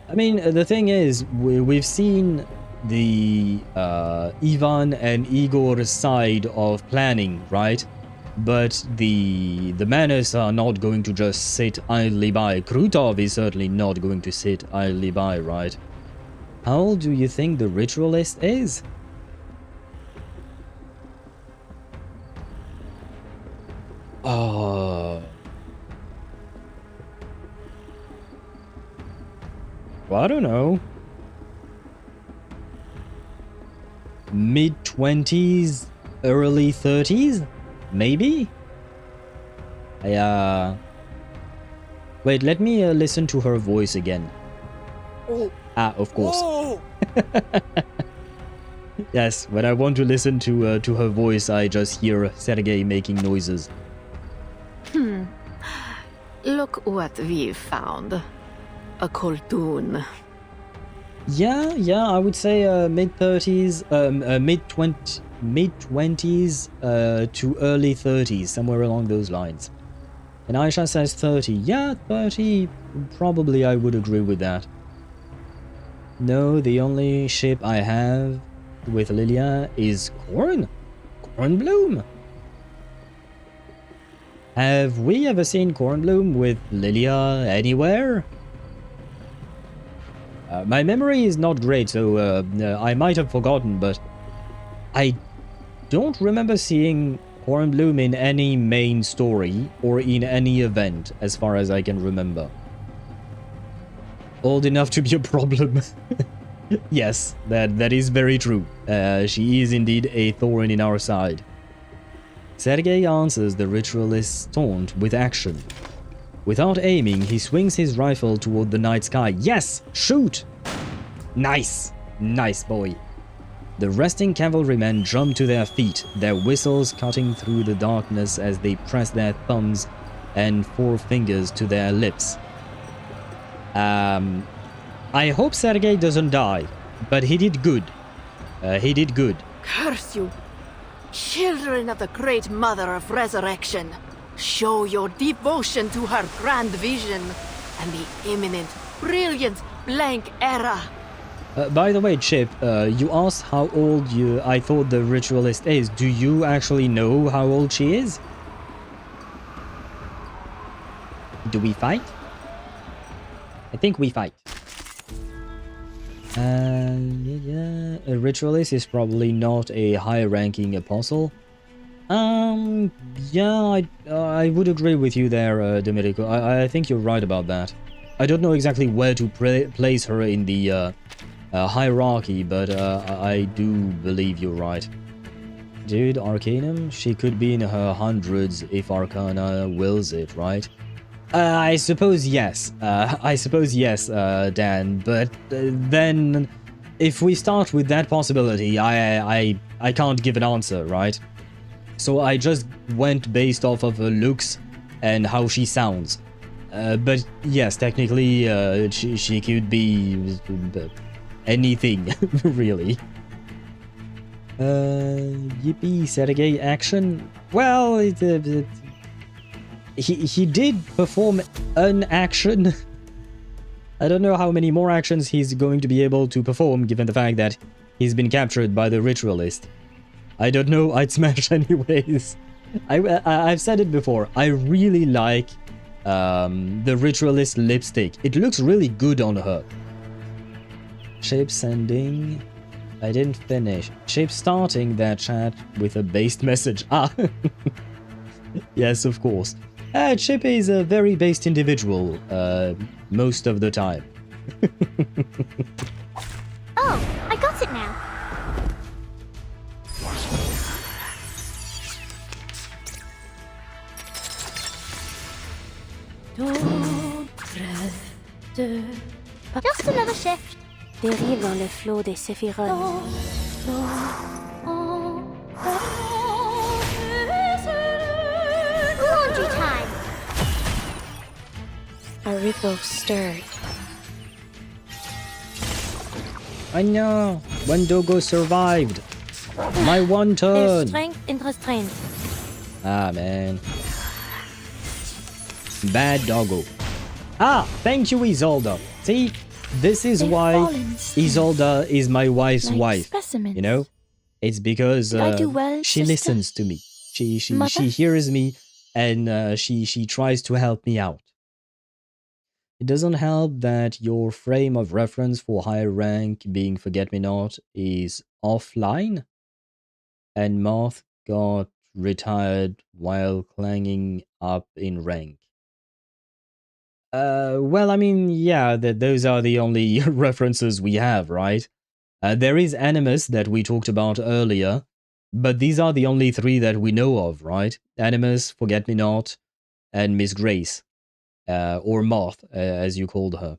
I mean, the thing is, we've seen the Ivan and Igor's side of planning, right? But the manners are not going to just sit idly by. Krutov is certainly not going to sit idly by, right? How old do you think the ritualist is? Well, I don't know. Mid-20s, early 30s? Maybe? Wait, let me listen to her voice again. Oh. Ah, of course. Oh. Yes, when I want to listen to her voice, I just hear Sergei making noises. Look what we've found. A coldoon. Yeah, I would say mid-30s, mid-20s to early 30s, somewhere along those lines. And Aisha says 30. Yeah, 30, probably I would agree with that. No, the only ship I have with Lilia is Cornbloom. Have we ever seen Cornbloom with Lilia anywhere? My memory is not great, so I might have forgotten, but I don't remember seeing Cornbloom in any main story or in any event, as far as I can remember. Old enough to be a problem. Yes, that is very true. She is indeed a thorn in our side. Sergei answers the ritualist's taunt with action. Without aiming, he swings his rifle toward the night sky. Yes! Shoot! Nice! Nice, boy. The resting cavalrymen jump to their feet, their whistles cutting through the darkness as they press their thumbs and forefingers to their lips. I hope Sergei doesn't die, but he did good. He did good. Curse you, children of the great mother of resurrection. Show your devotion to her grand vision and the imminent, brilliant, blank era. By the way, Chip, you asked how old I thought the ritualist is. Do you actually know how old she is? Do we fight? I think we fight. Yeah, a ritualist is probably not a high-ranking apostle. Yeah, I would agree with you there, Domenico. I think you're right about that. I don't know exactly where to place her in the hierarchy, but I do believe you're right. Dude, Arcanum? She could be in her hundreds if Arcana wills it, right? I suppose yes. Dan. But then, if we start with that possibility, I can't give an answer, right? So I just went based off of her looks and how she sounds. But yes, technically, she could be anything, really. Yippee, Sergei action? Well, he did perform an action. I don't know how many more actions he's going to be able to perform, given the fact that he's been captured by the ritualist. I don't know, I'd smash anyways. I've said it before, I really like the ritualist lipstick. It looks really good on her. Shape sending. I didn't finish. Shape starting that chat with a based message. Ah! Yes, of course. Chip is a very based individual, most of the time. Oh, I got it now. Just another shift. Dérive dans le flot des séphirotes. Laundry time. A ripple stirred. I know. Wendogo survived. My one There's turn. strength in restraint. Ah, man. Bad doggo. Ah, thank you, Isolda. See, this is why Isolda is my wife's wife. Specimens. You know, it's because Did I do well, she sister? listens to me. She Mother? hears me, and she tries to help me out. It doesn't help that your frame of reference for higher rank being Forget-Me-Not is offline, and Moth got retired while clanging up in rank. Well, I mean, yeah, those are the only references we have, right? There is Animus that we talked about earlier, but these are the only three that we know of, right? Animus, Forget-Me-Not, and Miss Grace, or Moth, as you called her.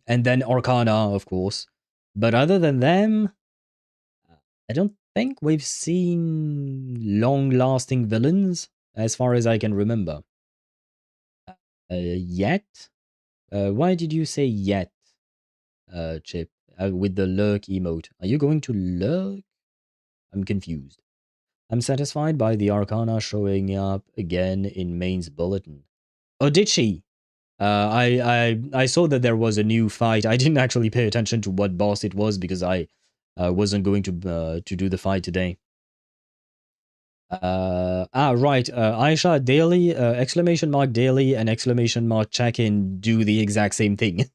And then Arcana, of course. But other than them, I don't think we've seen long-lasting villains, as far as I can remember. Yet? Why did you say yet, Chip, with the lurk emote? Are you going to lurk? I'm confused. I'm satisfied by the Arcana showing up again in Main's bulletin. Oh, did she? I saw that there was a new fight. I didn't actually pay attention to what boss it was because I wasn't going to do the fight today. Right. Aisha, daily, exclamation mark daily and exclamation mark check-in do the exact same thing.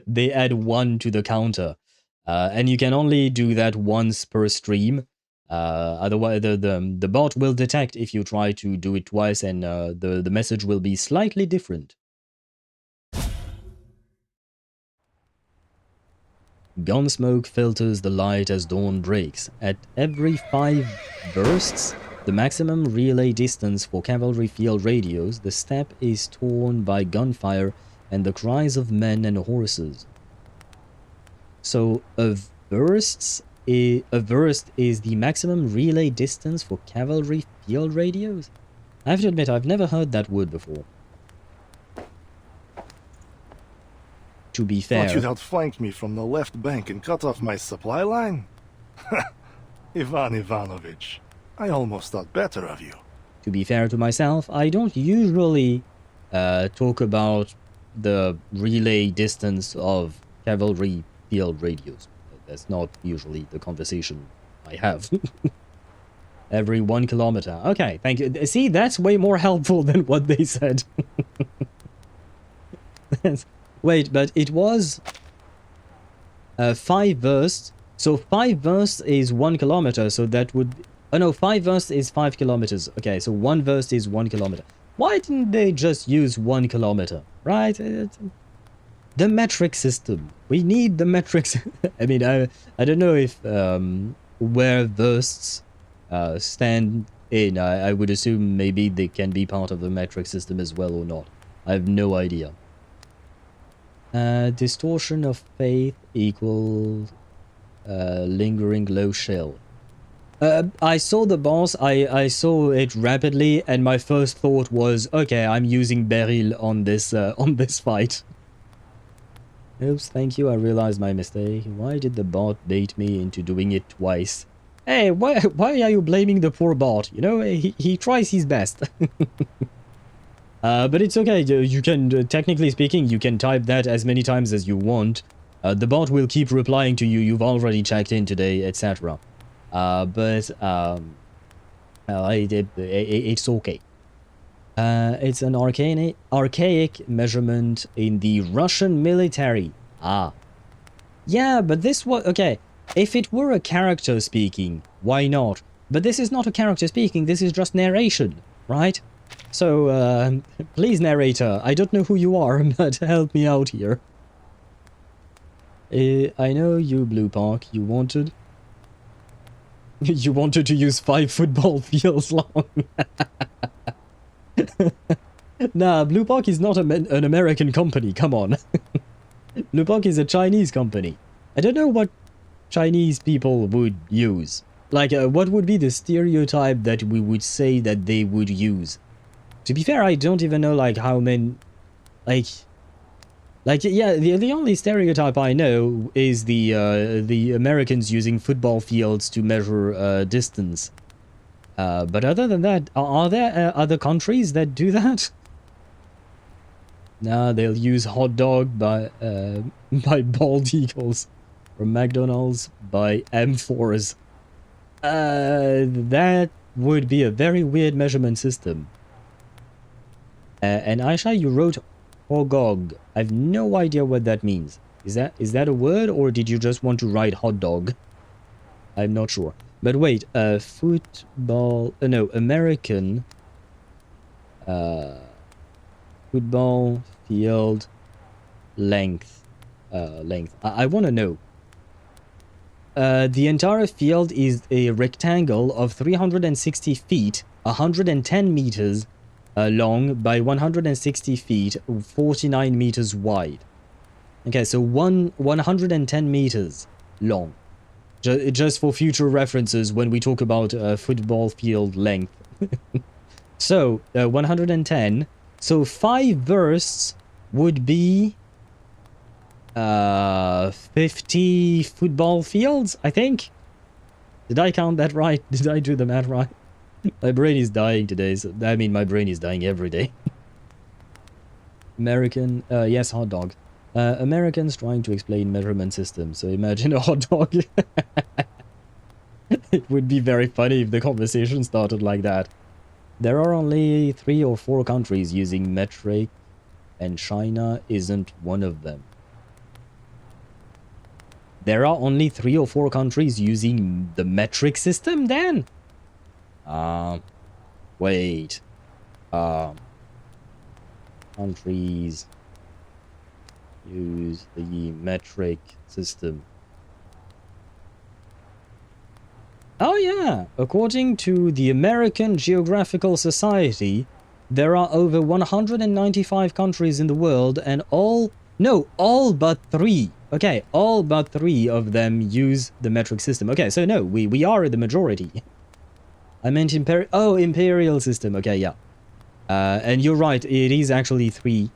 They add 1 to the counter. And you can only do that once per stream. Otherwise, the bot will detect if you try to do it twice, and the message will be slightly different. Gunsmoke filters the light as dawn breaks. At every 5 bursts, the maximum relay distance for cavalry field radios, the steppe is torn by gunfire and the cries of men and horses. So a verst is the maximum relay distance for cavalry field radios? I have to admit, I've never heard that word before. To be fair... Thought you'd outflank me from the left bank and cut off my supply line? Ivan Ivanovich, I almost thought better of you. To be fair to myself, I don't usually talk about the relay distance of cavalry field radios. That's not usually the conversation I have. Every 1 kilometer. Okay, thank you. See, that's way more helpful than what they said. Wait, but it was... 5 versts. So 5 versts is 1 kilometer, so that would... Oh no, 5 versts is 5 kilometers. Okay, so 1 verst is 1 kilometer. Why didn't they just use 1 kilometer, right? The metric system. We need the metrics. I mean, I don't know if where versts stand in. I would assume maybe they can be part of the metric system as well or not. I have no idea. Distortion of faith equals lingering low shell. I saw the boss, I saw it rapidly, and my first thought was, okay, I'm using Beryl on this fight. Oops, thank you, I realized my mistake. Why did the bot bait me into doing it twice? Hey, why are you blaming the poor bot? You know, he tries his best. But it's okay, you can, technically speaking, you can type that as many times as you want. The bot will keep replying to you, you've already checked in today, etc. It's okay. It's an archaic measurement in the Russian military. Ah. Yeah, but this was... Okay, if it were a character speaking, why not? But this is not a character speaking, this is just narration, right? So, please narrator, I don't know who you are, but help me out here. I know you, Bluepoch, you wanted... You wanted to use 5 football fields long. Nah, Bluepoch is not an American company, come on. Bluepoch is a Chinese company. I don't know what Chinese people would use. Like, what would be the stereotype that we would say that they would use? To be fair, I don't even know, like, how many... Like, yeah, the only stereotype I know is the Americans using football fields to measure distance. But other than that, are there other countries that do that? Nah, they'll use hot dog by bald eagles, or McDonald's by M4s. That would be a very weird measurement system. And Aisha, you wrote Hogog. I have no idea what that means. Is that a word, or did you just want to write hot dog? I'm not sure. But wait, football... no, American... football field length. I want to know. The entire field is a rectangle of 360 feet, 110 meters long by 160 feet, 49 meters wide. Okay, so 110 meters long. Just for future references when we talk about football field length. So, 110. So 5 versts would be 50 football fields, I think. Did I count that right? Did I do the math right? My brain is dying today. So, I mean, my brain is dying every day. American, yes, hot dog. Americans trying to explain measurement systems. So imagine a hot dog. It would be very funny if the conversation started like that. There are only 3 or 4 countries using metric, and China isn't one of them. There are only 3 or 4 countries using the metric system, then? Wait. Countries use the metric system. Oh yeah, according to the American Geographical Society, there are over 195 countries in the world, and all but 3. Okay, all but 3 of them use the metric system. Okay, so no, we are the majority. I meant imperial system. Okay, yeah. And you're right, it is actually 3.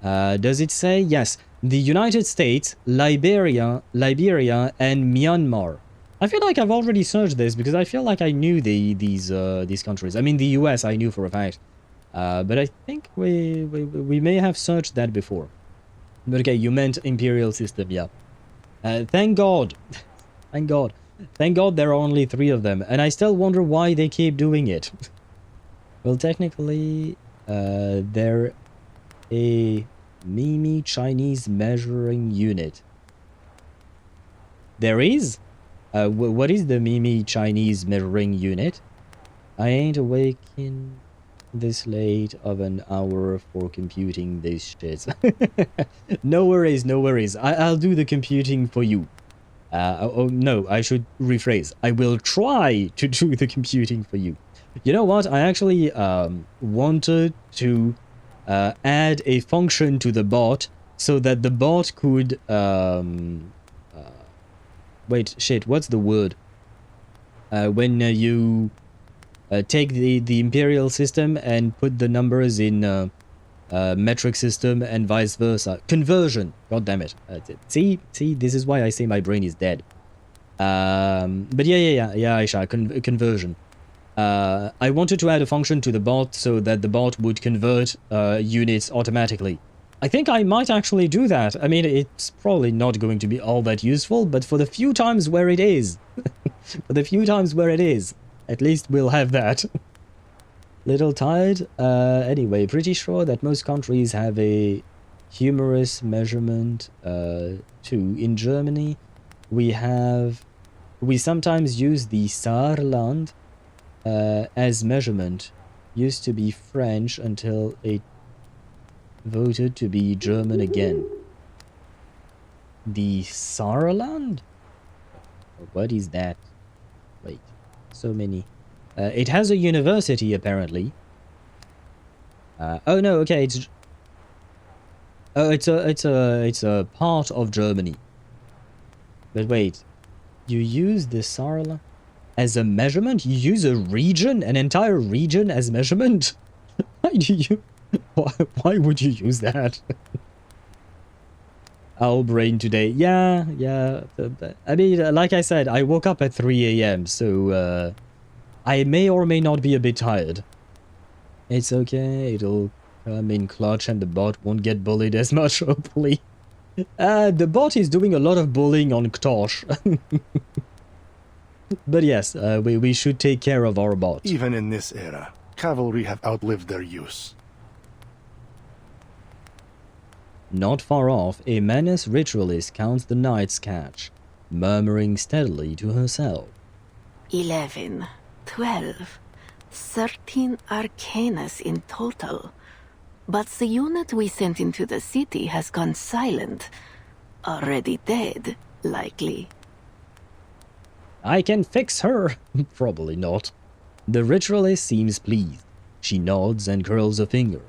Does it say? Yes. The United States, Liberia, and Myanmar. I feel like I've already searched this because I feel like I knew these countries. I mean, the US I knew for a fact. But I think we may have searched that before. But okay, you meant imperial system, yeah. Thank God. Thank God. Thank God there are only 3 of them. And I still wonder why they keep doing it. Well, technically, they're a Mimi Chinese measuring unit. There is? What is the Mimi Chinese mirroring unit? I ain't awake in this late of an hour for computing this shit. No worries, no worries. I'll do the computing for you. Oh no, I should rephrase. I will try to do the computing for you. You know what? I actually wanted to add a function to the bot so that the bot could wait, shit, what's the word? When you take the imperial system and put the numbers in metric system and vice versa. Conversion. God damn it. See, this is why I say my brain is dead. But yeah, Aisha, conversion. I wanted to add a function to the bot so that the bot would convert units automatically. I think I might actually do that. I mean, it's probably not going to be all that useful, but for the few times where it is, at least we'll have that. Little tired? Anyway, pretty sure that most countries have a humorous measurement too. In Germany, we sometimes use the Saarland as measurement. Used to be French until it voted to be German again. The Saarland? What is that? Wait, so many. It has a university apparently. Oh no, okay, it's a part of Germany. But wait, you use the Saarland as a measurement? You use a region, an entire region as measurement? Why do you? Why would you use that? Our brain today. Yeah. I mean, like I said, I woke up at 3 a.m. So I may or may not be a bit tired. It's okay. It'll come in clutch, and the bot won't get bullied as much. Hopefully, the bot is doing a lot of bullying on Ktosh. But yes, we should take care of our bot. Even in this era, cavalry have outlived their use. Not far off, a Manus ritualist counts the night's catch, murmuring steadily to herself. 11, 12, 13 arcanists in total. But the unit we sent into the city has gone silent. Already dead, likely. I can fix her! Probably not. The ritualist seems pleased. She nods and curls a finger.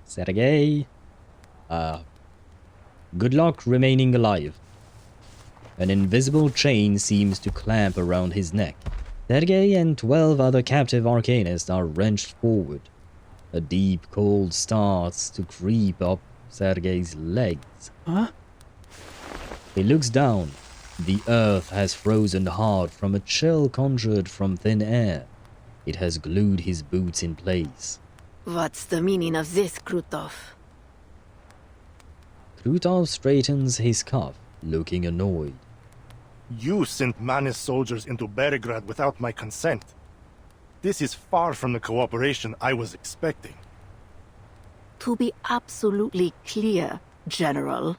Sergei. Good luck remaining alive. An invisible chain seems to clamp around his neck. Sergei and 12 other captive arcanists are wrenched forward. A deep cold starts to creep up Sergei's legs. Huh? He looks down. The earth has frozen hard from a chill conjured from thin air. It has glued his boots in place. What's the meaning of this, Krutov? Krutov straightens his cuff, looking annoyed. You sent Manus soldiers into Belgrade without my consent. This is far from the cooperation I was expecting. To be absolutely clear, General,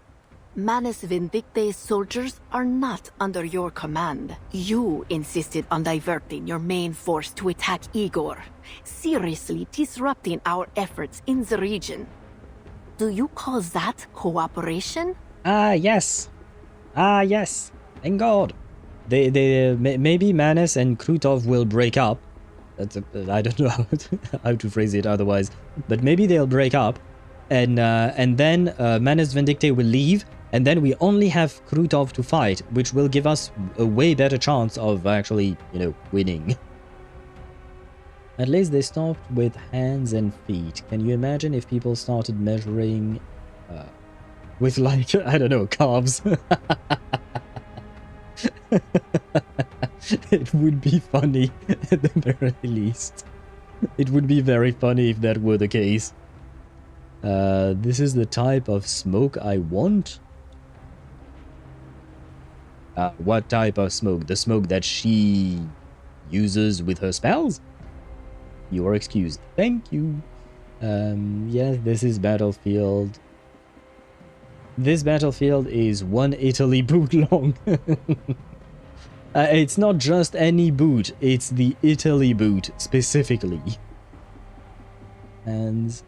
Manus Vindicte's soldiers are not under your command. You insisted on diverting your main force to attack Igor, seriously disrupting our efforts in the region. Do you call that cooperation? Yes. Thank God. Maybe Manus and Krutov will break up. I don't know how to phrase it otherwise. But maybe they'll break up. And then Manus Vindicte will leave. And then we only have Krutov to fight, which will give us a way better chance of actually, winning. At least they stopped with hands and feet. Can you imagine if people started measuring with, like, I don't know, calves? It would be funny, at the very least. It would be very funny if that were the case. This is the type of smoke I want. What type of smoke? The smoke that she uses with her spells? You are excused. Thank you. Yes, this is Battlefield This battlefield is one Italy boot long. It's not just any boot, it's the Italy boot specifically. And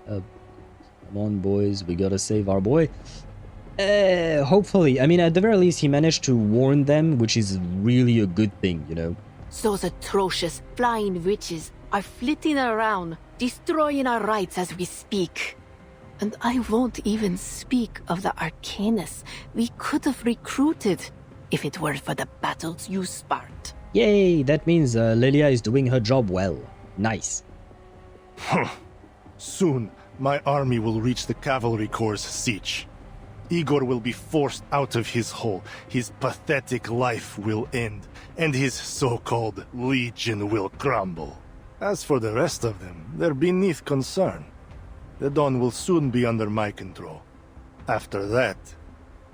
come on, boys, we gotta save our boy. Hopefully, I mean, at the very least, he managed to warn them, which is really a good thing, you know. Those atrocious flying witches are flitting around, destroying our rights as we speak. And I won't even speak of the arcanists we could have recruited if it were for the battles you sparked. Yay, that means Lilia is doing her job well. Nice. Soon, my army will reach the cavalry corps' siege. Igor will be forced out of his hole, his pathetic life will end, and his so-called legion will crumble. As for the rest of them, they're beneath concern. The Dawn will soon be under my control. After that,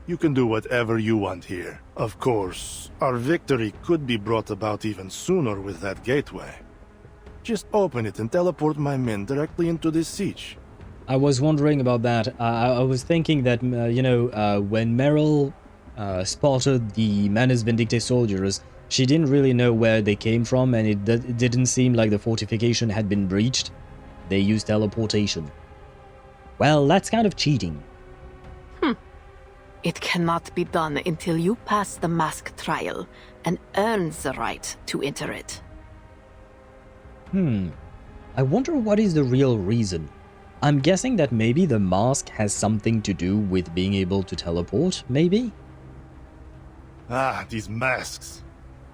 you can do whatever you want here. Of course, our victory could be brought about even sooner with that gateway. Just open it and teleport my men directly into this siege. I was wondering about that. I was thinking that, you know, when Meryl spotted the Manus Vindicte soldiers, she didn't really know where they came from, and it didn't seem like the fortification had been breached. They used teleportation. Well, that's kind of cheating. It cannot be done until you pass the mask trial and earn the right to enter it. I wonder what is the real reason. I'm guessing that maybe the mask has something to do with being able to teleport, maybe? Ah, these masks.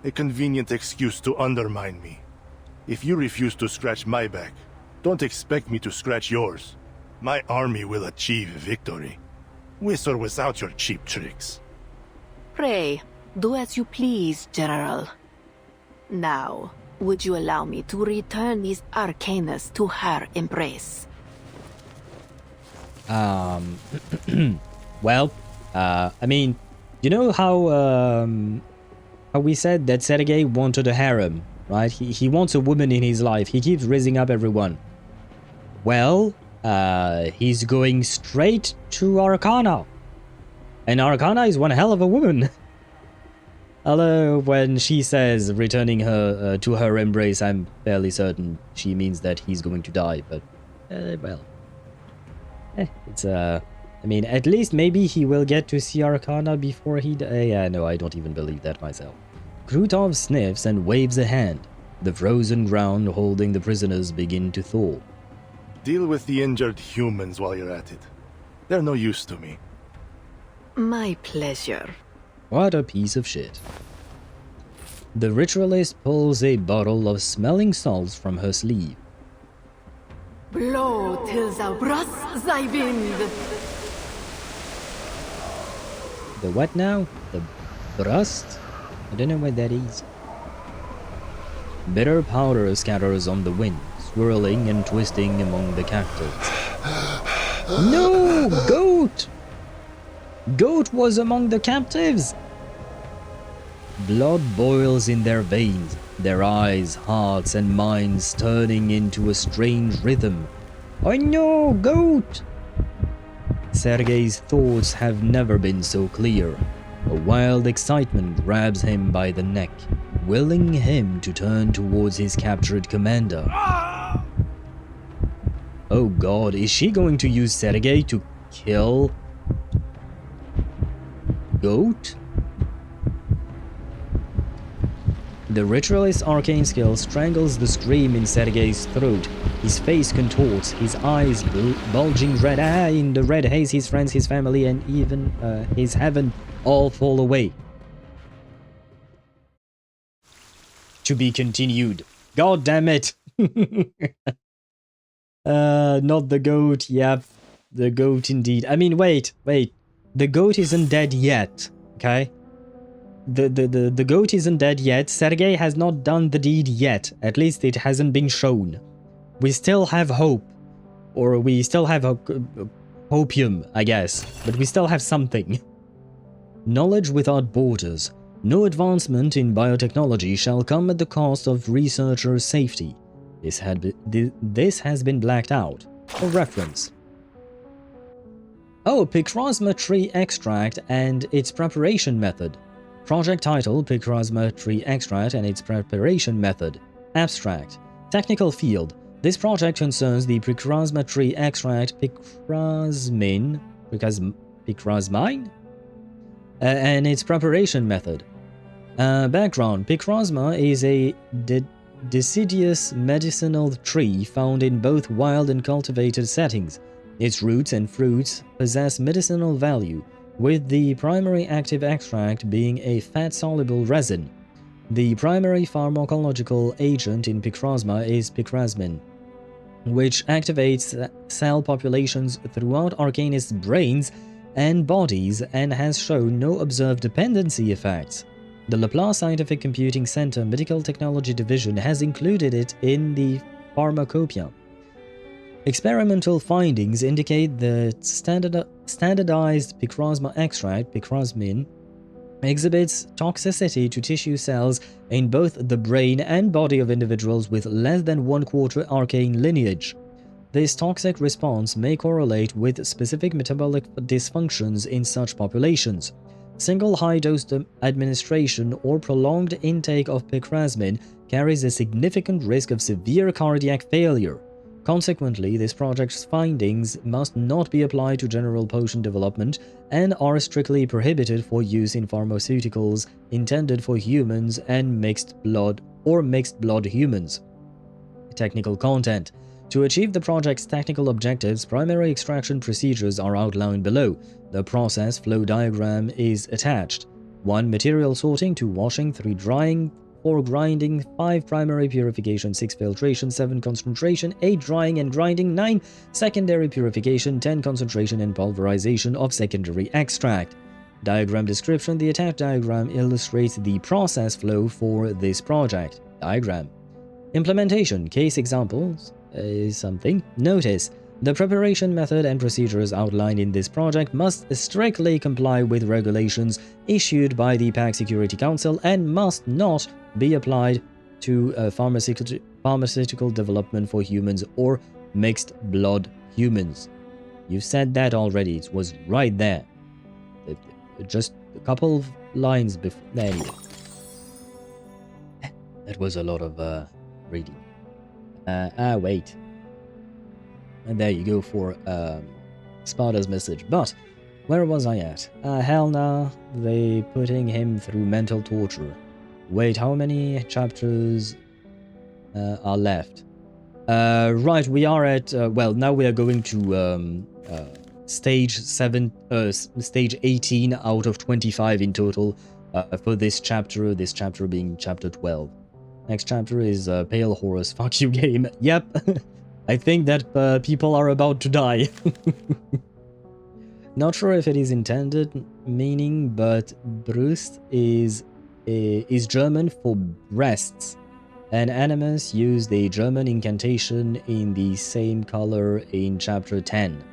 A convenient excuse to undermine me. If you refuse to scratch my back, don't expect me to scratch yours. My army will achieve victory. With or without your cheap tricks. Pray, do as you please, General. Now, would you allow me to return these arcanists to her embrace? Well, I mean, you know how we said that Sergei wanted a harem, right? He wants a woman in his life. He keeps raising up everyone. Well, he's going straight to Arcana. And Arcana is one hell of a woman. Although, when she says returning her to her embrace, I'm fairly certain she means that he's going to die, but, well. It's, I mean, at least maybe he will get to see Arcana before he yeah, no, I don't even believe that myself. Krutov sniffs and waves a hand. The frozen ground holding the prisoners begin to thaw. Deal with the injured humans while you're at it. They're no use to me. My pleasure. What a piece of shit. The ritualist pulls a bottle of smelling salts from her sleeve. Blow till thou brust thy wind. The what now? The brust? I don't know what that is. Bitter powder scatters on the wind, swirling and twisting among the cactus. No! Goat! Goat was among the captives! Blood boils in their veins, their eyes, hearts and minds turning into a strange rhythm. Oh no, Goat! Sergei's thoughts have never been so clear. A wild excitement grabs him by the neck, willing him to turn towards his captured commander. Oh god, is she going to use Sergei to kill Goat? The ritualist's arcane skill strangles the scream in Sergei's throat. His face contorts, his eyes bulging red. In the red haze, his friends, his family, and even his heaven all fall away. To be continued. God damn it! Not the goat. Yep, the goat indeed. I mean, wait. The goat isn't dead yet, okay? The goat isn't dead yet. Sergei has not done the deed yet. At least it hasn't been shown. We still have hope. Or we still have hopium, I guess. But we still have something. Knowledge without borders. No advancement in biotechnology shall come at the cost of researchers' safety. This has been blacked out. For reference. Oh, Picrosma Tree Extract and its preparation method. Project title, Picrosma Tree Extract and its preparation method. Abstract. Technical field. This project concerns the Picrosma Tree Extract, Picrosmine, and its preparation method. Background. Picrosma is a deciduous medicinal tree found in both wild and cultivated settings. Its roots and fruits possess medicinal value, with the primary active extract being a fat-soluble resin. The primary pharmacological agent in Picrosma is picrasmin, which activates cell populations throughout arcanists' brains and bodies and has shown no observed dependency effects. The Laplace Scientific Computing Center Medical Technology Division has included it in the pharmacopoeia. Experimental findings indicate that standardized Picrosma extract, picrasmin, exhibits toxicity to tissue cells in both the brain and body of individuals with less than 1/4 arcane lineage. This toxic response may correlate with specific metabolic dysfunctions in such populations. Single high-dose administration or prolonged intake of picrasmin carries a significant risk of severe cardiac failure. Consequently, this project's findings must not be applied to general potion development and are strictly prohibited for use in pharmaceuticals intended for humans and mixed blood humans. Technical content. To achieve the project's technical objectives, primary extraction procedures are outlined below. The process flow diagram is attached. 1. Material sorting, 2. Washing, 3. Drying, 4. Grinding, 5. Primary purification, 6. Filtration, 7. Concentration, 8. Drying and grinding, 9. Secondary purification, 10. Concentration and pulverization of secondary extract. Diagram description. The attached diagram illustrates the process flow for this project. Diagram. Implementation. Case examples is something. Notice. The preparation method and procedures outlined in this project must strictly comply with regulations issued by the Pax Security Council and must not be applied to pharmaceutical development for humans or mixed blood humans. You said that already. It was right there. Just a couple of lines before. Anyway. That was a lot of reading. Wait. And there you go for Sparta's message. But where was I at? Hell nah, they putting him through mental torture. Wait, how many chapters are left? Right, we are at, well, now we are going to stage 18 out of 25 in total for this chapter being chapter 12. Next chapter is Pale Horus, fuck you game. Yep. I think that people are about to die. Not sure if it is intended meaning, but Brust is German for breasts. And Animus used a German incantation in the same color in chapter 10.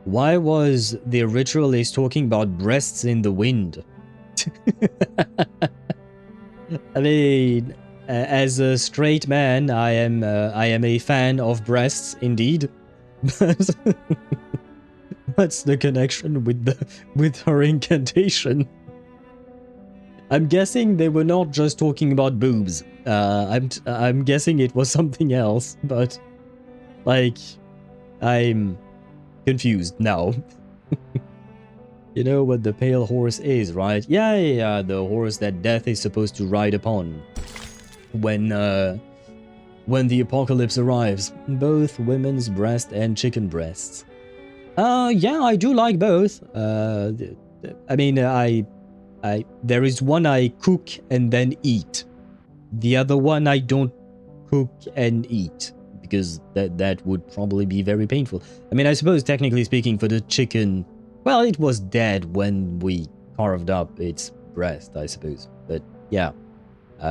Why was the ritualist talking about breasts in the wind? I mean, as a straight man, I am a fan of breasts, indeed. But what's the connection with her incantation? I'm guessing they were not just talking about boobs. I'm guessing it was something else. But like, I'm confused now. You know what the pale horse is, right? Yeah, the horse that death is supposed to ride upon when the apocalypse arrives. Both women's breast and chicken breasts. Yeah, I do like both. I mean, there is one I cook and then eat. The other one I don't cook and eat, because that would probably be very painful. I mean, I suppose technically speaking for the chicken, well, it was dead when we carved up its breast, I suppose. But yeah,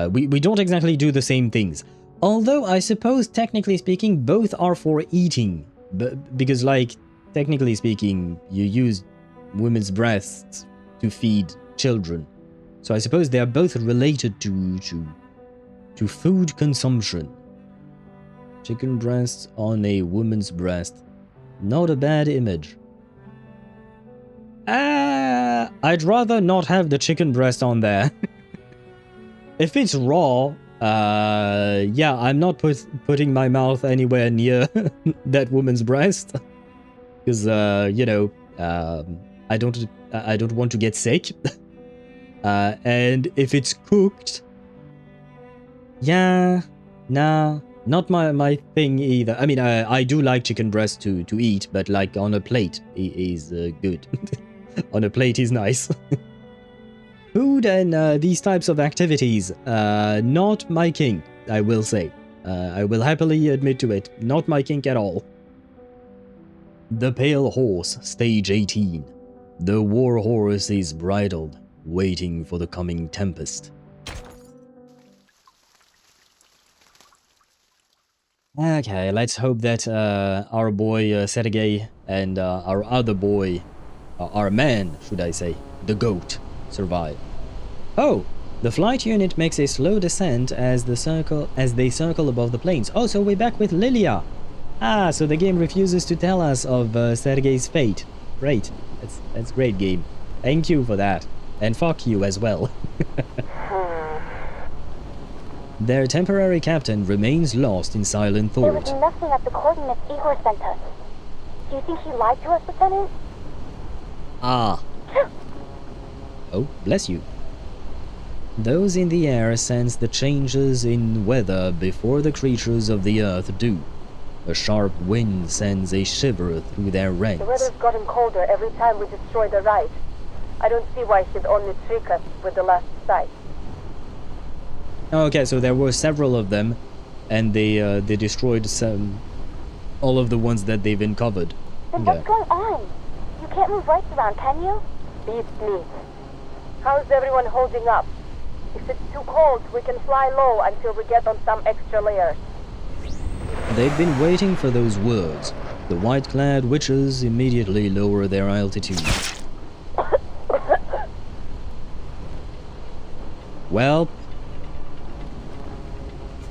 we don't exactly do the same things. Although I suppose technically speaking both are for eating, because like technically speaking you use women's breasts to feed children. So I suppose they are both related to food consumption. Chicken breast on a woman's breast. Not a bad image. I'd rather not have the chicken breast on there. If it's raw, yeah, I'm not putting my mouth anywhere near that woman's breast. Because, you know, I don't want to get sick. And if it's cooked, yeah, nah, not my thing either. I mean, I do like chicken breast to eat, but like on a plate is good. On a plate is nice. Food and these types of activities, not my kink, I will say. I will happily admit to it, not my kink at all. The Pale Horse, Stage 18. The war horse is bridled, waiting for the coming tempest. Okay, let's hope that our boy Sergei and our other boy, our man, should I say, the goat, survive. Oh, the flight unit makes a slow descent as they circle above the planes. Oh, so we're back with Lilia. Ah, so the game refuses to tell us of Sergei's fate. Great, that's great game. Thank you for that, and fuck you as well. Their temporary captain remains lost in silent thought. There was nothing at the coordinates Igor sent us. Do you think he lied to us, Lieutenant? Ah. Oh, bless you. Those in the air sense the changes in weather before the creatures of the earth do. A sharp wind sends a shiver through their ranks. The weather's gotten colder every time we destroy the ride. I don't see why he'd only trick us with the last sight. Okay, so there were several of them, and they destroyed all of the ones that they've uncovered. Then what's going on? You can't move rights around, can you? Beats me. How's everyone holding up? If it's too cold, we can fly low until we get on some extra layers. They'd been waiting for those words. The white-clad witches immediately lower their altitude. Well,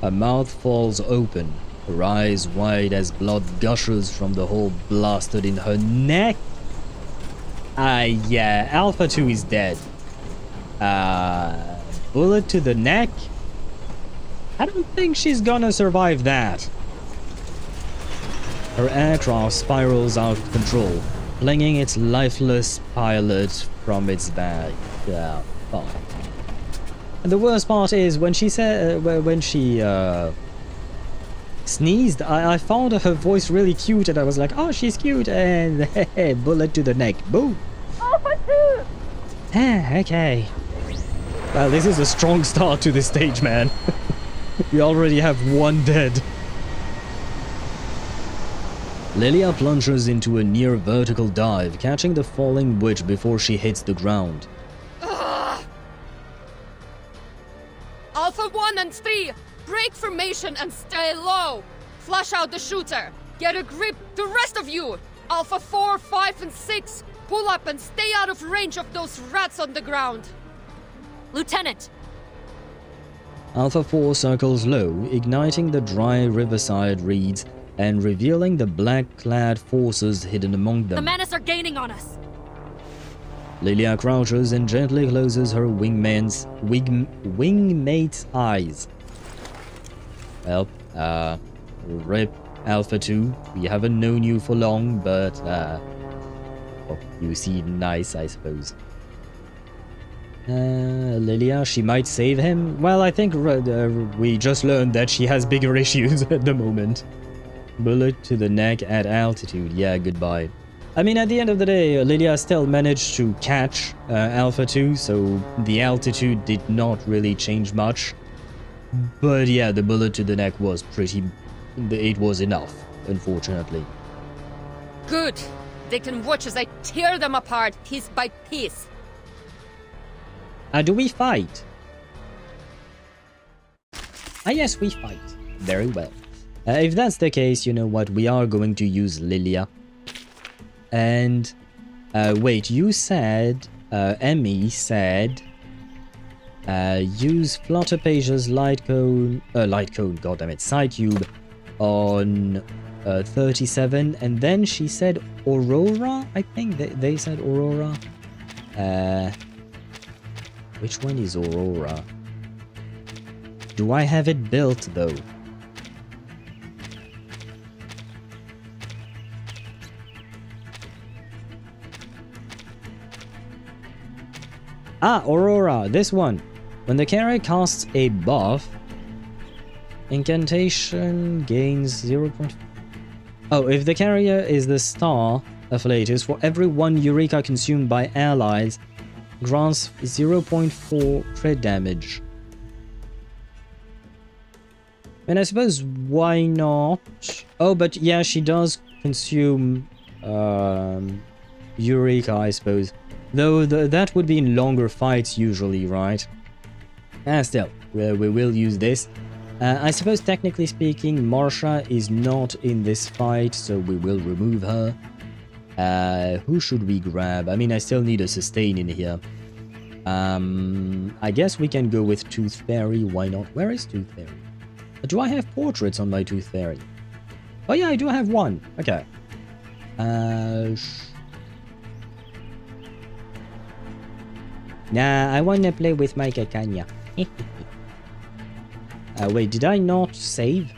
her mouth falls open, her eyes wide as blood gushes from the hole blasted in her neck. Yeah, Alpha 2 is dead. Bullet to the neck? I don't think she's gonna survive that. Her aircraft spirals out of control, flinging its lifeless pilot from its back. Yeah, fine. And the worst part is when she said, when she sneezed, I found her voice really cute, and I was like, oh, she's cute, and bullet to the neck, boom. Okay. Well, this is a strong start to this stage, man. We already have one dead. Lilia plunges into a near vertical dive, catching the falling witch before she hits the ground. Alpha 1 and 3, break formation and stay low. Flush out the shooter. Get a grip, the rest of you. Alpha 4, 5, and 6, pull up and stay out of range of those rats on the ground. Lieutenant! Alpha 4 circles low, igniting the dry riverside reeds and revealing the black-clad forces hidden among them. The menace are gaining on us. Lilia crouches and gently closes her wingmate's eyes. Well, rip Alpha 2. We haven't known you for long, but oh, you seem nice, I suppose. Lilia, she might save him? Well, I think we just learned that she has bigger issues at the moment. Bullet to the neck at altitude. Yeah, goodbye. I mean, at the end of the day, Lilia still managed to catch Alpha 2, so the altitude did not really change much. But yeah, the bullet to the neck was it was enough, unfortunately. Good. They can watch as I tear them apart piece by piece. Do we fight? Ah yes, we fight. Very well. If that's the case, you know what, we are going to use Lilia. And, wait, you said, Emmy said, use Flutterpasia's light cone, goddammit, Psycube on 37, and then she said Aurora. I think they said Aurora. Which one is Aurora? Do I have it built though? Ah, Aurora, this one. When the carrier casts a buff, incantation gains 0. Oh, if the carrier is the star affiliates, for every 1 Eureka consumed by allies, grants 0.4 crit damage. And I suppose why not? Oh, but yeah, she does consume Eureka, I suppose. Though that would be in longer fights usually, right? Still, we will use this. I suppose technically speaking, Marsha is not in this fight, so we will remove her. Who should we grab? I mean, I still need a sustain in here. I guess we can go with Tooth Fairy, why not? Where is Tooth Fairy? Do I have portraits on my Tooth Fairy? Oh yeah, I do have one. Okay. Nah, I wanna play with my Kakanya. Wait, did I not save?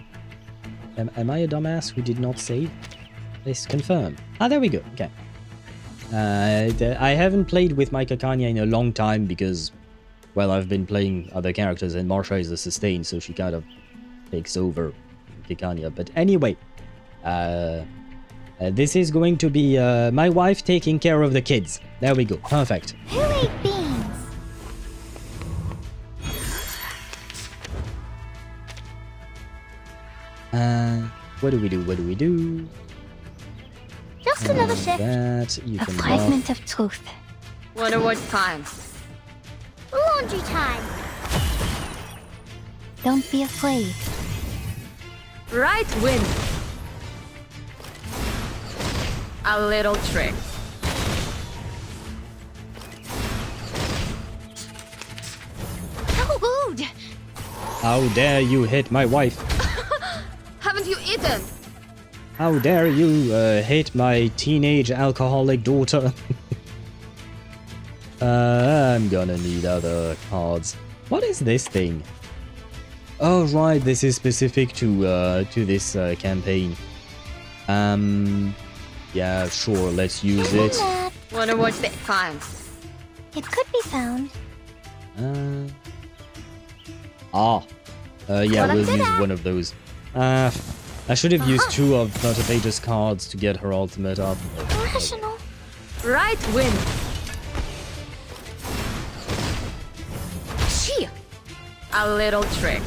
Am I a dumbass who did not save? Let's confirm. Ah, there we go. Okay. I haven't played with my Kakanya in a long time because, well, I've been playing other characters and Marsha is a sustain, so she kind of takes over Kakanya. But anyway, this is going to be my wife taking care of the kids. There we go. Perfect. Who ate beans? What do we do? What do we do? Just another shift. That you A can fragment buff. of truth. Wonder what time? Laundry time. Don't be afraid. Right wind. A little trick. How rude! How dare you hit my wife? Haven't you eaten? How dare you hit my teenage alcoholic daughter? I'm gonna need other cards. What is this thing? Oh right, this is specific to this campaign. Yeah, sure, let's use it. Wonder what the time? It could be found. Yeah, we'll use one of those. I should have used 2 of Vertinage's cards to get her ultimate up. Rational. Right wind. She. A little trick.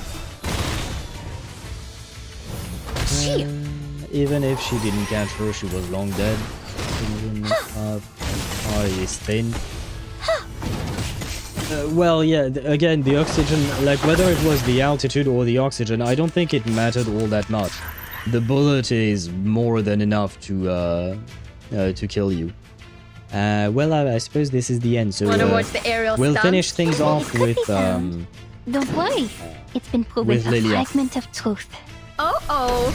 Even if she didn't catch her, she was long dead. Is thin. Well, yeah, again, the oxygen, like whether it was the altitude or the oxygen, I don't think it mattered all that much. The bullet is more than enough to kill you. Well, I suppose this is the end, so we'll finish things off with Don't worry, it's been proven with a Lilia. fragment of truth. Oh.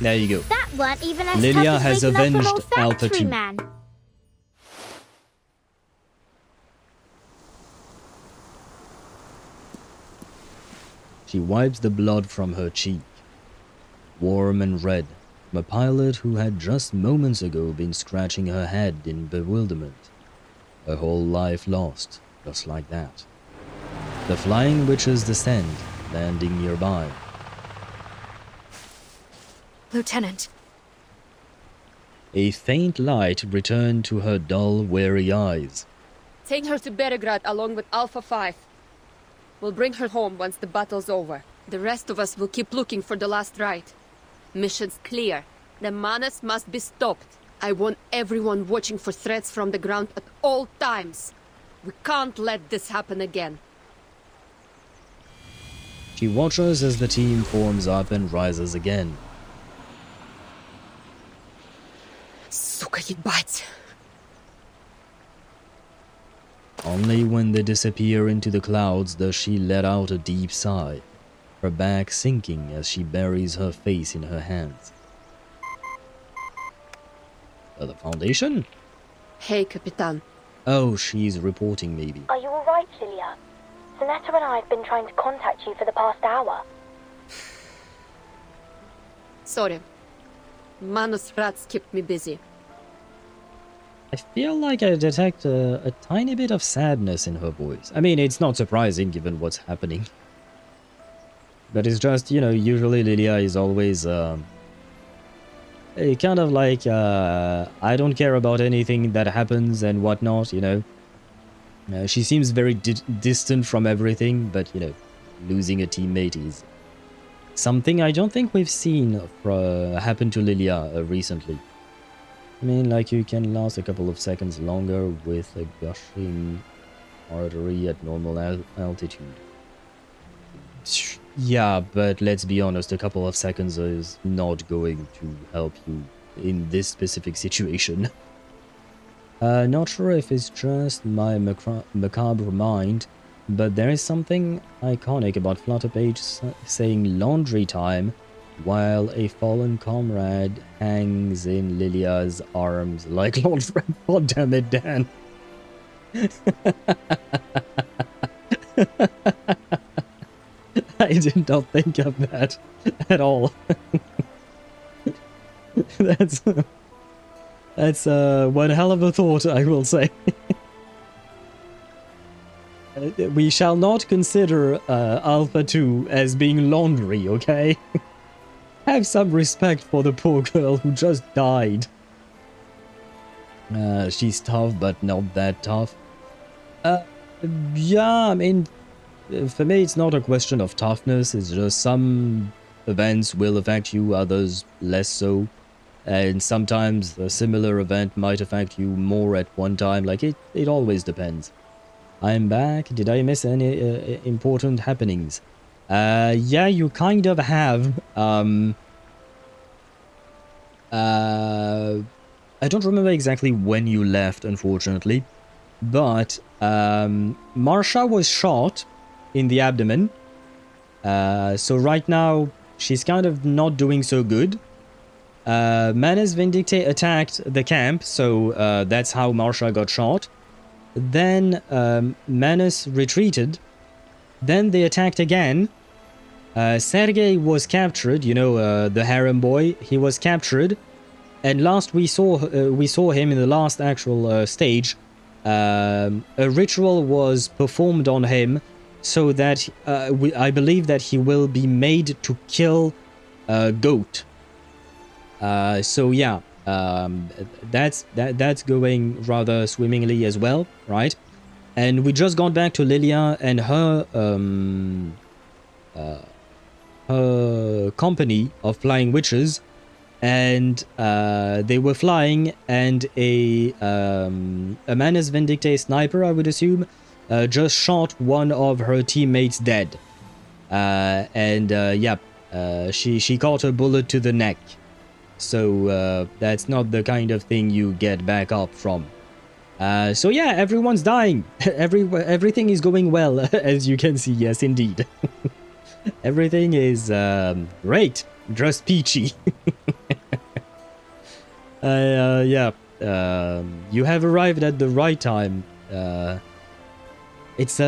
There you go. That weren't even as Lilia tough as has waking up an avenged old Alpha factory 2. man. She wipes the blood from her cheek, warm and red, from a pilot who had just moments ago been scratching her head in bewilderment. Her whole life lost, just like that. The flying witches descend, landing nearby. Lieutenant. A faint light returned to her dull, weary eyes. Take her to Belgrade along with Alpha 5. We'll bring her home once the battle's over. The rest of us will keep looking for the last rite. Mission's clear. The Manus must be stopped. I want everyone watching for threats from the ground at all times. We can't let this happen again. She watches as the team forms up and rises again. Сука, ебать! Only when they disappear into the clouds does she let out a deep sigh. her back sinking as she buries her face in her hands. The Foundation? Hey, Capitan. Oh, she's reporting maybe. Are you alright, Lilia? Sonetta and I have been trying to contact you for the past hour. Sorry. Manus rats kept me busy. I feel like I detect a tiny bit of sadness in her voice. I mean, it's not surprising given what's happening. But it's just, you know, usually Lilia is always kind of like, I don't care about anything that happens and whatnot, you know. She seems very distant from everything, but, you know, losing a teammate is something I don't think we've seen happen to Lilia recently. I mean, like, you can last a couple of seconds longer with a gushing artery at normal altitude. Yeah, but let's be honest, a couple of seconds is not going to help you in this specific situation. Not sure if it's just my macabre mind, but there is something iconic about Flutterpage saying laundry time while a fallen comrade hangs in Lilia's arms like Lord Friend. God damn it, Dan. I did not think of that at all. That's one hell of a thought, I will say. We shall not consider Alpha 2 as being laundry, okay? Have some respect for the poor girl who just died. She's tough, but not that tough. Yeah, I mean, for me it's not a question of toughness, it's just some events will affect you, others less so. And sometimes a similar event might affect you more at one time, like it always depends. I'm back. Did I miss any important happenings? Yeah, you kind of have. I don't remember exactly when you left, unfortunately. But Marsha was shot in the abdomen. So right now, she's kind of not doing so good. Manus Vindicate attacked the camp, so that's how Marsha got shot. Then Manus retreated. Then they attacked again. Sergei was captured, you know, the harem boy. He was captured. And last we saw him in the last actual stage. A ritual was performed on him so that I believe that he will be made to kill a goat. So yeah, that's going rather swimmingly as well, right? And we just got back to Lilia and her company of flying witches, and they were flying, and a Manus Vindicate sniper, I would assume, just shot one of her teammates dead. She caught a bullet to the neck. So that's not the kind of thing you get back up from. So yeah, everyone's dying. Everything is going well, as you can see. Yes, indeed. Everything is great, just peachy. Yeah, you have arrived at the right time. It's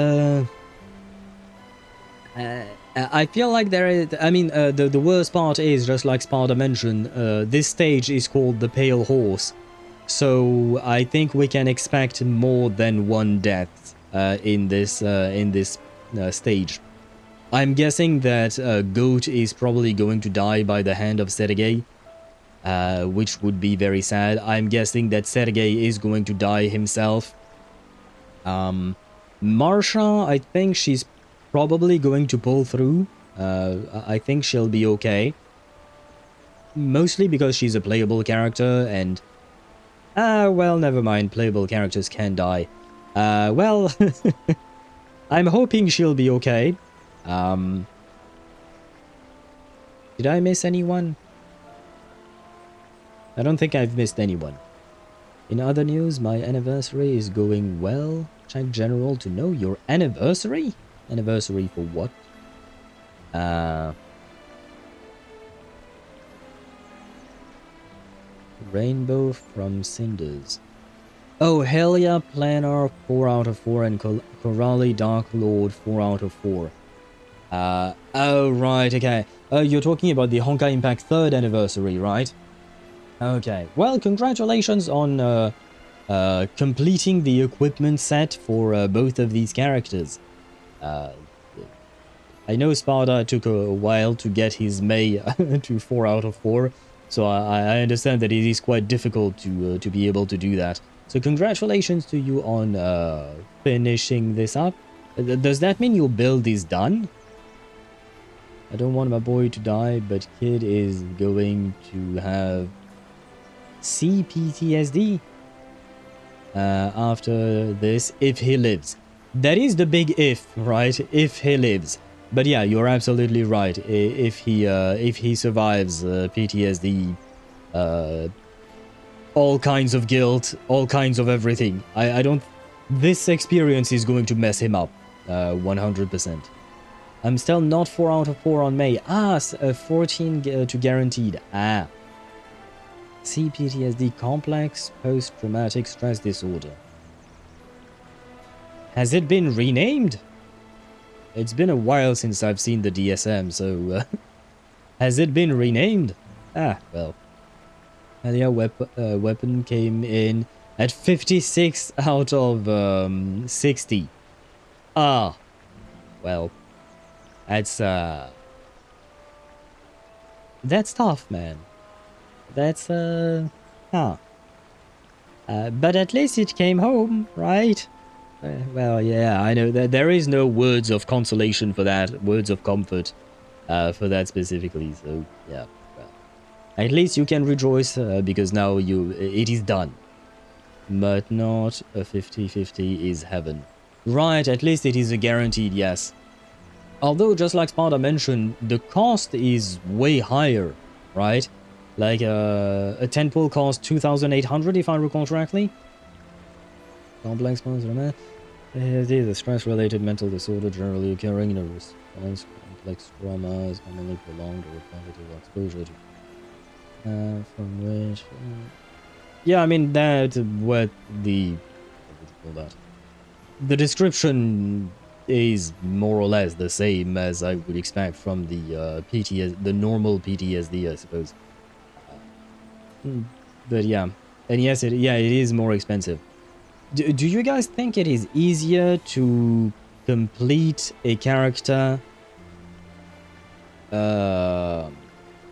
I feel like there is, I mean, the worst part is, just like Sparta mentioned, this stage is called the Pale Horse. So I think we can expect more than one death in this stage. I'm guessing that Goat is probably going to die by the hand of Sergei, which would be very sad. I'm guessing that Sergei is going to die himself. Marsha, I think she's probably going to pull through. I think she'll be okay. Mostly because she's a playable character and... well, never mind. Playable characters can die. Well... I'm hoping she'll be okay. Did I miss anyone? I don't think I've missed anyone. In other news, my anniversary is going well. Check general to know your anniversary? Anniversary for what? Rainbow from Cinders. Oh, hell yeah, Planar 4 out of 4 and Corrali Dark Lord 4 out of 4. Oh, right, okay. You're talking about the Honkai Impact 3rd anniversary, right? Okay. Well, congratulations on completing the equipment set for both of these characters. I know Sparta took a while to get his May to 4 out of 4, so I understand that it is quite difficult to be able to do that. So congratulations to you on finishing this up. Does that mean your build is done? I don't want my boy to die, but kid is going to have CPTSD after this, if he lives. That is the big if, right? If he lives. But yeah, you're absolutely right. If he survives PTSD, all kinds of guilt, all kinds of everything. I don't... This experience is going to mess him up, 100%. I'm still not 4 out of 4 on May. 14 to guaranteed. CPTSD complex post-traumatic stress disorder. Has it been renamed? It's been a while since I've seen the DSM, so... has it been renamed? Well... Earlier weapon came in at 56 out of 60. Well, that's tough, man. That's but at least it came home, right? Well, yeah, I know that there is no words of consolation for that, words of comfort for that specifically. So yeah. At least you can rejoice because now it is done. But not a 50-50 is heaven. Right, at least it is a guaranteed yes. Although, just like Sparta mentioned, the cost is way higher, right? Like a 10-pull cost 2,800 if I recall correctly. Complex the stress-related mental disorder generally occurring in a response complex trauma is commonly prolonged or repetitive exposure to from which... yeah, I mean, that's what the... The description is more or less the same as I would expect from the the normal PTSD, I suppose. But yeah, and yes, it is more expensive. Do you guys think it is easier to complete a character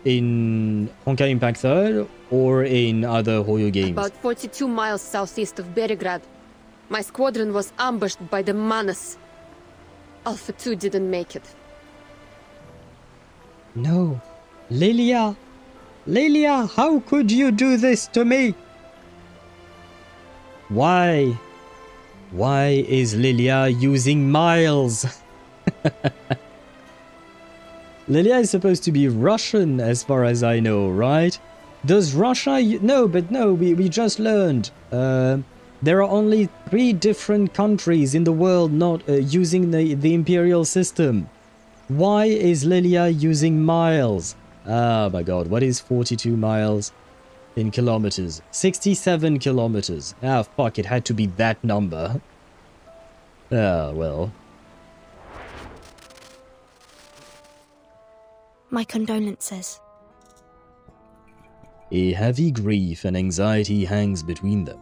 in Honkai Impact 3rd or in other Hoyo games? About 42 miles southeast of Belgrade. My squadron was ambushed by the Manus. Alpha 2 didn't make it. No. Lilia! Lilia, how could you do this to me? Why? Why is Lilia using miles? Lilia is supposed to be Russian as far as I know, right? Does Russia... No, we just learned. There are only 3 different countries in the world not using the Imperial system. Why is Lilia using miles? Oh my god, what is 42 miles in kilometers? 67 kilometers. Fuck, it had to be that number. Well... My condolences. A heavy grief and anxiety hangs between them.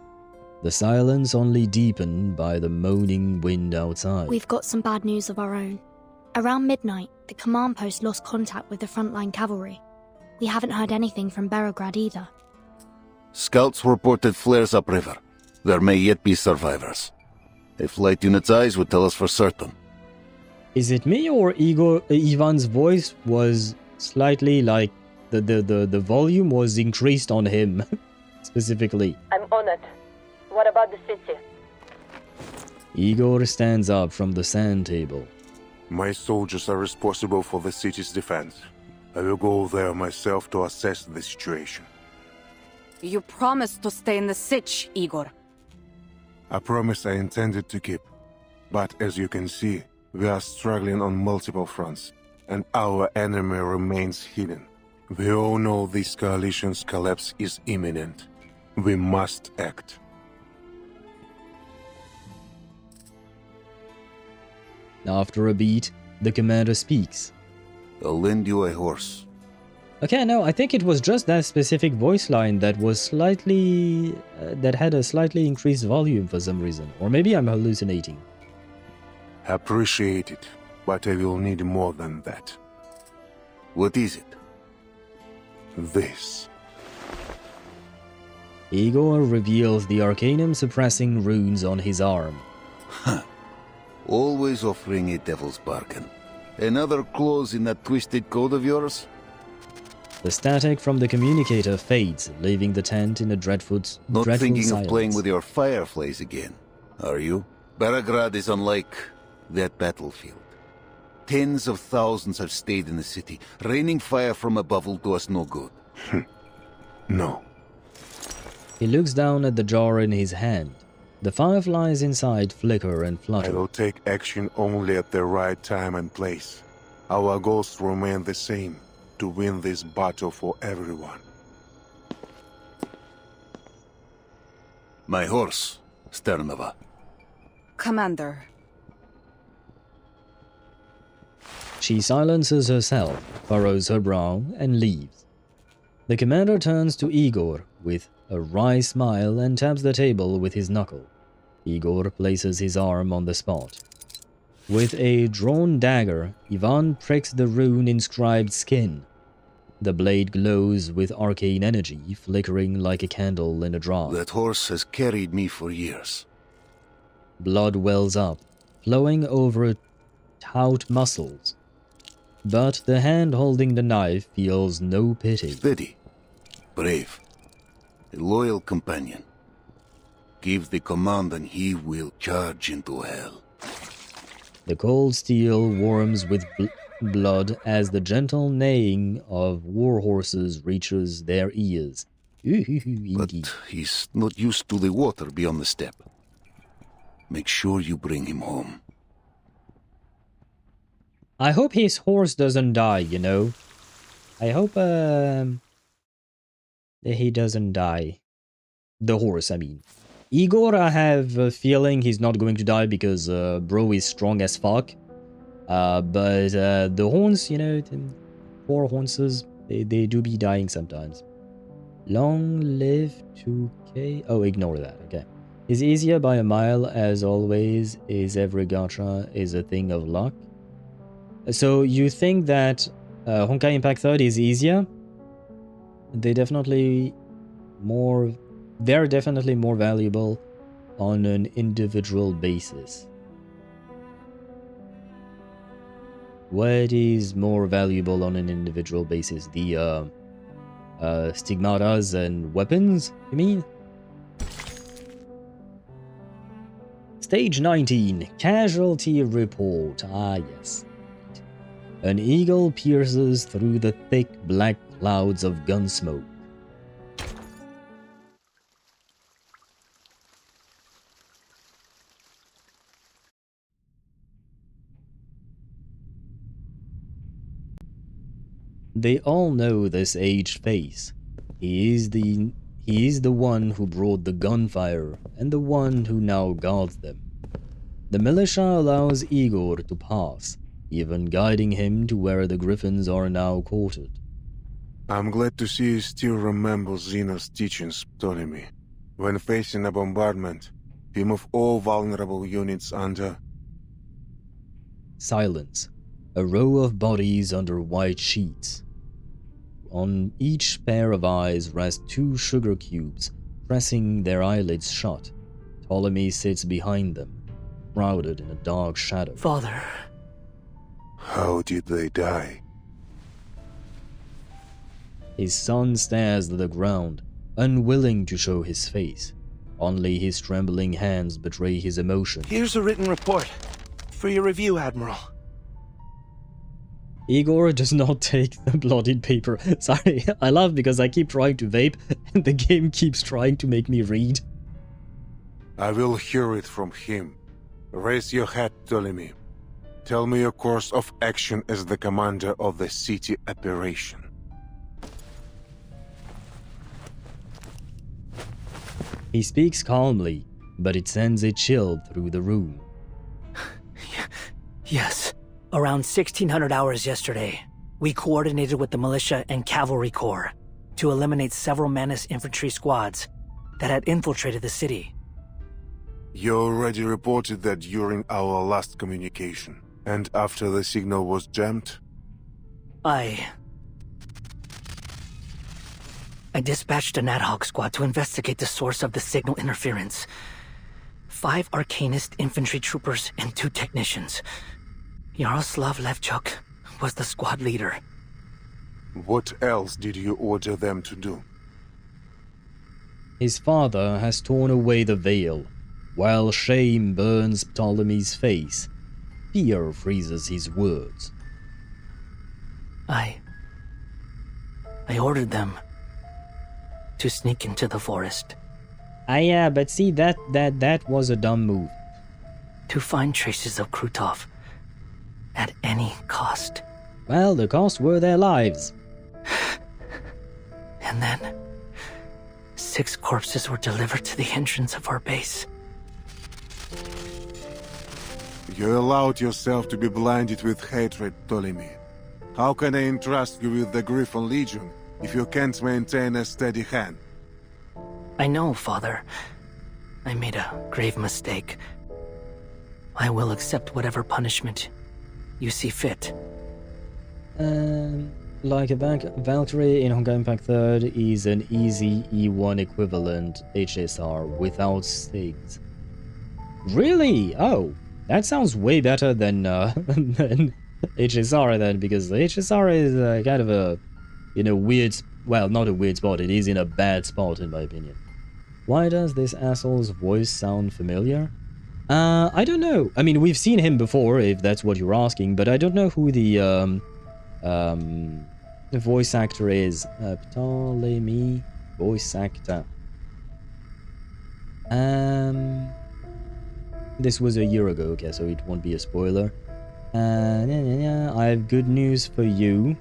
The silence only deepened by the moaning wind outside. We've got some bad news of our own. Around midnight, the command post lost contact with the frontline cavalry. We haven't heard anything from Belgrade either. Scouts reported flares upriver. There may yet be survivors. A flight unit's eyes would tell us for certain. Is it me or Igor? Ivan's voice was slightly like the volume was increased on him specifically. I'm on it. What about the city? Igor stands up from the sand table. My soldiers are responsible for the city's defense. I will go there myself to assess the situation. You promised to stay in the Sich, Igor. A promise I intended to keep. But as you can see, we are struggling on multiple fronts. and our enemy remains hidden. We all know this coalition's collapse is imminent. We must act. After a beat, the commander speaks. I'll lend you a horse. Okay, no, I think it was just that specific voice line that was slightly... that had a slightly increased volume for some reason. Or maybe I'm hallucinating. Appreciate it, but I will need more than that. What is it? This. Igor reveals the arcanum suppressing runes on his arm. Always offering a devil's bargain. Another clause in that twisted code of yours? The static from the communicator fades, leaving the tent in a dreadful Not thinking silence. of playing with your fireflies again, are you? Baragrad is unlike that battlefield. Tens of thousands have stayed in the city. Raining fire from above will do us no good. No. He looks down at the jar in his hand. The fireflies inside flicker and flutter. I will take action only at the right time and place. Our goals remain the same, to win this battle for everyone. My horse, Sternova. Commander. She silences herself, furrows her brow, and leaves. The commander turns to Igor with a wry smile and taps the table with his knuckle. Igor places his arm on the spot. With a drawn dagger, Ivan pricks the rune-inscribed skin. The blade glows with arcane energy, flickering like a candle in a draught. That horse has carried me for years. Blood wells up, flowing over taut muscles. But the hand holding the knife feels no pity. Steady, brave, a loyal companion. Give the command and he will charge into hell. The cold steel warms with blood as the gentle neighing of war horses reaches their ears. But he's not used to the water beyond the steppe. Make sure you bring him home. I hope his horse doesn't die, you know. I hope that he doesn't die. The horse, I mean. Igor, I have a feeling he's not going to die because bro is strong as fuck. But the horns, you know, the poor horses, they do be dying sometimes. Long live 2K. Oh, ignore that, okay. Is easier by a mile, as always, is every gacha is a thing of luck. So you think that Honkai Impact 3rd is easier? They're definitely more valuable on an individual basis. What is more valuable on an individual basis? The stigmatas and weapons, you mean? Stage 19, Casualty Report. Ah, yes. An eagle pierces through the thick black clouds of gun smoke. They all know this aged face. He is the one who brought the gunfire and the one who now guards them. The militia allows Igor to pass, even guiding him to where the griffins are now quartered. I'm glad to see you still remember Xena's teachings, Ptolemy. When facing a bombardment, we move all vulnerable units under... Silence. A row of bodies under white sheets. On each pair of eyes rest 2 sugar cubes, pressing their eyelids shut. Ptolemy sits behind them, shrouded in a dark shadow. Father. How did they die? His son stares at the ground, unwilling to show his face. Only his trembling hands betray his emotion. Here's a written report. For your review, Admiral. Igor does not take the blotted paper. Sorry, I laugh because I keep trying to vape and the game keeps trying to make me read. I will hear it from him. Raise your hat, Ptolemy. Tell me your course of action as the commander of the city operation. He speaks calmly, but it sends a chill through the room. Yes. Around 1600 hours yesterday, we coordinated with the militia and cavalry corps to eliminate several Manus infantry squads that had infiltrated the city. You already reported that during our last communication, and after the signal was jammed? I dispatched an ad hoc squad to investigate the source of the signal interference. 5 arcanist infantry troopers and 2 technicians. Yaroslav Levchuk was the squad leader. What else did you order them to do? His father has torn away the veil. While shame burns Ptolemy's face, fear freezes his words. I ordered them to sneak into the forest. Yeah, but see, that was a dumb move. To find traces of Krutov at any cost. Well, the cost were their lives. And then 6 corpses were delivered to the entrance of our base. You allowed yourself to be blinded with hatred, Ptolemy. How can I entrust you with the Griffon Legion if you can't maintain a steady hand? I know, Father. I made a grave mistake. I will accept whatever punishment you see fit. Like a Valkyrie in Honkai Impact 3rd is an easy E1 equivalent HSR without stakes. Really? Oh, that sounds way better than HSR then, because the HSR is kind of in a weird, well, not a weird spot, it is in a bad spot in my opinion. Why does this asshole's voice sound familiar? I don't know. I mean, we've seen him before, if that's what you're asking, but I don't know who the voice actor is. Ptolemy voice actor. This was a year ago, okay, so it won't be a spoiler. I have good news for you.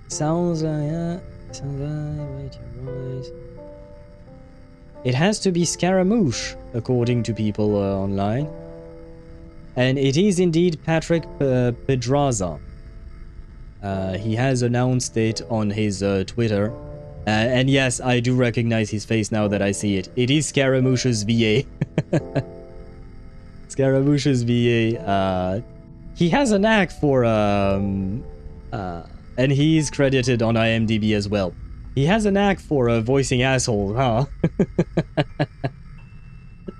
Sounds wait, it has to be Scaramouche, according to people online. And it is indeed Patrick Pedraza. He has announced it on his Twitter. And yes, I do recognize his face now that I see it. It is Scaramouche's VA. Scaramouche's VA. He has a knack for... and he is credited on IMDb as well. He has a knack for voicing assholes, huh?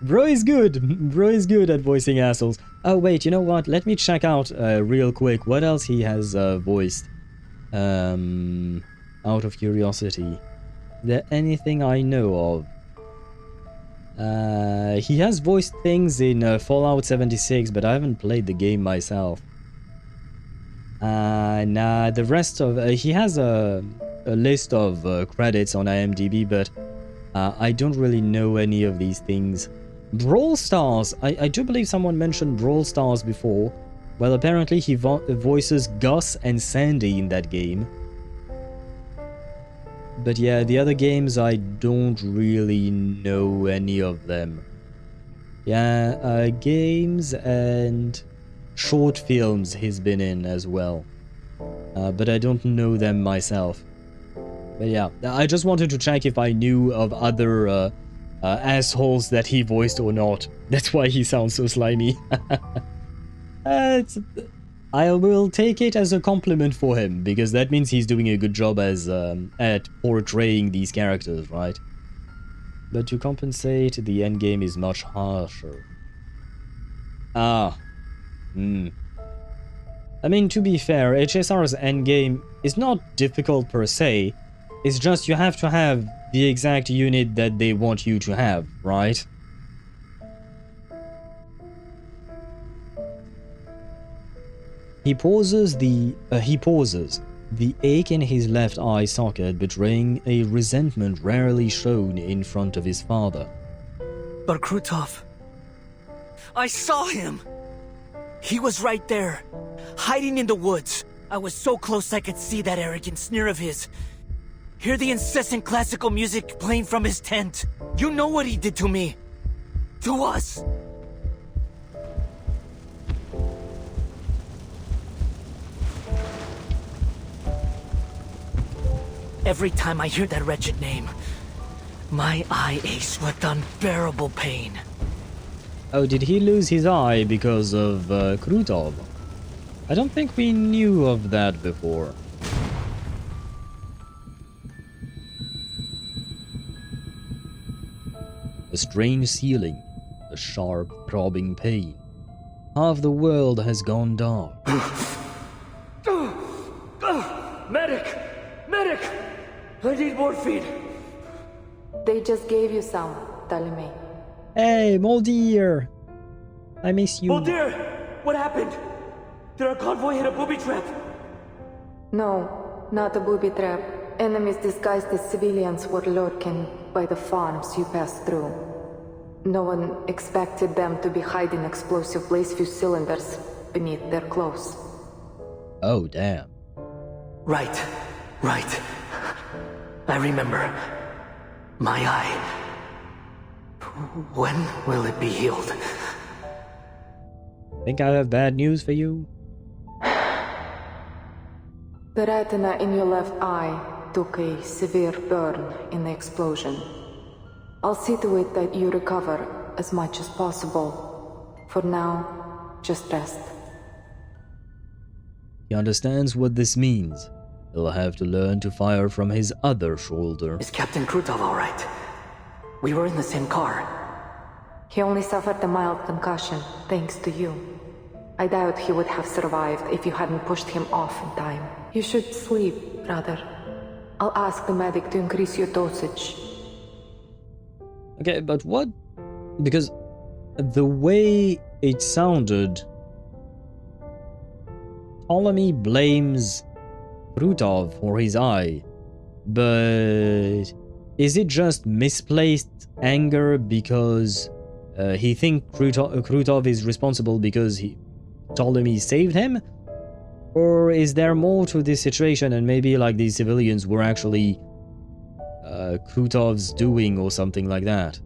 Bro is good. Bro is good at voicing assholes. Oh, wait, you know what? Let me check out real quick what else he has voiced. Out of curiosity. Is there anything I know of? He has voiced things in Fallout 76, but I haven't played the game myself. Nah, the rest of... he has a list of credits on IMDb, but I don't really know any of these things. Brawl Stars! I do believe someone mentioned Brawl Stars before. Well, apparently he voices Gus and Sandy in that game. But yeah, the other games, I don't really know any of them. Yeah, games and short films he's been in as well. But I don't know them myself. But yeah, I just wanted to check if I knew of other assholes that he voiced or not. That's why he sounds so slimy. I will take it as a compliment for him, because that means he's doing a good job as at portraying these characters, right? But to compensate, the endgame is much harsher. I mean, to be fair, HSR's endgame is not difficult per se. It's just you have to have the exact unit that they want you to have, right? He pauses, the ache in his left eye socket betraying a resentment rarely shown in front of his father. But Krutov... I saw him! He was right there, hiding in the woods. I was so close I could see that arrogant sneer of his. Hear the incessant classical music playing from his tent. You know what he did to me. To us. Every time I hear that wretched name, my eye aches with unbearable pain. Oh, did he lose his eye because of Krutov? I don't think we knew of that before. A strange ceiling, a sharp, throbbing pain. Half the world has gone dark. Medic! Medic! I need morphine! They just gave you some, Ptolemy. Hey, Moldir! I miss you. Moldir! What happened? Did our convoy hit a booby trap? No, not a booby trap. Enemies disguised as civilians were lurking by the farms you passed through. No one expected them to be hiding explosive blaze fuse cylinders beneath their clothes. Oh, damn. Right. I remember. My eye. When will it be healed? Think I have bad news for you? The retina in your left eye took a severe burn in the explosion. I'll see to it that you recover as much as possible. For now, just rest. He understands what this means. He'll have to learn to fire from his other shoulder. Is Captain Krutov alright? We were in the same car. He only suffered a mild concussion, thanks to you. I doubt he would have survived if you hadn't pushed him off in time. You should sleep, brother. I'll ask the medic to increase your dosage. Okay, but what? Because the way it sounded, Ptolemy blames Krutov for his eye, but is it just misplaced anger because he thinks Krutov is responsible because Ptolemy saved him? Or is there more to this situation and maybe like these civilians were actually Krutov's doing or something like that?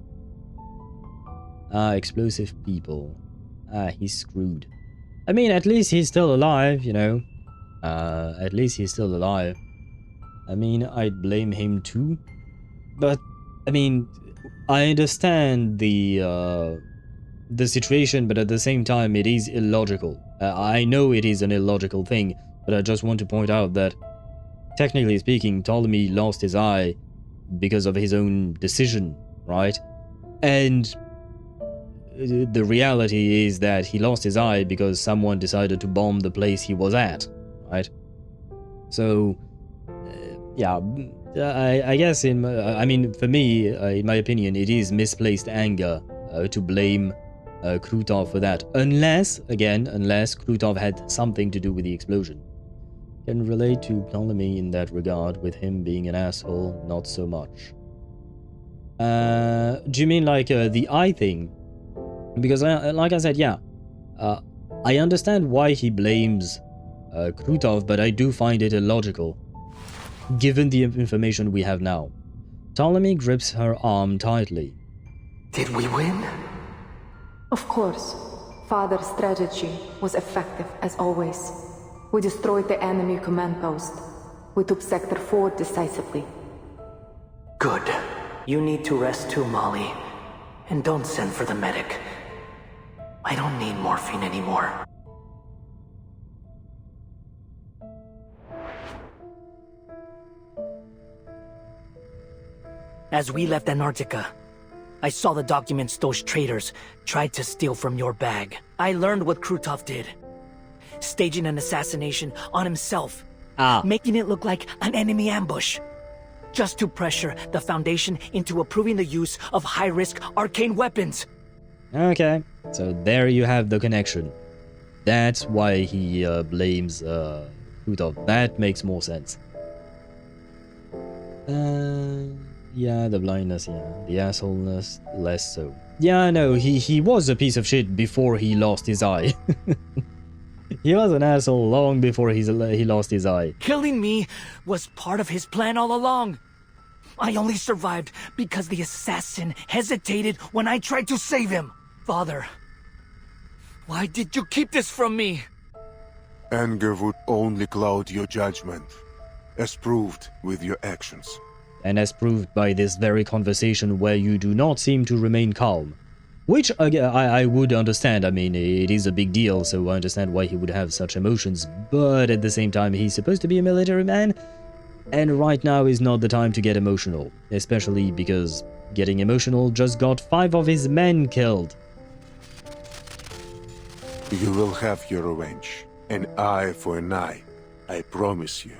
Explosive people. He's screwed. I mean, at least he's still alive, you know. At least he's still alive. I mean, I'd blame him too. But, I mean, I understand the situation, but at the same time, it is illogical. I know it is an illogical thing, but I just want to point out that, technically speaking, Ptolemy lost his eye because of his own decision, right? And the reality is that he lost his eye because someone decided to bomb the place he was at, right? So, yeah, I guess I mean, for me, in my opinion, it is misplaced anger to blame Krutov for that. Unless Krutov had something to do with the explosion. Can relate to Ptolemy in that regard, with him being an asshole, not so much. Do you mean like the eye thing? Because like I said, yeah, I understand why he blames Krutov, but I do find it illogical, given the information we have now. Ptolemy grips her arm tightly. Did we win? Of course. Father's strategy was effective as always. We destroyed the enemy command post. We took Sector 4 decisively. Good. You need to rest too, Molly. And don't send for the medic. I don't need morphine anymore. As we left Antarctica, I saw the documents those traitors tried to steal from your bag. I learned what Krutov did. Staging an assassination on himself. Making it look like an enemy ambush. Just to pressure the Foundation into approving the use of high-risk arcane weapons. Okay, so there you have the connection. That's why he blames Krutov. That makes more sense. Yeah, the blindness, yeah. The assholeness, less so. Yeah, no, he was a piece of shit before he lost his eye. He was an asshole long before he lost his eye. Killing me was part of his plan all along. I only survived because the assassin hesitated when I tried to save him. Father, why did you keep this from me? Anger would only cloud your judgment, as proved with your actions. And as proved by this very conversation where you do not seem to remain calm. Which I would understand. I mean, it is a big deal, so I understand why he would have such emotions. But at the same time, he's supposed to be a military man. And right now is not the time to get emotional. Especially because getting emotional just got 5 of his men killed. You will have your revenge. An eye for an eye. I promise you.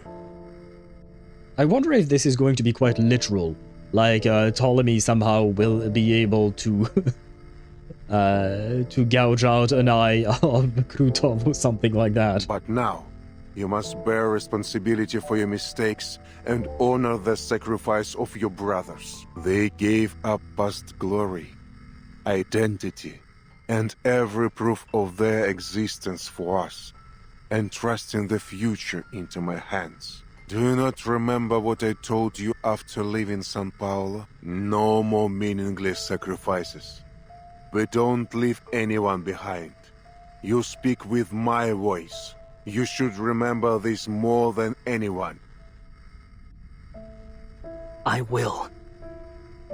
I wonder if this is going to be quite literal. Like, Ptolemy somehow will be able to... to gouge out an eye of Krutov or something like that. But now, you must bear responsibility for your mistakes and honor the sacrifice of your brothers. They gave up past glory, identity, and every proof of their existence for us, entrusting the future into my hands. Do you not remember what I told you after leaving São Paulo? No more meaningless sacrifices. We don't leave anyone behind. You speak with my voice. You should remember this more than anyone. I will,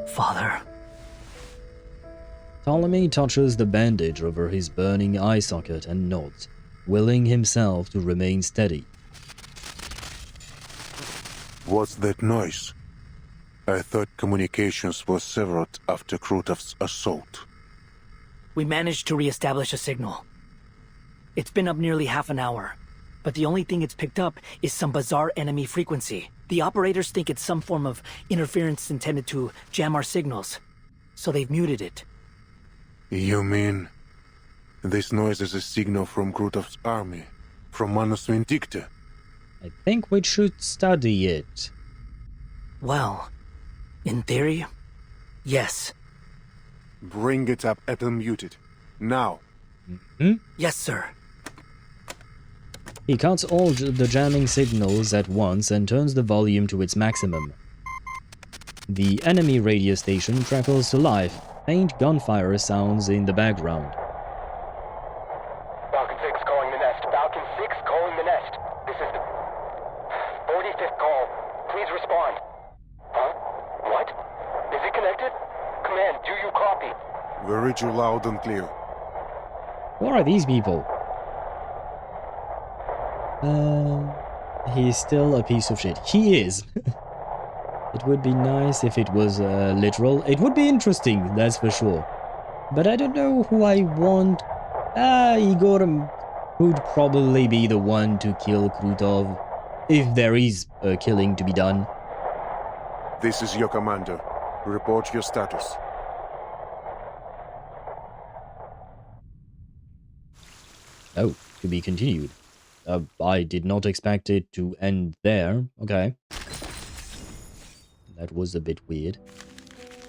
Father. Ptolemy touches the bandage over his burning eye socket and nods, willing himself to remain steady. What's that noise? I thought communications were severed after Krutov's assault. We managed to re-establish a signal. It's been up nearly half an hour, but the only thing it's picked up is some bizarre enemy frequency. The operators think it's some form of interference intended to jam our signals, so they've muted it. You mean... this noise is a signal from Krutov's army? From Manus Vindicta? I think we should study it. Well, in theory, yes. Bring it up and unmute it. Now. Yes, sir. He cuts all the jamming signals at once and turns the volume to its maximum. The enemy radio station crackles to life. Faint gunfire sounds in the background. Falcon 6 calling the nest. Falcon 6 calling the nest. This is the 45th call. Please respond. Huh? What? Is it connected? Command, do you copy? We read you loud and clear. Who are these people? He's still a piece of shit. He is. It would be nice if it was literal. It would be interesting, that's for sure. But I don't know who I want. Igor would probably be the one to kill Krutov, if there is a killing to be done. This is your commander. Report your status. Oh, to be continued. I did not expect it to end there. Okay. That was a bit weird.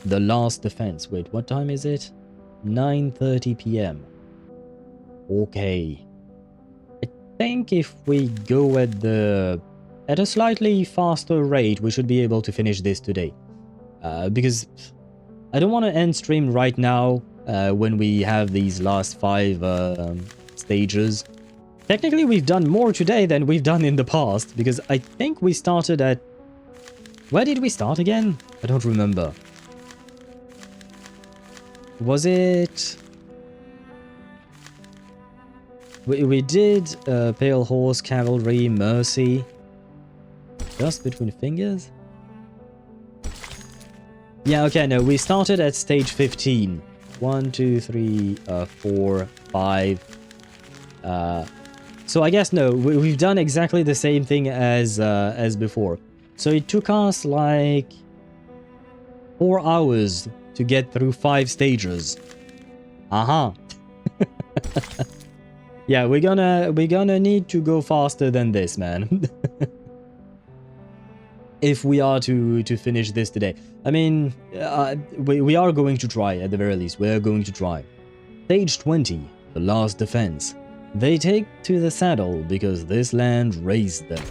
The last defense. Wait, what time is it? 9:30 p.m. Okay. I think if we go at a slightly faster rate, we should be able to finish this today. Because I don't want to end stream right now when we have these last 5 stages. Technically, we've done more today than we've done in the past, because I think we started at... Where did we start again? I don't remember. Was it... We did Pale Horse, Cavalry, Mercy. Just between fingers? Yeah, okay, no, we started at stage 15. 1, 2, 3, 4, 5. So I guess no, we've done exactly the same thing as before. So it took us like 4 hours to get through 5 stages. Yeah, we're gonna need to go faster than this, man. if we are to finish this today. I mean, we are going to try, at the very least. We're going to try. Stage 20, the last defense. They take to the saddle because this land raised them.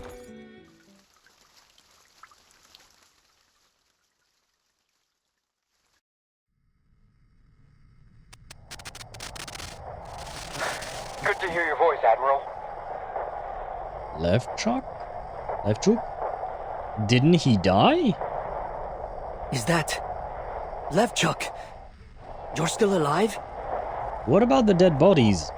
Good to hear your voice, Admiral. Left Chuck? Didn't he die? Is that... Levchuk? You're still alive? What about the dead bodies?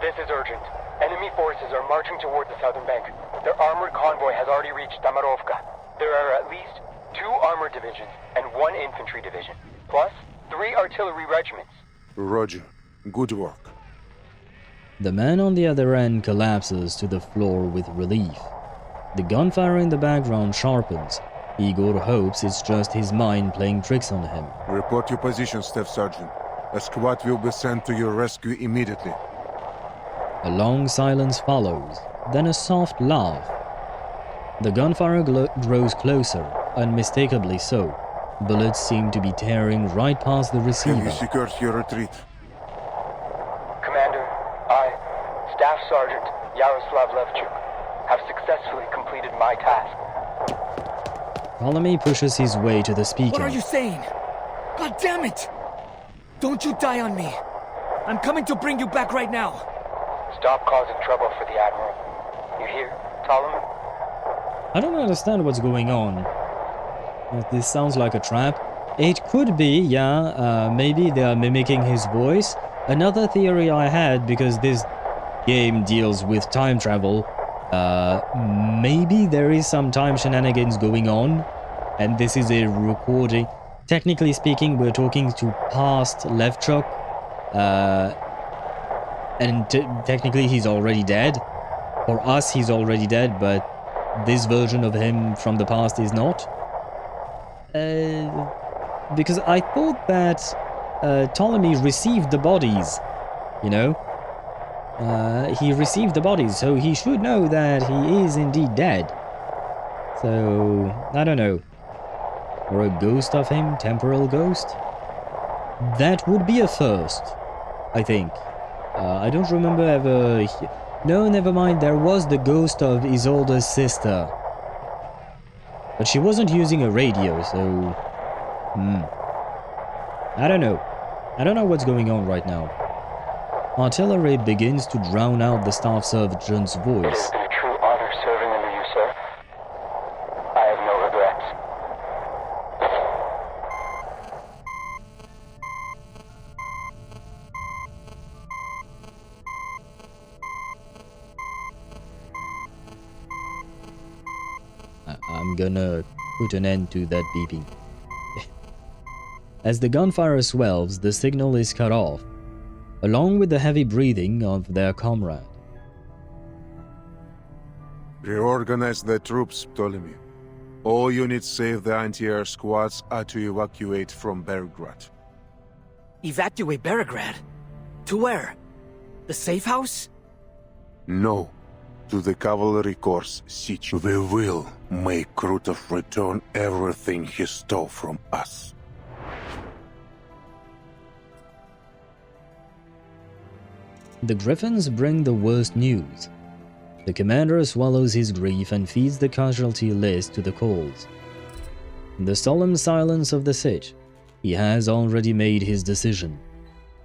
This is urgent. Enemy forces are marching towards the southern bank. Their armored convoy has already reached Damarovka. There are at least 2 armored divisions and 1 infantry division, plus 3 artillery regiments. Roger. Good work. The man on the other end collapses to the floor with relief. The gunfire in the background sharpens. Igor hopes it's just his mind playing tricks on him. Report your position, Staff Sergeant. A squad will be sent to your rescue immediately. A long silence follows, then a soft laugh. The gunfire grows closer, unmistakably so. Bullets seem to be tearing right past the receiver. Have you secured your retreat? Commander, I, Staff Sergeant Yaroslav Levchuk, have successfully completed my task. Ptolemy pushes his way to the speaker. What are you saying? God damn it! Don't you die on me! I'm coming to bring you back right now! Stop causing trouble for the Admiral. You hear, Ptolemy? I don't understand what's going on. This sounds like a trap. It could be, yeah, maybe they are mimicking his voice. Another theory I had, because this game deals with time travel, maybe there is some time shenanigans going on, and this is a recording. Technically speaking, we're talking to past Levchuk, and technically he's already dead. For us, he's already dead, but this version of him from the past is not. Because I thought that Ptolemy received the bodies, you know? He received the bodies, so he should know that he is indeed dead. So, I don't know. Or a ghost of him, temporal ghost? That would be a first, I think. I don't remember ever... No, never mind, there was the ghost of Isolde's sister. But she wasn't using a radio, so... I don't know. I don't know what's going on right now. Artillery begins to drown out the staff sergeant's voice. It has been a true honor serving under you, sir. I have no regrets. I'm gonna put an end to that beeping. As the gunfire swells, the signal is cut off, along with the heavy breathing of their comrade. Reorganize the troops, Ptolemy. All units save the anti-air squads are to evacuate from Belgrade. Evacuate Belgrade? To where? The safe house? No. To the cavalry corps siege. We will make Krutov return everything he stole from us. The Griffins bring the worst news. The commander swallows his grief and feeds the casualty list to the coals. In the solemn silence of the siege, he has already made his decision.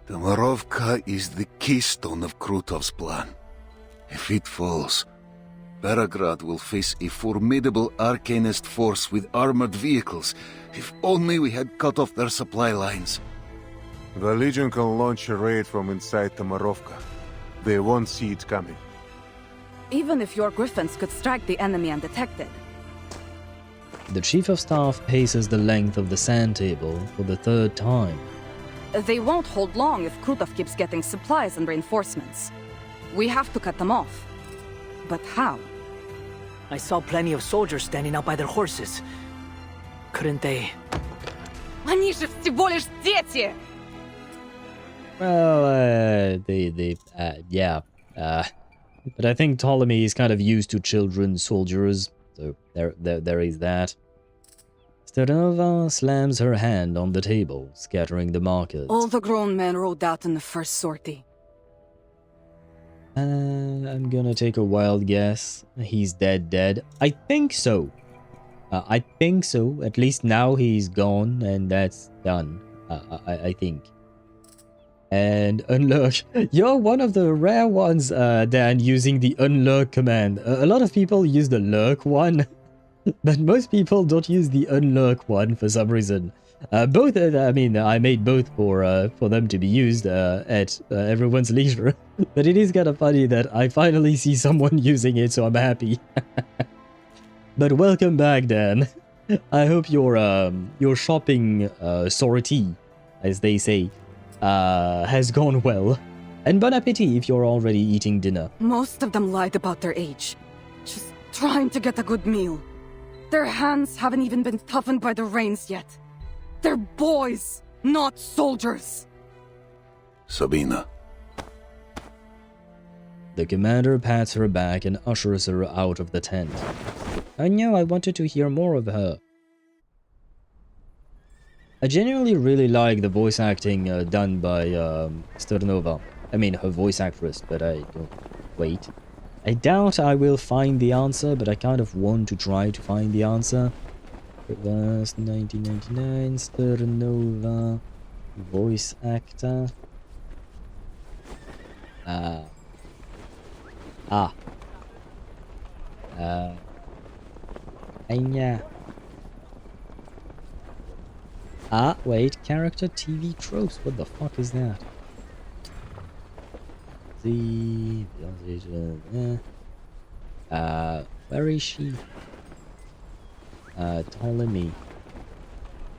Damarovka is the keystone of Krutov's plan. If it falls, Belgrade will face a formidable arcanist force with armored vehicles. If only we had cut off their supply lines. The Legion can launch a raid from inside Damarovka. They won't see it coming. Even if your griffins could strike the enemy undetected. The chief of staff paces the length of the sand table for the third time. They won't hold long if Krutov keeps getting supplies and reinforcements. We have to cut them off. But how? I saw plenty of soldiers standing out by their horses. Couldn't they... Они же всего лишь дети! Well, yeah. But I think Ptolemy is kind of used to children soldiers, so there is that. Sternova slams her hand on the table, scattering the markers. All the grown men rode out in the first sortie. I'm gonna take a wild guess. He's dead. I think so. I think so. At least now he's gone and that's done. I think. And unlurk. You're one of the rare ones, Dan, using the unlurk command. A lot of people use the lurk one, but most people don't use the unlurk one for some reason. Both, I mean, I made both for them to be used at everyone's leisure. But it is kind of funny that I finally see someone using it, so I'm happy. But welcome back, Dan. I hope your shopping sortie, as they say, has gone well. And bon appetit if you're already eating dinner. Most of them lied about their age. Just trying to get a good meal. Their hands haven't even been toughened by the rains yet. They're boys, not soldiers. Sabina. The commander pats her back and ushers her out of the tent. I know, I wanted to hear more of her. I genuinely really like the voice acting done by Sternova. I mean, her voice actress, but I don't... Wait. I doubt I will find the answer, but I kind of want to try to find the answer. It was 1999, Sternova, voice actor. Wait, character TV tropes, what the fuck is that? Where is she? Ptolemy.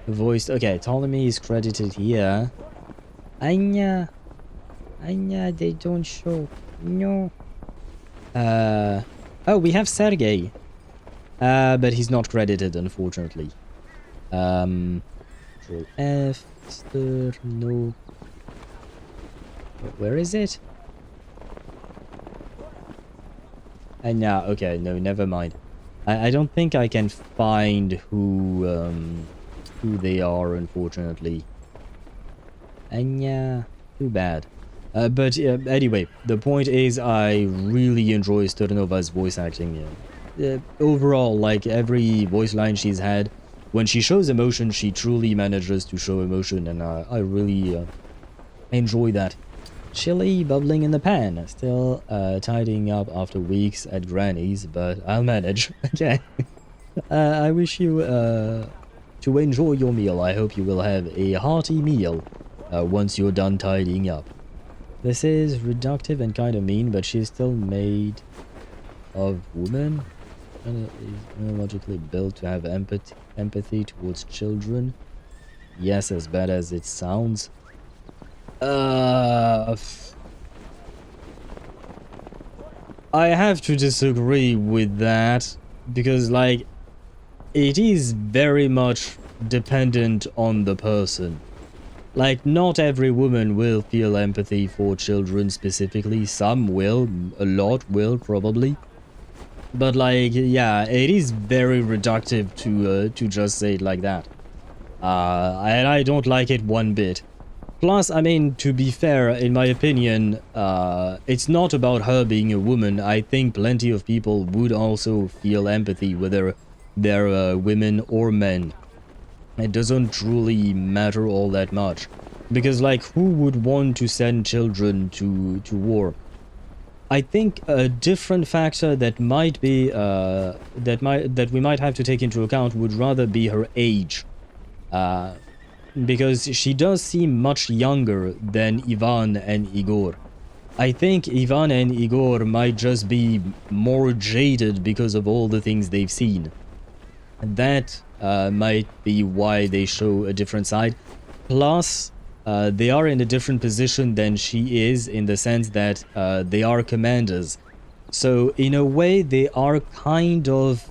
Voiced, okay, Ptolemy is credited here. Anya, they don't show. No. Oh, we have Sergei. But he's not credited, unfortunately. Control F, no. Where is it? No, okay, no, never mind. I don't think I can find who they are, unfortunately. Yeah, too bad. But anyway, the point is I really enjoy Sternova's voice acting. Overall, like every voice line she's had, when she shows emotion, she truly manages to show emotion, and I really enjoy that. Chili bubbling in the pan, still tidying up after weeks at Granny's, but I'll manage. Okay. I wish you to enjoy your meal. I hope you will have a hearty meal once you're done tidying up. This is reductive and kind of mean, but she's still made of woman. And is neurologically built to have empathy towards children. Yes, as bad as it sounds. I have to disagree with that, because, like, it is very much dependent on the person. Like, not every woman will feel empathy for children specifically. Some will, a lot will, probably. But, like, yeah, it is very reductive to just say it like that. And I don't like it one bit. Plus, I mean, to be fair, in my opinion, it's not about her being a woman. I think plenty of people would also feel empathy, whether they're women or men. It doesn't truly matter all that much. Because, like, who would want to send children to war? I think a different factor that might be, that we might have to take into account would rather be her age. Because she does seem much younger than Ivan and Igor. I think Ivan and Igor might just be more jaded because of all the things they've seen. That might be why they show a different side. Plus, they are in a different position than she is, in the sense that they are commanders. So, in a way, they are kind of...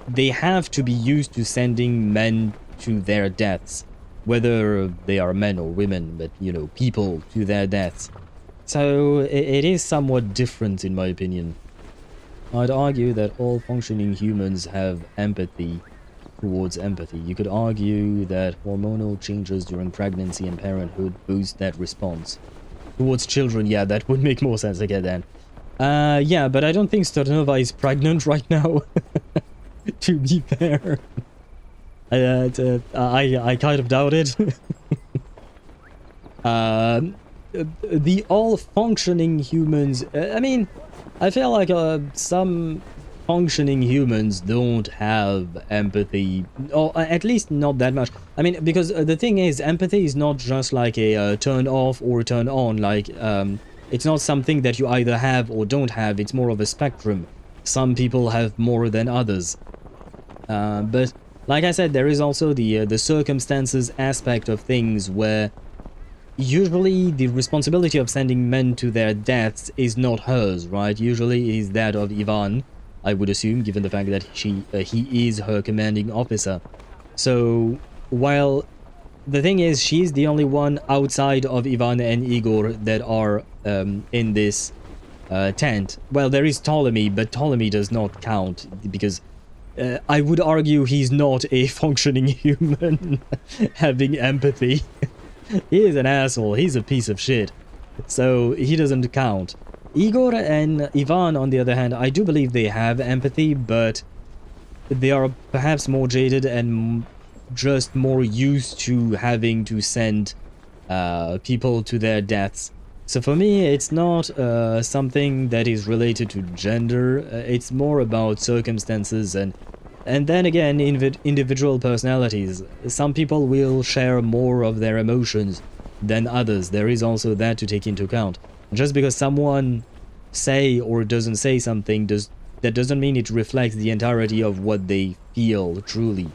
They have to be used to sending men to their deaths. Whether they are men or women, but, you know, people to their deaths. So, it is somewhat different, in my opinion. I'd argue that all functioning humans have empathy. towards empathy. You could argue that hormonal changes during pregnancy and parenthood boost that response. Towards children, yeah, that would make more sense, I get that. Yeah, but I don't think Sternova is pregnant right now, to be fair. I kind of doubt it. The all-functioning humans, I mean, I feel like some functioning humans don't have empathy, or at least not that much. I mean, because the thing is, empathy is not just like a turn off or turn on, like, it's not something that you either have or don't have, it's more of a spectrum. Some people have more than others. But, like I said, there is also the circumstances aspect of things where usually the responsibility of sending men to their deaths is not hers, right? Usually it is that of Ivan, I would assume, given the fact that he is her commanding officer. So, while the thing is, she's the only one outside of Ivan and Igor that are in this tent. Well, there is Ptolemy, but Ptolemy does not count, because I would argue he's not a functioning human having empathy. He is an asshole, he's a piece of shit, so he doesn't count. Igor and Ivan, on the other hand, I do believe they have empathy, but they are perhaps more jaded and just more used to having to send people to their deaths. So for me, it's not something that is related to gender, it's more about circumstances and then again, individual personalities. Some people will share more of their emotions than others. There is also that to take into account. Just because someone say or doesn't say something, that doesn't mean it reflects the entirety of what they feel, truly.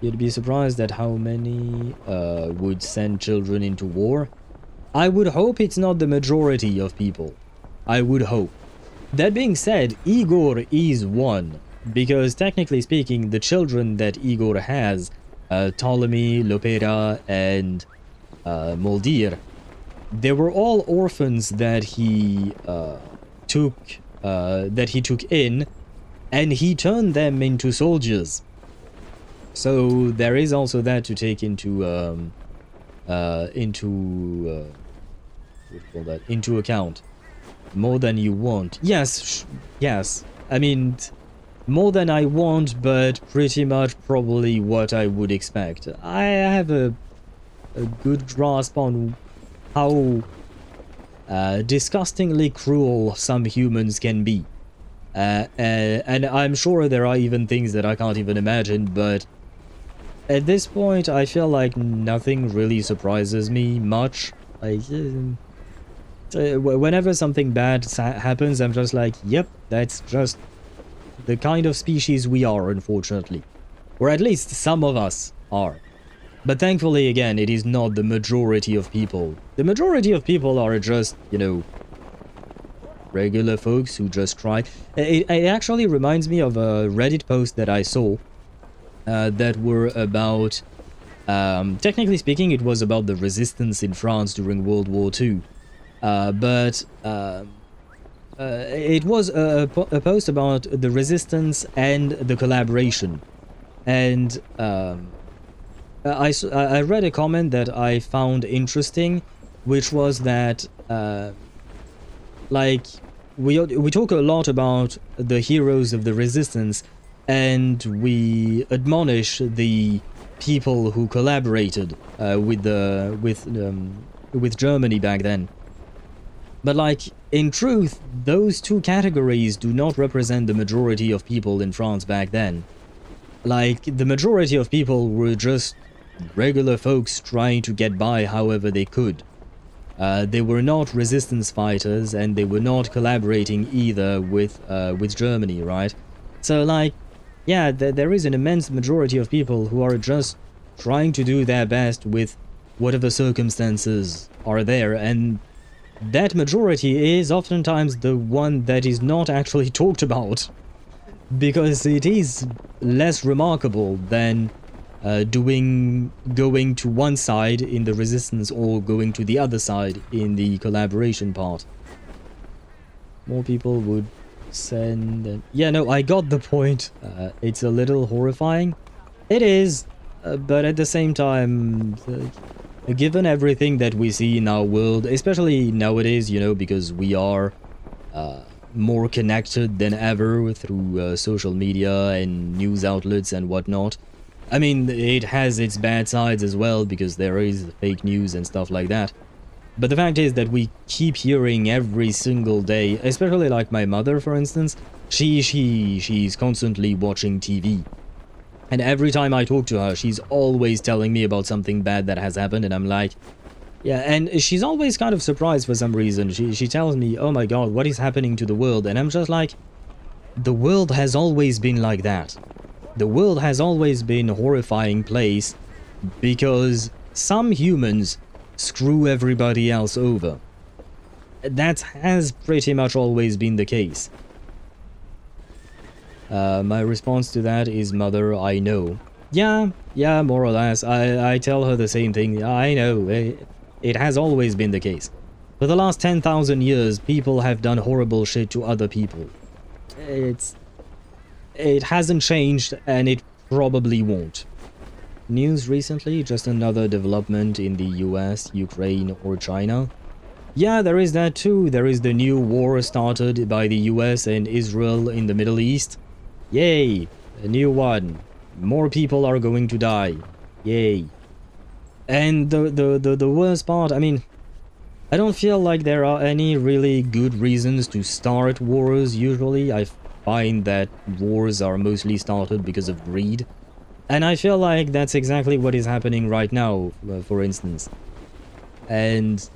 You'd be surprised at how many would send children into war. I would hope it's not the majority of people. I would hope. That being said, Igor is one. Because technically speaking, the children that Igor has, Ptolemy, Lopera, and Moldir, they were all orphans that he took in, and he turned them into soldiers. So there is also that to take into account. More than you want. Yes. I mean, more than I want, but pretty much probably what I would expect. I have a good grasp on how disgustingly cruel some humans can be. And I'm sure there are even things that I can't even imagine, but at this point I feel like nothing really surprises me much. Whenever something bad happens, I'm just like, yep, that's just the kind of species we are, unfortunately. Or at least some of us are. But thankfully, again, it is not the majority of people. The majority of people are just, you know, regular folks who just try. It actually reminds me of a Reddit post that I saw that were about... technically speaking, it was about the resistance in France during World War II. It was a post about the resistance and the collaboration. And I read a comment that I found interesting, which was that like we talk a lot about the heroes of the resistance, and we admonish the people who collaborated with Germany back then. But like, in truth, those two categories do not represent the majority of people in France back then. Like, the majority of people were just regular folks trying to get by however they could. They were not resistance fighters, and they were not collaborating either with Germany, right? So like, yeah, there is an immense majority of people who are just trying to do their best with whatever circumstances are there, and that majority is oftentimes the one that is not actually talked about, because it is less remarkable than going to one side in the resistance or going to the other side in the collaboration part. More people would else, and yeah, no, I got the point. It's a little horrifying. It is, but at the same time, given everything that we see in our world, especially nowadays, you know, because we are more connected than ever through social media and news outlets and whatnot. I mean, it has its bad sides as well, because there is fake news and stuff like that. But the fact is that we keep hearing every single day, especially like my mother, for instance, she's constantly watching TV. And every time I talk to her, she's always telling me about something bad that has happened, and I'm like, yeah, and she's always kind of surprised for some reason. She tells me, oh my god, what is happening to the world? And I'm just like, the world has always been like that. The world has always been a horrifying place because some humans screw everybody else over. That has pretty much always been the case. My response to that is, Mother, I know. Yeah, more or less. I tell her the same thing. I know. It has always been the case. For the last 10,000 years, people have done horrible shit to other people. It hasn't changed, and it probably won't. News recently, just another development in the US, Ukraine, or China. Yeah, there is that too. There is the new war started by the US and Israel in the Middle East. Yay! A new one. More people are going to die. Yay. And the worst part, I mean, I don't feel like there are any really good reasons to start wars usually. I find that wars are mostly started because of greed. And I feel like that's exactly what is happening right now, for instance. And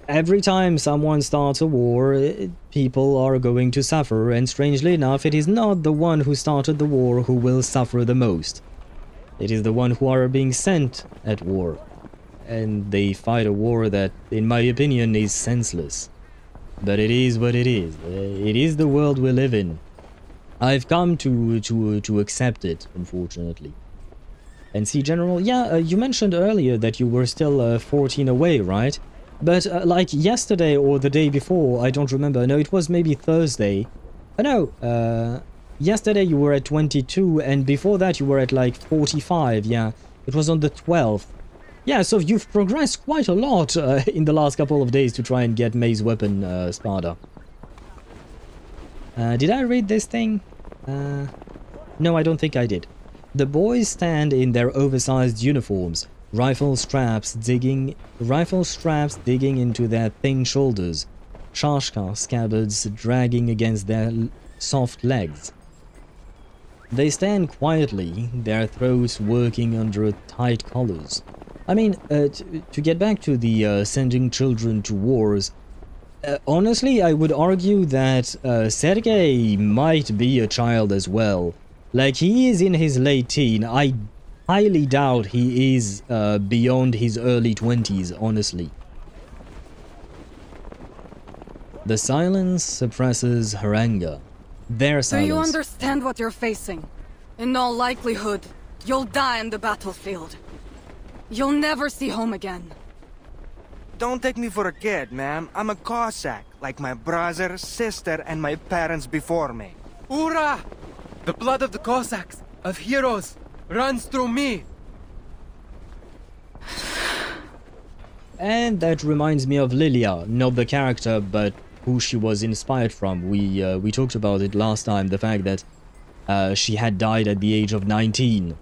every time someone starts a war, people are going to suffer, and strangely enough, it is not the one who started the war who will suffer the most. It is the one who are being sent at war. And they fight a war that, in my opinion, is senseless. But it is what it is. It is the world we live in. I've come to accept it, unfortunately. And see, General, yeah, you mentioned earlier that you were still 14 away, right? But like yesterday or the day before, I don't remember. No, it was maybe Thursday. No, yesterday you were at 22, and before that you were at like 45, yeah. It was on the 12th. Yeah, so you've progressed quite a lot in the last couple of days to try and get May's weapon, Sparta. Did I read this thing? No, I don't think I did. The boys stand in their oversized uniforms, rifle straps digging into their thin shoulders, shashka scabbards dragging against their soft legs. They stand quietly, their throats working under tight collars. I mean, to get back to the sending children to wars, honestly, I would argue that Sergei might be a child as well. Like, he is in his late teen. I highly doubt he is beyond his early 20s, honestly. The silence suppresses her anger. Their silence. Do you understand what you're facing? In all likelihood, you'll die in the battlefield. You'll never see home again. Don't take me for a kid, ma'am. I'm a Cossack, like my brother, sister, and my parents before me. Ura! The blood of the Cossacks, of heroes, runs through me! And that reminds me of Lilia, not the character, but who she was inspired from. We talked about it last time, the fact that she had died at the age of 19.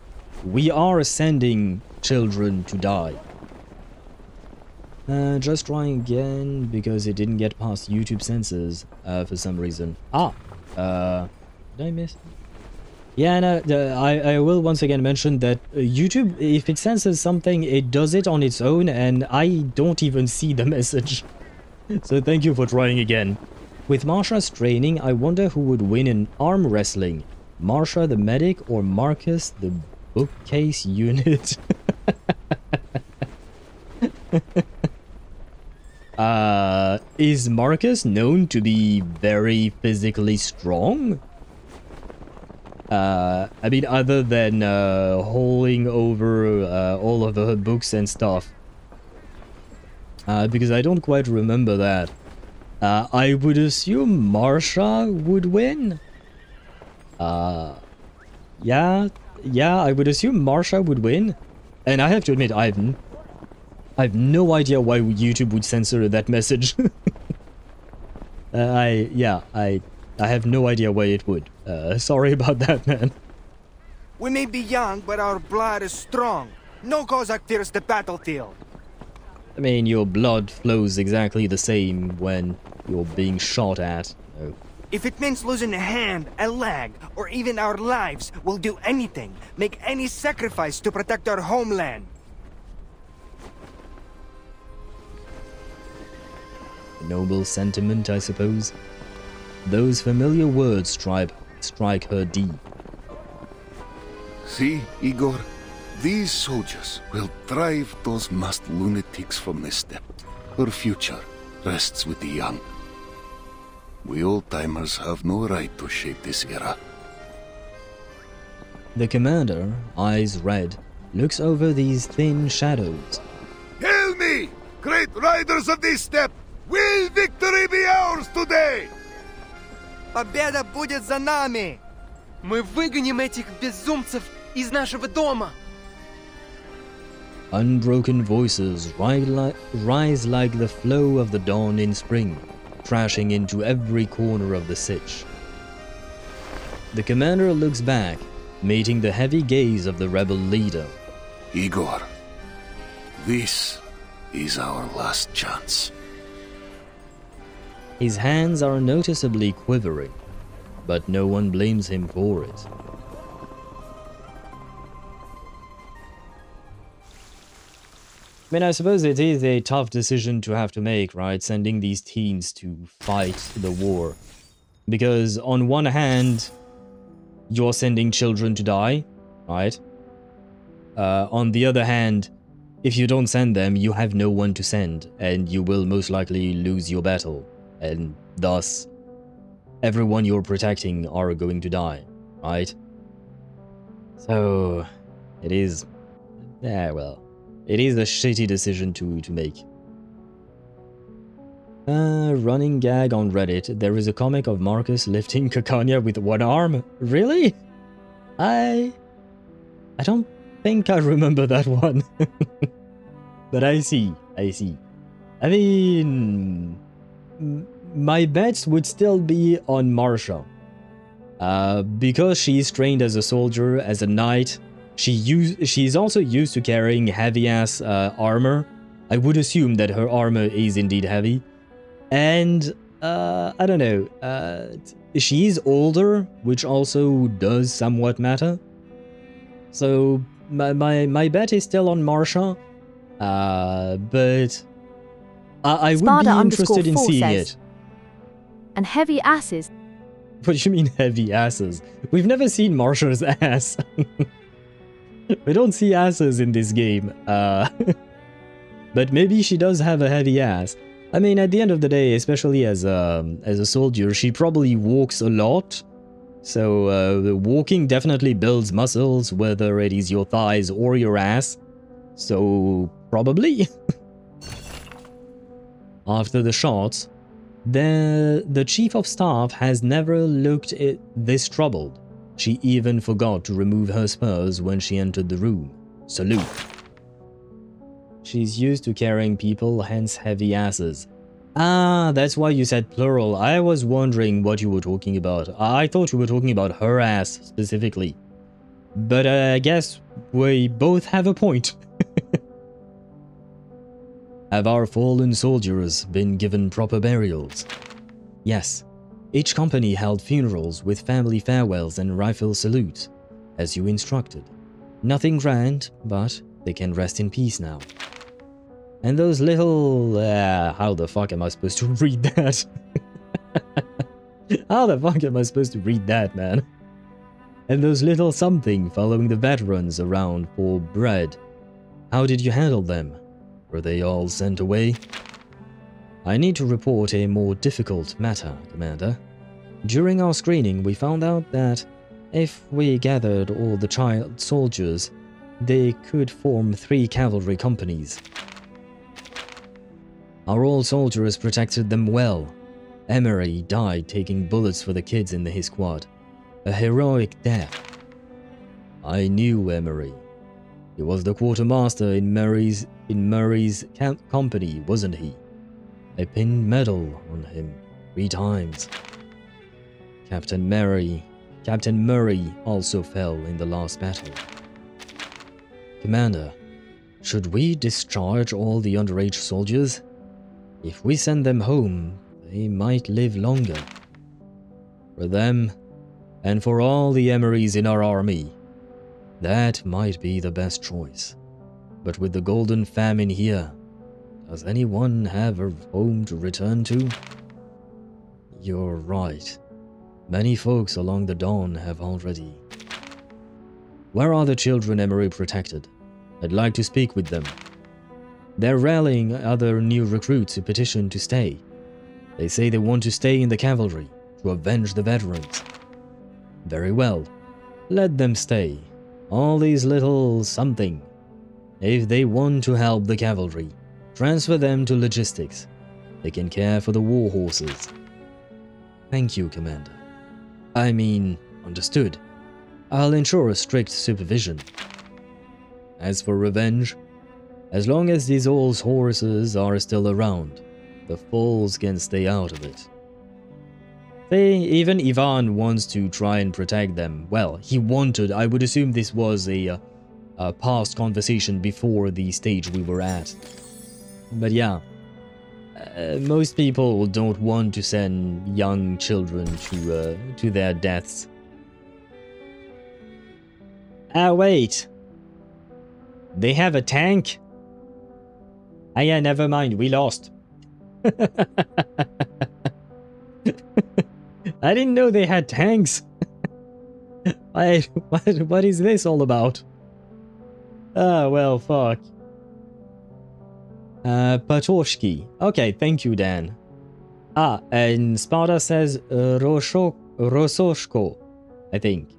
We are sending children to die. Just trying again, because it didn't get past YouTube censors for some reason. Did I miss? Yeah, no, I will once again mention that YouTube, if it censors something, it does it on its own, and I don't even see the message. So thank you for trying again. With Marsha's training, I wonder who would win in arm wrestling. Marsha the medic or Marcus the bookcase unit? Is Marcus known to be very physically strong? I mean, other than holding over all of her books and stuff. Because I don't quite remember that. I would assume Marsha would win. Yeah, I would assume Marsha would win. And I have to admit, I have no idea why YouTube would censor that message. I have no idea why it would. Sorry about that, man. We may be young, but our blood is strong. No Cossack fears the battlefield. I mean, your blood flows exactly the same when you're being shot at. So. If it means losing a hand, a leg, or even our lives, we'll do anything, make any sacrifice to protect our homeland. Noble sentiment, I suppose. Those familiar words strike her deep. See, Igor? These soldiers will drive those masked lunatics from this steppe. Her future rests with the young. We old-timers have no right to shape this era. The commander, eyes red, looks over these thin shadows. Hail me, great riders of this steppe! Will victory be ours today? Победа будет за нами! Мы выгоним этих безумцев из нашего дома! Unbroken voices rise like the flow of the dawn in spring, crashing into every corner of the sitch. The commander looks back, meeting the heavy gaze of the rebel leader. Igor, this is our last chance. His hands are noticeably quivering, but no one blames him for it. I mean, I suppose it is a tough decision to have to make, right? Sending these teens to fight the war. Because on one hand, you're sending children to die, right? On the other hand, if you don't send them, you have no one to send, and you will most likely lose your battle. And thus, everyone you're protecting are going to die, right? So, it is... well... It is a shitty decision to make. Running gag on Reddit. There is a comic of Marcus lifting Kakanya with one arm. Really? I don't think I remember that one. But I see. I mean... my bets would still be on Marsha. Because she's trained as a soldier, as a knight... She's also used to carrying heavy-ass armor. I would assume that her armor is indeed heavy. And, I don't know, she's older, which also does somewhat matter. So, my bet is still on Marsha, but I would be interested in seeing it. And heavy asses. What do you mean heavy asses? We've never seen Marsha's ass. We don't see asses in this game, but maybe she does have a heavy ass. I mean, at the end of the day, especially as a soldier, she probably walks a lot. So walking definitely builds muscles, whether it is your thighs or your ass. So probably. After the shots, the chief of staff has never looked this troubled. She even forgot to remove her spurs when she entered the room. Salute. She's used to carrying people, hence heavy asses. Ah, that's why you said plural. I was wondering what you were talking about. I thought you were talking about her ass specifically. But I guess we both have a point. Have our fallen soldiers been given proper burials? Yes. Each company held funerals with family farewells and rifle salutes, as you instructed. Nothing grand, but they can rest in peace now. And those little... how the fuck am I supposed to read that? How the fuck am I supposed to read that, man? And those little something following the veterans around for bread. How did you handle them? Were they all sent away? I need to report a more difficult matter, Commander. During our screening, we found out that if we gathered all the child soldiers, they could form 3 cavalry companies. Our old soldiers protected them well, Emery died taking bullets for the kids in his squad. A heroic death. I knew Emery. He was the quartermaster in Murray's company, wasn't he? I pinned medal on him 3 times. Captain Murray also fell in the last battle. Commander, should we discharge all the underage soldiers? If we send them home, they might live longer. For them, and for all the Emerys in our army, that might be the best choice. But with the Golden Famine here, does anyone have a home to return to? You're right. Many folks along the Dawn have already. Where are the children Emery protected? I'd like to speak with them. They're rallying other new recruits who petition to stay. They say they want to stay in the cavalry, to avenge the veterans. Very well. Let them stay. All these little something. If they want to help the cavalry, transfer them to logistics. They can care for the war horses. Thank you, Commander. I mean, understood. I'll ensure a strict supervision. As for revenge, as long as these old horses are still around, the fools can stay out of it. Even Ivan wants to try and protect them. Well, he wanted. I would assume this was a past conversation before the stage we were at. But yeah, most people don't want to send young children to their deaths. Ah, wait. They have a tank? Ah, yeah, never mind. We lost. I didn't know they had tanks. What is this all about? Ah, well, fuck. Patoshki. Okay, thank you, Dan. Ah, and Sparta says Rososhko, I think.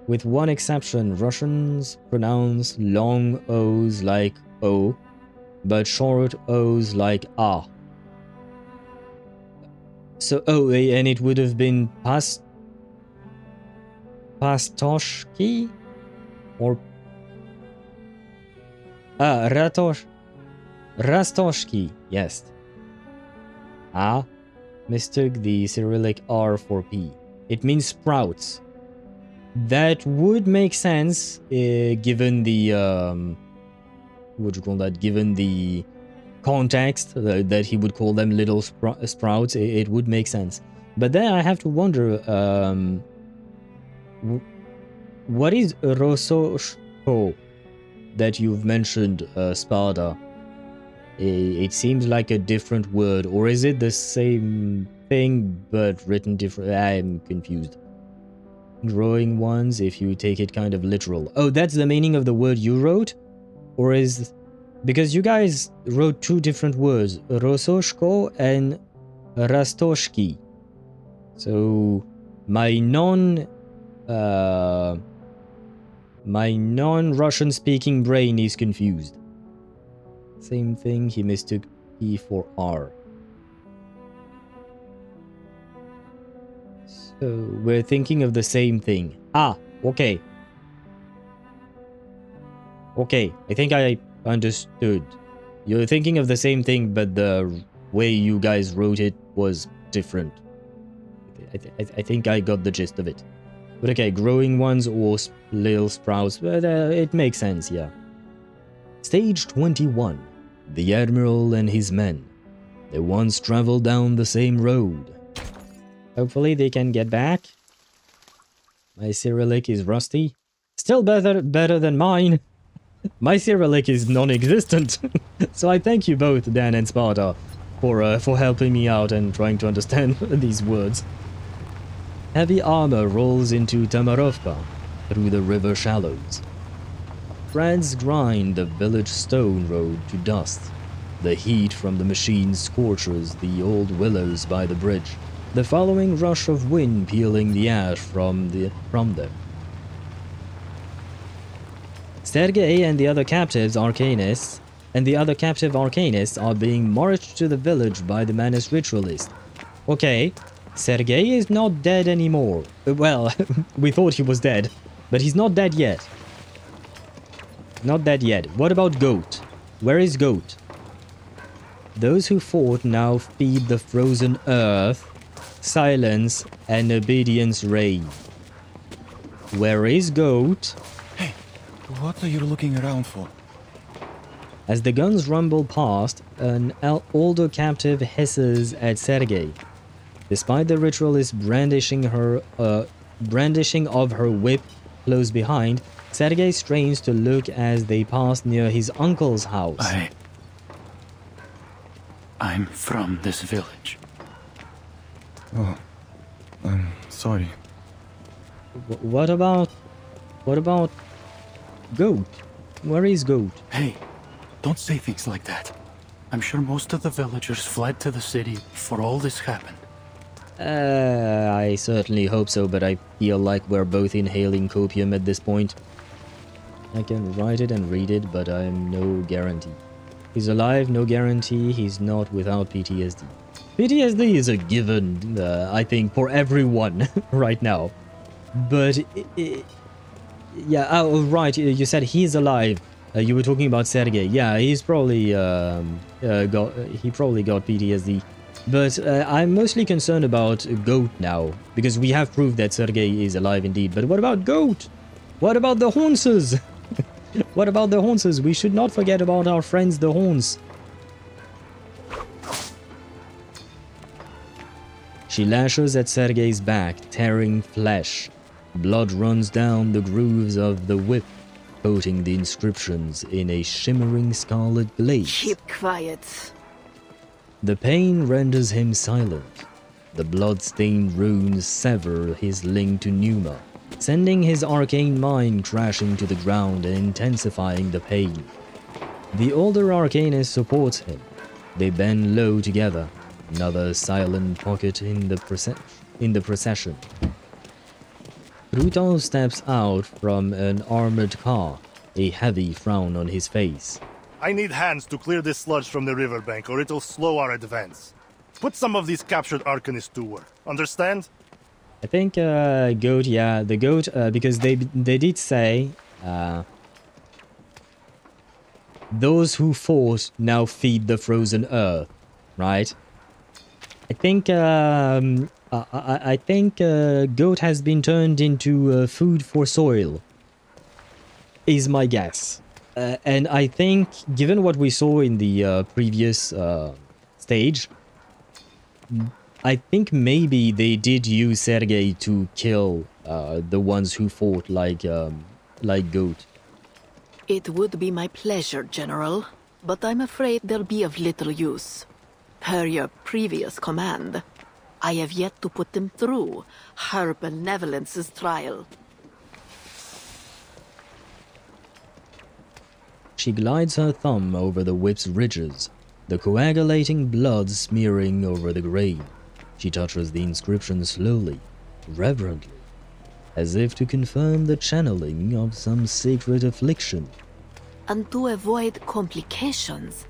With one exception, Russians pronounce long O's like O, but short O's like A. So, oh, and it would have been Pastoshki? Or... Rastoshki, yes. Ah, mistook the Cyrillic R for P. It means sprouts. That would make sense, given the, what do you call that? Given the context that he would call them little sprouts, it would make sense. But then I have to wonder, what is Rososhko that you've mentioned, Sparta? It seems like a different word, or is it the same thing but written different? I'm confused. Growing ones, if you take it kind of literal. Oh, that's the meaning of the word you wrote? Or is... Because you guys wrote 2 different words, Rososhko and Rastoshki. So my non-Russian speaking brain is confused. Same thing, he mistook P for R. So we're thinking of the same thing. Ah, okay. Okay, I think I understood. You're thinking of the same thing, but the way you guys wrote it was different. I think I got the gist of it. But okay, growing ones or little sprouts, but it makes sense, yeah. Stage 21. The Admiral and his men. They once traveled down the same road. Hopefully they can get back. My Cyrillic is rusty. Still better than mine. My Cyrillic is non-existent. So I thank you both, Dan and Sparta, for helping me out and trying to understand these words. Heavy armor rolls into Tamarovka through the river shallows. Threads grind the village stone road to dust. The heat from the machine scorches the old willows by the bridge, the following rush of wind peeling the ash from them. Sergei and the other captives, arcanists, and the other captive arcanists are being marched to the village by the Manus ritualist. Okay, Sergei is not dead anymore. Well, we thought he was dead, but he's not dead yet. Not dead yet. What about Goat? Where is Goat? Those who fought now feed the frozen earth, silence, and obedience reign. Where is Goat? Hey, what are you looking around for? As the guns rumble past, an older captive hisses at Sergei. Despite the ritualist brandishing of her whip close behind, Sergei strains to look as they pass near his uncle's house. I'm from this village. Oh, I'm sorry. What about Goat? Where is Goat? Hey, don't say things like that. I'm sure most of the villagers fled to the city before all this happened. I certainly hope so, but I feel like we're both inhaling copium at this point. I can write it and read it, but I'm no guarantee. He's alive, no guarantee he's not without PTSD. PTSD is a given, I think, for everyone right now. But, yeah, oh, right, you said he's alive. You were talking about Sergei. Yeah, he's probably, got PTSD. But I'm mostly concerned about Goat now, because we have proof that Sergei is alive indeed. But what about Goat? What about the Hornses? What about the Hornses? We should not forget about our friends the Horns. She lashes at Sergei's back, tearing flesh. Blood runs down the grooves of the whip, coating the inscriptions in a shimmering scarlet glaze. Keep quiet. The pain renders him silent. The blood-stained runes sever his link to Numa, sending his arcane mind crashing to the ground and intensifying the pain. The older arcanist supports him. They bend low together, another silent pocket in the procession. Krutov steps out from an armored car, a heavy frown on his face. I need hands to clear this sludge from the riverbank, or it'll slow our advance. Put some of these captured arcanists to work. Understand? I think Goat, yeah, the Goat, because they did say those who fought now feed the frozen earth, right? I think Goat has been turned into food for soil, is my guess. And I think, given what we saw in the previous stage, I think maybe they did use Sergei to kill the ones who fought like Goat. It would be my pleasure, General, but I'm afraid they'll be of little use. Per your previous command, I have yet to put them through her benevolence's trial. She glides her thumb over the whip's ridges, the coagulating blood smearing over the grain. She touches the inscription slowly, reverently, as if to confirm the channeling of some sacred affliction. And to avoid complications,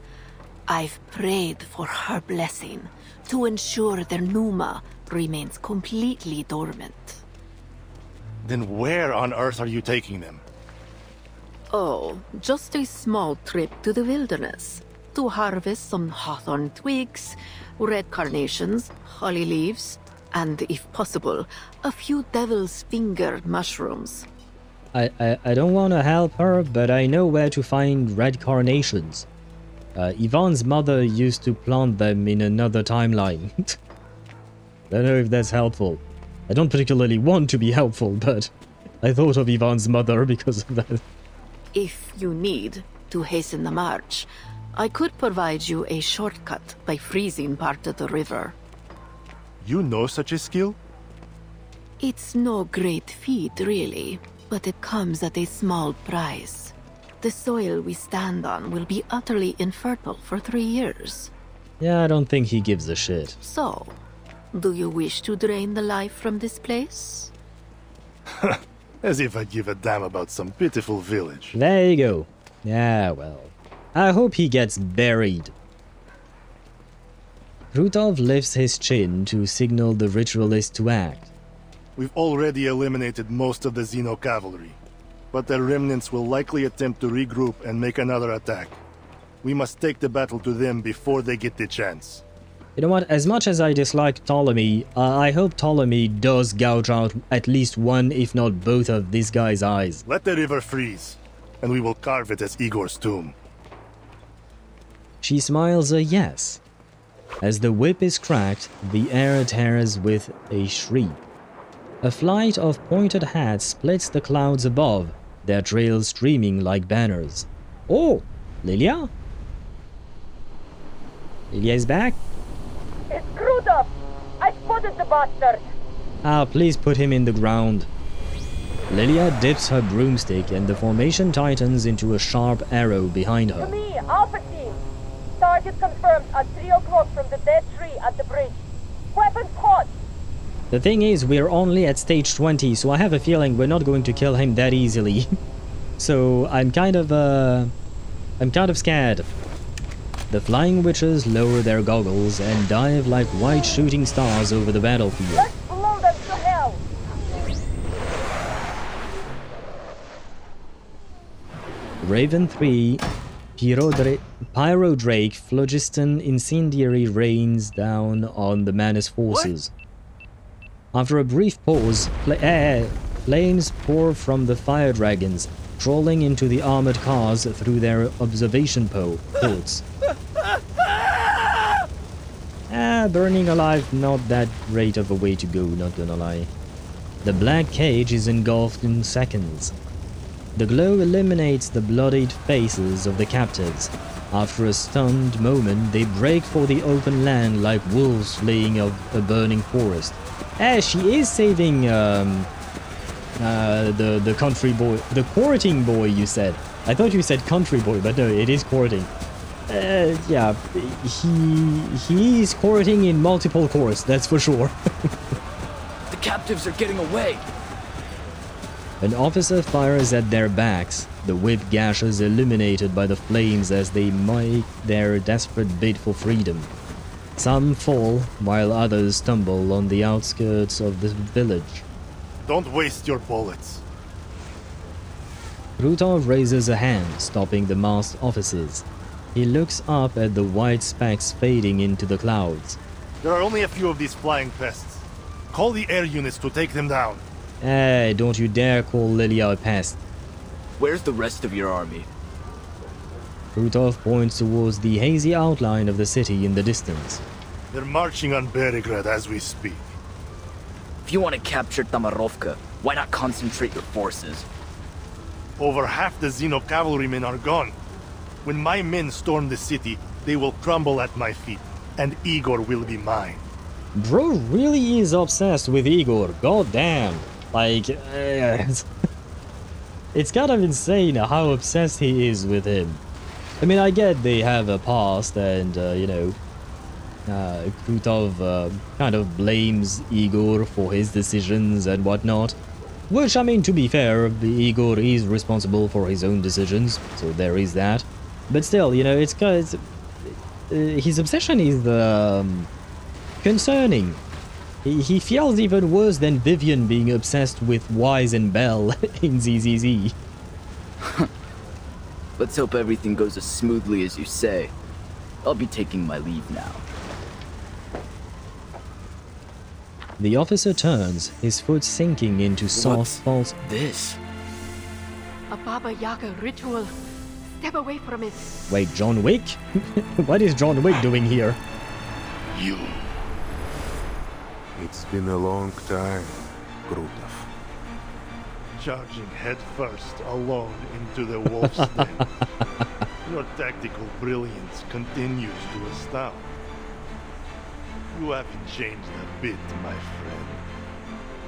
I've prayed for her blessing to ensure their Numa remains completely dormant. Then where on earth are you taking them? Oh, just a small trip to the wilderness to harvest some hawthorn twigs, red carnations, holly leaves, and, if possible, a few devil's finger mushrooms. I don't want to help her, but I know where to find red carnations. Ivan's mother used to plant them in another timeline. Don't know if that's helpful. I don't particularly want to be helpful, but I thought of Ivan's mother because of that. If you need to hasten the march, I could provide you a shortcut by freezing part of the river. You know such a skill? It's no great feat, really, but it comes at a small price. The soil we stand on will be utterly infertile for 3 years. Yeah, I don't think he gives a shit. So, do you wish to drain the life from this place? As if I give a damn about some pitiful village. There you go. Yeah, well. I hope he gets buried. Krutov lifts his chin to signal the ritualist to act. We've already eliminated most of the Xeno cavalry, but their remnants will likely attempt to regroup and make another attack. We must take the battle to them before they get the chance. You know what, as much as I dislike Ptolemy, I hope Ptolemy does gouge out at least one, if not both of this guy's eyes. Let the river freeze, and we will carve it as Igor's tomb. She smiles a yes. As the whip is cracked, the air tears with a shriek. A flight of pointed hats splits the clouds above, their trails streaming like banners. Oh, Lilia? Lilia is back? It's Krutov! I spotted the bastard! Ah, please put him in the ground. Lilia dips her broomstick and the formation tightens into a sharp arrow behind her. To me, Alpha Team! Target confirmed at 3 o'clock from the dead tree at the bridge. Weapons hot! The thing is, we're only at stage 20, so I have a feeling we're not going to kill him that easily. So I'm kind of scared. The flying witches lower their goggles and dive like white shooting stars over the battlefield. Let's blow them to hell! Raven 3, Pyro Drake, Phlogiston Incendiary rains down on the Manus forces. What? After a brief pause, flames pour from the fire dragons, crawling into the armored cars through their observation ports. Burning alive, not that great of a way to go, not gonna lie. The black cage is engulfed in seconds. The glow illuminates the bloodied faces of the captives. After a stunned moment, they break for the open land like wolves fleeing of a burning forest. She is saving the country boy, the courting boy, you said. I thought you said country boy, but no, it is courting. Yeah, he is courting in multiple courts, that's for sure. The captives are getting away. An officer fires at their backs, the whip gashes illuminated by the flames as they make their desperate bid for freedom. Some fall, while others stumble on the outskirts of the village. Don't waste your bullets. Krutov raises a hand, stopping the masked officers. He looks up at the white specks fading into the clouds. There are only a few of these flying pests. Call the air units to take them down. Don't you dare call Lilia a pest. Where's the rest of your army? Krutov points towards the hazy outline of the city in the distance. They're marching on Beregrad as we speak. If you want to capture Tamarovka, why not concentrate your forces? Over half the Xeno cavalrymen are gone. When my men storm the city, they will crumble at my feet, and Igor will be mine. Bro really is obsessed with Igor, god damn. Like, it's kind of insane how obsessed he is with him. I mean, I get they have a past and, Krutov kind of blames Igor for his decisions and whatnot. Which, I mean, to be fair, Igor is responsible for his own decisions, so there is that. But still, it's his obsession is concerning. He feels even worse than Vivian being obsessed with Wise and Bell in ZZZ. Let's hope everything goes as smoothly as you say. I'll be taking my leave now. The officer turns, his foot sinking into soft false. This? A Baba Yaga ritual. Step away from it. Wait, John Wick? What is John Wick doing here? You. It's been a long time, Krutov. Charging headfirst, alone, into the wolf's den. Your tactical brilliance continues to astound. You haven't changed a bit, my friend.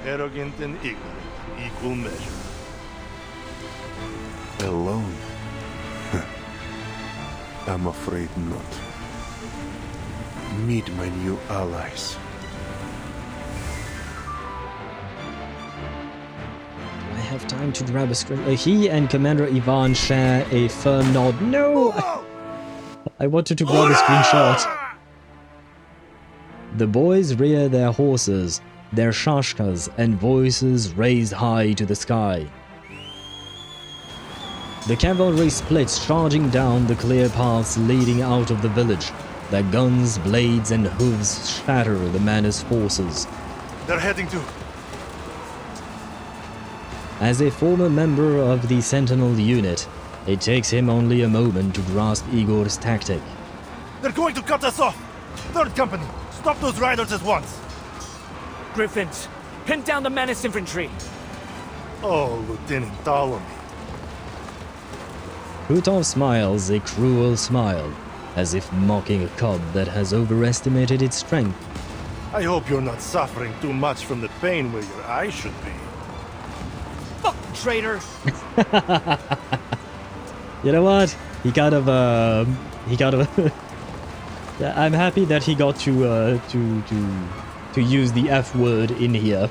Arrogant and ignorant in equal measure. Alone? I'm afraid not. Meet my new allies. Do I have time to grab a screen? He and Commander Ivan share a firm nod. No! I wanted to grab a screenshot. The boys rear their horses, their shashkas and voices raised high to the sky. The cavalry splits, charging down the clear paths leading out of the village. Their guns, blades and hooves shatter the menaced forces. They're heading to... As a former member of the Sentinel unit, it takes him only a moment to grasp Igor's tactic. They're going to cut us off! Third Company, stop those riders at once! Griffins, pin down the menace infantry! Oh, Lieutenant Ptolemy. Krutov smiles a cruel smile, as if mocking a cub that has overestimated its strength. I hope you're not suffering too much from the pain where your eye should be. Fuck, traitor! You know what? He kind of I'm happy that he got to use the F word in here.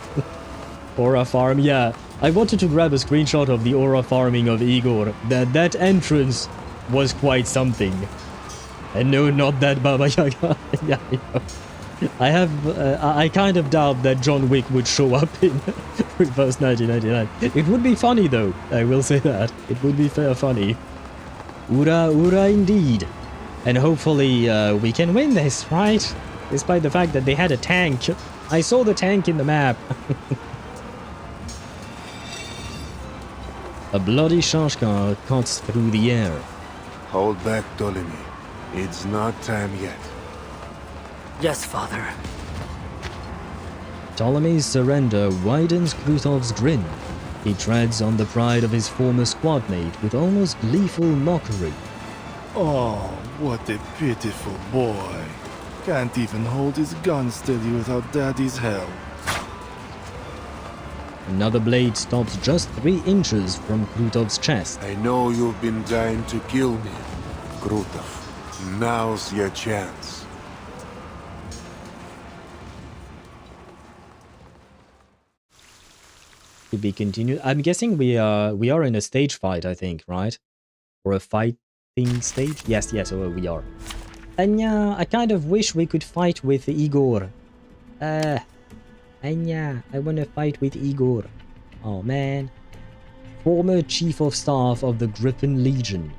Aura farm, yeah. I wanted to grab a screenshot of the aura farming of Igor. That entrance was quite something. And no, not that Baba Yaga. Yeah, I kind of doubt that John Wick would show up in Reverse 1999. It would be funny though, I will say that. It would be fair funny. Ura indeed. And hopefully we can win this, right? Despite the fact that they had a tank. I saw the tank in the map. A bloody shashka cuts through the air. Hold back, Ptolemy. It's not time yet. Yes, Father. Ptolemy's surrender widens Krutov's grin. He treads on the pride of his former squad mate with almost gleeful mockery. Oh, what a pitiful boy. Can't even hold his gun steady without Daddy's help. Another blade stops just 3 inches from Krutov's chest. I know you've been dying to kill me, Krutov. Now's your chance. To be continued. I'm guessing we are in a stage fight, I think, right? Or a fighting stage? Yes, we are. And I kind of wish we could fight with Igor. Anya, I wanna fight with Igor. Oh man. Former Chief of Staff of the Griffin Legion.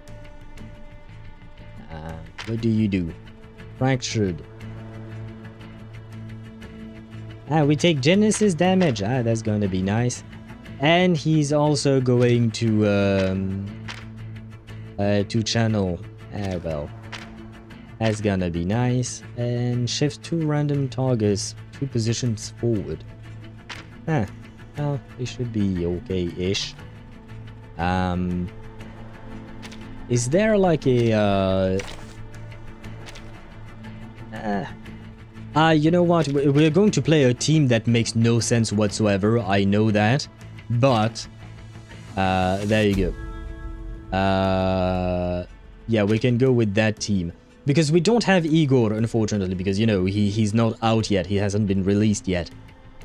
What do you do? Fractured. We take Genesis damage. That's gonna be nice. And he's also going to channel. Well. That's gonna be nice. And shift 2 random targets 2 positions forward. Well, it should be okay-ish. Is there like a you know what? We're going to play a team that makes no sense whatsoever. I know that. But there you go. Yeah, we can go with that team. Because we don't have Igor, unfortunately, because, you know, he's not out yet. He hasn't been released yet.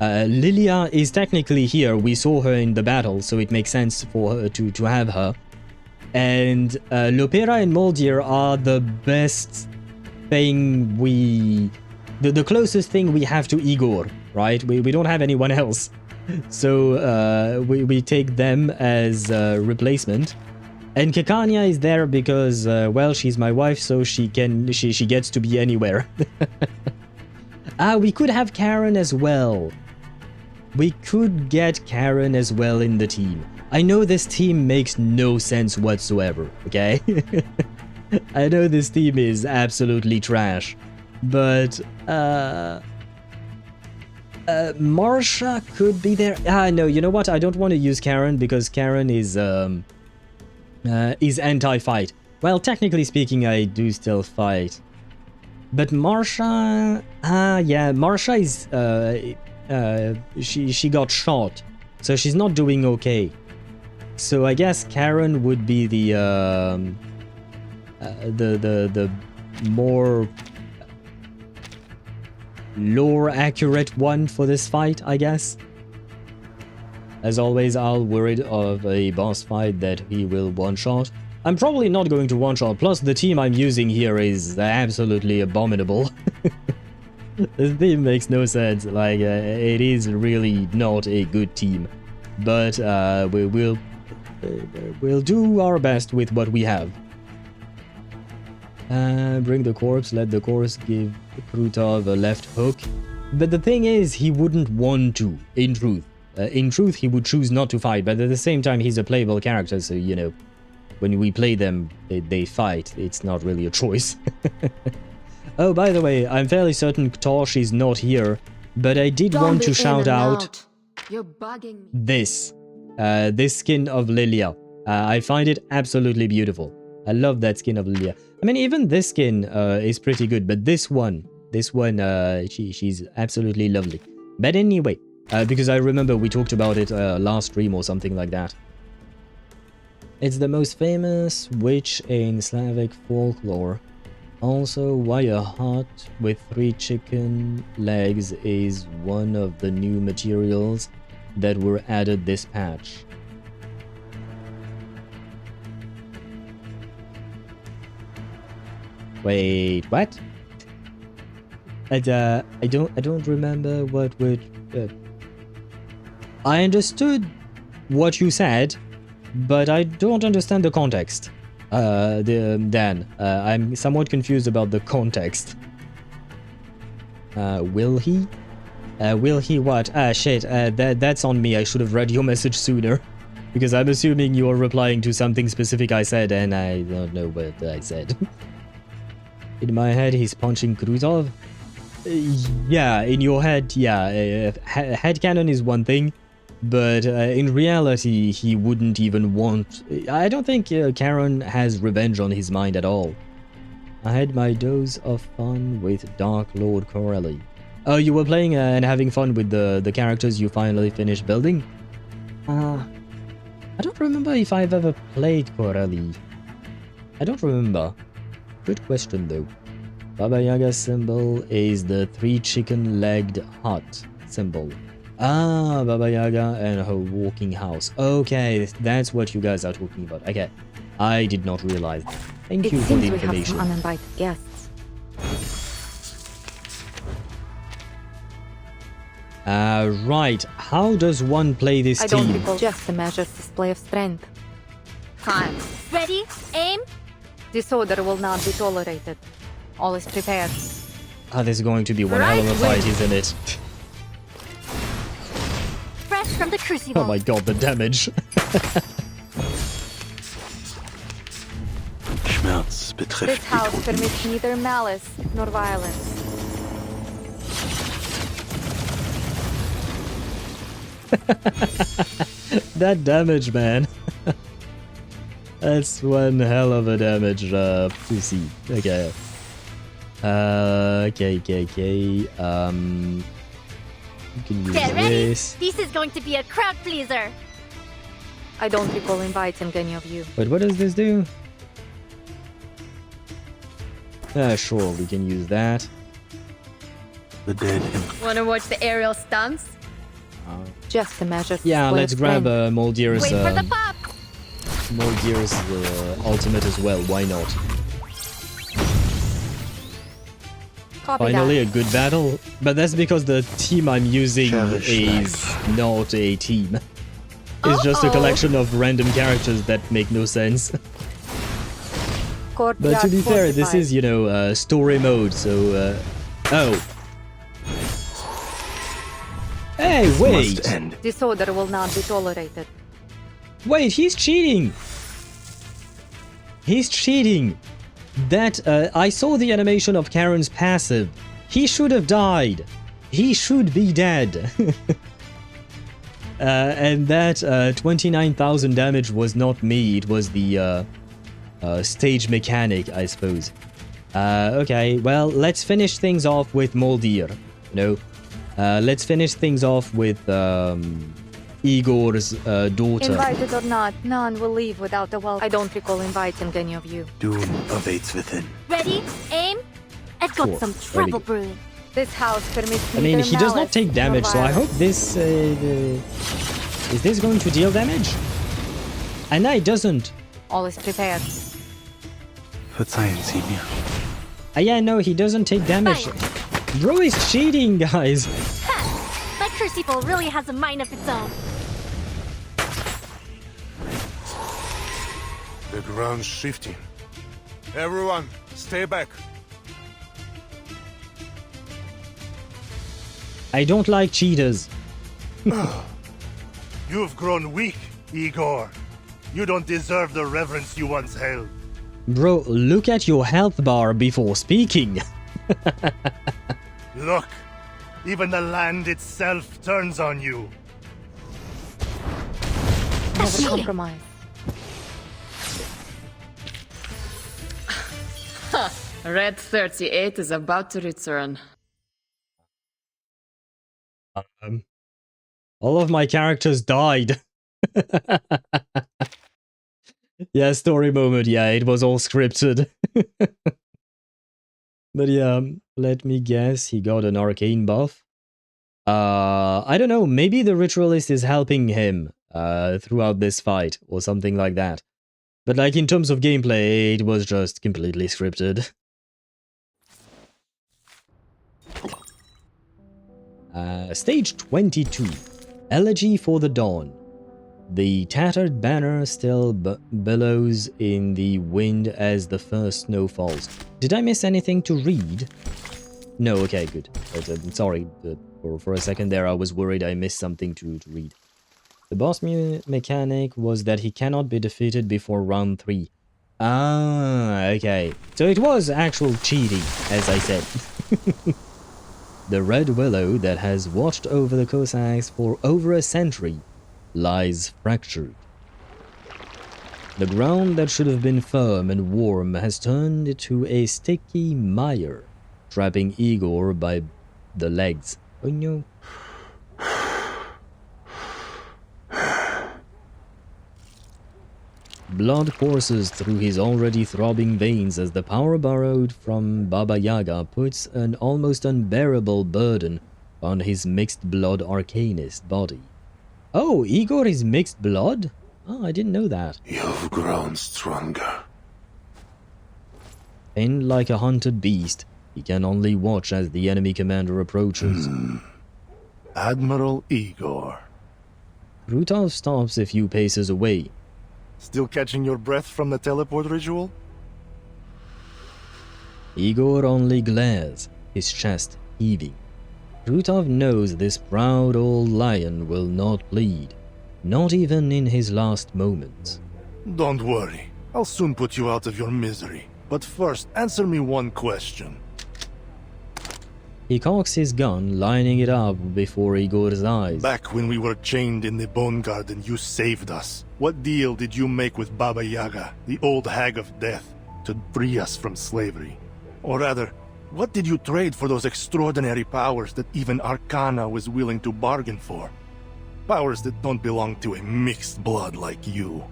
Lilia is technically here. We saw her in the battle, so it makes sense for her to have her. And Lopera and Moldier are the best thing the closest thing we have to Igor, right? We don't have anyone else. So we take them as replacement. And Kekania is there because, well, she's my wife, so she gets to be anywhere. We could have Charon as well. We could get Charon as well in the team. I know this team makes no sense whatsoever, okay? I know this team is absolutely trash. But, Marsha could be there. No, you know what? I don't want to use Charon because Charon is anti-fight. Well, technically speaking, I do still fight. But Marsha... yeah, Marsha is... she got shot. So she's not doing okay. So I guess Charon would be the more... lore accurate one for this fight, I guess. As always, I'll worried of a boss fight that he will one-shot. I'm probably not going to one-shot, plus the team I'm using here is absolutely abominable. This team makes no sense, like, it is really not a good team. But we'll do our best with what we have. Bring the corpse, let the corpse give Krutov a left hook. But the thing is, he wouldn't want to, in truth. In truth, he would choose not to fight, but at the same time, he's a playable character, so, you know, when we play them, they fight. It's not really a choice. Oh, by the way, I'm fairly certain Tosh is not here, but I did want to shout out You're bugging me. this skin of Lilia. I find it absolutely beautiful. I love that skin of Lilia. I mean, even this skin is pretty good, but this one, she's absolutely lovely. But anyway, because I remember we talked about it last stream or something like that. It's the most famous witch in Slavic folklore. Also, why a hut with 3 chicken legs is one of the new materials that were added this patch. Wait, what? I don't remember what would. I understood what you said, but I don't understand the context. Dan, I'm somewhat confused about the context. Will he? Will he what? Ah, shit, that's on me. I should have read your message sooner. Because I'm assuming you're replying to something specific I said, and I don't know what I said. In my head, he's punching Krutov? Yeah, in your head, yeah. Headcanon is one thing, but in reality, he wouldn't even want... I don't think Charon has revenge on his mind at all. I had my dose of fun with Dark Lord Corelli. Oh, you were playing and having fun with the characters you finally finished building? I don't remember if I've ever played Corelli. I don't remember. Good question though. Baba Yaga symbol is the 3 chicken-legged hut symbol. Ah, Baba Yaga and her walking house. Okay, that's what you guys are talking about. Okay, I did not realize. Thank you for the information. We have some uninvited guests. Right. How does one play this team? I don't recall just a measured display of strength. Fine. Ready? Aim? Disorder will not be tolerated. All is prepared. Ah, this is going to be one hell of a fight, isn't it? Fresh from the crucible. Oh my god, the damage. Schmerz betrifft This house permits neither malice nor violence. That damage, man. That's one hell of a damage, pussy. Okay. Okay. You can use Get ready. this. This is going to be a crowd pleaser. I don't recall inviting any of you. Wait, what does this do? Sure, we can use that. The dead. Wanna watch the aerial stunts? Just a measure. Yeah, let's grab Moldier's Wait for the pop. Moldier's ultimate as well. Why not? Finally, a good battle, but that's because the team I'm using is not a team. It's just a collection of random characters that make no sense. But to be fair, this is, you know, story mode, so... Oh. Hey, wait! Disorder will not be tolerated. Wait, he's cheating! He's cheating! That, I saw the animation of Charon's passive. He should have died. He should be dead. And that 29,000 damage was not me, it was the stage mechanic, I suppose. Okay, well, let's finish things off with Moldir. No, let's finish things off with Igor's daughter. Invited or not, none will leave without a welcome. I don't recall inviting any of you. Doom awaits within. Ready? Aim? I've got some trouble brewing. This house permits I mean, he does not take damage, so I hope this... is this going to deal damage? And no, it doesn't. All is prepared. Put science in you. Yeah, no, he doesn't take damage. Bro is cheating, guys. That crucible really has a mind of its own. The ground's shifting. Everyone, stay back. I don't like cheaters. You've grown weak, Igor. You don't deserve the reverence you once held. Bro, look at your health bar before speaking. Look, even the land itself turns on you. Never compromise. Red 38 is about to return. All of my characters died. Yeah, story moment. Yeah, it was all scripted. But yeah, let me guess. He got an arcane buff. I don't know. Maybe the ritualist is helping him throughout this fight or something like that. But like in terms of gameplay, it was just completely scripted. Stage 22. Elegy for the Dawn. The tattered banner still billows in the wind as the first snow falls. Did I miss anything to read? No, okay, good. But, sorry, for a second there I was worried I missed something to read. The boss mechanic was that he cannot be defeated before round 3. Ah, okay. So it was actual cheating, as I said. The red willow that has watched over the Cossacks for over a century lies fractured. The ground that should have been firm and warm has turned to a sticky mire, trapping Igor by the legs. Oh no. Blood courses through his already throbbing veins as the power borrowed from Baba Yaga puts an almost unbearable burden on his mixed blood arcanist body. Oh, Igor is mixed blood? Oh, I didn't know that. You've grown stronger. Pinned like a hunted beast, he can only watch as the enemy commander approaches. Admiral Igor. Krutov stops a few paces away. Still catching your breath from the teleport ritual? Igor only glares, his chest heaving. Krutov knows this proud old lion will not bleed, not even in his last moments. Don't worry, I'll soon put you out of your misery. But first, answer me one question. He cocks his gun, lining it up before Igor's eyes. Back when we were chained in the Bone Garden, you saved us. What deal did you make with Baba Yaga, the old hag of death, to free us from slavery? Or rather, what did you trade for those extraordinary powers that even Arcana was willing to bargain for? Powers that don't belong to a mixed blood like you.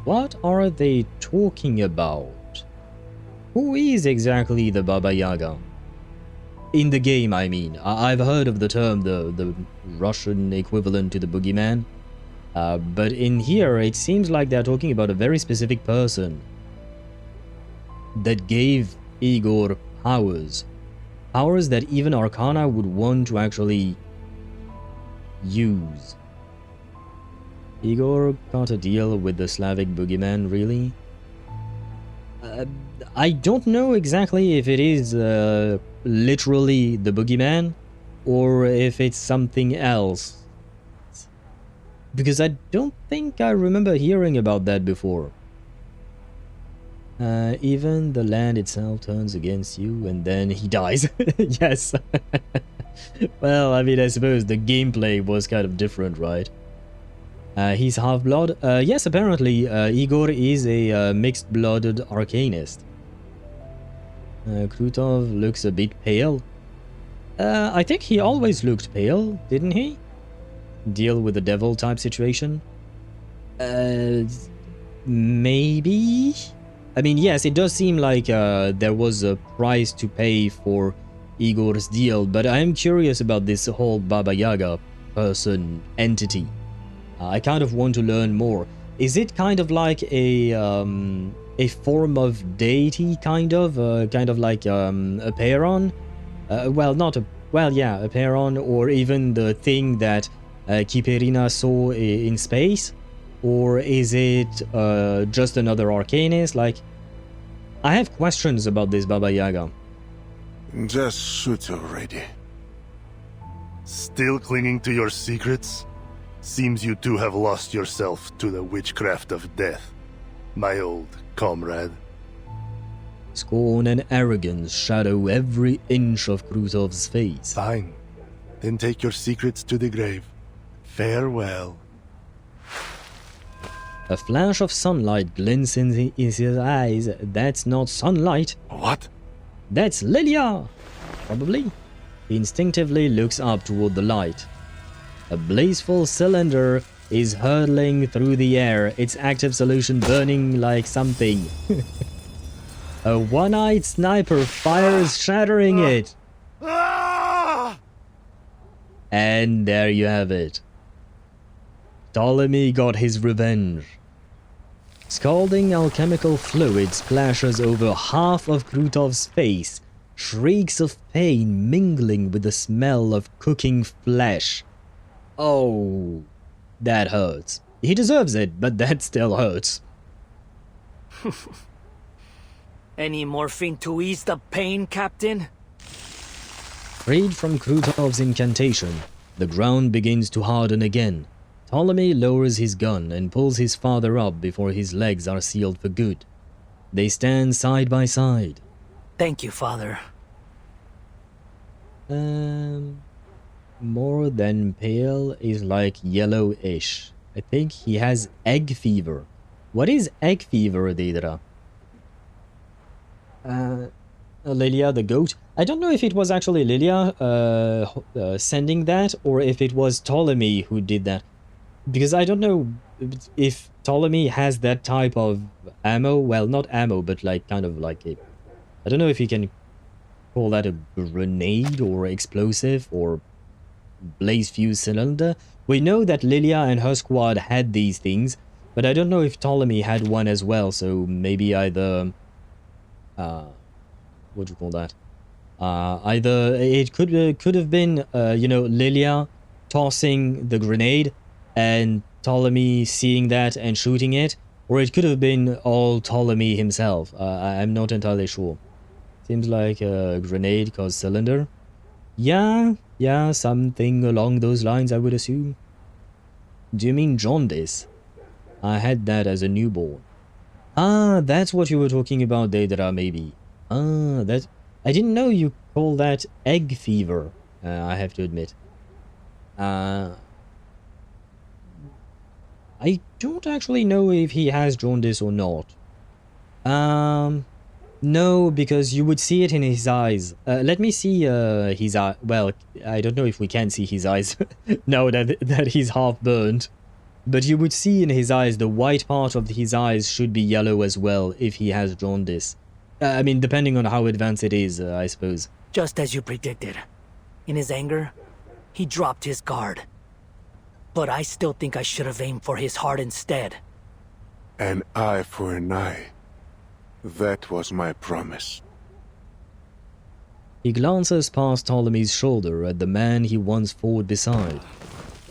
What are they talking about? Who is exactly the Baba Yaga? In the game, I mean. I've heard of the term, the Russian equivalent to the boogeyman. But in here, it seems like they're talking about a very specific person that gave Igor powers. Powers that even Arcana would want to actually use. Igor got a deal with the Slavic boogeyman, really? I don't know exactly if it is literally the boogeyman or if it's something else. Because I don't think I remember hearing about that before. Even the land itself turns against you and then he dies. Yes. Well, I mean, I suppose the gameplay was kind of different, right? He's half-blood. Yes, apparently, Igor is a mixed-blooded arcanist. Krutov looks a bit pale. I think he always looked pale, didn't he? Deal with the devil type situation? Maybe? I mean, yes, it does seem like there was a price to pay for Igor's deal, but I am curious about this whole Baba Yaga person entity. I kind of want to learn more. Is it kind of like a form of deity, kind of like a Charon? Well, not a a Charon, or even the thing that Kiperina saw in space, or is it just another arcanist? Like, I have questions about this Baba Yaga. Just shoot already. Still clinging to your secrets? Seems you too have lost yourself to the witchcraft of death, my old comrade. Scorn and arrogance shadow every inch of Krutov's face. Fine. Then take your secrets to the grave. Farewell. A flash of sunlight glints in his eyes. That's not sunlight. What? That's Lilia! Probably. He instinctively looks up toward the light. A blissful cylinder is hurtling through the air, its active solution burning like something. A one-eyed sniper fires, shattering it. And there you have it. Ptolemy got his revenge. Scalding alchemical fluid splashes over half of Krutov's face, shrieks of pain mingling with the smell of cooking flesh. Oh, that hurts. He deserves it, but that still hurts. Any morphine to ease the pain, Captain? Freed from Krutov's incantation, the ground begins to harden again. Ptolemy lowers his gun and pulls his father up before his legs are sealed for good. They stand side by side. Thank you, Father. More than pale is like yellowish. I think he has egg fever. What is egg fever, Deidre? Lilia the goat. I don't know if it was actually Lilia sending that, or if it was Ptolemy who did that. Because I don't know if Ptolemy has that type of ammo. Well, not ammo, but like kind of like a... I don't know if you can call that a grenade or explosive or blaze fuse cylinder. We know that Lilia and her squad had these things, but I don't know if Ptolemy had one as well, so maybe either... what do you call that? Either it could have been, you know, Lilia tossing the grenade and Ptolemy seeing that and shooting it, or it could have been all Ptolemy himself. I'm not entirely sure. Seems like a grenade caused cylinder. Yeah, something along those lines, I would assume. Do you mean jaundice? I had that as a newborn. Ah, that's what you were talking about, Deidra, maybe. Ah, that... I didn't know you call that egg fever, I have to admit. I don't actually know if he has jaundice or not. No, because you would see it in his eyes. Let me see his eye. Well, I don't know if we can see his eyes now that he's half burned. But you would see in his eyes, the white part of his eyes should be yellow as well if he has jaundice. I mean, depending on how advanced it is, I suppose. Just as you predicted. In his anger, he dropped his guard. But I still think I should have aimed for his heart instead. An eye for an eye. That was my promise. He glances past Ptolemy's shoulder at the man he once fought beside.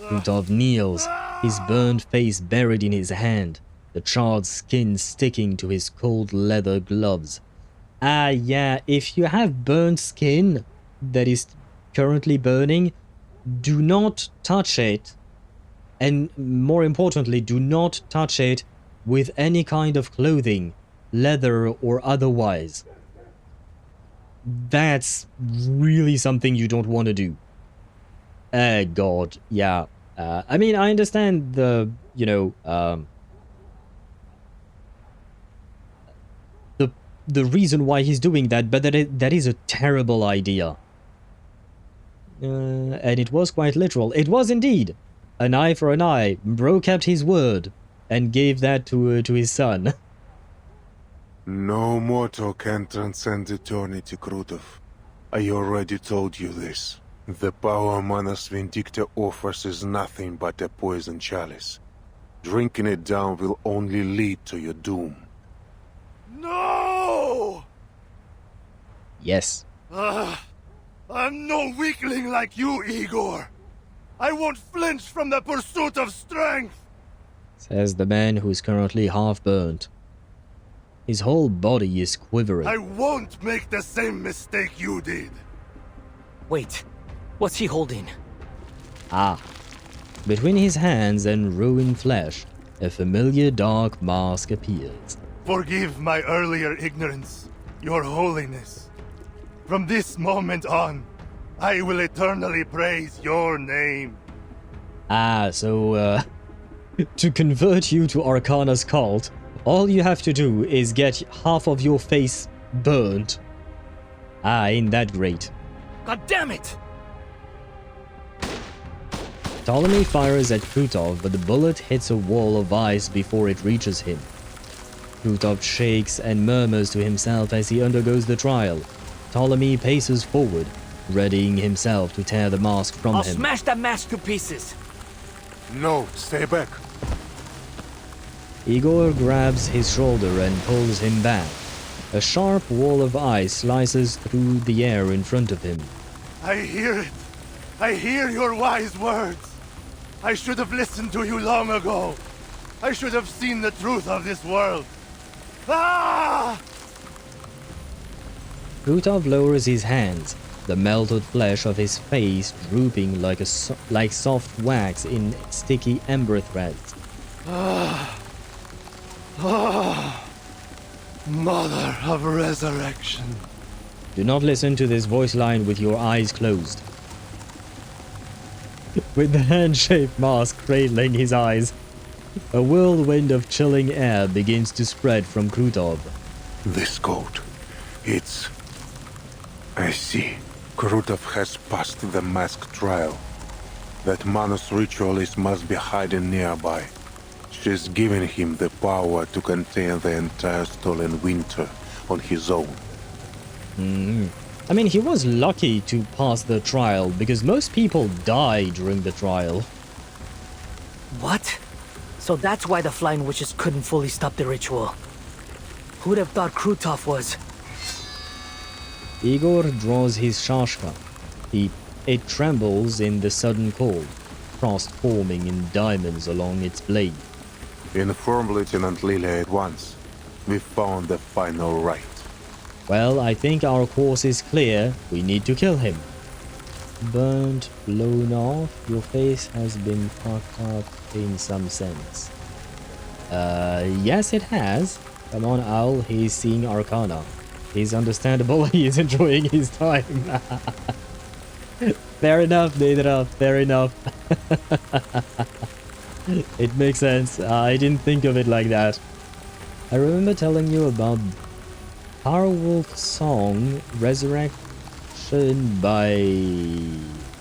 Krutov kneels, his burned face buried in his hand, the charred skin sticking to his cold leather gloves. Ah, yeah, if you have burnt skin that is currently burning, do not touch it. And more importantly, do not touch it with any kind of clothing, leather or otherwise. That's really something you don't want to do. God, yeah. I mean, I understand the, you know, the reason why he's doing that, but that is a terrible idea. And it was quite literal. It was indeed. An eye for an eye. Bro kept his word and gave that to his son. No mortal can transcend eternity, Krutov. I already told you this. The power Manus Vindicta offers is nothing but a poison chalice. Drinking it down will only lead to your doom. No! Yes. I'm no weakling like you, Igor. I won't flinch from the pursuit of strength. Says the man who's currently half burnt. His whole body is quivering. I won't make the same mistake you did. Wait, what's he holding? Ah. Between his hands and ruined flesh, a familiar dark mask appears. Forgive my earlier ignorance, Your Holiness. From this moment on, I will eternally praise your name. Ah, so, to convert you to Arcana's cult, all you have to do is get half of your face burnt. Ah, ain't that great. God damn it! Ptolemy fires at Krutov, but the bullet hits a wall of ice before it reaches him. Krutov shakes and murmurs to himself as he undergoes the trial. Ptolemy paces forward, readying himself to tear the mask from I'll him. smash that mask to pieces! No, stay back. Igor grabs his shoulder and pulls him back. A sharp wall of ice slices through the air in front of him. I hear it. I hear your wise words. I should have listened to you long ago. I should have seen the truth of this world. Ah! Krutov lowers his hands, the melted flesh of his face drooping like soft wax in sticky ember threads. Ah! Ah! Mother of resurrection. Do not listen to this voice line with your eyes closed. With the hand-shaped mask cradling his eyes, a whirlwind of chilling air begins to spread from Krutov. This coat, it's... I see. Krutov has passed the mask trial. That Manus ritualist must be hiding nearby. She's given him the power to contain the entire stolen winter on his own. I mean, he was lucky to pass the trial, because most people die during the trial. What? So that's why the Flying Witches couldn't fully stop the ritual. Who would have thought Krutov was? Igor draws his shashka. It trembles in the sudden cold, frost forming in diamonds along its blade. Inform Lieutenant Lilia at once. We found the final rite. Well, I think our course is clear. We need to kill him. Burnt, blown off, your face has been fucked up in some sense. Yes it has. Come on, Owl, he's seeing Arcana. He's understandable, he is enjoying his time. Fair enough, Daedra, fair enough. It makes sense. I didn't think of it like that. I remember telling you about Powerwolf's song, Resurrection by...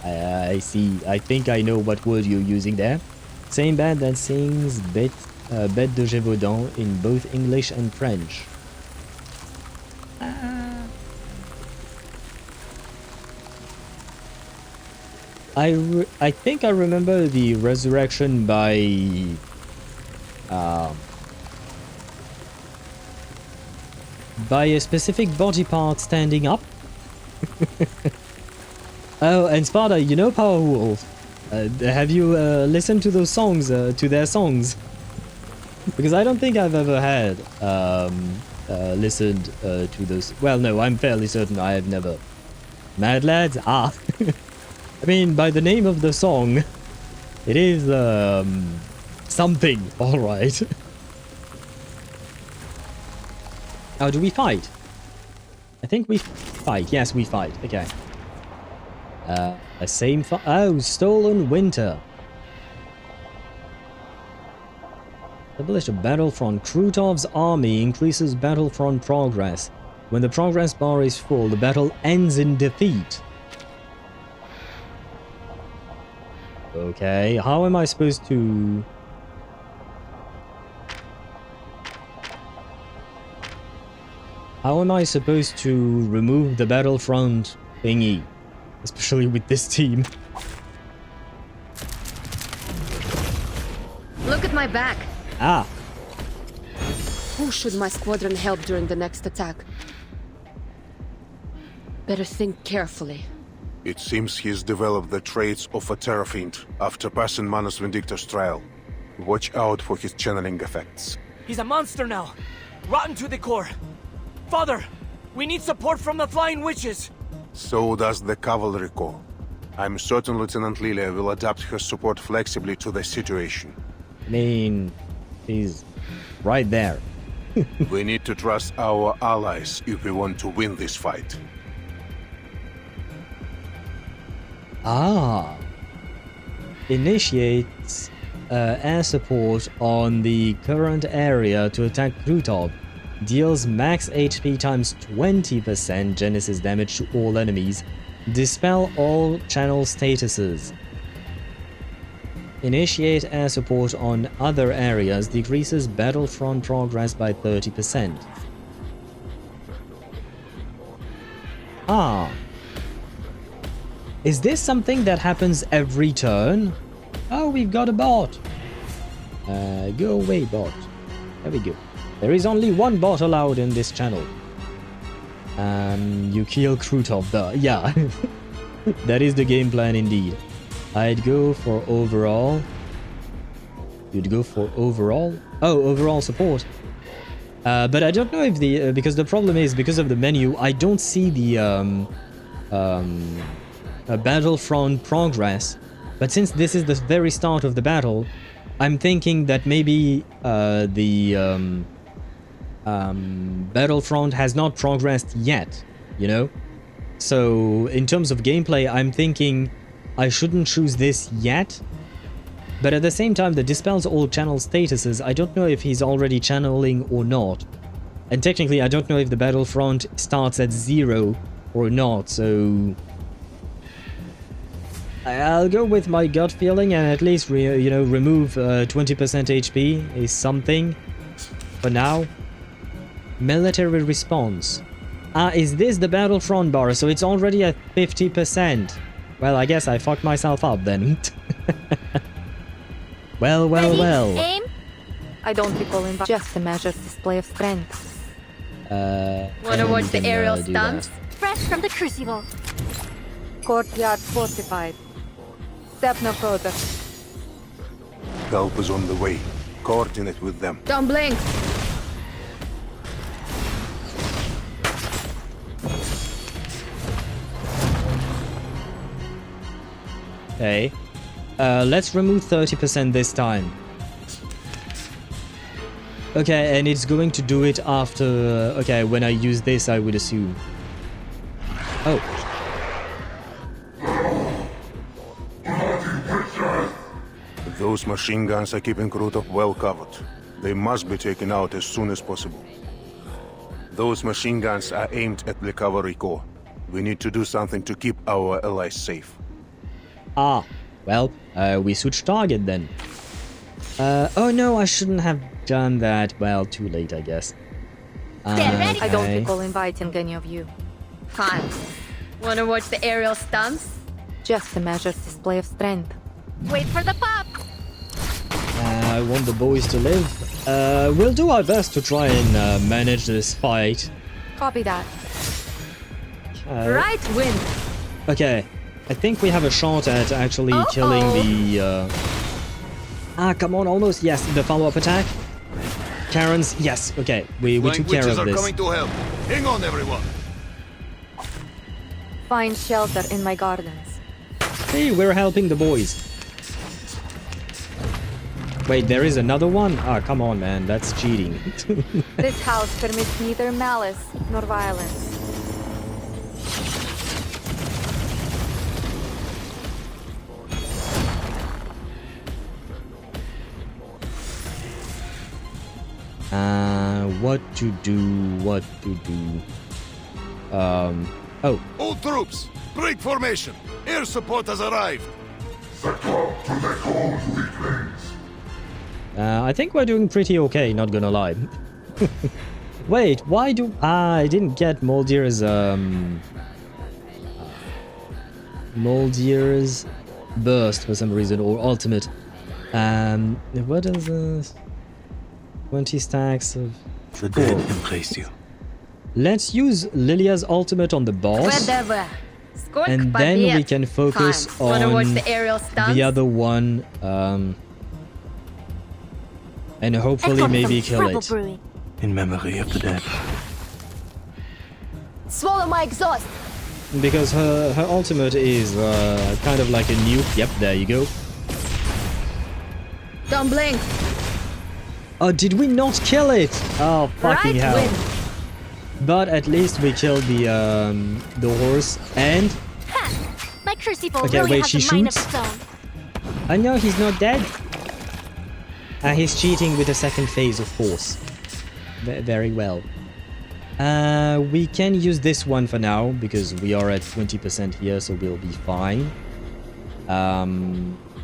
I see. I think I know what word you're using there. Same band that sings Bête de Gévaudan in both English and French. I think I remember the Resurrection by a specific body part standing up. Oh, and Sparta, you know Powerwolf. Have you listened to those songs, to their songs? Because I don't think I've ever had listened to those. Well, no, I'm fairly certain I have never. Mad Lads? Ah. I mean, by the name of the song, it is something, alright. Oh, do we fight? I think we fight. Yes, we fight. Okay. Oh, Stolen Winter. Establish a battlefront. Krutov's army increases battlefront progress. When the progress bar is full, the battle ends in defeat. Okay, how am I supposed to... How am I supposed to remove the battlefront thingy? Especially with this team. Look at my back. Ah. Who should my squadron help during the next attack? Better think carefully. It seems he's developed the traits of a terror fiend after passing Manus Vindictus trial. Watch out for his channeling effects. He's a monster now. Rotten to the core. Father, we need support from the Flying Witches. So does the Cavalry Corps. I'm certain Lieutenant Lilia will adapt her support flexibly to the situation. I mean, he's right there. We need to trust our allies if we want to win this fight. Ah. Initiates air support on the current area to attack Krutov. Deals max HP times 20% Genesis damage to all enemies. Dispel all channel statuses. Initiate air support on other areas. Decreases battlefront progress by 30%. Ah. Is this something that happens every turn? Oh, we've got a bot. Go away, bot. There we go. There is only one bot allowed in this channel. You kill Krutov, yeah. That is the game plan indeed. I'd go for overall. You'd go for overall? Oh, overall support. But I don't know if the... because the problem is, because of the menu, I don't see the battlefront progress. But since this is the very start of the battle, I'm thinking that maybe the battlefront has not progressed yet, you know? So in terms of gameplay, I'm thinking I shouldn't choose this yet. But at the same time, the dispels all channel statuses. I don't know if he's already channeling or not. And technically, I don't know if the battlefront starts at 0 or not, so... I'll go with my gut feeling and at least, remove 20% HP is something for now. Military response. Is this the battlefront bar? So it's already at 50%. Well, I guess I fucked myself up then. Well. Aim. I don't recall in just a measured display of strength. Wanna watch the aerial stunts? Fresh from the crucible. Courtyard fortified. Step no further. Help is on the way. Coordinate with them. Don't blink. Okay. Let's remove 30% this time. Okay, and it's going to do it after... okay, when I use this, I would assume. Oh. Those machine guns are keeping Krutov well covered. They must be taken out as soon as possible. Those machine guns are aimed at the Cavalry Corps. We need to do something to keep our allies safe. Ah, well, we switch target then. Oh no, I shouldn't have done that. Well, too late, I guess. I don't recall inviting any of you. Fine. Wanna watch the aerial stunts? Just a measured display of strength. Wait for the pop. I want the boys to live. We'll do our best to try and manage this fight. Copy that. Right win. Okay, I think we have a shot at actually killing the... come on, almost. Yes, the follow-up attack. Charon's... yes, okay, we took care of this. Coming to help. Hang on, everyone. Find shelter in my gardens. Hey, we're helping the boys. Wait, there is another one? Ah, come on, man, that's cheating. This house permits neither malice nor violence. What to do. All troops, break formation. Air support has arrived. I think we're doing pretty okay, not gonna lie. Wait, why do... I didn't get Moldier's, Moldier's burst for some reason, or ultimate. What is this? 20 stacks of... The dead embrace you. Let's use Lilia's ultimate on the boss. And then we can focus on the other one. And hopefully maybe kill it. In memory of the dead. Swallow my exhaust. Because her ultimate is kind of like a nuke. Yep, there you go. Don't blink. Oh, did we not kill it? Oh, fucking Right hell. win. But at least we killed the horse and... My crucible Okay, really wait, has she a mind of shoots? its own. I know he's not dead. He's cheating with the second phase, of course. Very well. We can use this one for now, because we are at 20% here, so we'll be fine.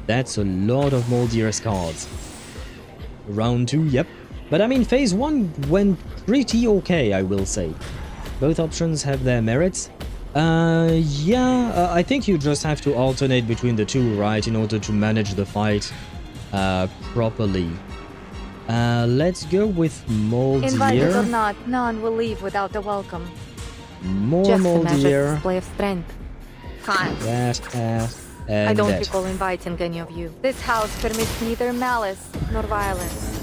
That's a lot of Moldiers cards. Round 2, yep. But I mean, phase 1 went pretty okay, I will say. Both options have their merits. I think you just have to alternate between the two, right, in order to manage the fight properly. Let's go with Invited or Moldier. not, none will leave without a welcome. More Just a measured Moldier. display of strength. Fine. That, and I don't that. recall inviting any of you. This house permits neither malice nor violence.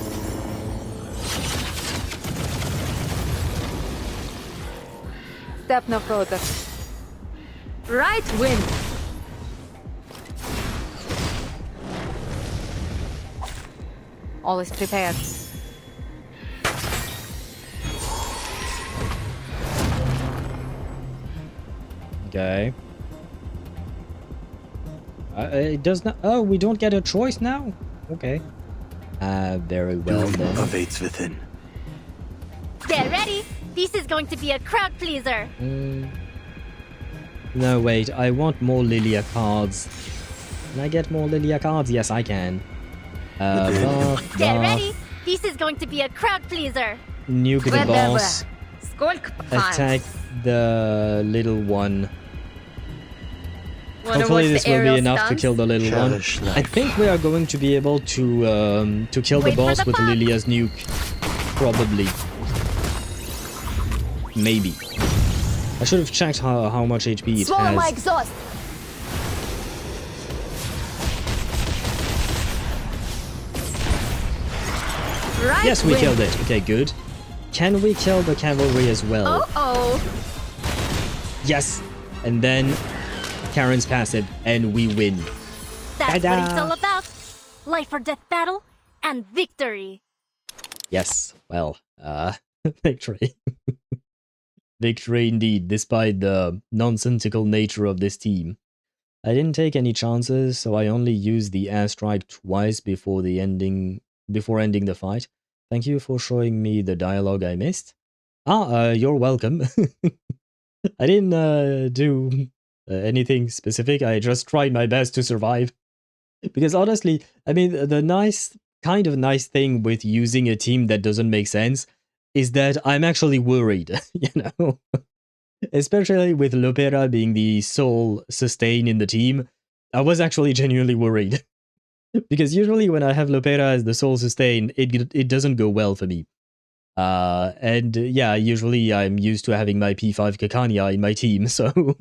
Step no further. Right win. All is prepared. Okay. It does not... Oh, we don't get a choice now? Okay. Very well then. Awaits within. Get ready! This is going to be a crowd pleaser! No, wait. I want more Lilia cards. Can I get more Lilia cards? Yes, I can. Get ready! This is going to be a crowd pleaser! Nuke the boss. Сколько Attack the little one. Wanna Hopefully watch this the will be aerial enough to stunts? kill the little one. I think we are going to be able to kill the Wait for boss the with pop. Lilia's nuke. Probably. Maybe. I should have checked how much HP it Swallow my has. exhaust. Right Yes, we win. killed it. Okay, good. Can we kill the cavalry as well? Oh! Yes! And then Charon's passive, and we win. That's Ta-da! what it's all about! Life or death battle, and victory! Yes, well, victory. Victory indeed, despite the nonsensical nature of this team. I didn't take any chances, so I only used the airstrike twice before ending the fight. Thank you for showing me the dialogue I missed. You're welcome. I didn't do anything specific, I just tried my best to survive. Because honestly, I mean, the nice thing with using a team that doesn't make sense is that I'm actually worried, you know? Especially with Lopera being the sole sustain in the team, I was actually genuinely worried. Because usually when I have Lopera as the sole sustain, it doesn't go well for me. And yeah, usually I'm used to having my P5 Kakania in my team, so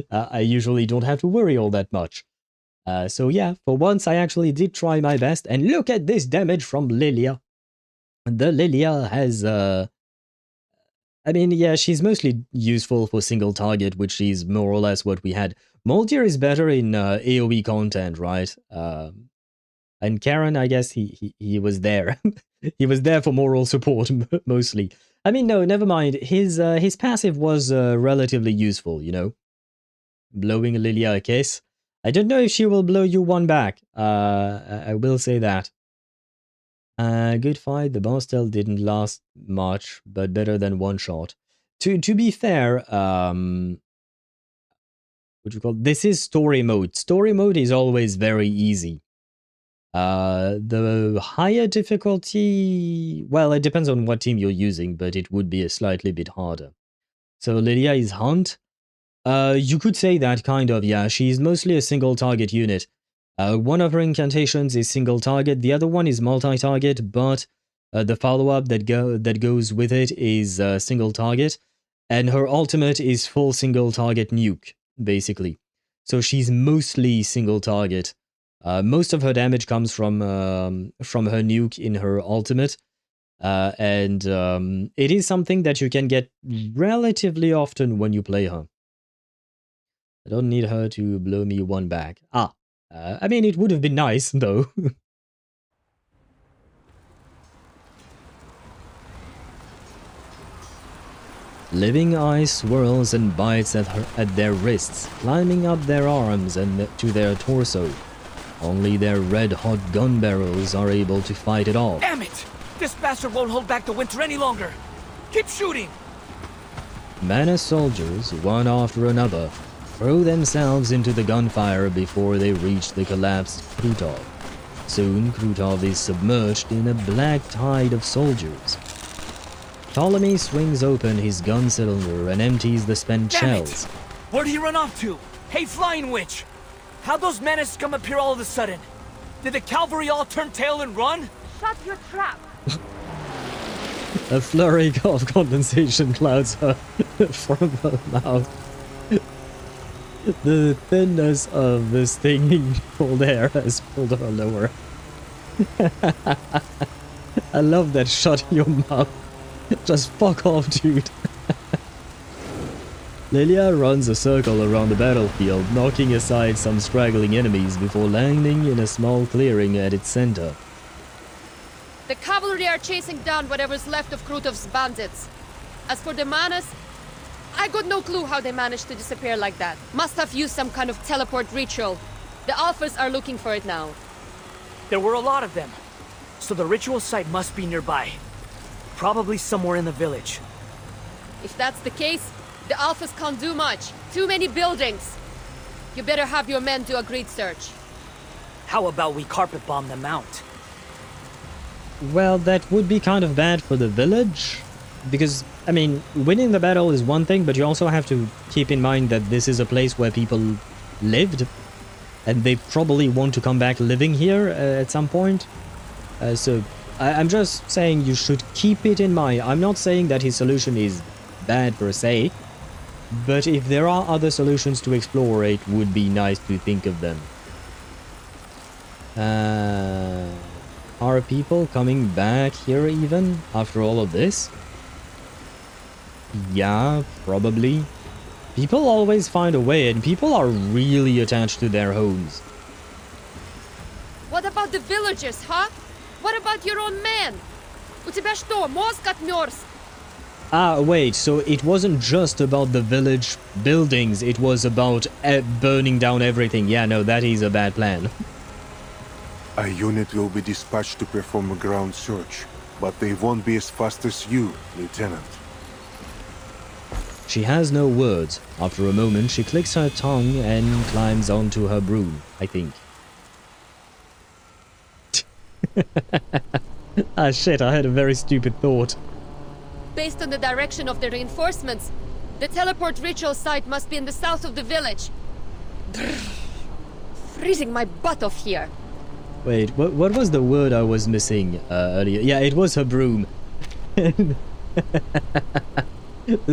I usually don't have to worry all that much. So yeah, for once I actually did try my best, and look at this damage from Lilia. The Lilia has, I mean, yeah, she's mostly useful for single target, which is more or less what we had. Moldier is better in AoE content, right? And Charon, I guess he was there. He was there for moral support, mostly. I mean, no, never mind. His passive was relatively useful, you know? Blowing Lilia a kiss. I don't know if she will blow you one back. I will say that. Good fight. The boss still didn't last much, but better than one shot. To be fair, what you call this is story mode. Story mode is always very easy. The higher difficulty, well, it depends on what team you're using, but it would be a slightly bit harder. So Lilia is Hunt. You could say that kind of, yeah. She's mostly a single target unit. One of her incantations is single target, the other one is multi-target, but the follow-up that goes with it is single target, and her ultimate is full single target nuke, basically. So she's mostly single target. Most of her damage comes from her nuke in her ultimate, and it is something that you can get relatively often when you play her. I don't need her to blow me one back. I mean, it would have been nice, though. Living ice swirls and bites at their wrists, climbing up their arms and to their torso. Only their red-hot gun barrels are able to fight it off. Damn it! This bastard won't hold back the winter any longer! Keep shooting! Mana soldiers, one after another, throw themselves into the gunfire before they reach the collapsed Krutov. Soon, Krutov is submerged in a black tide of soldiers. Ptolemy swings open his gun cylinder and empties the spent shells. Where'd he run off to? Hey, Flying Witch! How'd those menaces come up here all of a sudden? Did the cavalry all turn tail and run? Shut your trap! A flurry of condensation clouds her from her mouth. The thinness of the stinging cold air has pulled her lower. I love that shut your mouth. Just fuck off, dude. Lilia runs a circle around the battlefield, knocking aside some straggling enemies before landing in a small clearing at its center. The cavalry are chasing down whatever's left of Krutov's bandits. As for the Manas, I got no clue how they managed to disappear like that. Must have used some kind of teleport ritual. The Alphas are looking for it now. There were a lot of them, so the ritual site must be nearby. Probably somewhere in the village. If that's the case, the Alphas can't do much. Too many buildings. You better have your men do a grid search. How about we carpet bomb them out? Well, that would be kind of bad for the village. Because, I mean, winning the battle is one thing, but you also have to keep in mind that this is a place where people lived. And they probably want to come back living here at some point. So I'm just saying you should keep it in mind. I'm not saying that his solution is bad per se. But if there are other solutions to explore, it would be nice to think of them. Are people coming back here even after all of this? Yeah, probably. People always find a way, and people are really attached to their homes. What about the villagers, huh? What about your own men? У тебя что, мозг отмёрз? Ah, wait, so it wasn't just about the village buildings, it was about burning down everything. Yeah, no, that is a bad plan. A unit will be dispatched to perform a ground search, but they won't be as fast as you, Lieutenant. She has no words. After a moment, she clicks her tongue and climbs onto her broom, I think. Ah, shit, I had a very stupid thought. Based on the direction of the reinforcements, the teleport ritual site must be in the south of the village. Freezing my butt off here. Wait, what was the word I was missing earlier? Yeah, it was her broom. The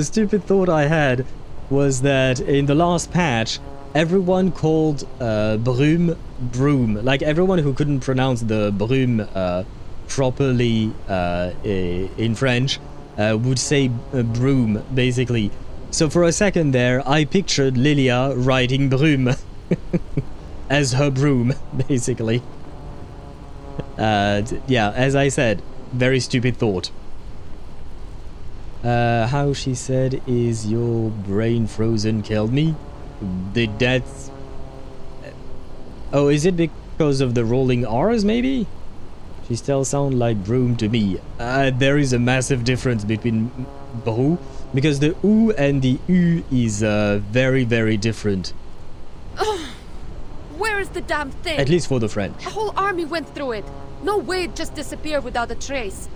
stupid thought I had was that in the last patch, everyone called broom broom. Like everyone who couldn't pronounce the broom properly in French would say broom, basically. So for a second there, I pictured Lilia riding broom as her broom, basically. Yeah, as I said, very stupid thought. How she said, is your brain frozen, killed me? Did that... Oh, is it because of the rolling R's, maybe? She still sounds like broom to me. There is a massive difference between bru, because the oo and the u is very, very different. Where is the damn thing? At least for the French. A whole army went through it. No way it just disappeared without a trace.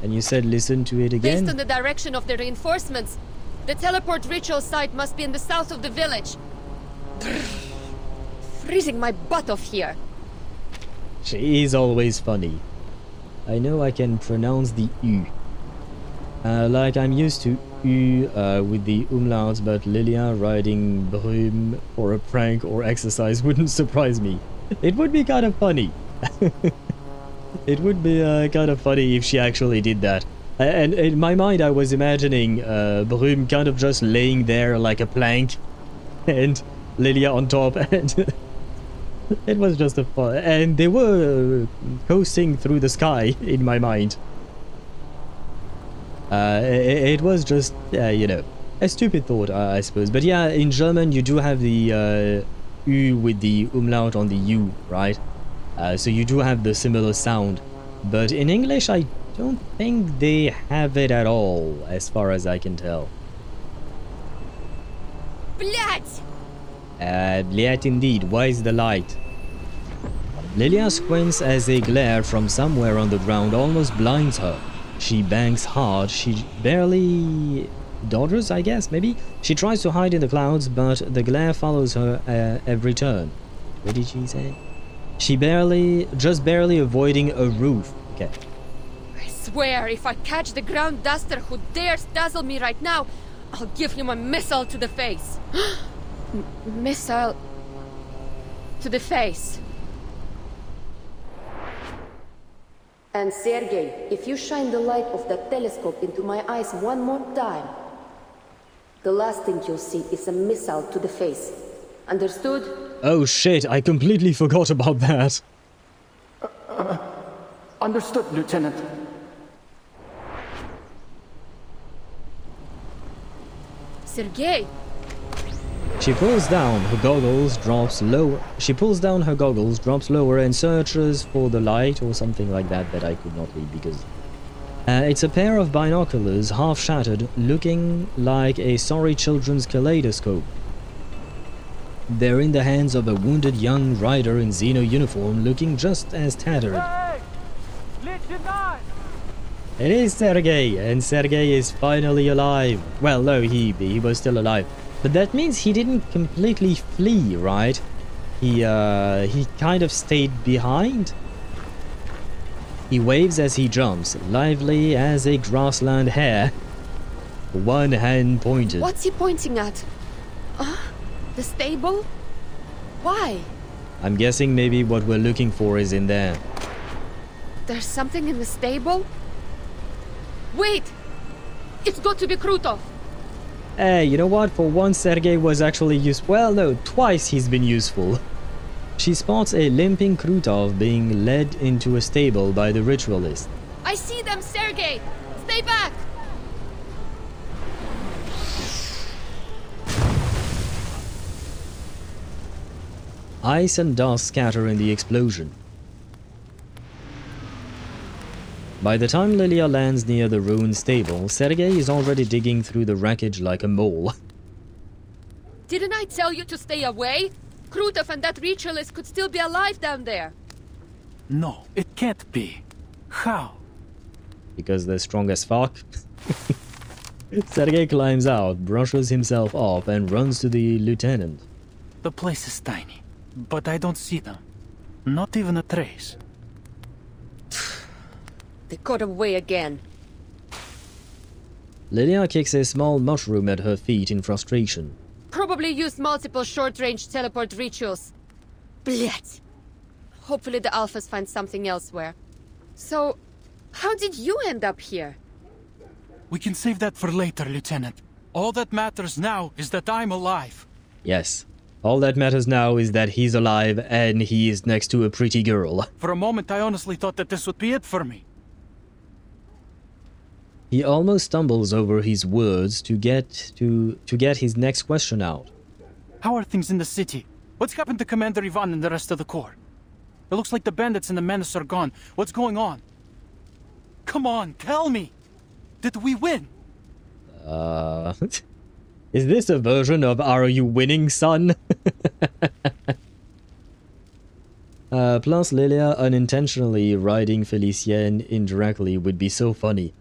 And you said listen to it again? Based on the direction of the reinforcements, the teleport ritual site must be in the south of the village. Freezing my butt off here. She is always funny. I know I can pronounce the U. Like I'm used to U with the umlauts, but Lilia riding Brume for a prank or exercise wouldn't surprise me. It would be kind of funny. It would be kind of funny if she actually did that. And in my mind I was imagining Brume kind of just laying there like a plank and Lilia on top, and it was just a fun. And they were coasting through the sky in my mind. It was just, you know, a stupid thought, I suppose. But yeah, in German you do have the U with the umlaut on the U, right? So you do have the similar sound. But in English, I don't think they have it at all, as far as I can tell. Блять! Блять indeed. Why is the light? Lilia squints as a glare from somewhere on the ground almost blinds her. She bangs hard. She barely dodges, I guess, maybe? She tries to hide in the clouds, but the glare follows her every turn. What did she say? She just barely avoiding a roof. Okay. I swear, if I catch the ground duster who dares dazzle me right now, I'll give him a missile to the face. Missile to the face. And Sergei, if you shine the light of that telescope into my eyes one more time, the last thing you'll see is a missile to the face. Understood? Oh shit, I completely forgot about that. Understood, Lieutenant. Sergei! She pulls down her goggles, drops lower. She pulls down her goggles, drops lower, and searches for the light or something like that I could not read because it's a pair of binoculars, half shattered, looking like a sorry children's kaleidoscope. They're in the hands of a wounded young rider in Xeno uniform, looking just as tattered. It is Sergei, and Sergei is finally alive. Well, no, he was still alive. But that means he didn't completely flee, right? He kind of stayed behind. He waves as he jumps, lively as a grassland hare. One hand pointed. What's he pointing at? The stable? Why? I'm guessing maybe what we're looking for is in there. There's something in the stable? Wait! It's got to be Krutov! Hey, you know what? For once Sergei was actually useful. Well, no, twice he's been useful. She spots a limping Krutov being led into a stable by the ritualist. I see them, Sergei! Stay back! Ice and dust scatter in the explosion. By the time Lilia lands near the ruined stable, Sergei is already digging through the wreckage like a mole. Didn't I tell you to stay away? Krutov and that ritualist could still be alive down there. No, it can't be. How? Because they're strong as fuck. Sergei climbs out, brushes himself off, and runs to the lieutenant. The place is tiny, but I don't see them. Not even a trace. They got away again. Lilia kicks a small mushroom at her feet in frustration. Probably used multiple short-range teleport rituals. Blech! Hopefully the Alphas find something elsewhere. So, how did you end up here? We can save that for later, Lieutenant. All that matters now is that I'm alive. Yes. All that matters now is that he's alive and he is next to a pretty girl. For a moment, I honestly thought that this would be it for me. He almost stumbles over his words to get his next question out. How are things in the city? What's happened to Commander Ivan and the rest of the Corps? It looks like the bandits and the menace are gone. What's going on? Come on, tell me! Did we win? Is this a version of Are You Winning, Son? Plus Lilia unintentionally riding Felicienne indirectly would be so funny.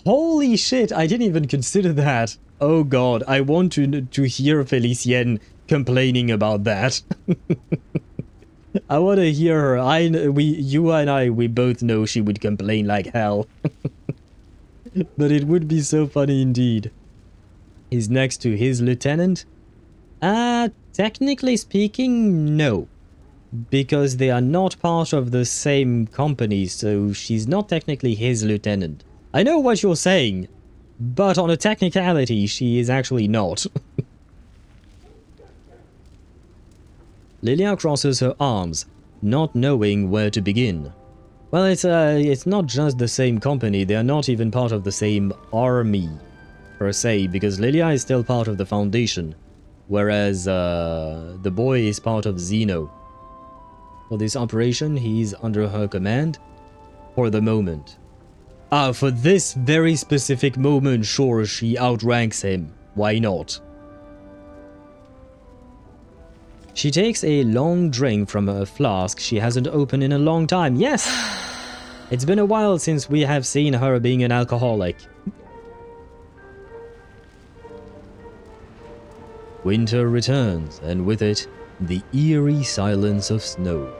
Holy shit, I didn't even consider that. Oh god, I want to hear Felicienne complaining about that. I want to hear her. You and I, we both know she would complain like hell. But it would be so funny indeed. He's next to his lieutenant? Technically speaking, no. Because they are not part of the same company, so she's not technically his lieutenant. I know what you're saying, but on a technicality, she is actually not. Lilia crosses her arms, not knowing where to begin. Well, it's not just the same company, they are not even part of the same army, per se, because Lilia is still part of the Foundation, whereas the boy is part of Xeno. For this operation, he's under her command for the moment. For this very specific moment, sure, she outranks him. Why not? She takes a long drink from a flask she hasn't opened in a long time. Yes! It's been a while since we have seen her being an alcoholic. Winter returns, and with it, the eerie silence of snow.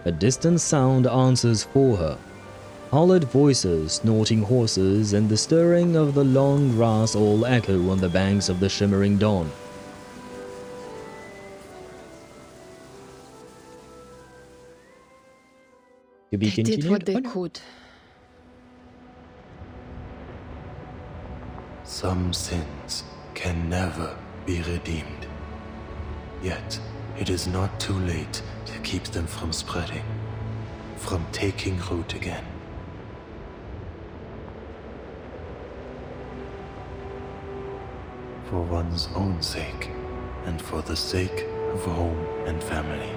A distant sound answers for her. Hollered voices, snorting horses, and the stirring of the long grass all echo on the banks of the shimmering dawn. To be They continued? did what they Oh, no. could. Some sins can never be redeemed. Yet, it is not too late to keep them from spreading, from taking root again. For one's own sake, and for the sake of home and family.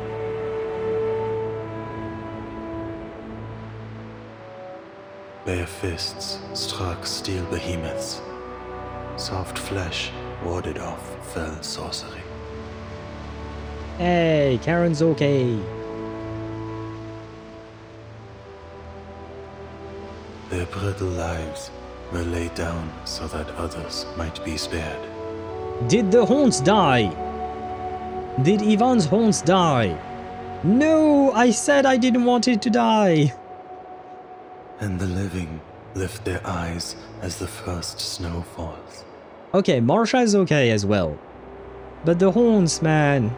Bare fists struck steel behemoths. Soft flesh warded off fell sorcery. Hey, Charon's okay. Their brittle lives were laid down so that others might be spared. Did the haunts die? Did Ivan's haunts die? No, I said I didn't want it to die. And the living lift their eyes as the first snow falls. Okay, Marsha is okay as well. But the haunts, man.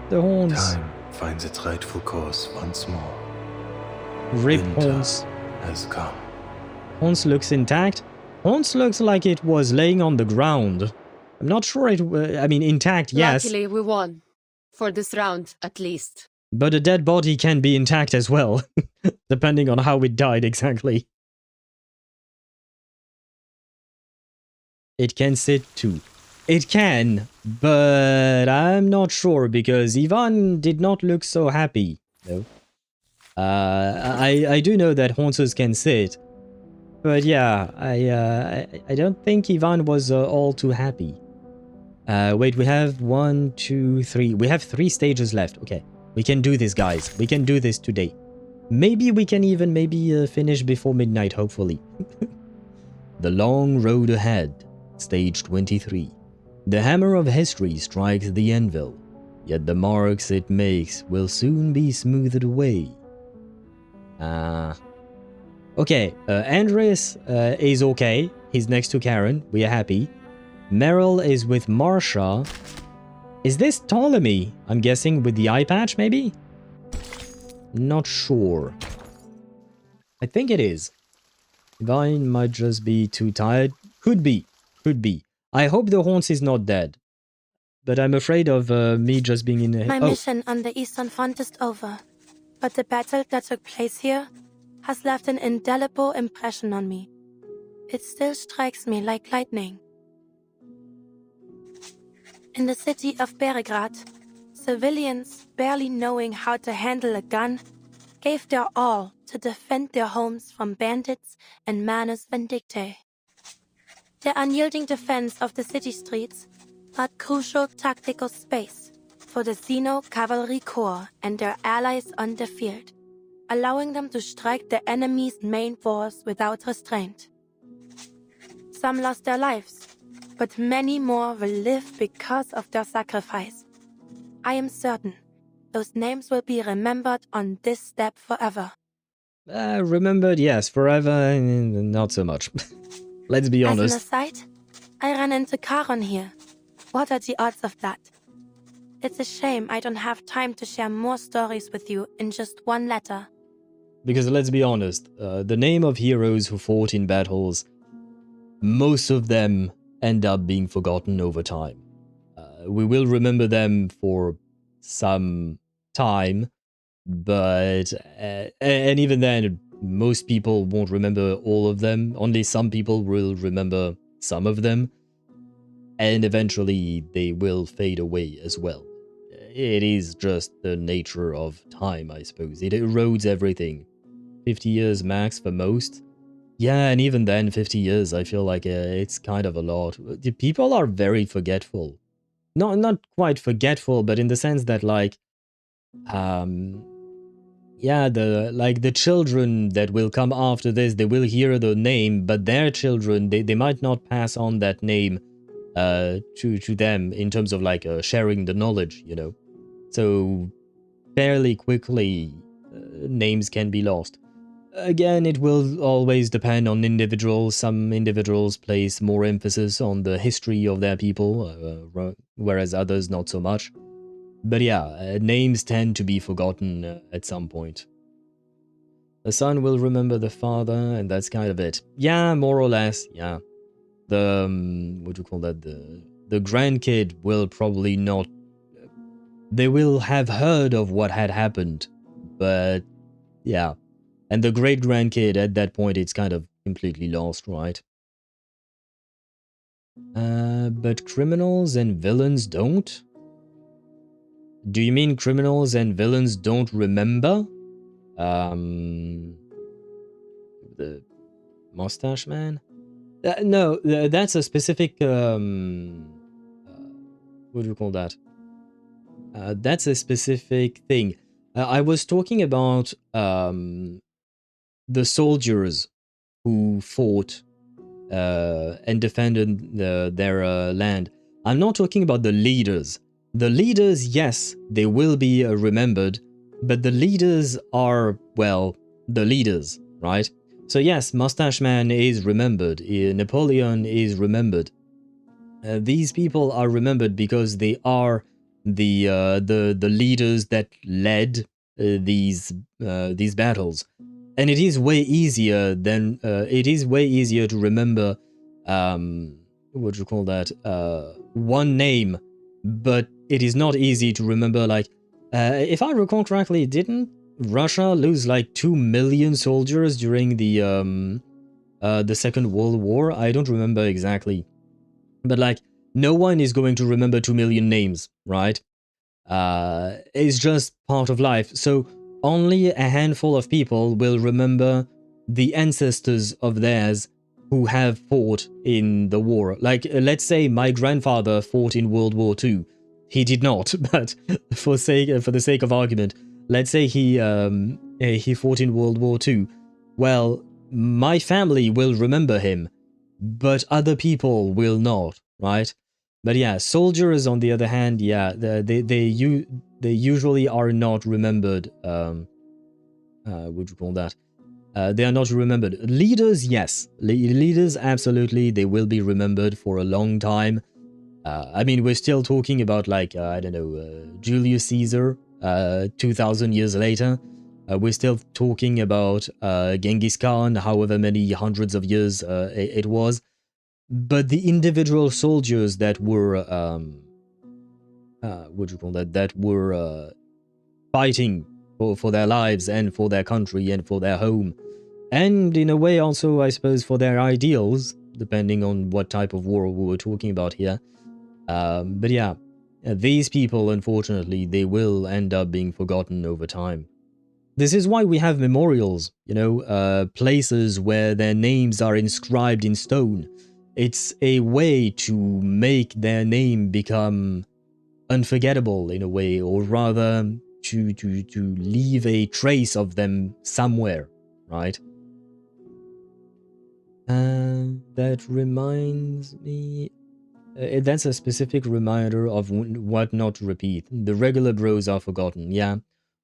The haunts. Time finds its rightful course once more. Rip Winter haunts. has come. Haunts looks intact. Haunts looks like it was laying on the ground. I'm not sure it... I mean, intact, yes. Luckily, we won. For this round, at least. But a dead body can be intact as well. Depending on how it died exactly. It can sit too. It can, but I'm not sure because Ivan did not look so happy. No. I do know that haunters can sit. But yeah, I don't think Ivan was all too happy. Wait, we have 1, 2, 3. We have 3 stages left. Okay, we can do this, guys. We can do this today. Maybe we can even finish before midnight, hopefully. The long road ahead. Stage 23. The hammer of history strikes the anvil, yet the marks it makes will soon be smoothed away. Okay, Andres is okay. He's next to Charon. We are happy. Meryl is with Marsha. Is this Ptolemy? I'm guessing with the eye patch, maybe? Not sure. I think it is. Vine might just be too tired. Could be. Could be. I hope the haunts is not dead. But I'm afraid of me just being in a... My mission on the Eastern Front is over. But the battle that took place here has left an indelible impression on me. It still strikes me like lightning. In the city of Belgrade, civilians, barely knowing how to handle a gun, gave their all to defend their homes from bandits and manus vindictae. Their unyielding defense of the city streets brought crucial tactical space for the Xeno Cavalry Corps and their allies on the field, allowing them to strike the enemy's main force without restraint. Some lost their lives, but many more will live because of their sacrifice. I am certain those names will be remembered on this step forever. Remembered, yes. Forever, not so much. Let's be honest. As an aside, I ran into Charon here. What are the odds of that? It's a shame I don't have time to share more stories with you in just one letter. Because let's be honest, the name of heroes who fought in battles, most of them end up being forgotten over time. We will remember them for some time, but and even then, most people won't remember all of them. Only some people will remember some of them, and eventually they will fade away as well. It is just the nature of time, I suppose. It erodes everything. 50 years max for most. Yeah, and even then, 50 years, I feel like it's kind of a lot. People are very forgetful. Not quite forgetful, but in the sense that, like, yeah, the children that will come after this, they will hear the name, but their children, they might not pass on that name to them in terms of, like, sharing the knowledge, you know. So fairly quickly, names can be lost. Again, it will always depend on individuals. Some individuals place more emphasis on the history of their people, whereas others not so much. But yeah, names tend to be forgotten at some point. The son will remember the father, and that's kind of it. Yeah, more or less, yeah. The, what do you call that? The grandkid will probably not... They will have heard of what had happened, but yeah. And the great-grandkid, at that point, it's kind of completely lost, right? But criminals and villains don't? Do you mean criminals and villains don't remember? The mustache man? No, that's a specific, what do you call that? That's a specific thing. I was talking about, the soldiers who fought and defended their land. I'm not talking about the leaders. The leaders, yes, they will be remembered, but the leaders are, well, the leaders, right? So yes, Mustache Man is remembered, Napoleon is remembered. These people are remembered because they are the leaders that led these battles. And it is way easier than to remember what do you call that, one name, but it is not easy to remember, like, if I recall correctly, didn't Russia lose like 2 million soldiers during the Second World War? I don't remember exactly, but like, no one is going to remember 2 million names, right? It's just part of life. So only a handful of people will remember the ancestors of theirs who have fought in the war. Like, let's say my grandfather fought in World War II. He did not, but for the sake of argument, let's say he fought in World War II. Well, my family will remember him, but other people will not, right? But yeah, soldiers, on the other hand, yeah, they usually are not remembered. What do you call that? They are not remembered. Leaders, yes. Leaders, absolutely, they will be remembered for a long time. I mean, we're still talking about, like, I don't know, Julius Caesar, 2,000 years later. We're still talking about Genghis Khan, however many hundreds of years it was. But the individual soldiers that were, what do you call that? That were fighting for their lives and for their country and for their home, and in a way also, I suppose, for their ideals, depending on what type of war we were talking about here. But yeah, these people, unfortunately, they will end up being forgotten over time. This is why we have memorials, you know, places where their names are inscribed in stone. It's a way to make their name become unforgettable in a way, or rather to leave a trace of them somewhere, right? That reminds me... that's a specific reminder of what not to repeat. The regular bros are forgotten, yeah.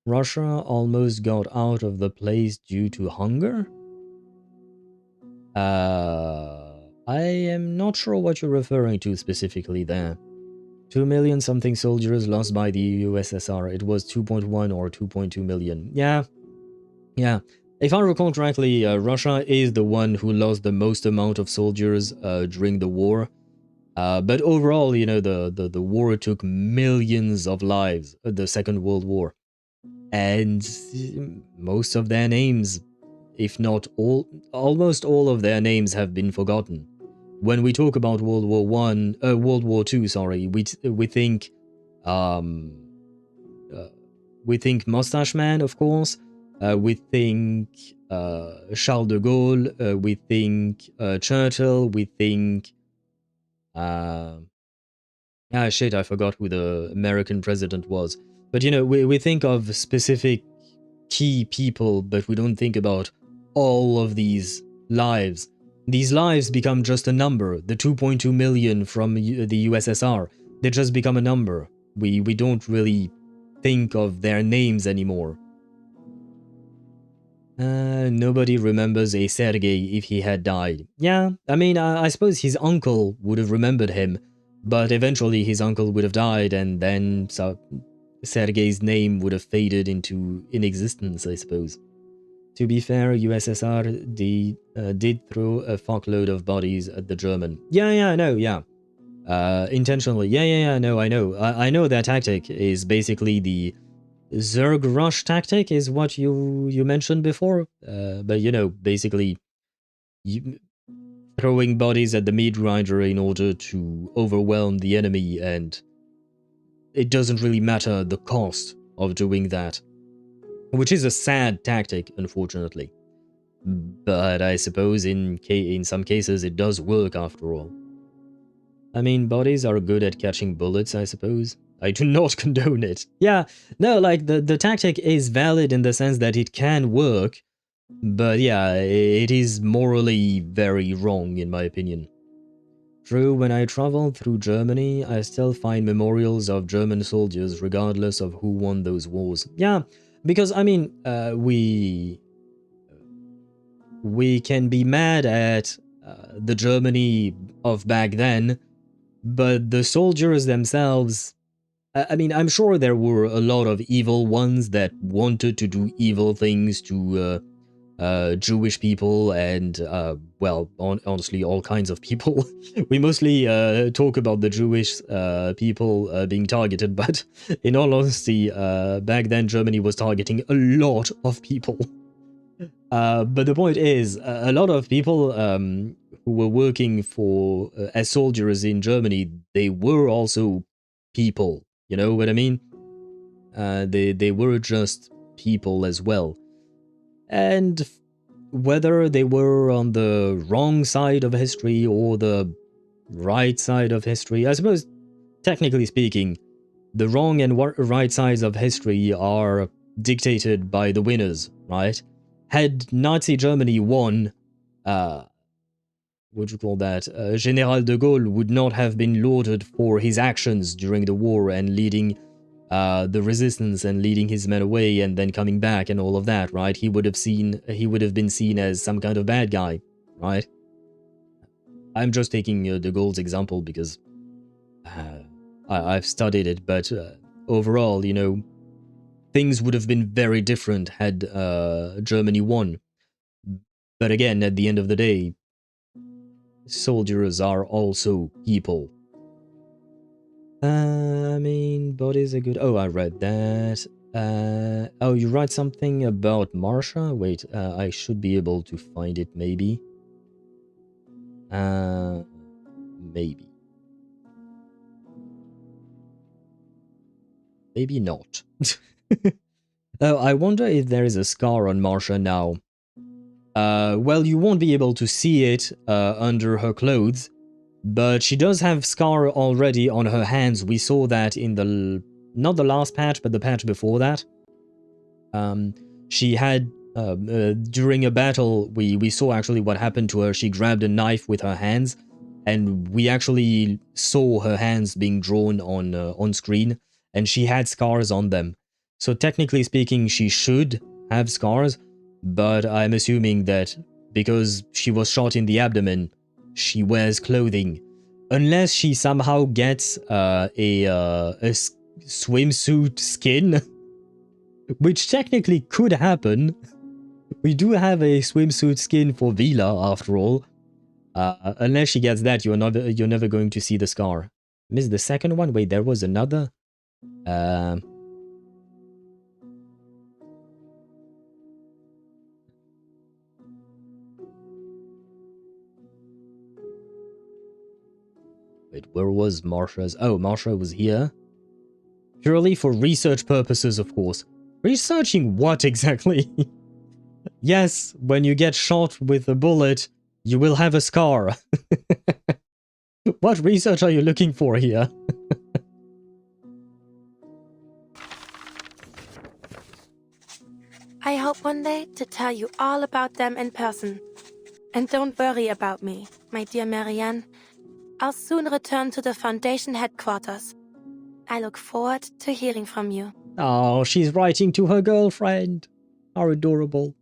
Russia almost got out of the place due to hunger? I am not sure what you're referring to specifically there. 2 million something soldiers lost by the USSR. It was 2.1 or 2.2 million. Yeah. If I recall correctly, Russia is the one who lost the most amount of soldiers during the war. But overall, you know, the war took millions of lives, the Second World War. And most of their names, if not all, almost all of their names have been forgotten. When we talk about World War II, sorry, we think Mustache Man, of course. We think Charles de Gaulle. We think Churchill. We think shit, I forgot who the American president was. But you know, we think of specific key people, but we don't think about all of these lives. These lives become just a number. The 2.2 million from the USSR, they just become a number. We don't really think of their names anymore. Nobody remembers a Sergei if he had died. Yeah, I mean, I suppose his uncle would have remembered him, but eventually his uncle would have died, and then Sergei's name would have faded into inexistence, I suppose. To be fair, USSR did throw a fuckload of bodies at the German. Yeah, I know, yeah. Intentionally. Yeah, no, I know. I know their tactic is basically the Zerg rush tactic is what you mentioned before. But, you know, basically throwing bodies at the meat grinder in order to overwhelm the enemy, and it doesn't really matter the cost of doing that. Which is a sad tactic, unfortunately. But I suppose in some cases it does work after all. I mean, bodies are good at catching bullets, I suppose. I do not condone it. Yeah, no, like, the tactic is valid in the sense that it can work, but yeah, it is morally very wrong, in my opinion. True, when I travel through Germany, I still find memorials of German soldiers regardless of who won those wars. Yeah, because, I mean, we can be mad at the Germany of back then, but the soldiers themselves, I mean, I'm sure there were a lot of evil ones that wanted to do evil things to Jewish people and, well, honestly, all kinds of people. We mostly talk about the Jewish people being targeted, but in all honesty, back then Germany was targeting a lot of people. But the point is, a lot of people who were working for as soldiers in Germany, they were also people. You know what I mean? They were just people as well. And whether they were on the wrong side of history or the right side of history, I suppose, technically speaking, the wrong and right sides of history are dictated by the winners, right? Had Nazi Germany won, what do you call that? General de Gaulle would not have been lauded for his actions during the war and leading the resistance and leading his men away and then coming back and all of that, right? He would have been seen as some kind of bad guy, right? I'm just taking de Gaulle's example because I've studied it, but overall, you know, things would have been very different had Germany won. But again, at the end of the day, soldiers are also people. I mean, bodies are good. Oh, I read that. Oh, you write something about Marsha? Wait, I should be able to find it, maybe. Maybe. Maybe not. Oh, I wonder if there is a scar on Marsha now. Well, you won't be able to see it under her clothes, but she does have scar already on her hands. We saw that in the, not the last patch, but the patch before that. She had, during a battle, we saw actually what happened to her. She grabbed a knife with her hands, and we actually saw her hands being drawn on screen, and she had scars on them. So technically speaking, she should have scars, but I'm assuming that because she was shot in the abdomen, she wears clothing. Unless she somehow gets a swimsuit skin, which technically could happen. We do have a swimsuit skin for Vila, after all. Unless she gets that, you're never going to see the scar. Missed the second one? Wait, there was another? Wait, where was Marsha's? Oh, Marsha was here. Purely for research purposes, of course. Researching what exactly? Yes, when you get shot with a bullet, you will have a scar. What research are you looking for here? I hope one day to tell you all about them in person. And don't worry about me, my dear Marianne. I'll soon return to the Foundation headquarters. I look forward to hearing from you. Oh, she's writing to her girlfriend. How adorable.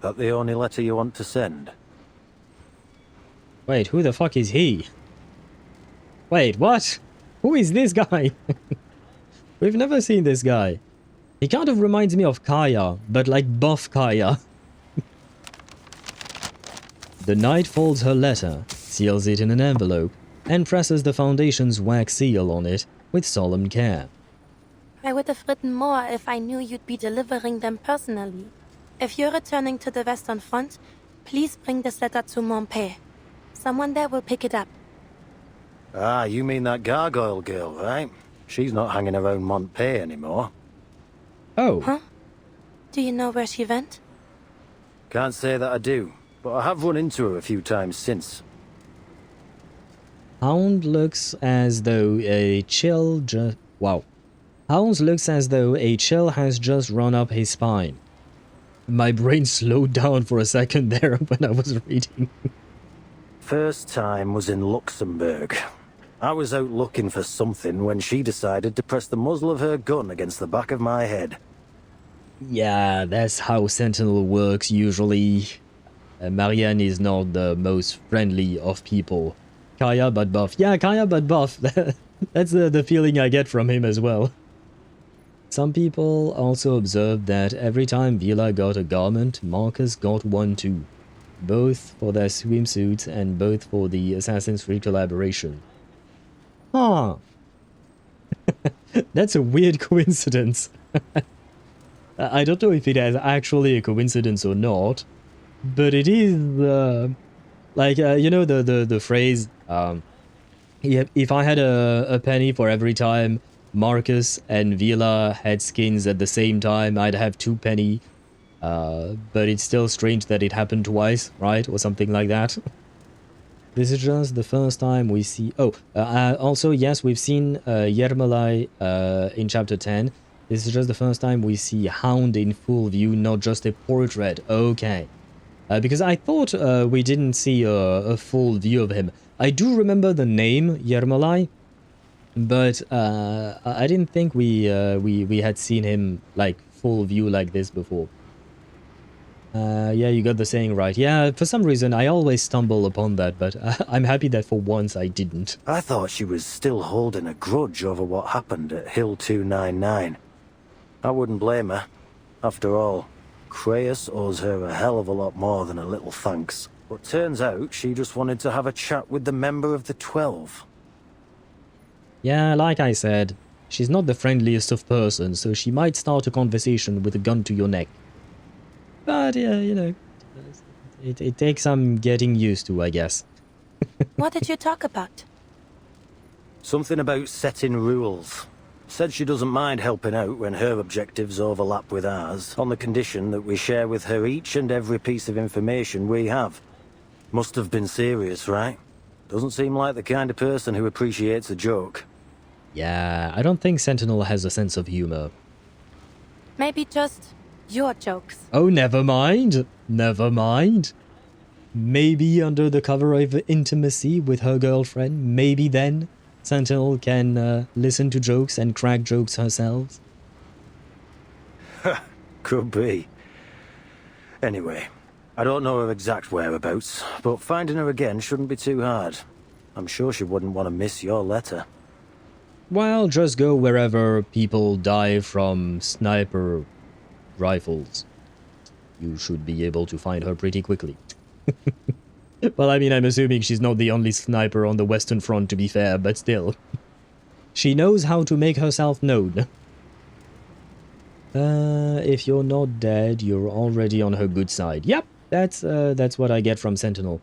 That the only letter you want to send? Wait, who the fuck is he? Wait, what? Who is this guy? We've never seen this guy. He kind of reminds me of Kaya, but like buff Kaya. The knight folds her letter, seals it in an envelope, and presses the Foundation's wax seal on it with solemn care. I would have written more if I knew you'd be delivering them personally. If you're returning to the Western Front, please bring this letter to Montpé. Someone there will pick it up. Ah, you mean that gargoyle girl, right? She's not hanging around Montpé anymore. Oh. Huh? Do you know where she went? Can't say that I do, but I have run into her a few times since. Hound looks as though a chill Wow. Hound looks as though a chill has just run up his spine. My brain slowed down for a second there when I was reading. First time was in Luxembourg. I was out looking for something when she decided to press the muzzle of her gun against the back of my head. Yeah, that's how Sentinel works usually. Marianne is not the most friendly of people. Kaya but buff. Yeah, Kaya but buff. That's the feeling I get from him as well. Some people also observed that every time Vila got a garment, Marcus got one too. Both for their swimsuits and both for the Assassin's Creed collaboration. Huh. That's a weird coincidence. I don't know if it is actually a coincidence or not, but it is, you know the phrase, if I had a penny for every time Marcus and Vila had skins at the same time, I'd have 2 penny. But it's still strange that it happened twice, right? Or something like that. This is just the first time we see... Oh, also, yes, we've seen Yermalai in Chapter 10. This is just the first time we see Hound in full view, not just a portrait. Okay. Because I thought we didn't see a full view of him. I do remember the name, Yermalai, but I didn't think we had seen him, like, full view like this before. Yeah, you got the saying right. Yeah, for some reason I always stumble upon that, but I'm happy that for once I didn't. I thought she was still holding a grudge over what happened at Hill 299. I wouldn't blame her. After all, Creus owes her a hell of a lot more than a little thanks. But turns out she just wanted to have a chat with the member of the 12. Yeah, like I said, she's not the friendliest of persons, so she might start a conversation with a gun to your neck. But, yeah, you know, it takes some getting used to, I guess. What did you talk about? Something about setting rules. Said she doesn't mind helping out when her objectives overlap with ours, on the condition that we share with her each and every piece of information we have. Must have been serious, right? Doesn't seem like the kind of person who appreciates a joke. Yeah, I don't think Sentinel has a sense of humor. Maybe just your jokes. Oh, never mind. Never mind. Maybe under the cover of intimacy with her girlfriend, maybe then Sentinel can listen to jokes and crack jokes herself. Could be. Anyway, I don't know her exact whereabouts, but finding her again shouldn't be too hard. I'm sure she wouldn't want to miss your letter. Well, just go wherever people die from sniper rifles. You should be able to find her pretty quickly. Well, I mean, I'm assuming she's not the only sniper on the Western Front, to be fair, but still. She knows how to make herself known. If you're not dead, you're already on her good side. Yep, that's what I get from Sentinel.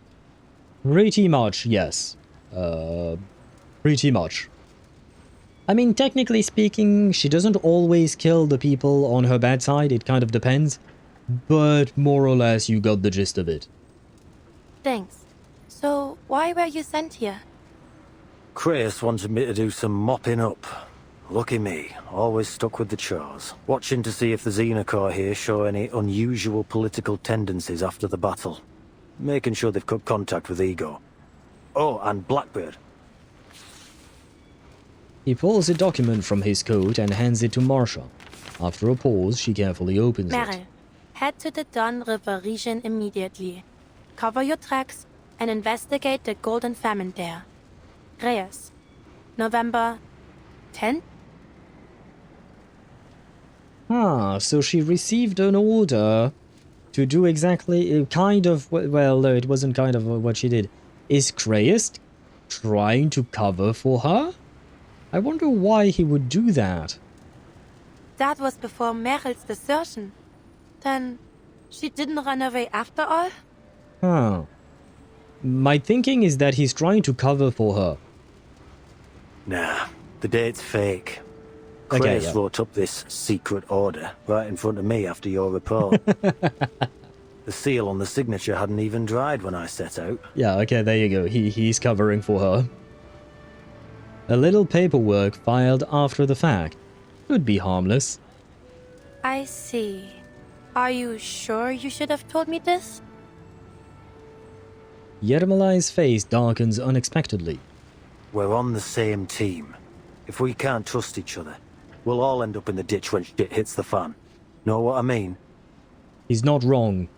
Pretty much, yes. Pretty much. I mean, technically speaking, she doesn't always kill the people on her bad side, it kind of depends. But more or less, you got the gist of it. Thanks. So, why were you sent here? Chris wanted me to do some mopping up. Lucky me, always stuck with the chores. Watching to see if the Xenocore here show any unusual political tendencies after the battle. Making sure they've cut contact with Igor. Oh, and Blackbird. He pulls a document from his coat and hands it to Marsha. After a pause, she carefully opens it. Meryl, head to the Don River region immediately. Cover your tracks and investigate the Golden Famine there. Reyes, November 10th? Ah, so she received an order to do exactly, kind of, well, no, it wasn't kind of what she did. Is Kreist trying to cover for her? I wonder why he would do that. That was before Meryl's desertion. Then, she didn't run away after all? Huh. My thinking is that he's trying to cover for her. Nah, the date's fake. Okay, Chris yeah. wrote up this secret order right in front of me after your report. The seal on the signature hadn't even dried when I set out. Yeah, okay, there you go. He's covering for her. A little paperwork filed after the fact. Could be harmless. I see. Are you sure you should have told me this? Yermalai's face darkens unexpectedly. We're on the same team. If we can't trust each other, we'll all end up in the ditch when shit hits the fan. Know what I mean? He's not wrong.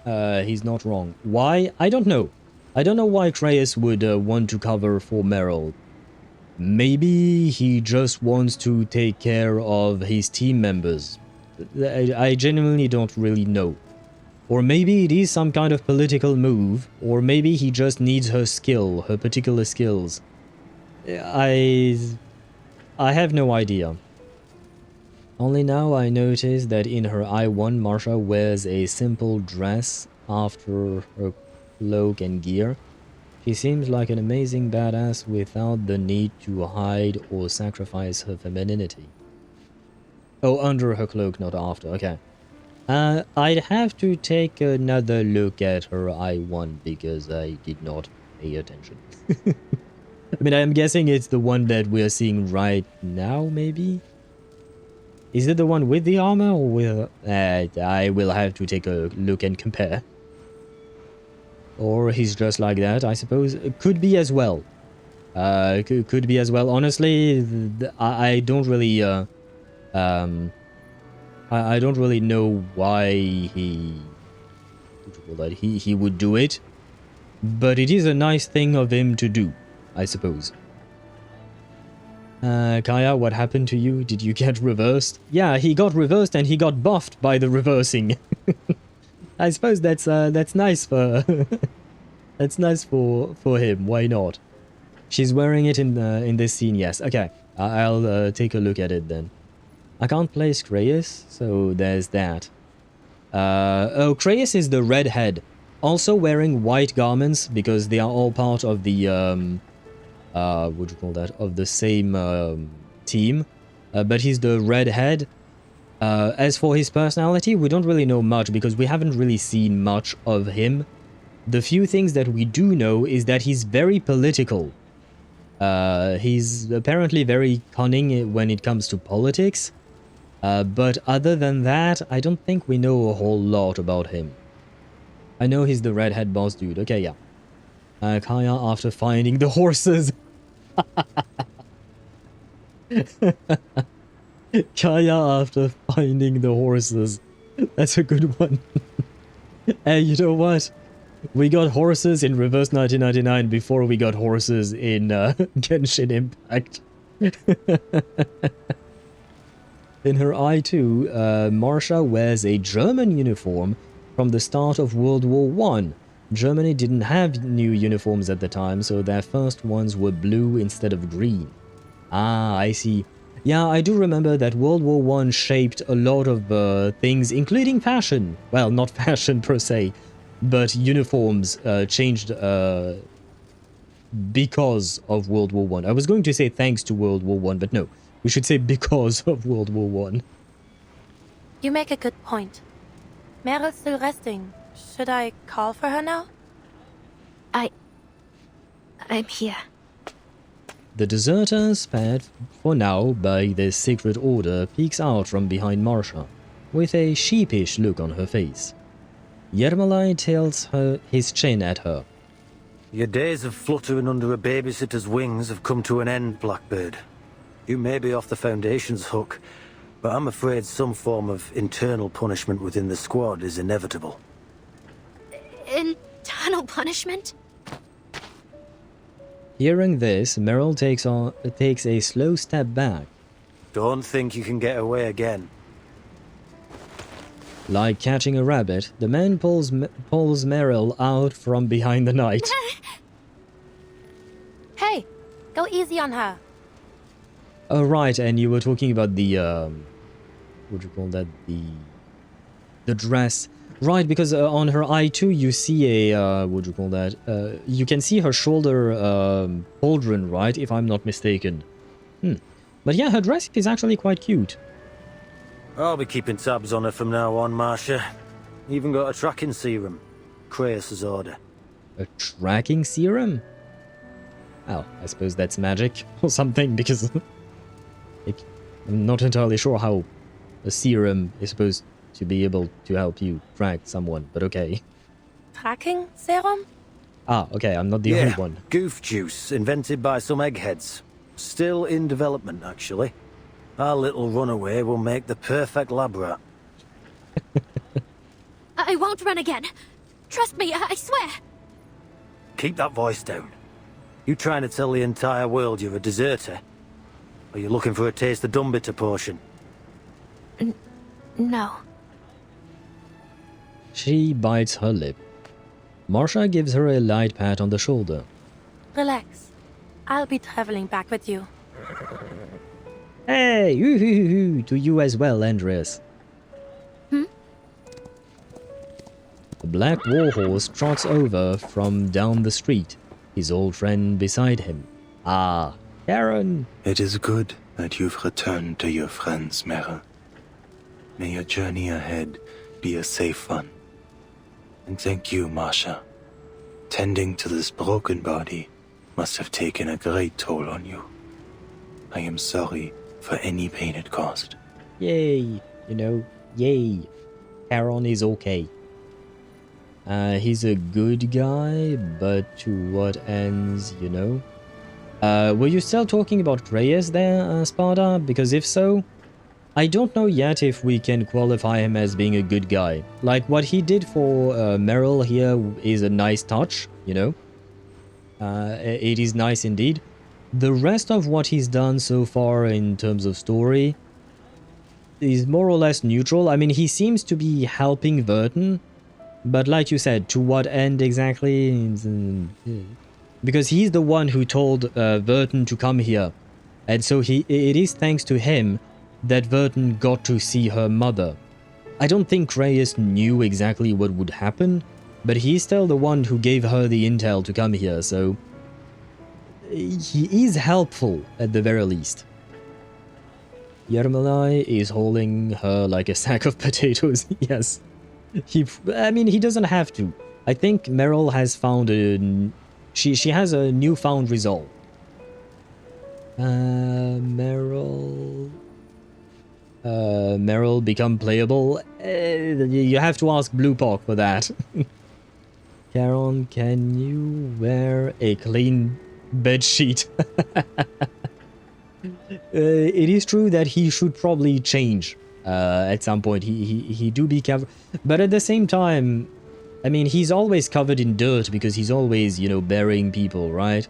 He's not wrong. Why? I don't know. I don't know why Kreist would want to cover for Meryl. Maybe he just wants to take care of his team members. I genuinely don't really know. Or maybe it is some kind of political move, or maybe he just needs her skill, her particular skills. I have no idea. Only now I notice that in her I-1, Marsha wears a simple dress after her cloak and gear. She seems like an amazing badass without the need to hide or sacrifice her femininity. Oh, under her cloak, not after, okay. I'd have to take another look at her I-1 because I did not pay attention. I mean, I'm guessing it's the one that we're seeing right now, maybe? Is it the one with the armor or with... I will have to take a look and compare. Or he's just like that, I suppose. It could be as well. Could be as well. Honestly, I don't really... I don't really know why he would do it, but it is a nice thing of him to do, I suppose. Kaya, what happened to you? Did you get reversed? Yeah, he got reversed and he got buffed by the reversing. I suppose that's nice for that's nice for him. Why not? She's wearing it in this scene. Yes. Okay. I'll take a look at it then. I can't place Kreist, so there's that. Oh, Kreist is the redhead, also wearing white garments because they are all part of the what do you call that? Of the same team. But he's the redhead. As for his personality, we don't really know much because we haven't really seen much of him. The few things that we do know is that he's very political. He's apparently very cunning when it comes to politics. But other than that, I don't think we know a whole lot about him. I know he's the redhead boss dude. Okay, yeah. Kaya after finding the horses. Kaya after finding the horses. That's a good one. Hey, you know what? We got horses in Reverse 1999 before we got horses in Genshin Impact. In her eye too, Marsha wears a German uniform from the start of World War I. Germany didn't have new uniforms at the time, so their first ones were blue instead of green. Ah, I see. Yeah, I do remember that World War I shaped a lot of things, including fashion. Well, not fashion per se, but uniforms changed because of World War I. I was going to say thanks to World War I, but no. We should say because of World War I. You make a good point. Meryl's still resting. Should I call for her now? I'm here. The deserter, spared for now by the secret order, peeks out from behind Marsha, with a sheepish look on her face. Yermalai tilts his chin at her. Your days of fluttering under a babysitter's wings have come to an end, Blackbird. You may be off the Foundation's hook, but I'm afraid some form of internal punishment within the squad is inevitable. Internal punishment? Hearing this, Meryl takes a slow step back. Don't think you can get away again. Like catching a rabbit, the man pulls Meryl out from behind the knight. Hey, go easy on her. Oh, right, and you were talking about the, what do you call that, the dress. Right, because on her eye too, you see a, what do you call that, you can see her shoulder pauldron, right, if I'm not mistaken. But yeah, her dress is actually quite cute. I'll be keeping tabs on her from now on, Marsha. Even got a tracking serum. Kratos' order. A tracking serum? Well, I suppose that's magic or something, because I'm not entirely sure how a serum is supposed to be able to help you track someone, but okay. Tracking serum? Ah, okay, I'm not the only one. Goof juice, invented by some eggheads. Still in development, actually. Our little runaway will make the perfect lab rat. I won't run again. Trust me, I swear. Keep that voice down. You trying to tell the entire world you're a deserter? Or you looking for a taste of Dumbitter portion? No. She bites her lip. Marsha gives her a light pat on the shoulder. Relax. I'll be traveling back with you. Hey, to you as well, Andreas. Hmm? The black warhorse trots over from down the street, his old friend beside him. Ah, Charon! It is good that you've returned to your friends, Meryl. May your journey ahead be a safe one. And thank you, Marsha. Tending to this broken body must have taken a great toll on you. I am sorry for any pain it caused. Yay, you know, yay. Charon is okay. He's a good guy, but to what ends, you know? Were you still talking about Reyes there, Sparta? Because if so, I don't know yet if we can qualify him as being a good guy. Like, what he did for Meryl here is a nice touch, you know? It is nice indeed. The rest of what he's done so far in terms of story is more or less neutral. I mean, he seems to be helping Vertin, but like you said, to what end exactly? Because he's the one who told Vertin to come here. And so it is thanks to him that Vertin got to see her mother. I don't think Reyes knew exactly what would happen, but he's still the one who gave her the intel to come here, so he is helpful at the very least. Yermalai is holding her like a sack of potatoes. Yes. I mean, he doesn't have to. I think Meryl has found she has a newfound resolve. Meryl... Meryl become playable? You have to ask Bluepoch for that. Charon, can you wear a clean bedsheet? It is true that he should probably change at some point. He do be covered, but at the same time, I mean, he's always covered in dirt because he's always, you know, burying people, right?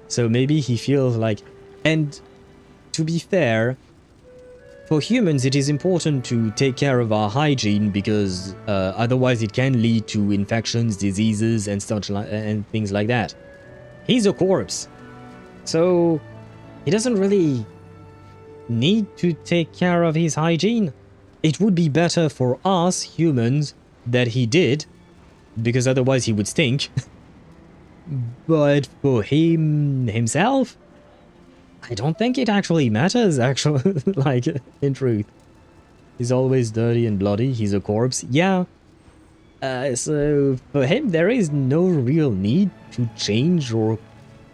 So maybe he feels like, and to be fair, for humans it is important to take care of our hygiene because otherwise it can lead to infections, diseases, and such and things like that. He's a corpse, so he doesn't really need to take care of his hygiene. It would be better for us humans that he did, because otherwise he would stink. But for himself, I don't think it actually matters, actually, like, in truth. He's always dirty and bloody, he's a corpse, yeah. So for him, there is no real need to change or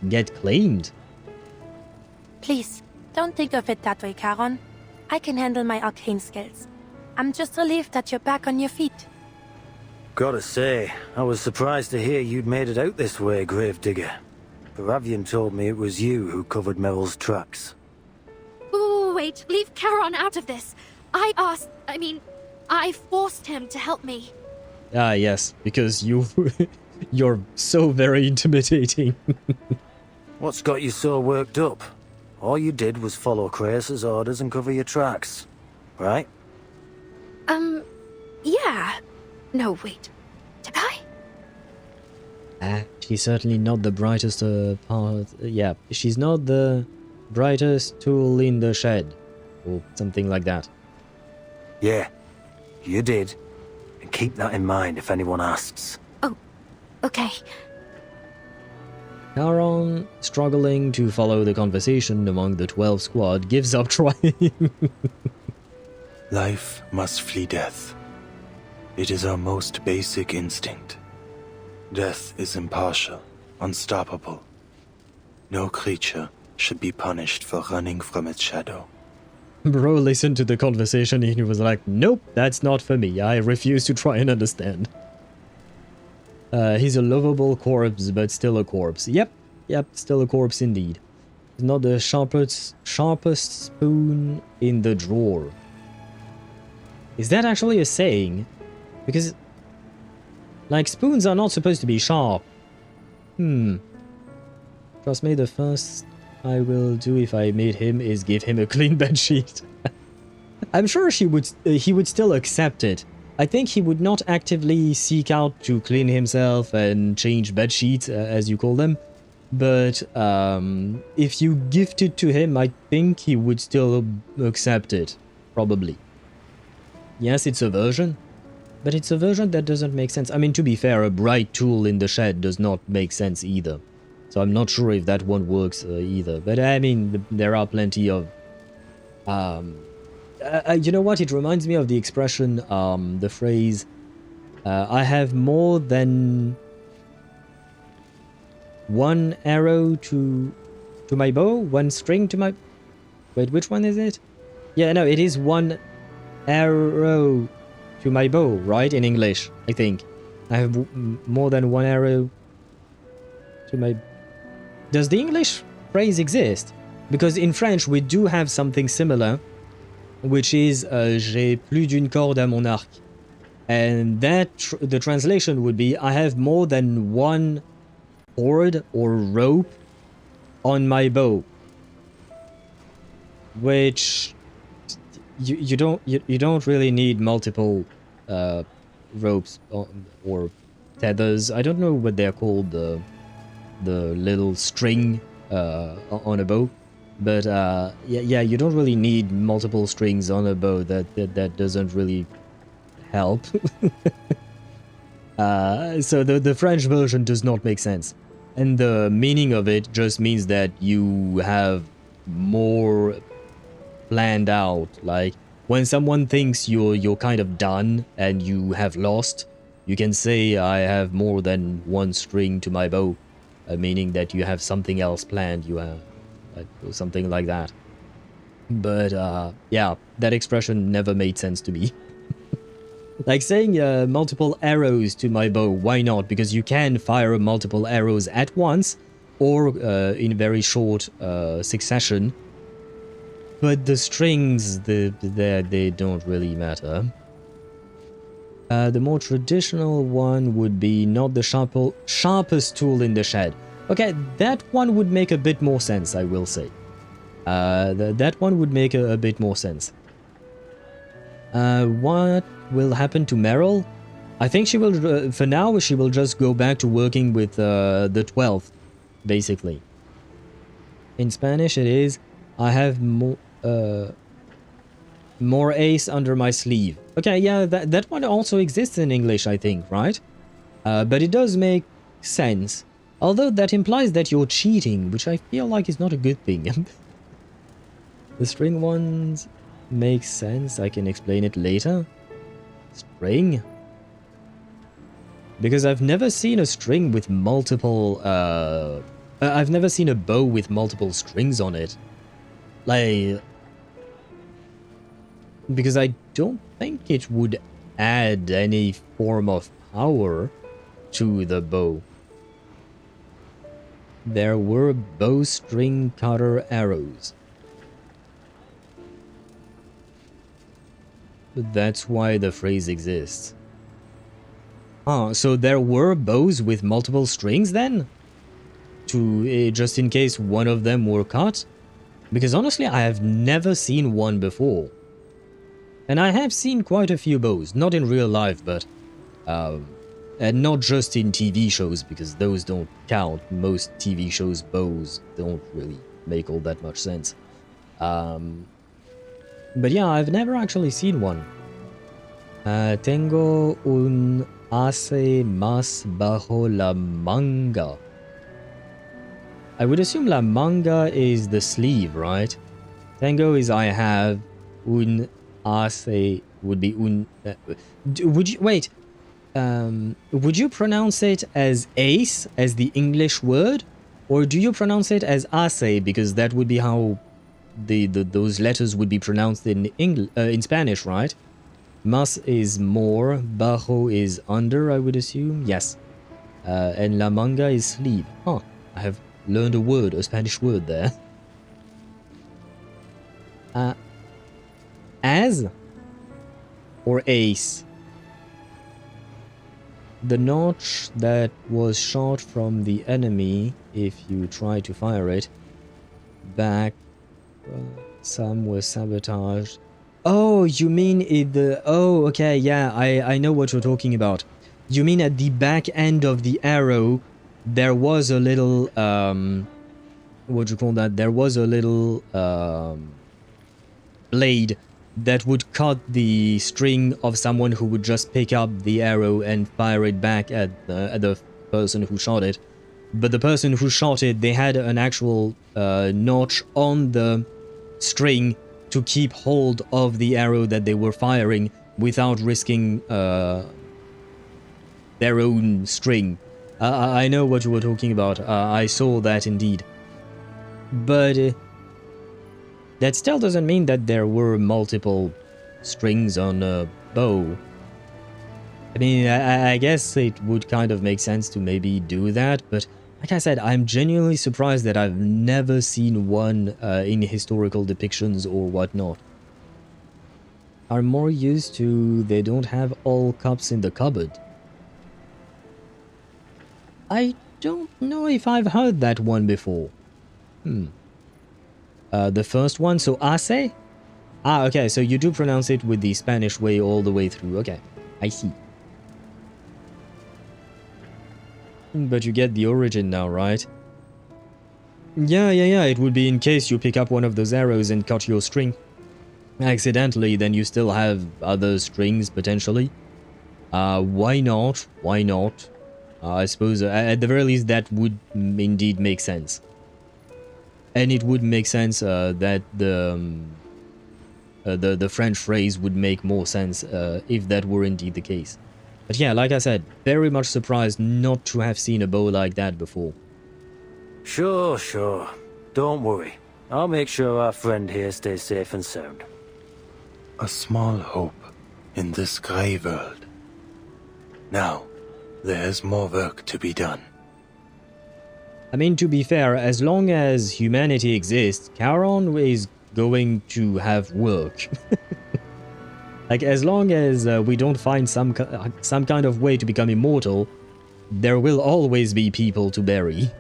get claimed. Please, don't think of it that way, Charon. I can handle my arcane skills. I'm just relieved that you're back on your feet. Gotta say, I was surprised to hear you'd made it out this way, Gravedigger. Paravian told me it was you who covered Meryl's tracks. Wait, leave Charon out of this. I forced him to help me. Ah, yes, because you're so very intimidating. What's got you so worked up? All you did was follow Krasus' orders and cover your tracks, right? Yeah. No, wait. Did I? She's certainly not the brightest part. Yeah, she's not the brightest tool in the shed, or something like that. Yeah, you did. And keep that in mind if anyone asks. Oh, okay. Charon, struggling to follow the conversation among the 12 squad, gives up trying. Life must flee death. It is our most basic instinct. Death is impartial, unstoppable. No creature should be punished for running from its shadow. Bro listened to the conversation and he was like, nope, that's not for me. I refuse to try and understand. He's a lovable corpse, but still a corpse. Yep, still a corpse indeed. He's not the sharpest spoon in the drawer. Is that actually a saying? Because, like, spoons are not supposed to be sharp. Trust me, the first I will do if I meet him is give him a clean bedsheet. I'm sure he would still accept it. I think he would not actively seek out to clean himself and change bedsheets, as you call them. But if you gift it to him, I think he would still accept it. Probably. Yes, it's a version. But it's a version that doesn't make sense. I mean, to be fair, a bright tool in the shed does not make sense either. So I'm not sure if that one works either. But I mean, there are plenty of... you know what? It reminds me of the expression, the phrase, I have more than one arrow to my bow, one string to my... Wait, which one is it? Yeah, no, it is one arrow to my bow, right? In English, I think. I have more than one arrow to my... Does the English phrase exist? Because in French we do have something similar, which is j'ai plus d'une corde à mon arc. And that, the translation would be, I have more than one cord or rope on my bow. Which... You don't really need multiple ropes or tethers. I don't know what they're called, the little string on a bow, but yeah, you don't really need multiple strings on a bow. That doesn't really help. So the French version does not make sense, and the meaning of it just means that you have more planned out. Like when someone thinks you're kind of done and you have lost, you can say I have more than one string to my bow, meaning that you have something else planned. You have something like that. But yeah, that expression never made sense to me. Like saying multiple arrows to my bow, why not? Because you can fire multiple arrows at once or in very short succession. But the strings, they don't really matter. The more traditional one would be not the sharpest tool in the shed. Okay, that one would make a bit more sense, I will say. That one would make a bit more sense. What will happen to Meryl? I think she will, for now, she will just go back to working with the 12th, basically. In Spanish it is, I have more ace under my sleeve. Okay, yeah, that one also exists in English, I think, right? But it does make sense. Although that implies that you're cheating, which I feel like is not a good thing. The string ones make sense. I can explain it later. String? Because I've never seen a string with multiple... I've never seen a bow with multiple strings on it. Like... Because I don't think it would add any form of power to the bow. There were bowstring cutter arrows. But that's why the phrase exists. Ah, so there were bows with multiple strings then? To just in case one of them were cut? Because honestly, I have never seen one before. And I have seen quite a few bows, not in real life, but... and not just in TV shows, because those don't count. Most TV shows' bows don't really make all that much sense. But yeah, I've never actually seen one. Tengo un ace más bajo la manga. I would assume la manga is the sleeve, right? Tengo is I have, un ace would be un... would you... Wait. Would you pronounce it as ace, as the English word? Or do you pronounce it as ace, because that would be how those letters would be pronounced in Spanish, right? Mas is more, bajo is under, I would assume. Yes. And la manga is sleeve. Huh. I have learned a word, a Spanish word there. As or ace? The notch that was shot from the enemy, if you try to fire it back, some were sabotaged. Oh, you mean oh, okay, yeah, I know what you're talking about. You mean at the back end of the arrow, there was a little, what do you call that? There was a little, blade that would cut the string of someone who would just pick up the arrow and fire it back at the person who shot it. But the person who shot it, they had an actual notch on the string to keep hold of the arrow that they were firing without risking their own string. I know what you were talking about. I saw that indeed. But that still doesn't mean that there were multiple strings on a bow. I mean, I guess it would kind of make sense to maybe do that, but like I said, I'm genuinely surprised that I've never seen one in historical depictions or whatnot. Are more used to they don't have all cups in the cupboard. I don't know if I've heard that one before. The first one, so ace? Ah, okay, so you do pronounce it with the Spanish way all the way through. Okay, I see. But you get the origin now, right? Yeah, it would be in case you pick up one of those arrows and cut your string accidentally, then you still have other strings, potentially. Why not? Why not? I suppose, at the very least, that would indeed make sense. And it would make sense that the French phrase would make more sense if that were indeed the case. But yeah, like I said, very much surprised not to have seen a bow like that before. Sure. Don't worry. I'll make sure our friend here stays safe and sound. A small hope in this grey world. Now, there's more work to be done. I mean, to be fair, as long as humanity exists, Charon is going to have work. Like, as long as we don't find some kind of way to become immortal, there will always be people to bury.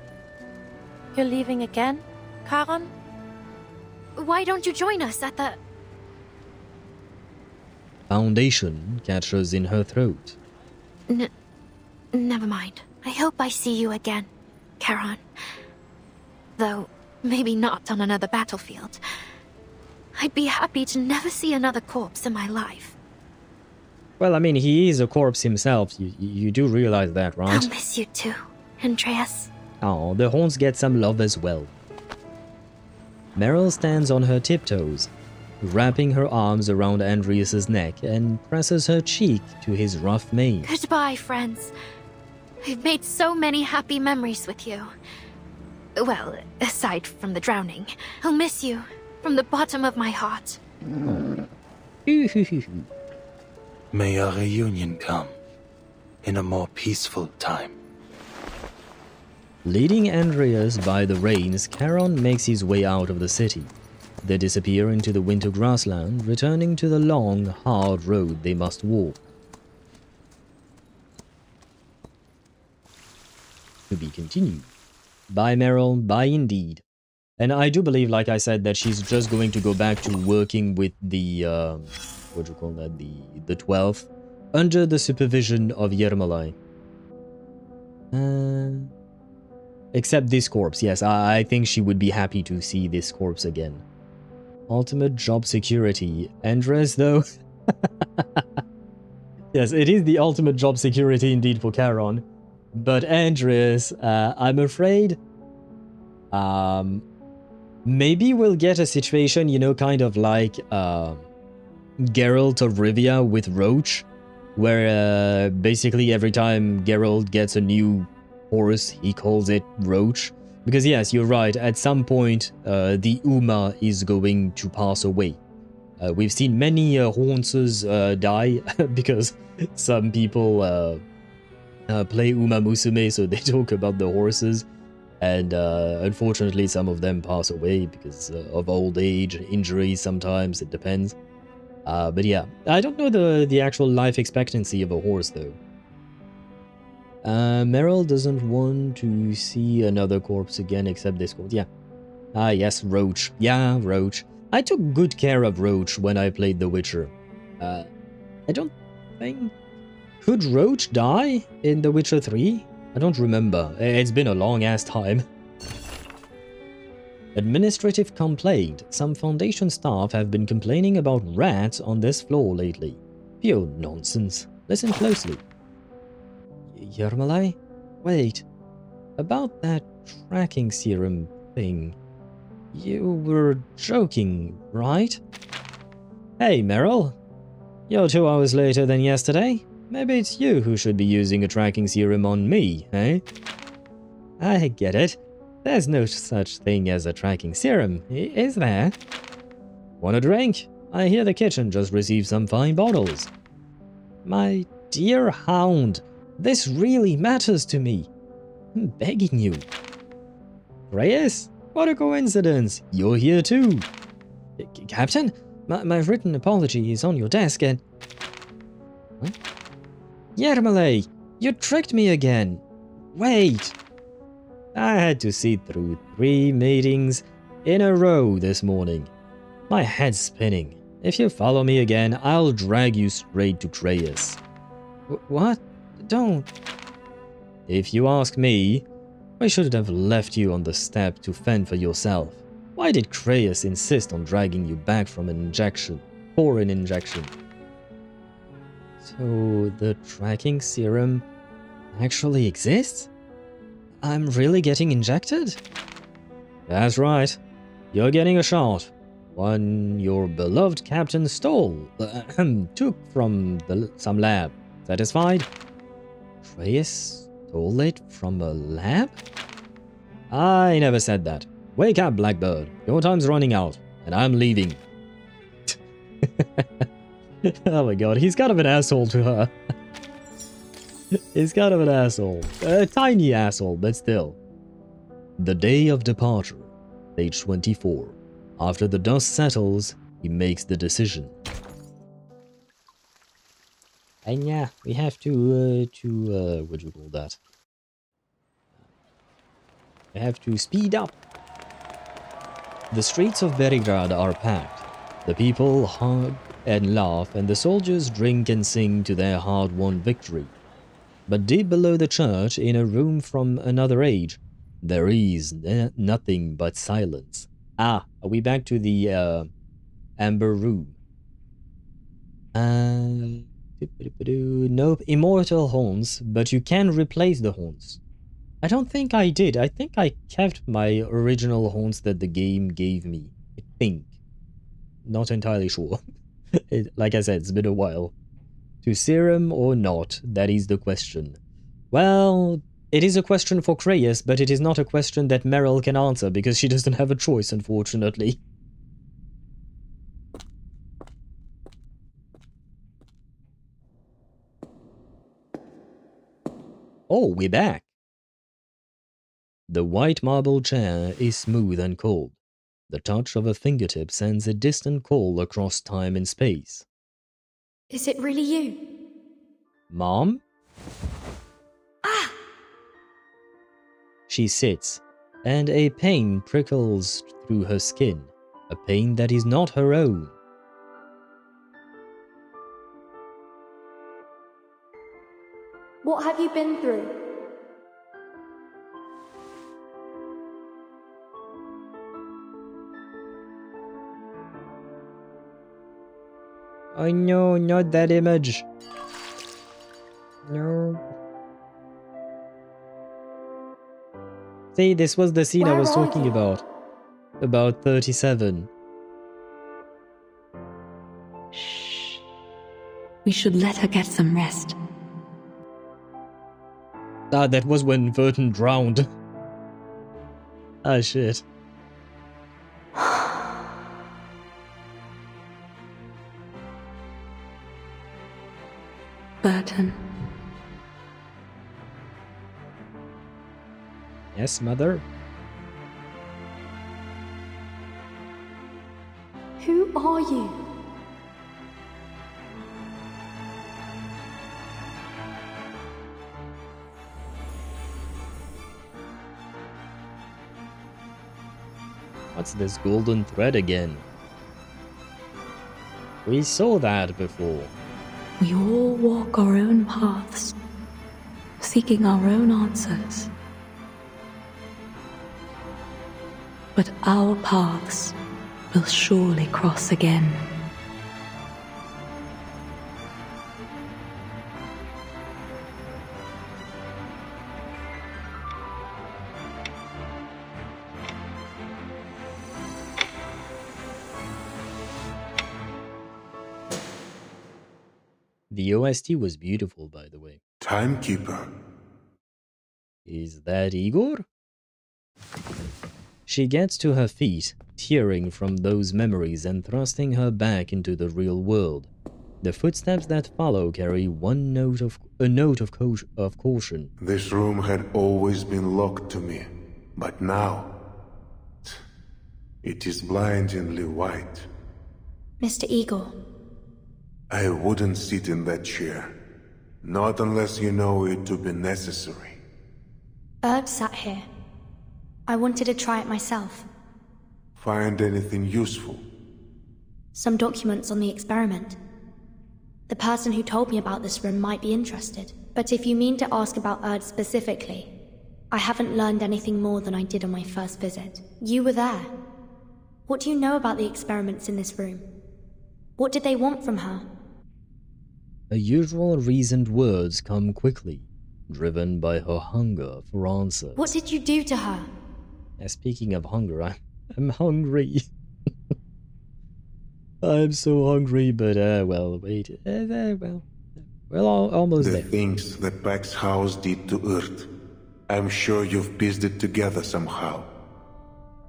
You're leaving again, Charon? Why don't you join us at the... Foundation catches in her throat. Never mind. I hope I see you again, Charon. Though, maybe not on another battlefield. I'd be happy to never see another corpse in my life. Well, I mean, he is a corpse himself. You do realize that, right? I'll miss you too, Andreas. Oh, the horns get some love as well. Meryl stands on her tiptoes, wrapping her arms around Andreas's neck and presses her cheek to his rough mane. Goodbye, friends. I've made so many happy memories with you. Well, aside from the drowning. I'll miss you from the bottom of my heart. May our reunion come in a more peaceful time. Leading Andreas by the reins, Charon makes his way out of the city. They disappear into the winter grassland, returning to the long, hard road they must walk. To be continued. Bye, Meryl. Bye, indeed. And I do believe, like I said, that she's just going to go back to working with the, what do you call that, the 12th, under the supervision of Yermalai. Except this corpse, yes, I think she would be happy to see this corpse again. Ultimate job security. Andres, though? Yes, it is the ultimate job security indeed for Charon. But Andres, I'm afraid... maybe we'll get a situation, you know, kind of like Geralt of Rivia with Roach, where basically every time Geralt gets a new horse, he calls it Roach. Because yes, you're right, at some point the Uma is going to pass away. We've seen many horses die because some people play Uma Musume, so they talk about the horses. And unfortunately, some of them pass away because of old age, injuries sometimes, it depends. But yeah, I don't know the actual life expectancy of a horse, though. Meryl doesn't want to see another corpse again except this corpse. Yeah. Ah, yes, Roach. Yeah, Roach. I took good care of Roach when I played The Witcher. I don't think... Could Roach die in The Witcher 3? I don't remember. It's been a long-ass time. Administrative complaint. Some Foundation staff have been complaining about rats on this floor lately. Pure nonsense. Listen closely. Yermalai? Wait. About that tracking serum thing. You were joking, right? Hey, Meryl. You're 2 hours later than yesterday. Maybe it's you who should be using a tracking serum on me, eh? I get it. There's no such thing as a tracking serum, is there? Want a drink? I hear the kitchen just received some fine bottles. My dear hound, this really matters to me. I'm begging you. Reyes? What a coincidence. You're here too. Captain? My written apology is on your desk and... Huh? Yermalai, you tricked me again. Wait. I had to sit through 3 meetings in a row this morning. My head's spinning. If you follow me again, I'll drag you straight to Treyas. What? Don't. If you ask me, I should have left you on the step to fend for yourself. Why did Treyas insist on dragging you back from an injection? For an injection? So the tracking serum actually exists? I'm really getting injected? That's right. You're getting a shot. One your beloved captain stole, took from some lab. Satisfied? Treyas stole it from a lab? I never said that. Wake up, Blackbird. Your time's running out, and I'm leaving. Oh my god, he's kind of an asshole to her. He's kind of an asshole. A tiny asshole, but still. The day of departure, page 24. After the dust settles, he makes the decision. And yeah, we have to what do you call that? We have to speed up. The streets of Verigrad are packed. The people hug and laugh, and the soldiers drink and sing to their hard-won victory. But deep below the church, in a room from another age, there is nothing but silence. Ah, are we back to the amber room? Nope, immortal horns, but you can replace the horns. I don't think I did. I think I kept my original horns that the game gave me. I think. Not entirely sure. Like I said, it's been a while. To serum or not, that is the question. Well, it is a question for Kreyas, but it is not a question that Meryl can answer because she doesn't have a choice, unfortunately. Oh, we're back. The white marble chair is smooth and cold. The touch of a fingertip sends a distant call across time and space. Is it really you? Mom? Ah! She sits, and a pain prickles through her skin, a pain that is not her own. What have you been through? Oh no, not that image. No. See, this was the scene I was talking about. About 37. Shh. We should let her get some rest. Ah, that was when Vertin drowned. Ah, shit. Vertin. Yes, mother? Who are you? What's this golden thread again? We saw that before. We all walk our own paths, seeking our own answers. But our paths will surely cross again. The OST was beautiful, by the way. Timekeeper. Is that Igor? She gets to her feet, tearing from those memories and thrusting her back into the real world. The footsteps that follow carry a note of caution. This room had always been locked to me, but now it is blindingly white. Mr. Igor. I wouldn't sit in that chair, not unless you know it to be necessary. Herb sat here. I wanted to try it myself. Find anything useful? Some documents on the experiment. The person who told me about this room might be interested. But if you mean to ask about Erd specifically, I haven't learned anything more than I did on my first visit. You were there. What do you know about the experiments in this room? What did they want from her? Her usual reasoned words come quickly, driven by her hunger for answers. What did you do to her? Speaking of hunger, I'm hungry. I'm so hungry, but well, wait. Well, almost there. The things that Pax House did to Earth. I'm sure you've pieced it together somehow.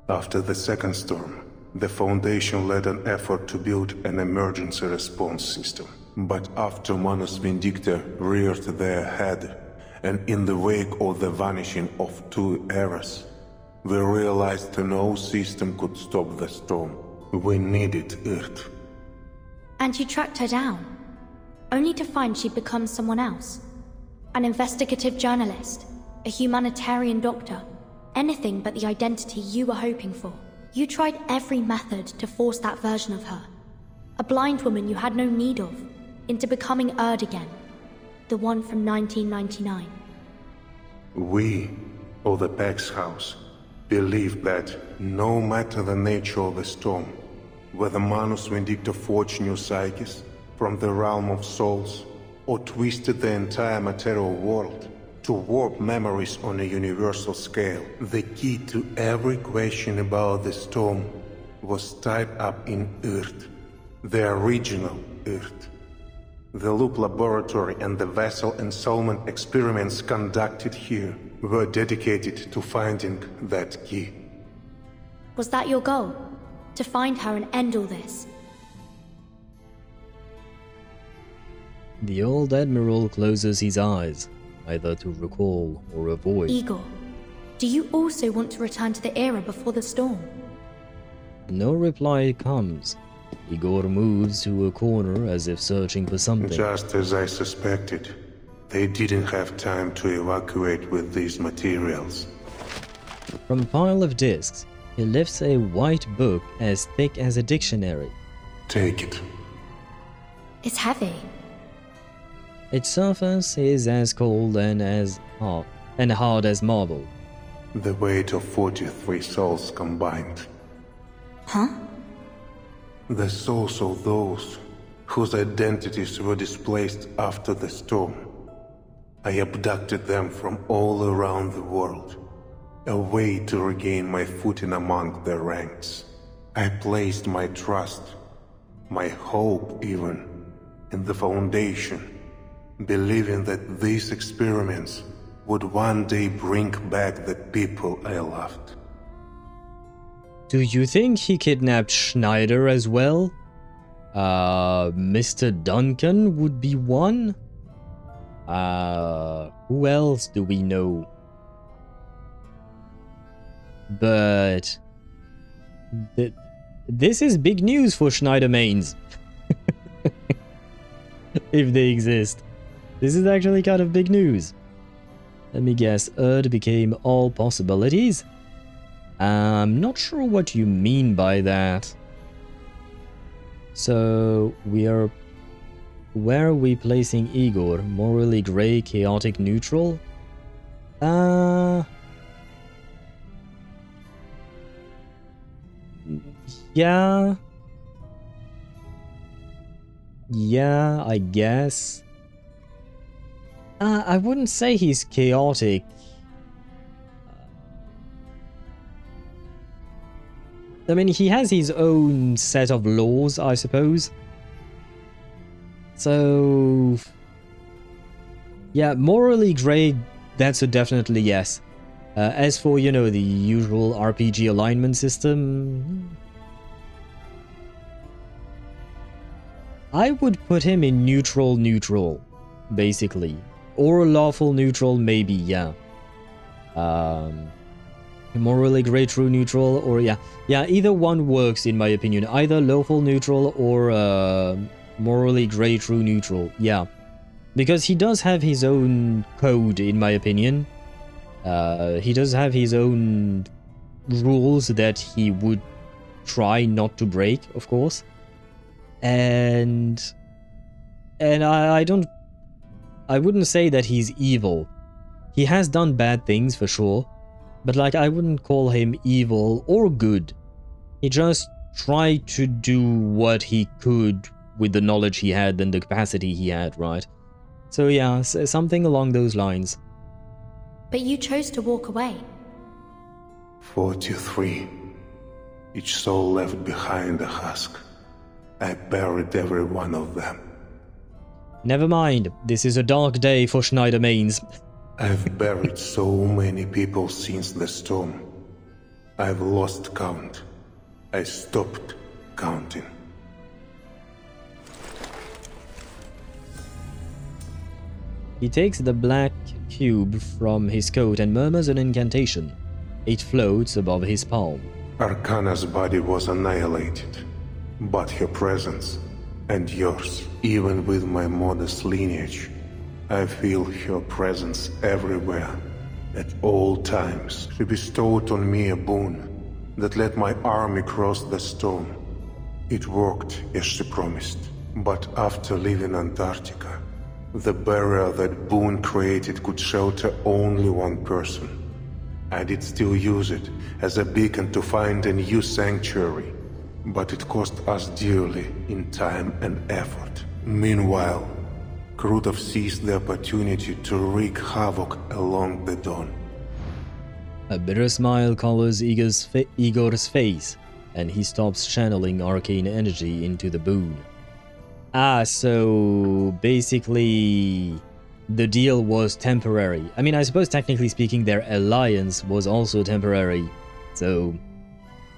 After the second storm, the Foundation led an effort to build an emergency response system. But after Manus Vindicta reared their head, and in the wake of the vanishing of 2 eras, we realized no system could stop the storm. We needed Earth. And you tracked her down, only to find she'd become someone else. An investigative journalist, a humanitarian doctor, anything but the identity you were hoping for. You tried every method to force that version of her, a blind woman you had no need of, into becoming Erd again, the one from 1999. We, or the Pax House, believed that, no matter the nature of the storm, whether Manus Vindicta forged new psyches from the realm of souls, or twisted the entire material world to warp memories on a universal scale, the key to every question about the storm was tied up in Earth, the original Earth. The Loop Laboratory and the vessel ensoulment experiments conducted here were dedicated to finding that key. Was that your goal? To find her and end all this? The old Admiral closes his eyes, either to recall or avoid. Igor, do you also want to return to the era before the storm? No reply comes. Igor moves to a corner as if searching for something. Just as I suspected, they didn't have time to evacuate with these materials. From a pile of discs, he lifts a white book as thick as a dictionary. Take it. It's heavy. Its surface is as cold and hard as marble. The weight of 43 souls combined. Huh? The souls of those whose identities were displaced after the storm. I abducted them from all around the world, a way to regain my footing among the ranks. I placed my trust, my hope even, in the Foundation, believing that these experiments would one day bring back the people I loved. Do you think he kidnapped Schneider as well? Mr. Duncan would be one? Who else do we know? But this is big news for Schneider mains. If they exist. This is actually kind of big news. Let me guess, Erd became all possibilities? I'm not sure what you mean by that. So, where are we placing Igor? Morally grey, chaotic, neutral? Yeah. Yeah, I guess. I wouldn't say he's chaotic. I mean, he has his own set of laws, I suppose. So... yeah, morally grey, that's a definitely yes. As for, you know, the usual RPG alignment system... I would put him in neutral, basically. Or lawful neutral, maybe, yeah. Morally grey, true neutral, or yeah, either one works in my opinion. Either lawful neutral or morally grey, true neutral, yeah, because he does have his own code in my opinion. He does have his own rules that he would try not to break, of course, and I wouldn't say that he's evil. He has done bad things for sure. But, like, I wouldn't call him evil or good. He just tried to do what he could with the knowledge he had and the capacity he had, right? So, yeah, something along those lines. But you chose to walk away. 43. Each soul left behind a husk. I buried every one of them. Never mind. This is a dark day for Schneider mains. I've buried so many people since the storm. I've lost count. I stopped counting. He takes the black cube from his coat and murmurs an incantation. It floats above his palm. Arcana's body was annihilated, but her presence, and yours, even with my modest lineage, I feel her presence everywhere, at all times. She bestowed on me a boon that let my army cross the storm. It worked as she promised, but after leaving Antarctica, the barrier that boon created could shelter only one person. I did still use it as a beacon to find a new sanctuary, but it cost us dearly in time and effort. Meanwhile, Krutov seized the opportunity to wreak havoc along the dawn. A bitter smile colors Igor's face, and he stops channeling arcane energy into the boon. Ah, so basically the deal was temporary. I mean, I suppose technically speaking their alliance was also temporary, so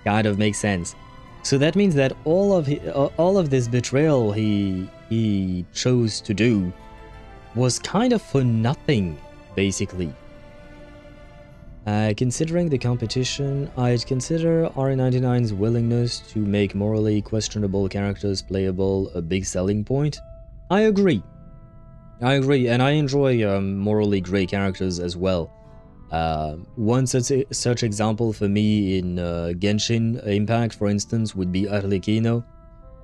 kind of makes sense. So that means that all of this betrayal he chose to do was kind of for nothing, basically. Considering the competition, I'd consider R99's willingness to make morally questionable characters playable a big selling point. I agree, and I enjoy morally grey characters as well. One such example for me in Genshin Impact, for instance, would be Arlecchino.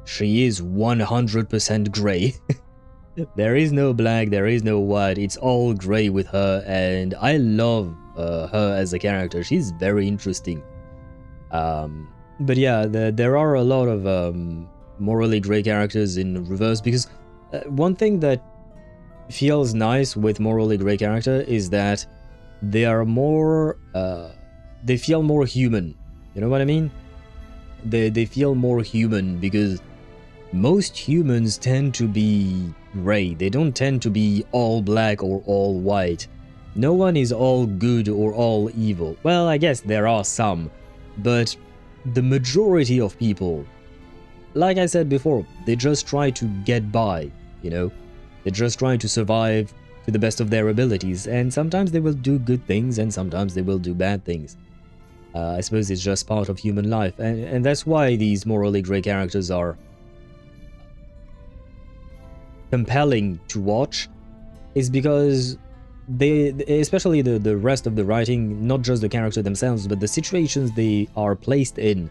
She is 100% grey. There is no black, there is no white, it's all grey with her, and I love her as a character. She's very interesting. But yeah, there are a lot of morally grey characters in reverse, because one thing that feels nice with morally grey character is that they are more, they feel more human. You know what I mean? They feel more human, because most humans tend to be grey. They don't tend to be all black or all white. No one is all good or all evil. Well, I guess there are some, but the majority of people, like I said before, they just try to get by, you know? They just try to survive to the best of their abilities, and sometimes they will do good things and sometimes they will do bad things. I suppose it's just part of human life, and that's why these morally grey characters are compelling to watch, is because they, especially the rest of the writing, not just the character themselves, but the situations they are placed in.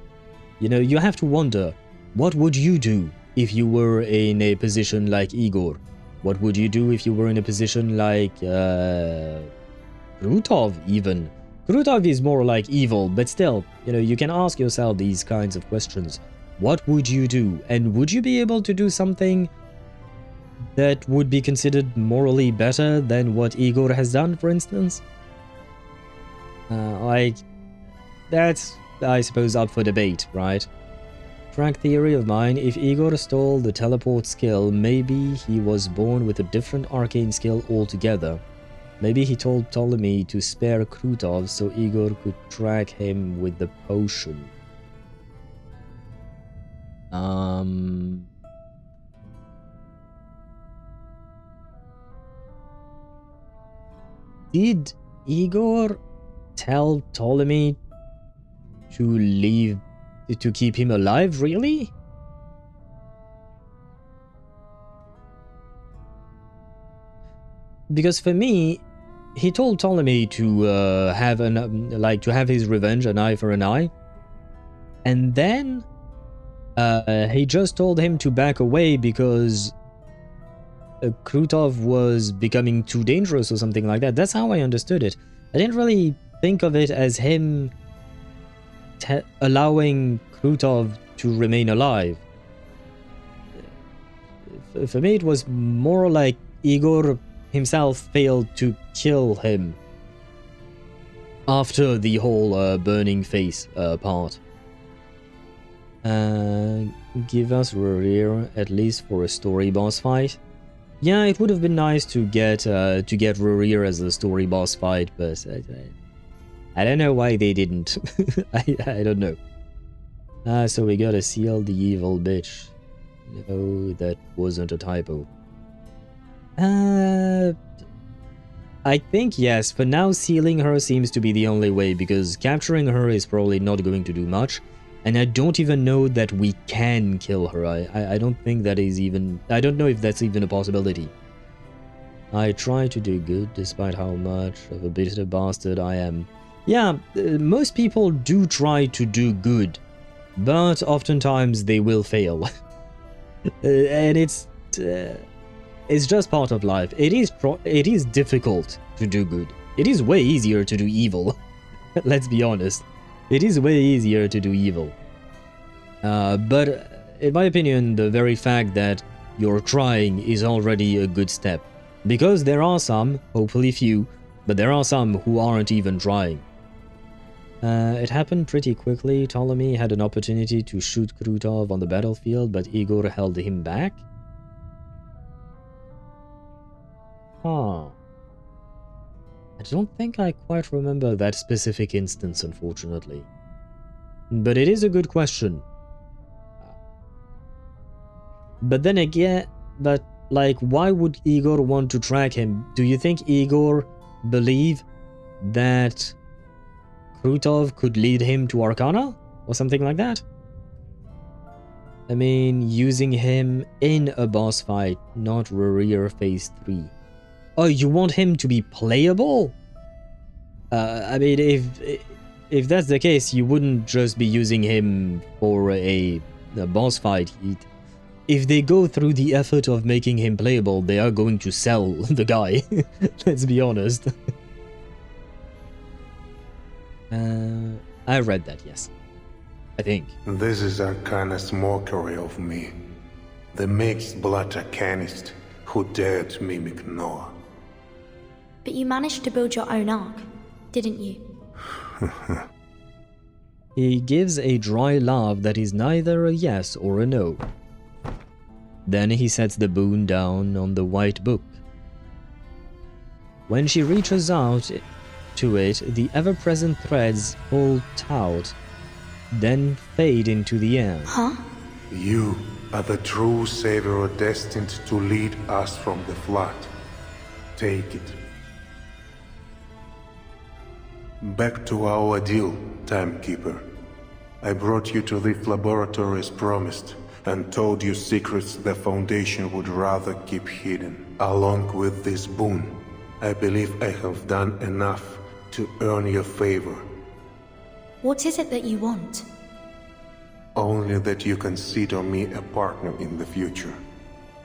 You know, you have to wonder, what would you do if you were in a position like Igor? What would you do if you were in a position like Krutov even? Krutov is more like evil, but still, you know, you can ask yourself these kinds of questions. What would you do? And would you be able to do something that would be considered morally better than what Igor has done, for instance? That's, I suppose, up for debate, right? Track theory of mine, if Igor stole the teleport skill, maybe he was born with a different arcane skill altogether. Maybe he told Ptolemy to spare Krutov so Igor could track him with the potion. Did Igor tell Ptolemy to keep him alive, really? Because for me, he told Ptolemy to have his revenge, an eye for an eye, and then he just told him to back away because Krutov was becoming too dangerous or something like that. That's how I understood it. I didn't really think of it as him allowing Krutov to remain alive. For me, it was more like Igor himself failed to kill him after the whole burning face part. Give us Rurir at least for a story boss fight. Yeah, it would have been nice to get Rurir as a story boss fight, but I don't know why they didn't. I don't know. So we gotta seal the evil bitch. No, that wasn't a typo. I think yes, for now sealing her seems to be the only way, because capturing her is probably not going to do much. And I don't even know that we can kill her. I don't think that is even... I don't know if that's even a possibility. I try to do good despite how much of a bitter bastard I am. Yeah, most people do try to do good, but oftentimes they will fail. And it's just part of life. It is difficult to do good. It is way easier to do evil. Let's be honest. It is way easier to do evil. But in my opinion, the very fact that you're trying is already a good step. Because there are some, hopefully few, but there are some who aren't even trying. It happened pretty quickly. Ptolemy had an opportunity to shoot Krutov on the battlefield, but Igor held him back. Huh. I don't think I quite remember that specific instance, unfortunately. But it is a good question. But then again, like, why would Igor want to track him? Do you think Igor believed that Krutov could lead him to Arcana? Or something like that? I mean, using him in a boss fight, not Rear Phase 3. Oh, you want him to be playable? I mean, if that's the case, you wouldn't just be using him for a boss fight. If they go through the effort of making him playable, they are going to sell the guy. Let's be honest. I read that, yes. I think. This is Arcanist's mockery of me. The mixed blood arcanist who dared mimic Noah. But you managed to build your own arc, didn't you? He gives a dry laugh that is neither a yes or a no. Then he sets the boon down on the white book. When she reaches out to it, the ever-present threads pull taut, then fade into the air. Huh? You are the true savior destined to lead us from the flood. Take it. Back to our deal, Timekeeper. I brought you to this laboratory as promised, and told you secrets the Foundation would rather keep hidden. Along with this boon, I believe I have done enough to earn your favor. What is it that you want? Only that you consider me a partner in the future,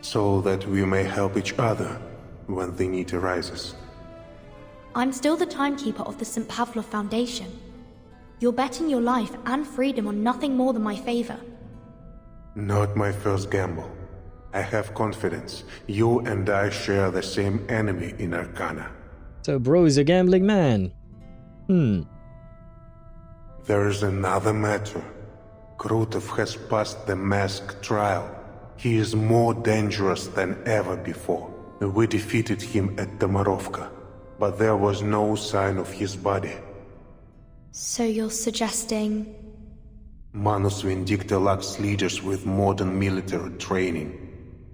so that we may help each other when the need arises. I'm still the Timekeeper of the St. Pavlov Foundation. You're betting your life and freedom on nothing more than my favor. Not my first gamble. I have confidence. You and I share the same enemy in Arcana. So bro is a gambling man. There is another matter. Krutov has passed the mask trial. He is more dangerous than ever before. We defeated him at Tomarovka, but there was no sign of his body. So you're suggesting... Manus Vindicta lacks leaders with modern military training.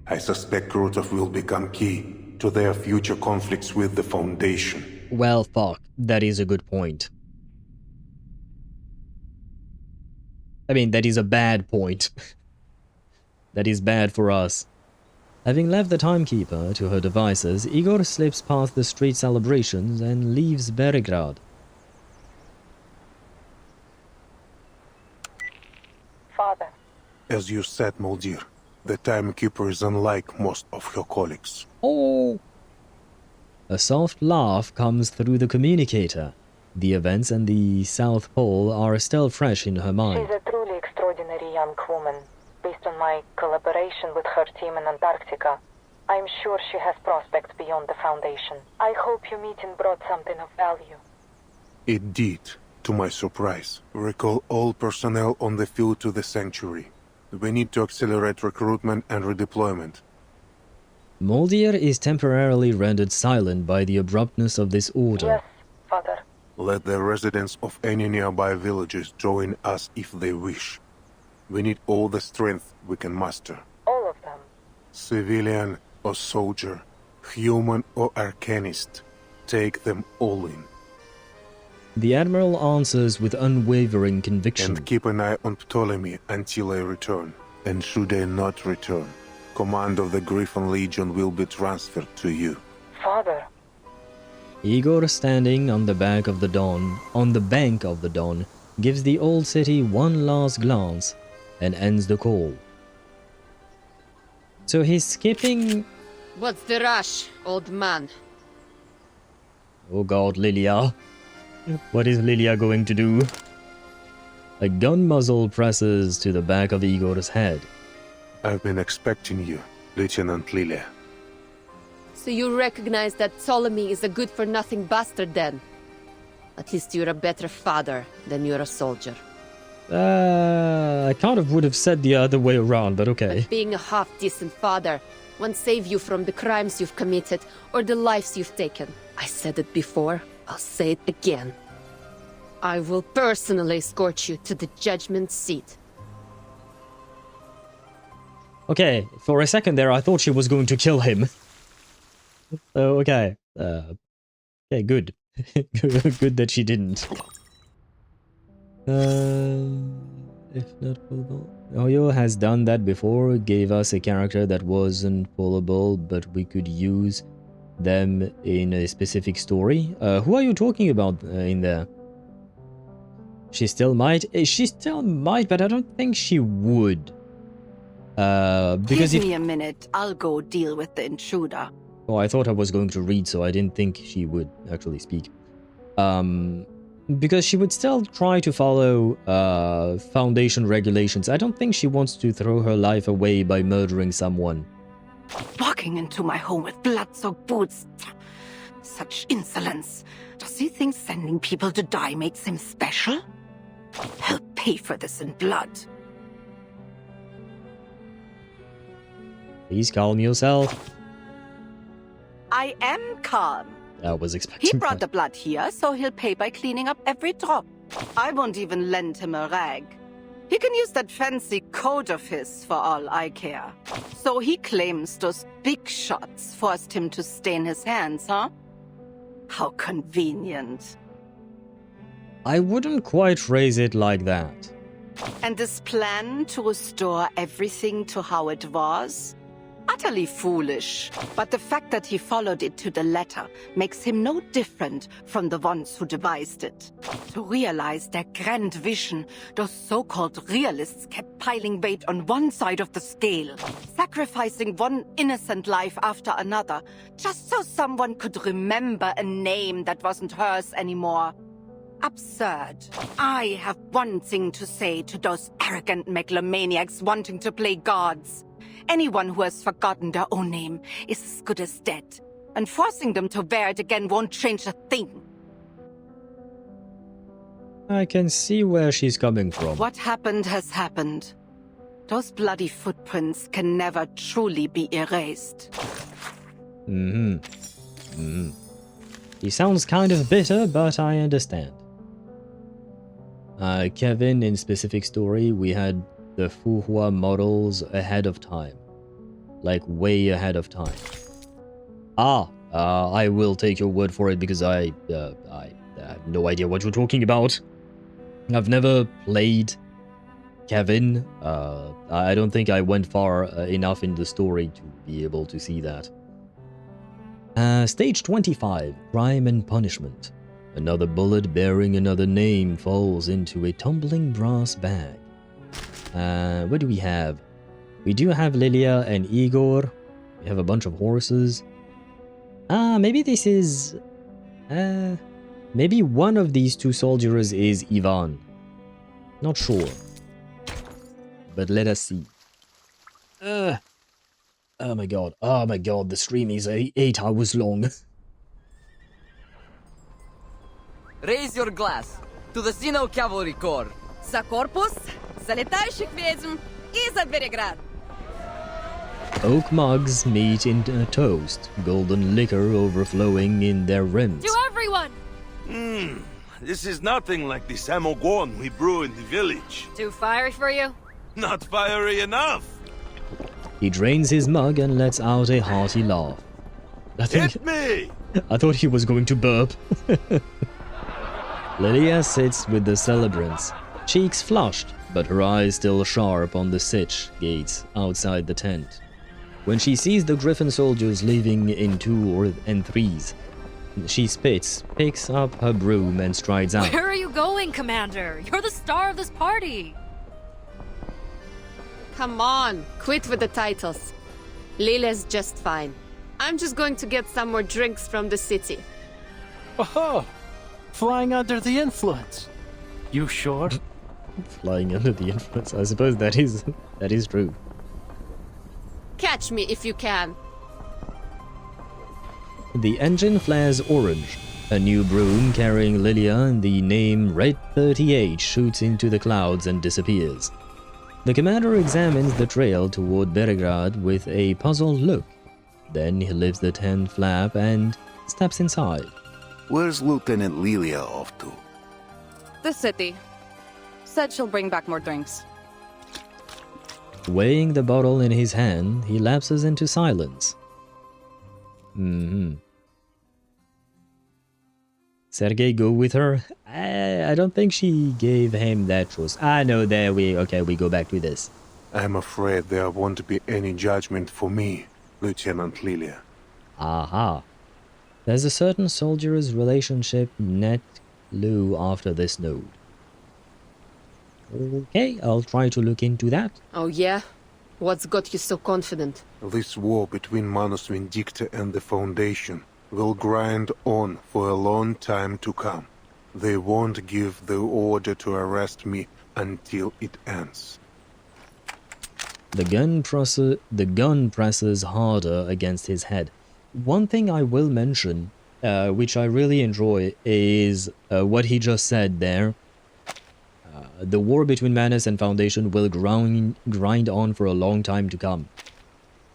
I suspect Krutov will become key to their future conflicts with the Foundation. Well, fuck. That is a good point. I mean, that is a bad point. That is bad for us. Having left the Timekeeper to her devices, Igor slips past the street celebrations and leaves Belgrade. Father. As you said, Moldir, the Timekeeper is unlike most of her colleagues. Oh! A soft laugh comes through the communicator. The events and the South Pole are still fresh in her mind. She's a truly extraordinary young woman. Based on my collaboration with her team in Antarctica, I'm sure she has prospects beyond the Foundation. I hope your meeting brought something of value. It did, to my surprise. Recall all personnel on the field to the Sanctuary. We need to accelerate recruitment and redeployment. Moldir is temporarily rendered silent by the abruptness of this order. Yes, Father. Let the residents of any nearby villages join us if they wish. We need all the strength we can muster. All of them. Civilian or soldier, human or arcanist, take them all in. The Admiral answers with unwavering conviction. And keep an eye on Ptolemy until I return. And should I not return, command of the Griffin Legion will be transferred to you. Father. Igor, standing on the bank of the Don, gives the old city one last glance and ends the call. So he's skipping... What's the rush, old man? Oh god, Lilia. What is Lilia going to do? A gun muzzle presses to the back of Igor's head. I've been expecting you, Lieutenant Lilia. So you recognize that Ptolemy is a good-for-nothing bastard then? At least you're a better father than you're a soldier. I kind of would have said the other way around, but okay. But being a half-decent father won't save you from the crimes you've committed or the lives you've taken. I said it before, I'll say it again. I will personally escort you to the judgment seat. Okay, for a second there I thought she was going to kill him. Oh, okay. Okay, good. Good that she didn't. If not pullable. Oyo has done that before, gave us a character that wasn't pullable, but we could use them in a specific story. Who are you talking about in there? She still might, but I don't think she would. Because Give me a minute, I'll go deal with the intruder. Oh, I thought I was going to read, so I didn't think she would actually speak. Because she would still try to follow Foundation regulations. I don't think she wants to throw her life away by murdering someone. Walking into my home with blood-soaked boots. Such insolence. Does he think sending people to die makes him special? He'll pay for this in blood. Please calm yourself. I am calm. I was expecting He brought that. the blood here, so he'll pay by cleaning up every drop. I won't even lend him a rag. He can use that fancy coat of his for all I care. So he claims those big shots forced him to stain his hands, huh? How convenient. I wouldn't quite phrase it like that. And this plan to restore everything to how it was? Utterly foolish. But the fact that he followed it to the letter makes him no different from the ones who devised it. To realize their grand vision, those so-called realists kept piling weight on one side of the scale, sacrificing one innocent life after another, just so someone could remember a name that wasn't hers anymore. Absurd. I have one thing to say to those arrogant megalomaniacs wanting to play gods. Anyone who has forgotten their own name is as good as dead, and forcing them to wear it again won't change a thing. I can see where she's coming from. What happened has happened. Those bloody footprints can never truly be erased. He sounds kind of bitter, but I understand. Kevin, in specific story, we had the Fuhua models ahead of time. Like, way ahead of time. I will take your word for it because I have no idea what you're talking about. I've never played Kevin. I don't think I went far enough in the story to be able to see that. Stage 25, Crime and Punishment. Another bullet bearing another name falls into a tumbling brass bag. What do we have? We do have Lilia and Igor. We have a bunch of horses. Maybe this is... maybe one of these two soldiers is Ivan. Not sure. But let us see. Oh my god, the stream is 8 hours long. Raise your glass to the Sentinel Cavalry Corps. За корпус, за летающих ведьм и за Береград. Oak mugs meet in a toast, golden liquor overflowing in their rims. To everyone! this is nothing like the samogon we brew in the village. Too fiery for you? Not fiery enough. He drains his mug and lets out a hearty laugh. Hit me! I thought he was going to burp. Lilia sits with the celebrants, cheeks flushed, but her eyes still sharp on the sitch gates outside the tent. When she sees the Griffin soldiers leaving in 2 and 3s, she spits, picks up her broom and strides out. Where are you going, Commander? You're the star of this party! Come on, quit with the titles. Lile's just fine. I'm just going to get some more drinks from the city. Oh, flying under the influence. You sure? Flying under the influence, I suppose that is true. Catch me if you can. The engine flares orange. A new broom carrying Lilia and the name Red 38 shoots into the clouds and disappears. The commander examines the trail toward Beregrad with a puzzled look. Then he lifts the tent flap and steps inside. Where's Lieutenant Lilia off to? The city. Said she'll bring back more drinks. Weighing the bottle in his hand, he lapses into silence. Sergei go with her? I don't think she gave him that choice. No, we go back to this. I'm afraid there won't be any judgment for me, Lieutenant Lilia. Aha. There's a certain soldier's relationship net clue after this node. Okay, I'll try to look into that. Oh yeah? What's got you so confident? This war between Manus Vindicta and the Foundation will grind on for a long time to come. They won't give the order to arrest me until it ends. The gun presses harder against his head. One thing I will mention, which I really enjoy, is what he just said there. The war between Manus and Foundation will grind on for a long time to come.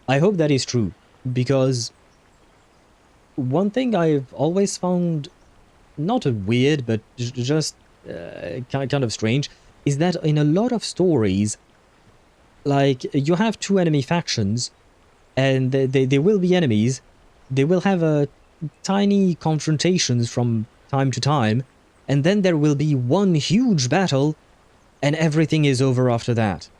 I hope that is true, because one thing I've always found not weird, but just kind of strange, is that in a lot of stories, like, you have 2 enemy factions, and they will be enemies. They will have tiny confrontations from time to time, and then there will be one huge battle, and everything is over after that.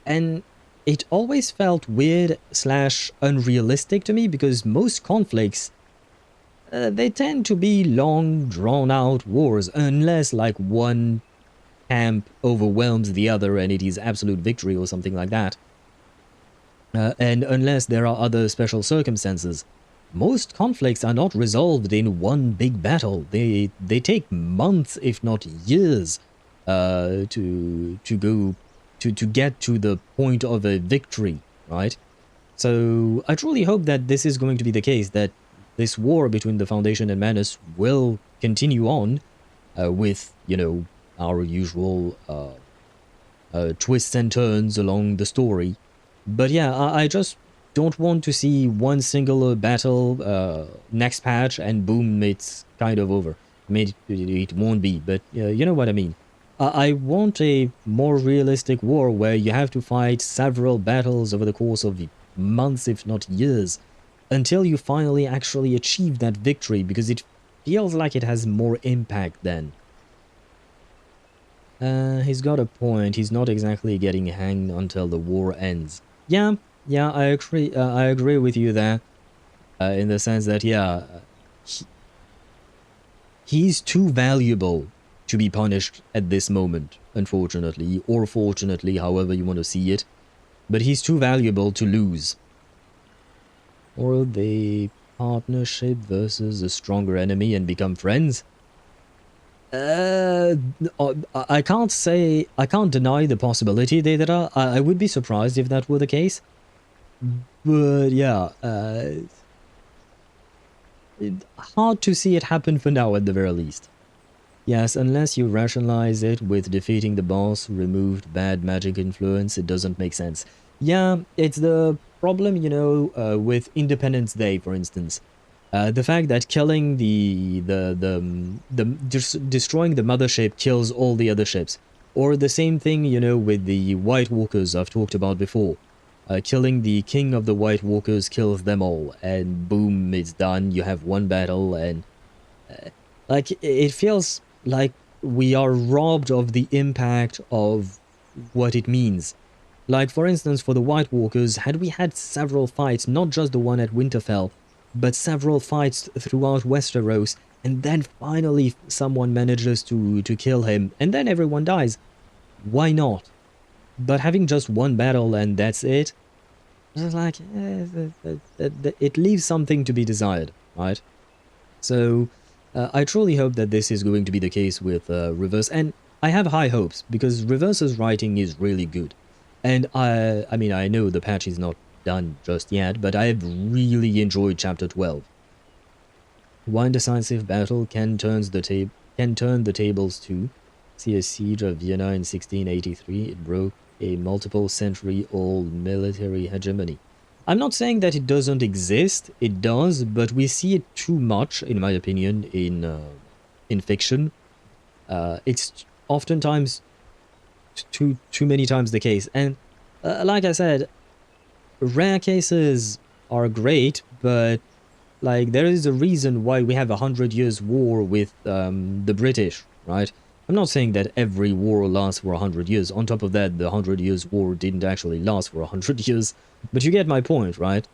And it always felt weird / unrealistic to me, because most conflicts, they tend to be long, drawn-out wars, unless, like, one camp overwhelms the other and it is absolute victory or something like that. And unless there are other special circumstances. Most conflicts are not resolved in one big battle. They take months, if not years, to get to the point of a victory, right? So I truly hope that this is going to be the case, that this war between the Foundation and Manus will continue on with, you know, our usual twists and turns along the story. But yeah, I just don't want to see one single battle next patch and boom, it's kind of over. I mean, it won't be, but you know what I mean. I want a more realistic war where you have to fight several battles over the course of months, if not years, until you finally actually achieve that victory, because it feels like it has more impact then. He's got a point. He's not exactly getting hanged until the war ends. Yeah, I agree with you there, in the sense that, yeah, he's too valuable to be punished at this moment, unfortunately, or fortunately, however you want to see it. But he's too valuable to lose. Or they partnership versus a stronger enemy and become friends? I can't deny the possibility, Deidara. I would be surprised if that were the case. But yeah, hard to see it happen for now at the very least. Yes, unless you rationalize it with defeating the boss, removed bad magic influence, it doesn't make sense. Yeah, it's the problem, you know, with Independence Day, for instance. The fact that killing destroying the mothership kills all the other ships. Or the same thing, you know, with the White Walkers I've talked about before. Killing the king of the White Walkers kills them all, and boom, it's done. You have one battle, and like it feels like we are robbed of the impact of what it means. Like, for instance, for the White Walkers, had we had several fights, not just the one at Winterfell, but several fights throughout Westeros, and then finally someone manages to kill him, and then everyone dies. Why not? But having just one battle and that's it, it's like, it leaves something to be desired, right? So, I truly hope that this is going to be the case with Reverse, and I have high hopes, because Reverse's writing is really good. And I mean, I know the patch is not done just yet, but I've really enjoyed Chapter 12. One decisive battle can turn the tables too. See a siege of Vienna in 1683, it broke a multiple-century-old military hegemony. I'm not saying that it doesn't exist, it does, but we see it too much, in my opinion, in fiction. It's oftentimes too many times the case, and like I said, rare cases are great, but like there is a reason why we have 100 years war with the British, right? I'm not saying that every war lasts for 100 years. On top of that, the 100 years war didn't actually last for 100 years, but you get my point, right?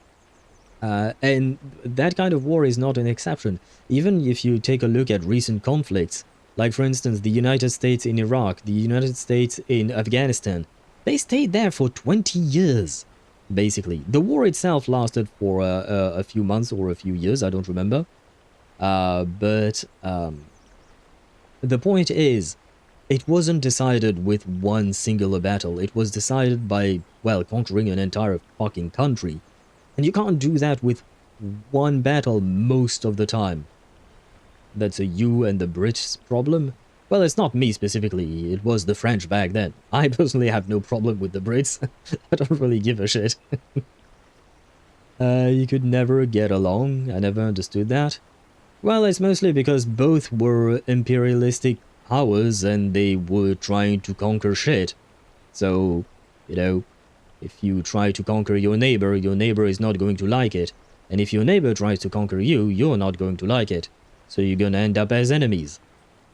And that kind of war is not an exception. Even if you take a look at recent conflicts, like for instance the United States in Iraq, the United States in Afghanistan, they stayed there for 20 years, basically. The war itself lasted for a few months or a few years, I don't remember. But the point is, it wasn't decided with one singular battle. It was decided by, well, conquering an entire fucking country. And you can't do that with one battle most of the time. That's a you and the Brits problem? Well, it's not me specifically, it was the French back then. I personally have no problem with the Brits. I don't really give a shit. You could never get along, I never understood that. Well, it's mostly because both were imperialistic powers and they were trying to conquer shit. So, you know, if you try to conquer your neighbor is not going to like it. And if your neighbor tries to conquer you, you're not going to like it. So you're gonna end up as enemies.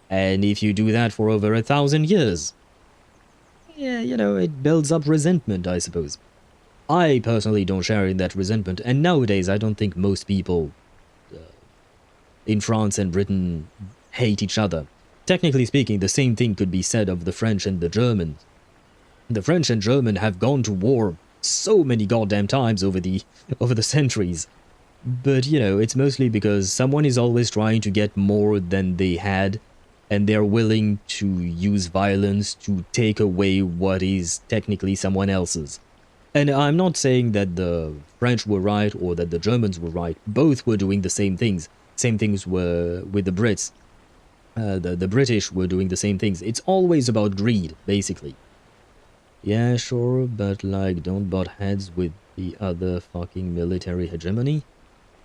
And if you do that for over 1,000 years, yeah, you know, it builds up resentment, I suppose. I personally don't share in that resentment, and nowadays I don't think most people in France and Britain hate each other. Technically speaking, the same thing could be said of the French and the Germans. The French and German have gone to war so many goddamn times over the centuries. But, you know, it's mostly because someone is always trying to get more than they had, and they're willing to use violence to take away what is technically someone else's. And I'm not saying that the French were right or that the Germans were right. Both were doing the same things. Same things were with the Brits. The British were doing the same things. It's always about greed, basically. Yeah, sure, but like, don't butt heads with the other fucking military hegemony.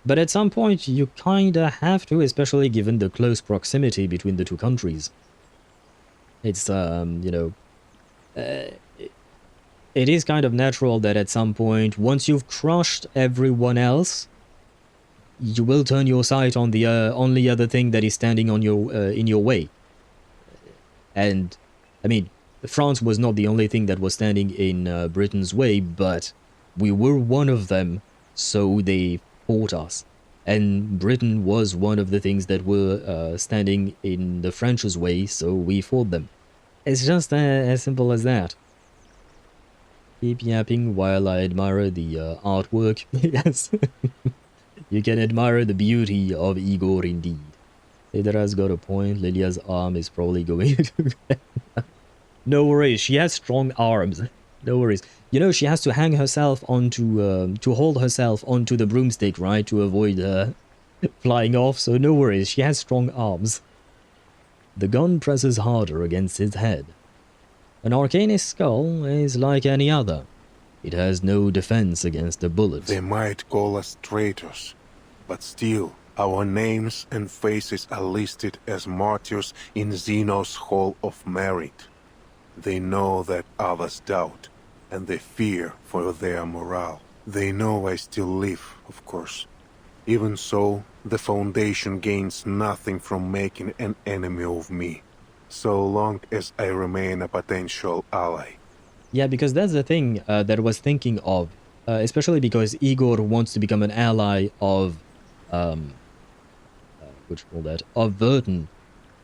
But at some point, you kinda have to, especially given the close proximity between the two countries. It's, you know, it is kind of natural that at some point, once you've crushed everyone else, you will turn your sight on the only other thing that is standing on your in your way. And, I mean, France was not the only thing that was standing in Britain's way, but we were one of them, so they fought us. And Britain was one of the things that were standing in the French's way, so we fought them. It's just as simple as that. Keep yapping while I admire the artwork. Yes. You can admire the beauty of Igor indeed. Hidra's got a point. Lydia's arm is probably going to... No worries, she has strong arms. No worries. You know, she has to hang herself onto... to hold herself onto the broomstick, right? To avoid flying off, so no worries, she has strong arms. The gun presses harder against his head. An arcanist skull is like any other. It has no defense against a bullet. They might call us traitors, but still, Our names and faces are listed as martyrs in Zeno's Hall of Merit. They know that others doubt, and they fear for their morale. They know I still live, of course. Even so, the Foundation gains nothing from making an enemy of me, so long as I remain a potential ally. Yeah, because that's the thing that I was thinking of, especially because Igor wants to become an ally of, of Vertin.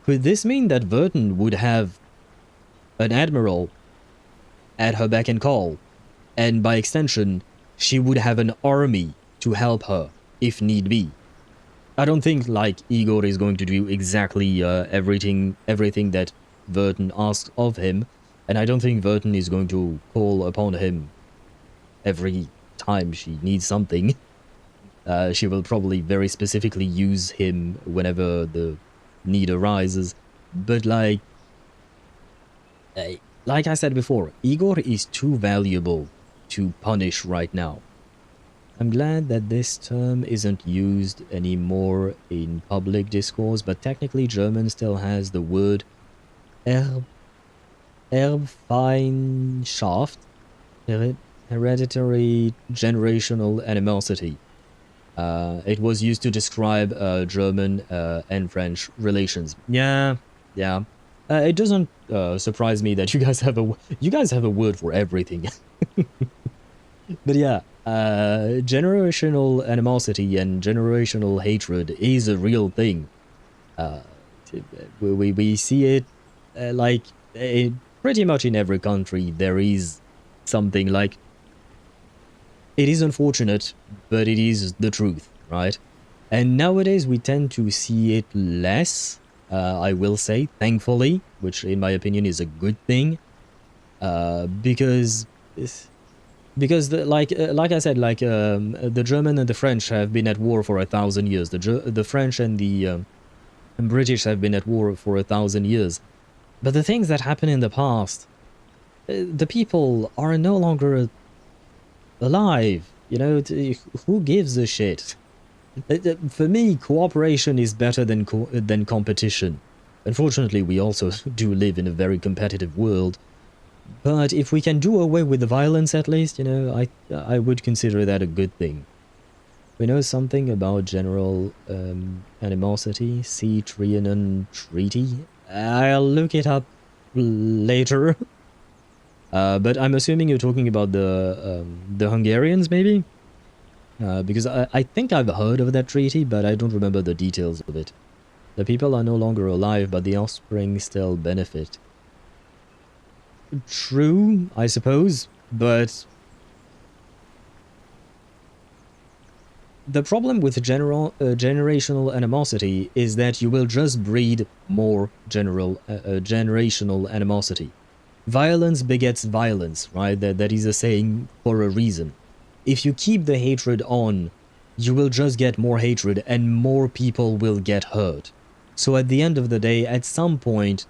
Could this mean that Vertin would have an admiral at her beck and call, and by extension, she would have an army to help her, if need be? I don't think, like, Igor is going to do exactly everything that Vertin asks of him, and I don't think Vertin is going to call upon him every time she needs something. She will probably very specifically use him whenever the need arises. But like I said before, Igor is too valuable to punish right now. I'm glad that this term isn't used anymore in public discourse, but technically German still has the word Erbfeindschaft, hereditary generational animosity. It was used to describe German and French relations. Yeah. It doesn't surprise me that you guys have a word for everything. But yeah, generational animosity and generational hatred is a real thing. We see it pretty much in every country. There is something like. It is unfortunate, but it is the truth, right? And nowadays we tend to see it less, I will say, thankfully, which in my opinion is a good thing, because like I said, the German and the French have been at war for 1,000 years. The French and the British have been at war for 1,000 years. But the things that happened in the past, the people are no longer alive, you know. Who gives a shit? For me, cooperation is better than competition. Unfortunately, we also do live in a very competitive world. But if we can do away with the violence, at least, you know, I would consider that a good thing. We know something about general animosity, see Trianon Treaty. I'll look it up later. But I'm assuming you're talking about the Hungarians, maybe? Because I think I've heard of that treaty, but I don't remember the details of it. The people are no longer alive, but the offspring still benefit. True, I suppose, but the problem with generational animosity is that you will just breed more generational animosity. Violence begets violence, right? That is a saying for a reason. If you keep the hatred on, you will just get more hatred and more people will get hurt. So at the end of the day, at some point,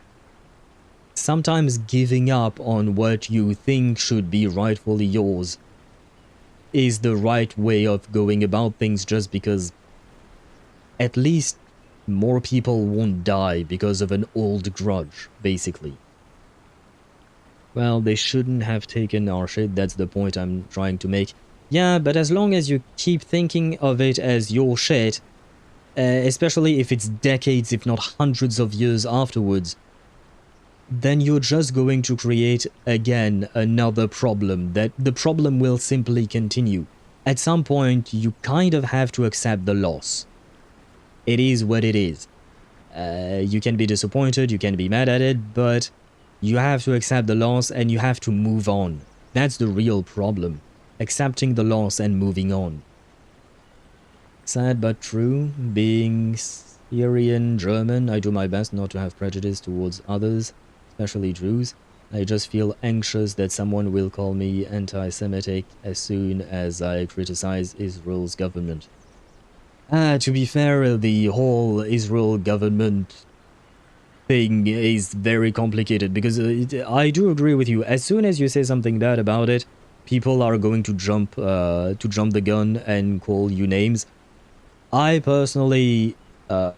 sometimes giving up on what you think should be rightfully yours is the right way of going about things, just because at least more people won't die because of an old grudge, basically. Well, they shouldn't have taken our shit, that's the point I'm trying to make. Yeah, but as long as you keep thinking of it as your shit, especially if it's decades, if not hundreds of years afterwards, then you're just going to create, again, another problem. That the problem will simply continue. At some point, you kind of have to accept the loss. It is what it is. You can be disappointed, you can be mad at it, but you have to accept the loss and you have to move on. That's the real problem. Accepting the loss and moving on. Sad but true. Being Syrian, German, I do my best not to have prejudice towards others, especially Jews. I just feel anxious that someone will call me anti-Semitic as soon as I criticize Israel's government. To be fair, the whole Israel government thing is very complicated, because I do agree with you. As soon as you say something bad about it, people are going to jump the gun and call you names. I personally, I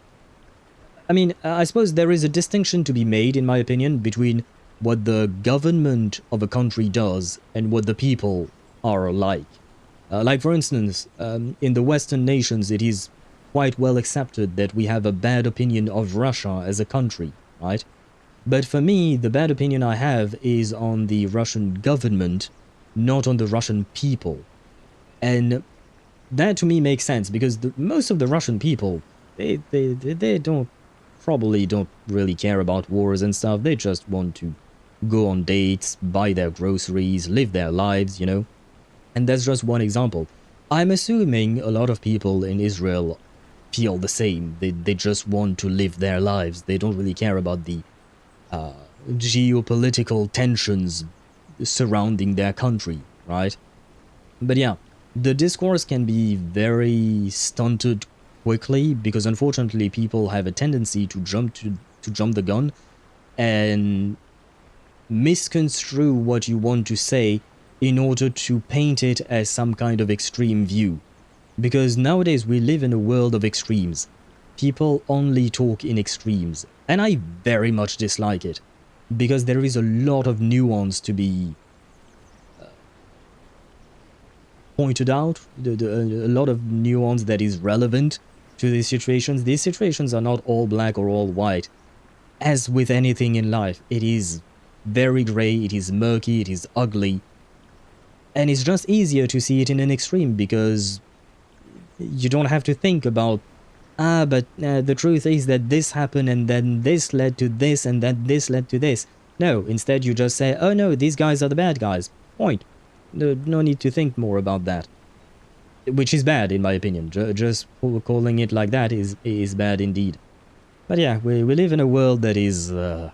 mean, I suppose there is a distinction to be made, in my opinion, between what the government of a country does and what the people are like. Like, for instance, in the Western nations, it is quite well accepted that we have a bad opinion of Russia as a country, right? But for me, the bad opinion I have is on the Russian government, not on the Russian people. And that to me makes sense, because most of the Russian people, they probably don't really care about wars and stuff. They just want to go on dates, buy their groceries, live their lives, you know? And that's just one example. I'm assuming a lot of people in Israel feel the same. They just want to live their lives. They don't really care about the geopolitical tensions surrounding their country, right? But yeah, the discourse can be very stunted quickly, because unfortunately people have a tendency to jump the gun and misconstrue what you want to say in order to paint it as some kind of extreme view. Because nowadays we live in a world of extremes. People only talk in extremes, and I very much dislike it, because there is a lot of nuance to be pointed out, a lot of nuance that is relevant to these situations. These situations are not all black or all white. As with anything in life, it is very grey, it is murky, it is ugly, and it's just easier to see it in an extreme, because you don't have to think about, but the truth is that this happened and then this led to this and then this led to this. No, instead you just say, oh no, these guys are the bad guys. Point. No need to think more about that. Which is bad, in my opinion. Just calling it like that is bad indeed. But yeah, we live in a world that is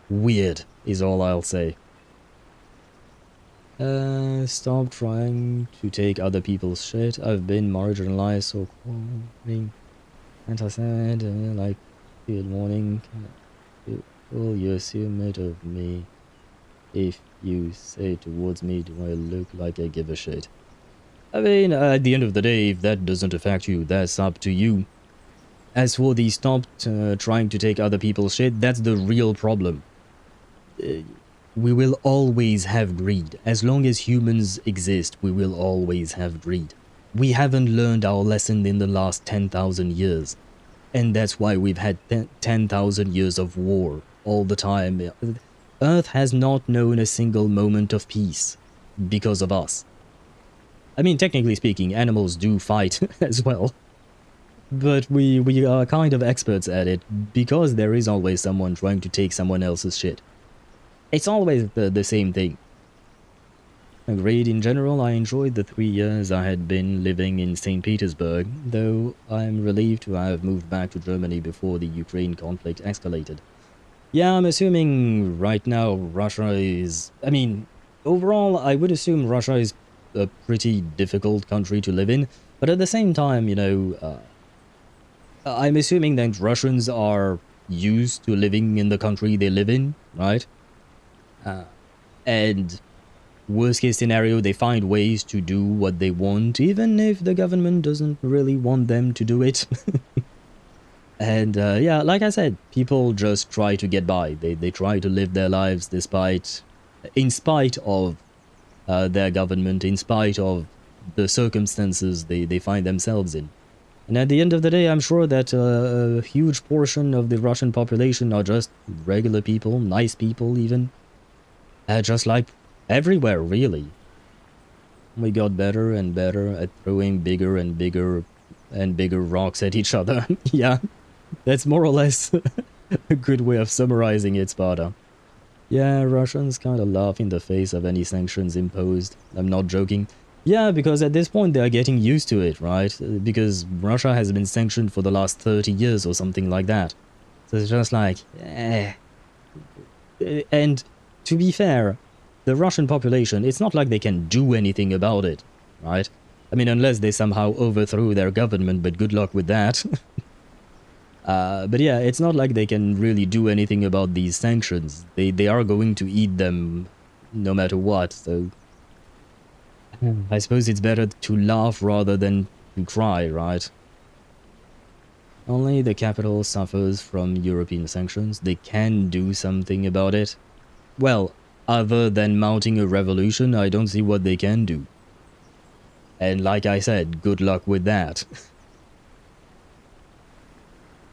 weird, is all I'll say. Stop trying to take other people's shit. I've been marginalized, so calling. And I said, like, good morning. Will you assume it of me? If you say towards me, do I look like I give a shit? I mean, at the end of the day, if that doesn't affect you, that's up to you. As for the stop trying to take other people's shit, that's the real problem. We will always have greed. As long as humans exist, we will always have greed. We haven't learned our lesson in the last 10,000 years. And that's why we've had 10,000 years of war all the time. Earth has not known a single moment of peace because of us. I mean, technically speaking, animals do fight as well. But we are kind of experts at it, because there is always someone trying to take someone else's shit. It's always the same thing. Agreed, in general, I enjoyed the 3 years I had been living in St. Petersburg, though I'm relieved to have moved back to Germany before the Ukraine conflict escalated. Yeah, I'm assuming right now Russia is... I mean, overall, I would assume Russia is a pretty difficult country to live in, but at the same time, you know, I'm assuming that Russians are used to living in the country they live in, right? And worst case scenario, they find ways to do what they want, even if the government doesn't really want them to do it. And yeah, like I said, people just try to get by. They try to live their lives in spite of their government, in spite of the circumstances they find themselves in. And at the end of the day, I'm sure that a huge portion of the Russian population are just regular people, nice people even. Just like everywhere, really. We got better and better at throwing bigger and bigger and bigger rocks at each other. Yeah, that's more or less a good way of summarizing it, Sparta. Yeah, Russians kind of laugh in the face of any sanctions imposed. I'm not joking. Yeah, because at this point they are getting used to it, right? Because Russia has been sanctioned for the last 30 years or something like that. So it's just like, And to be fair, the Russian population, it's not like they can do anything about it, right? I mean, unless they somehow overthrow their government, but good luck with that. But yeah, it's not like they can really do anything about these sanctions. They are going to eat them no matter what, so... I suppose it's better to laugh rather than to cry, right? Only the capital suffers from European sanctions. They can do something about it. Well, other than mounting a revolution, I don't see what they can do. And like I said, good luck with that.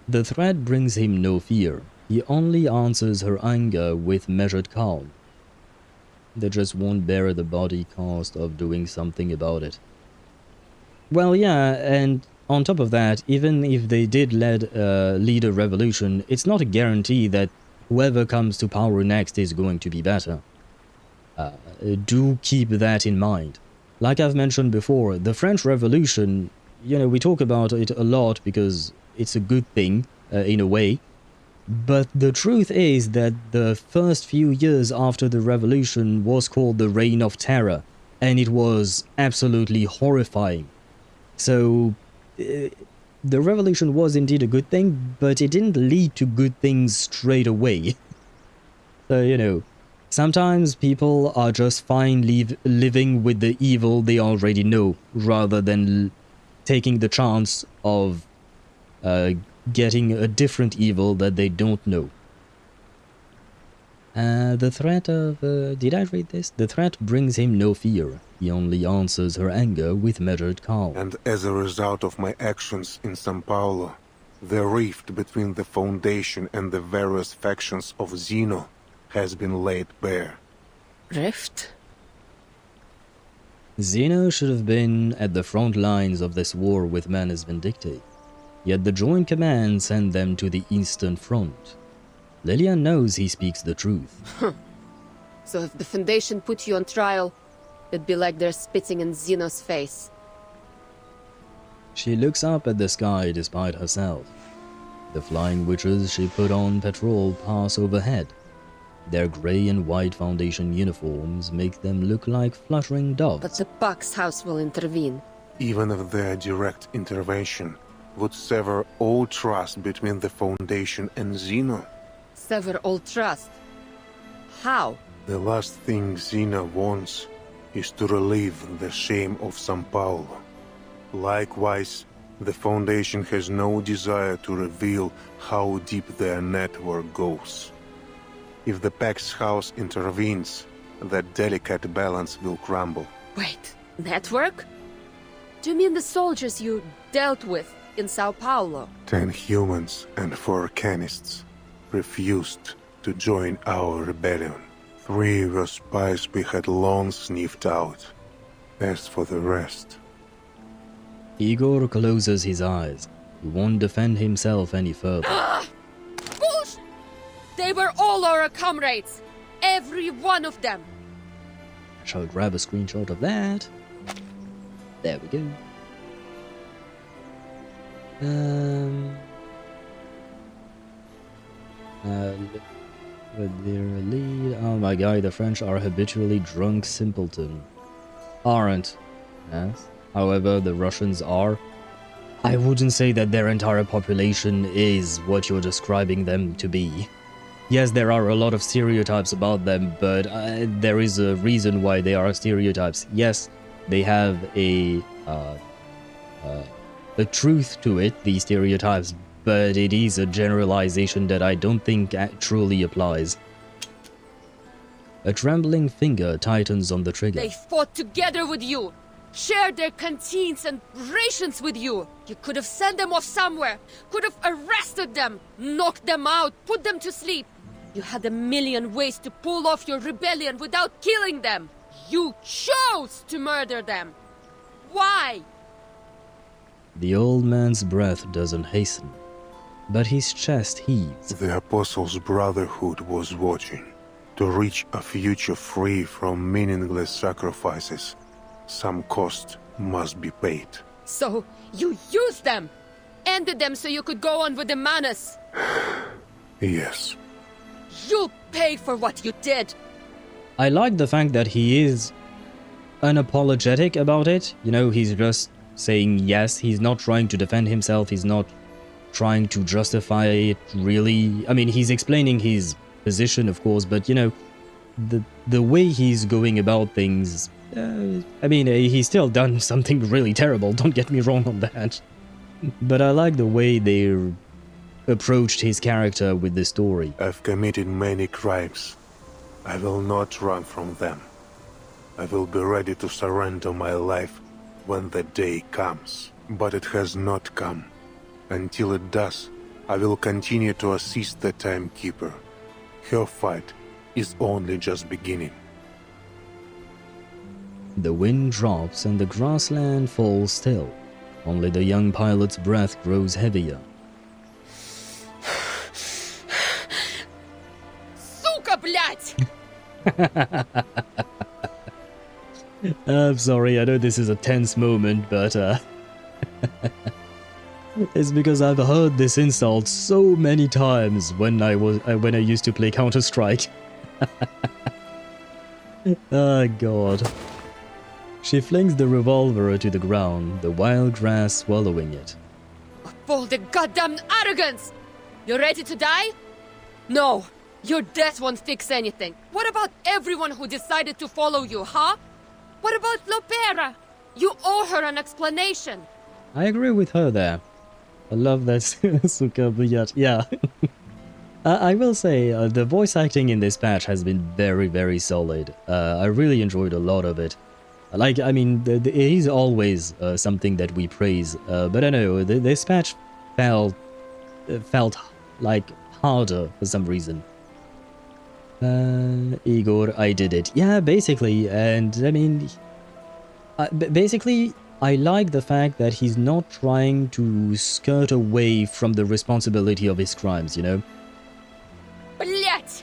The threat brings him no fear. He only answers her anger with measured calm. They just won't bear the body cost of doing something about it. Well, yeah, and on top of that, even if they did lead a revolution, it's not a guarantee that whoever comes to power next is going to be better. Do keep that in mind. Like I've mentioned before, the French Revolution, you know, we talk about it a lot because it's a good thing, in a way. But the truth is that the first few years after the revolution was called the Reign of Terror, and it was absolutely horrifying. So, the revolution was indeed a good thing, but it didn't lead to good things straight away. So, you know, sometimes people are just fine living with the evil they already know, rather than taking the chance of getting a different evil that they don't know. The threat of... did I read this? The threat brings him no fear. He only answers her anger with measured calm. And as a result of my actions in São Paulo, the rift between the Foundation and the various factions of Zeno has been laid bare. Rift? Zeno should have been at the front lines of this war with Manus Vindictae. Yet the Joint Command sent them to the Eastern Front. Lillian knows he speaks the truth. So if the Foundation put you on trial, it'd be like they're spitting in Zeno's face. She looks up at the sky despite herself. The flying witches she put on patrol pass overhead. Their grey and white Foundation uniforms make them look like fluttering doves. But the Buck's house will intervene. Even if their direct intervention would sever all trust between the Foundation and Zeno. Sever all trust? How? The last thing Zeno wants is to relieve the shame of São Paulo. Likewise, the Foundation has no desire to reveal how deep their network goes. If the Pax House intervenes, that delicate balance will crumble. Wait, network? Do you mean the soldiers you dealt with in Sao Paulo? 10 humans and 4 arcanists refused to join our rebellion. 3 were spies we had long sniffed out. As for the rest... Igor closes his eyes. He won't defend himself any further. Bullshit! They were all our comrades! Every one of them! I shall grab a screenshot of that. There we go. With their lead... Oh my god, the French are habitually drunk simpleton. Aren't. Yes. However, the Russians are. I wouldn't say that their entire population is what you're describing them to be. Yes, there are a lot of stereotypes about them, but there is a reason why they are stereotypes. Yes, they have a truth to it, these stereotypes, but it is a generalization that I don't think truly applies. A trembling finger tightens on the trigger. They fought together with you! Shared their canteens and rations with you! You could have sent them off somewhere! Could have arrested them! Knocked them out! Put them to sleep! You had a million ways to pull off your rebellion without killing them! You chose to murder them! Why? The old man's breath doesn't hasten, but his chest heaves. The Apostles' Brotherhood was watching. To reach a future free from meaningless sacrifices, some cost must be paid. So, you used them! Ended them so you could go on with the Manus! Yes. You'll pay for what you did! I like the fact that he is unapologetic about it. You know, he's just saying yes, he's not trying to defend himself, he's not trying to justify it, really. I mean, he's explaining his position, of course, but, you know, the way he's going about things... I mean, he's still done something really terrible, don't get me wrong on that. But I like the way they approached his character with the story. I've committed many crimes. I will not run from them. I will be ready to surrender my life when the day comes. But it has not come. Until it does, I will continue to assist the Timekeeper. Her fight is only just beginning. The wind drops and the grassland falls still. Only the young pilot's breath grows heavier. Сука, блядь! I'm sorry, I know this is a tense moment, but it's because I've heard this insult so many times when I used to play Counter-Strike. Oh god. She flings the revolver to the ground, the wild grass swallowing it. Of all the goddamn arrogance! You ready to die? No, your death won't fix anything. What about everyone who decided to follow you, huh? What about Lopera? You owe her an explanation. I agree with her there. I love that Suka, but yeah. I will say, the voice acting in this patch has been very, very solid. I really enjoyed a lot of it. Like, I mean, it is always something that we praise, but I know, this patch felt like harder for some reason. Igor, I did it. Yeah, basically, and I mean, basically, I like the fact that he's not trying to skirt away from the responsibility of his crimes, you know? Блять!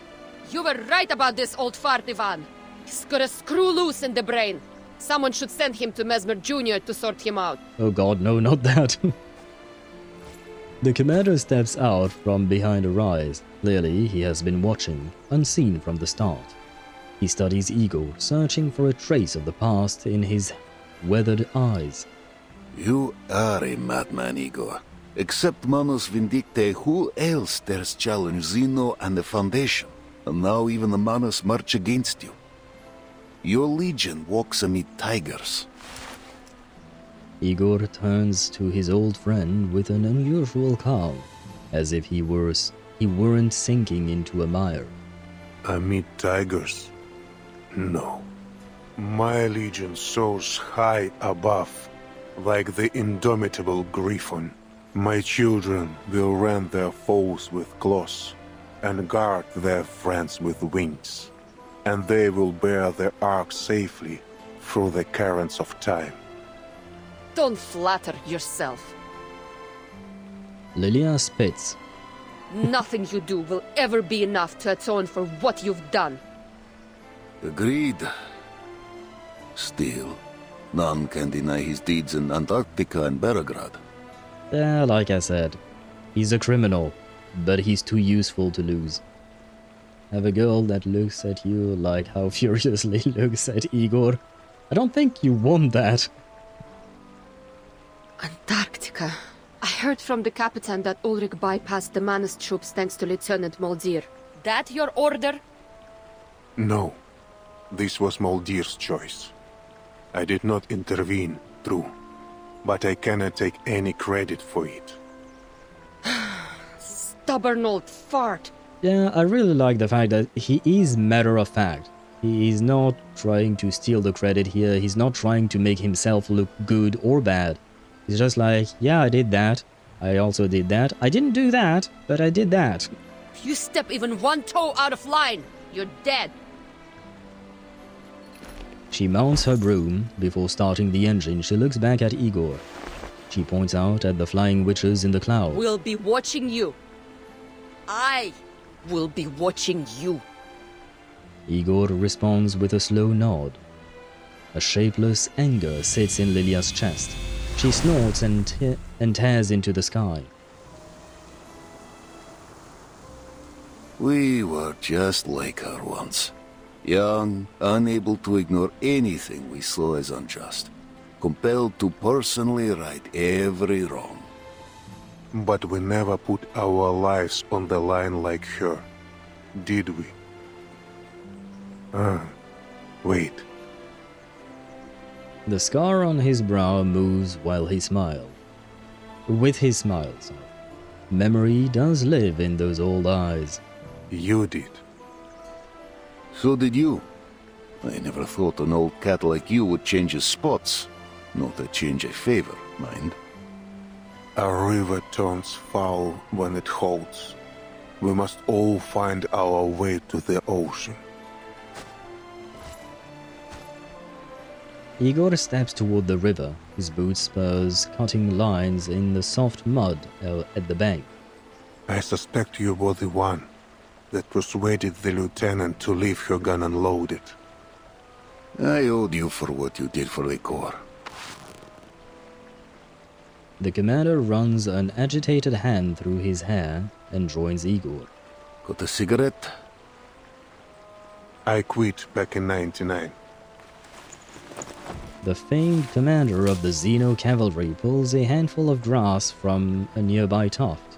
You were right about this old fart, Ivan. He's got a screw loose in the brain. Someone should send him to Mesmer Jr. to sort him out. Oh god, no, not that. The commander steps out from behind a rise. Clearly, he has been watching, unseen from the start. He studies Igor, searching for a trace of the past in his weathered eyes. You are a madman, Igor. Except Manus Vindicte, who else dares challenge Zeno and the Foundation? And now even the Manus march against you. Your legion walks amid tigers. Igor turns to his old friend with an unusual calm, as if he weren't sinking into a mire. Amid tigers? No. My legion soars high above, like the indomitable griffin. My children will rend their foes with claws, and guard their friends with wings. And they will bear their ark safely through the currents of time. Don't flatter yourself. Lilia spits. Nothing you do will ever be enough to atone for what you've done. Agreed. Still, none can deny his deeds in Antarctica and Belgrade. Yeah, like I said, he's a criminal, but he's too useful to lose. Have a girl that looks at you like how furiously looks at Igor. I don't think you want that. Antarctica. I heard from the Captain that Ulrich bypassed the Manus troops thanks to Lieutenant Moldir. That your order? No. This was Moldir's choice. I did not intervene, true. But I cannot take any credit for it. Stubborn old fart. Yeah, I really like the fact that he is matter of fact. He is not trying to steal the credit here. He's not trying to make himself look good or bad. He's just like, yeah, I did that. I also did that. I didn't do that, but I did that. If you step even one toe out of line, you're dead. She mounts her broom. Before starting the engine, she looks back at Igor. She points out at the flying witches in the clouds. We'll be watching you. I will be watching you. Igor responds with a slow nod. A shapeless anger sits in Lilia's chest. She snorts and tears into the sky. We were just like her once. Young, unable to ignore anything we saw as unjust. Compelled to personally right every wrong. But we never put our lives on the line like her, did we? Wait. The scar on his brow moves while he smiles. with his smile. So memory does live in those old eyes. You did. So did you. I never thought an old cat like you would change his spots. Not a change I favor, mind. A river turns foul when it holds. We must all find our way to the ocean. Igor steps toward the river, his boot spurs cutting lines in the soft mud at the bank. I suspect you were the one that persuaded the lieutenant to leave her gun unloaded. I owed you for what you did for the Corps. The commander runs an agitated hand through his hair and joins Igor. Got a cigarette? I quit back in '99. The famed commander of the Xeno cavalry pulls a handful of grass from a nearby tuft.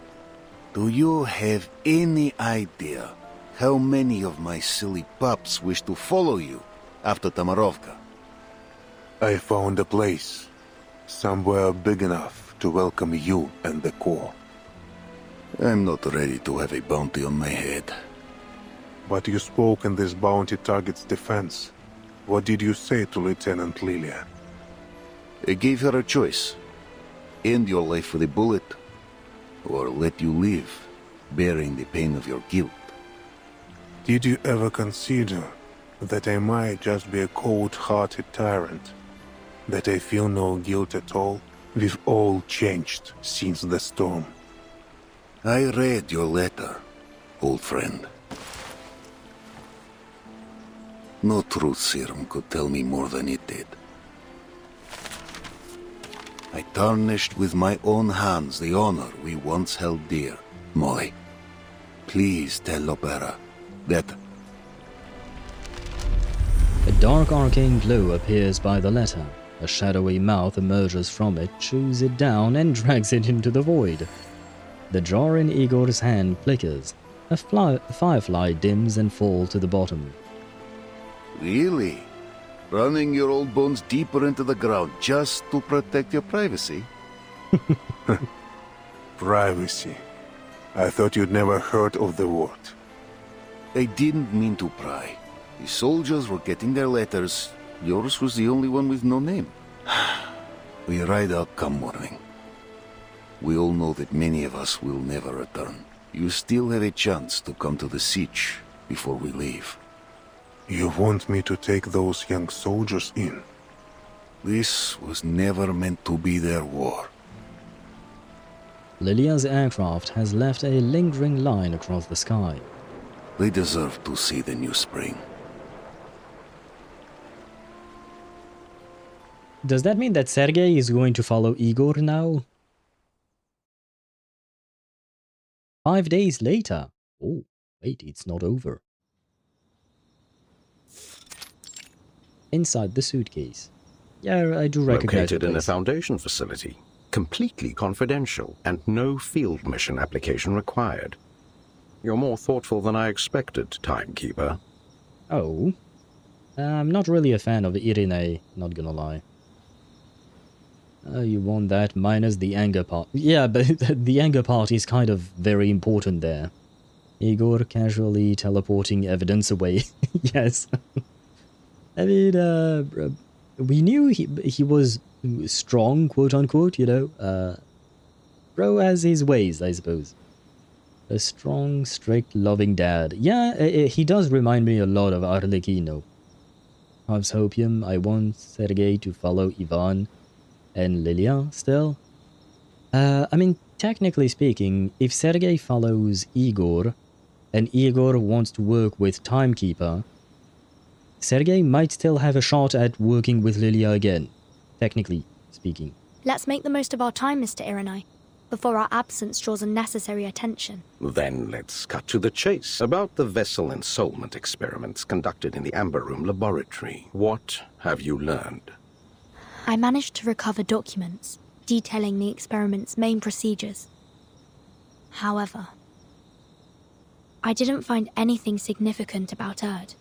Do you have any idea how many of my silly pups wish to follow you after Tamarovka? I found a place, somewhere big enough to welcome you and the Corps. I'm not ready to have a bounty on my head. But you spoke in this bounty target's defense. What did you say to Lieutenant Lilia? I gave her a choice. End your life with a bullet, or let you live, bearing the pain of your guilt. Did you ever consider that I might just be a cold-hearted tyrant? That I feel no guilt at all? We've all changed since the storm. I read your letter, old friend. No truth serum could tell me more than it did. I tarnished with my own hands the honor we once held dear. Molly, please tell Lopera that... A dark arcane glow appears by the letter. A shadowy mouth emerges from it, chews it down, and drags it into the void. The jar in Igor's hand flickers. A firefly dims and falls to the bottom. Really? Running your old bones deeper into the ground just to protect your privacy? Privacy. I thought you'd never heard of the word. I didn't mean to pry. The soldiers were getting their letters. Yours was the only one with no name. We ride out come morning. We all know that many of us will never return. You still have a chance to come to the siege before we leave. You want me to take those young soldiers in? This was never meant to be their war. Lilia's aircraft has left a lingering line across the sky. They deserve to see the new spring. Does that mean that Sergei is going to follow Igor now? 5 days later. Oh, wait, it's not over. Inside the suitcase. Yeah, I do recognize it. Located in a Foundation facility. Completely confidential and no field mission application required. You're more thoughtful than I expected, Timekeeper. Oh. I'm not really a fan of Irene, not gonna lie. You want that minus the anger part. Yeah, but the anger part is kind of very important there. Igor casually teleporting evidence away. Yes. I mean, we knew he was strong, quote-unquote, you know. Bro has his ways, I suppose. A strong, strict, loving dad. Yeah, he does remind me a lot of Arlecchino. Halves hopium, I want Sergei to follow Ivan and Lilia still. I mean, technically speaking, if Sergei follows Igor, and Igor wants to work with Timekeeper, Sergei might still have a shot at working with Lilia again, technically speaking. Let's make the most of our time, Mr. Irenai, before our absence draws unnecessary attention. Then let's cut to the chase. About the vessel ensoulment experiments conducted in the Amber Room laboratory. What have you learned? I managed to recover documents detailing the experiment's main procedures. However, I didn't find anything significant about Erd.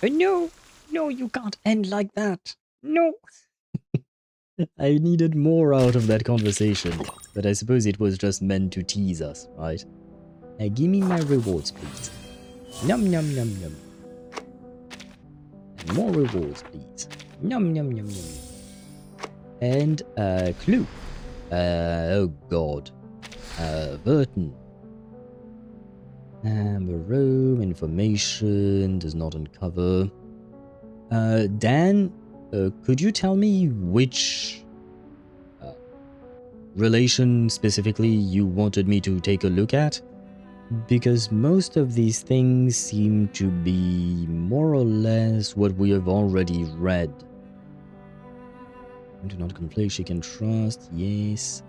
No, you can't end like that. No. I needed more out of that conversation, but I suppose it was just meant to tease us, right? Give me my rewards, please. Yum, yum, yum, yum. And more rewards, please. Yum, yum, yum, yum. And, clue. Oh god. Vertin. Amber room, information, does not uncover. Dan, could you tell me which relation specifically you wanted me to take a look at? Because most of these things seem to be more or less what we have already read. Do not conflict, she can trust, yes.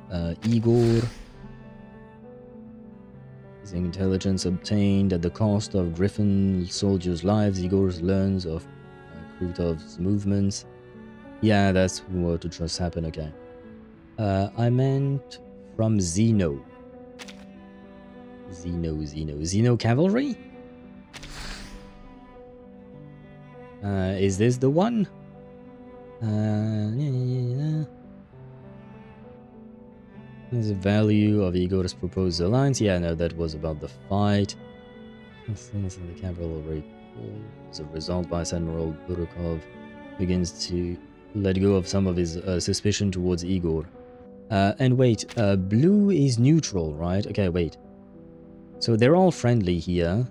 Igor. His intelligence obtained at the cost of Griffin soldiers' lives. Igor learns of Krutov's movements. Yeah, that's what just happened, okay. I meant from Zeno. Zeno cavalry? Is this the one? Yeah. There's a value of Igor's proposed alliance. Yeah, no, that was about the fight. Things in the cavalry. As a result, Vice Admiral Burukov begins to let go of some of his suspicion towards Igor. And wait, blue is neutral, right? Okay, wait. So they're all friendly here.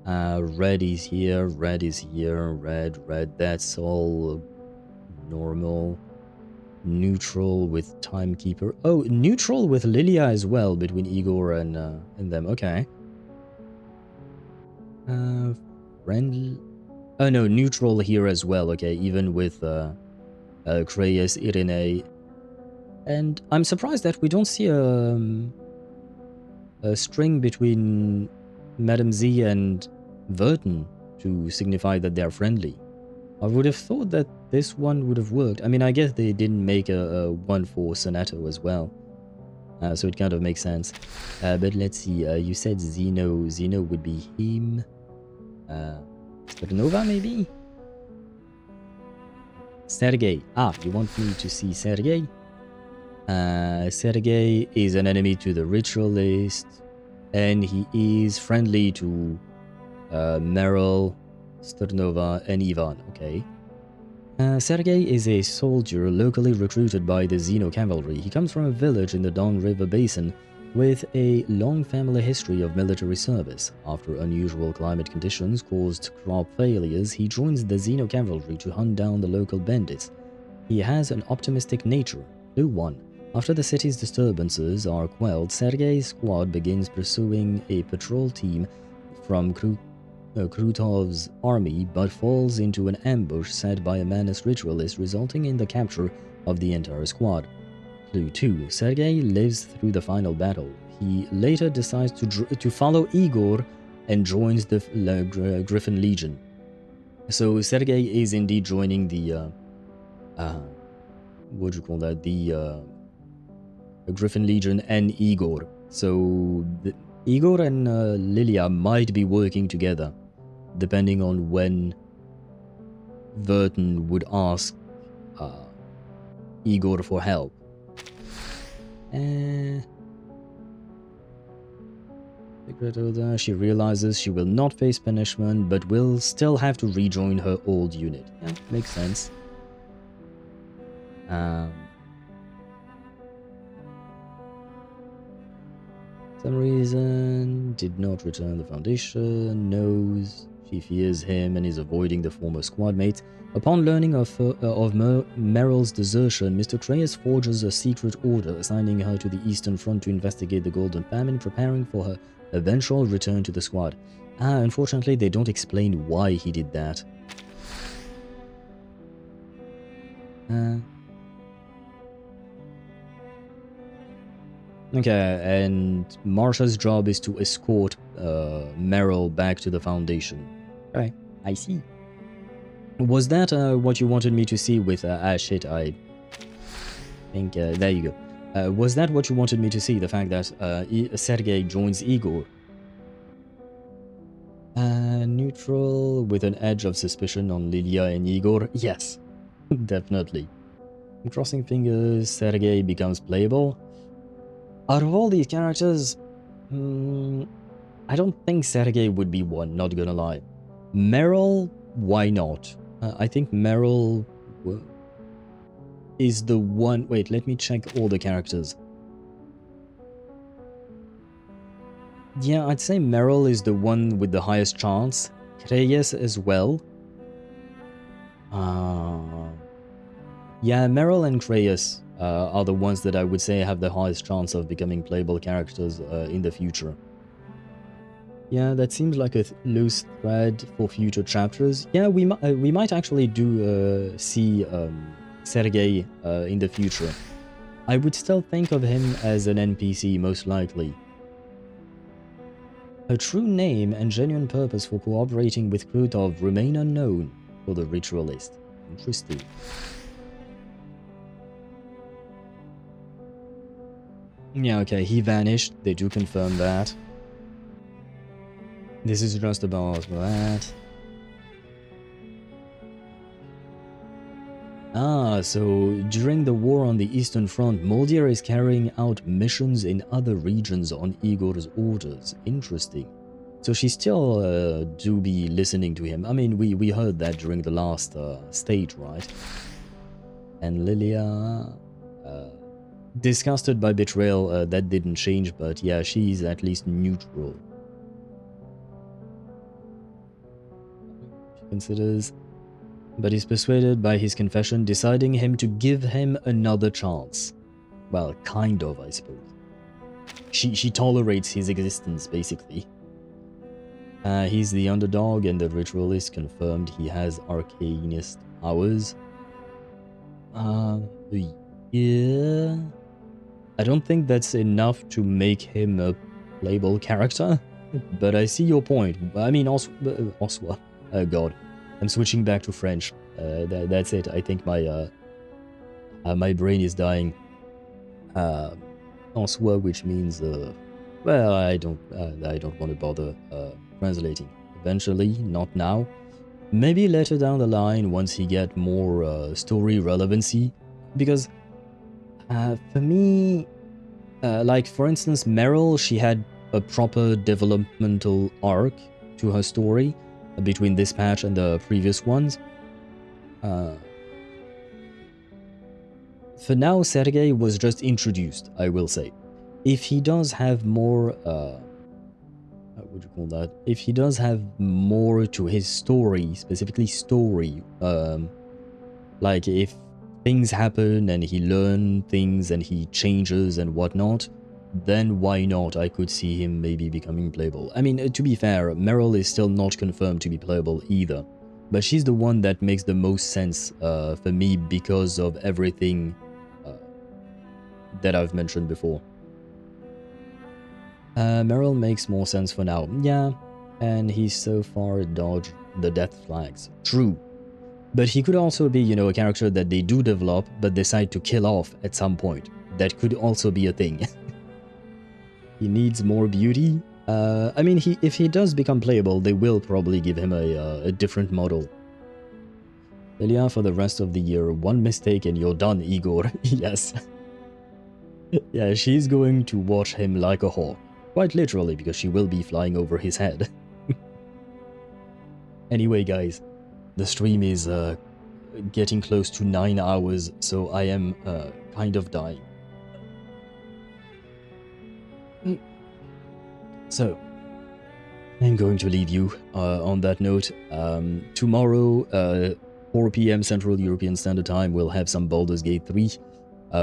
Red is here, red, that's all normal. Neutral with Timekeeper. Oh, neutral with Lilia as well, between Igor and them, okay. Friendly... Oh no, neutral here as well, okay, even with Kreyes, Irene. And I'm surprised that we don't see a string between Madame Z and Vertin to signify that they're friendly. I would have thought that this one would have worked. I mean, I guess they didn't make a one for Sonato as well. So it kind of makes sense. But let's see, you said Zeno. Zeno would be him. Supernova, maybe? Sergei. Ah, you want me to see Sergei? Sergei is an enemy to the ritualist, and he is friendly to Meryl, Sternova, and Ivan, okay. Sergei is a soldier locally recruited by the Zeno cavalry. He comes from a village in the Don River Basin with a long family history of military service. After unusual climate conditions caused crop failures, he joins the Zeno cavalry to hunt down the local bandits. He has an optimistic nature. Clue 1. After the city's disturbances are quelled, Sergei's squad begins pursuing a patrol team from Krutov's army, but falls into an ambush set by a Manus ritualist, resulting in the capture of the entire squad. Clue 2. Sergei lives through the final battle. He later decides to follow Igor and joins the Griffin Legion. So Sergei is indeed joining the what do you call that? The Griffin Legion and Igor. So Igor and Lilia might be working together, depending on when Vertin would ask Igor for help. She realizes she will not face punishment, but will still have to rejoin her old unit. Yeah, makes sense. Some reason did not return the foundation, knows she fears him and is avoiding the former squad mates. Upon learning of Meryl's desertion, Mr. Treyas forges a secret order assigning her to the Eastern Front to investigate the Golden Famine, preparing for her eventual return to the squad. Unfortunately, they don't explain why he did that. Okay, and Marsha's job is to escort Meryl back to the Foundation. Okay, I see. Was that what you wanted me to see with... shit, I think... there you go. Was that what you wanted me to see? The fact that Sergei joins Igor? New neutral with an edge of suspicion on Lilia and Igor. Yes, definitely. I'm crossing fingers Sergei becomes playable. Out of all these characters, I don't think Sergei would be one, not gonna lie. Meryl, why not? I think Meryl is the one... Wait, let me check all the characters. Yeah, I'd say Meryl is the one with the highest chance. Reyes as well. Yeah, Meryl and Reyes are the ones that I would say have the highest chance of becoming playable characters in the future. Yeah, that seems like a loose thread for future chapters. Yeah, we might actually do see Sergei in the future. I would still think of him as an NPC, most likely. Her true name and genuine purpose for cooperating with Krutov remain unknown for the ritualist. Interesting. Yeah, okay, he vanished. They do confirm that. This is just about that. Ah, so during the war on the Eastern Front, Moldier is carrying out missions in other regions on Igor's orders. Interesting. So she still do be listening to him. I mean, we heard that during the last stage, right? And Lilia... disgusted by betrayal, that didn't change, but yeah, she's at least neutral. She considers... but is persuaded by his confession, deciding him to give him another chance. Well, kind of, I suppose. She tolerates his existence, basically. He's the underdog, and the ritualist confirmed he has arcanist powers. Yeah... I don't think that's enough to make him a playable character, but I see your point. I mean, Oswa. God. I'm switching back to French. That's it. I think my brain is dying. Oswa, which means well, I don't want to bother translating. Eventually, not now. Maybe later down the line, once he get more story relevancy, because for me, like for instance, Meryl, she had a proper developmental arc to her story between this patch and the previous ones. For now, Sergei was just introduced, I will say. If he does have more, what would you call that? If he does have more to his story, specifically story, like if things happen and he learns things and he changes and whatnot, then why not? I could see him maybe becoming playable. I mean, to be fair, Meryl is still not confirmed to be playable either, but she's the one that makes the most sense for me because of everything that I've mentioned before. Meryl makes more sense for now. Yeah, and he's so far dodged the death flags. True. But he could also be, you know, a character that they do develop, but decide to kill off at some point. That could also be a thing. He needs more beauty. I mean, if he does become playable, they will probably give him a different model. Lilia for the rest of the year. One mistake and you're done, Igor. Yes. Yeah, she's going to watch him like a hawk. Quite literally, because she will be flying over his head. Anyway, guys. The stream is getting close to 9 hours, so I am kind of dying. So, I'm going to leave you on that note. Tomorrow, 4 PM Central European Standard Time, we'll have some Baldur's Gate 3.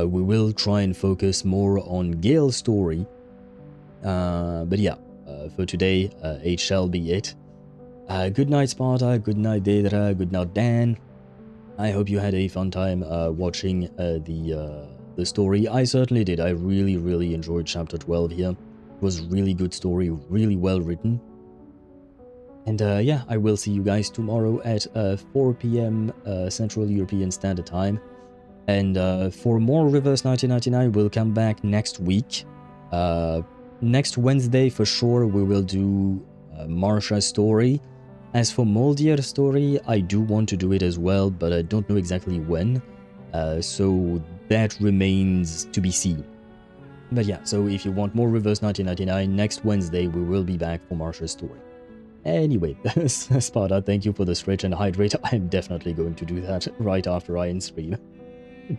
We will try and focus more on Gale's story. But yeah, for today, it shall be it. Good night, Sparta. Good night, Daedra. Good night, Dan. I hope you had a fun time watching the story. I certainly did. I really enjoyed Chapter 12 here. It was really good story, really well written. And yeah, I will see you guys tomorrow at 4 PM Central European Standard Time. And for more Reverse 1999, we'll come back next week. Next Wednesday, for sure, we will do Marsha's story. As for Moldier's story, I do want to do it as well, but I don't know exactly when, so that remains to be seen. But yeah, so if you want more Reverse 1999, next Wednesday we will be back for Marsha's story. Anyway, Sparta, thank you for the stretch and hydrate. I'm definitely going to do that right after I end stream.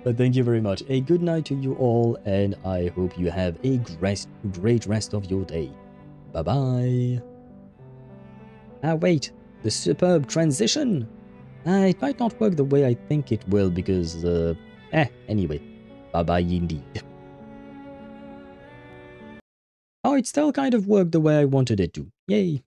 But thank you very much. A good night to you all, and I hope you have a great rest of your day. Bye-bye. Ah, wait. The superb transition. It might not work the way I think it will because, anyway. Bye-bye indeed. Oh, it still kind of worked the way I wanted it to. Yay.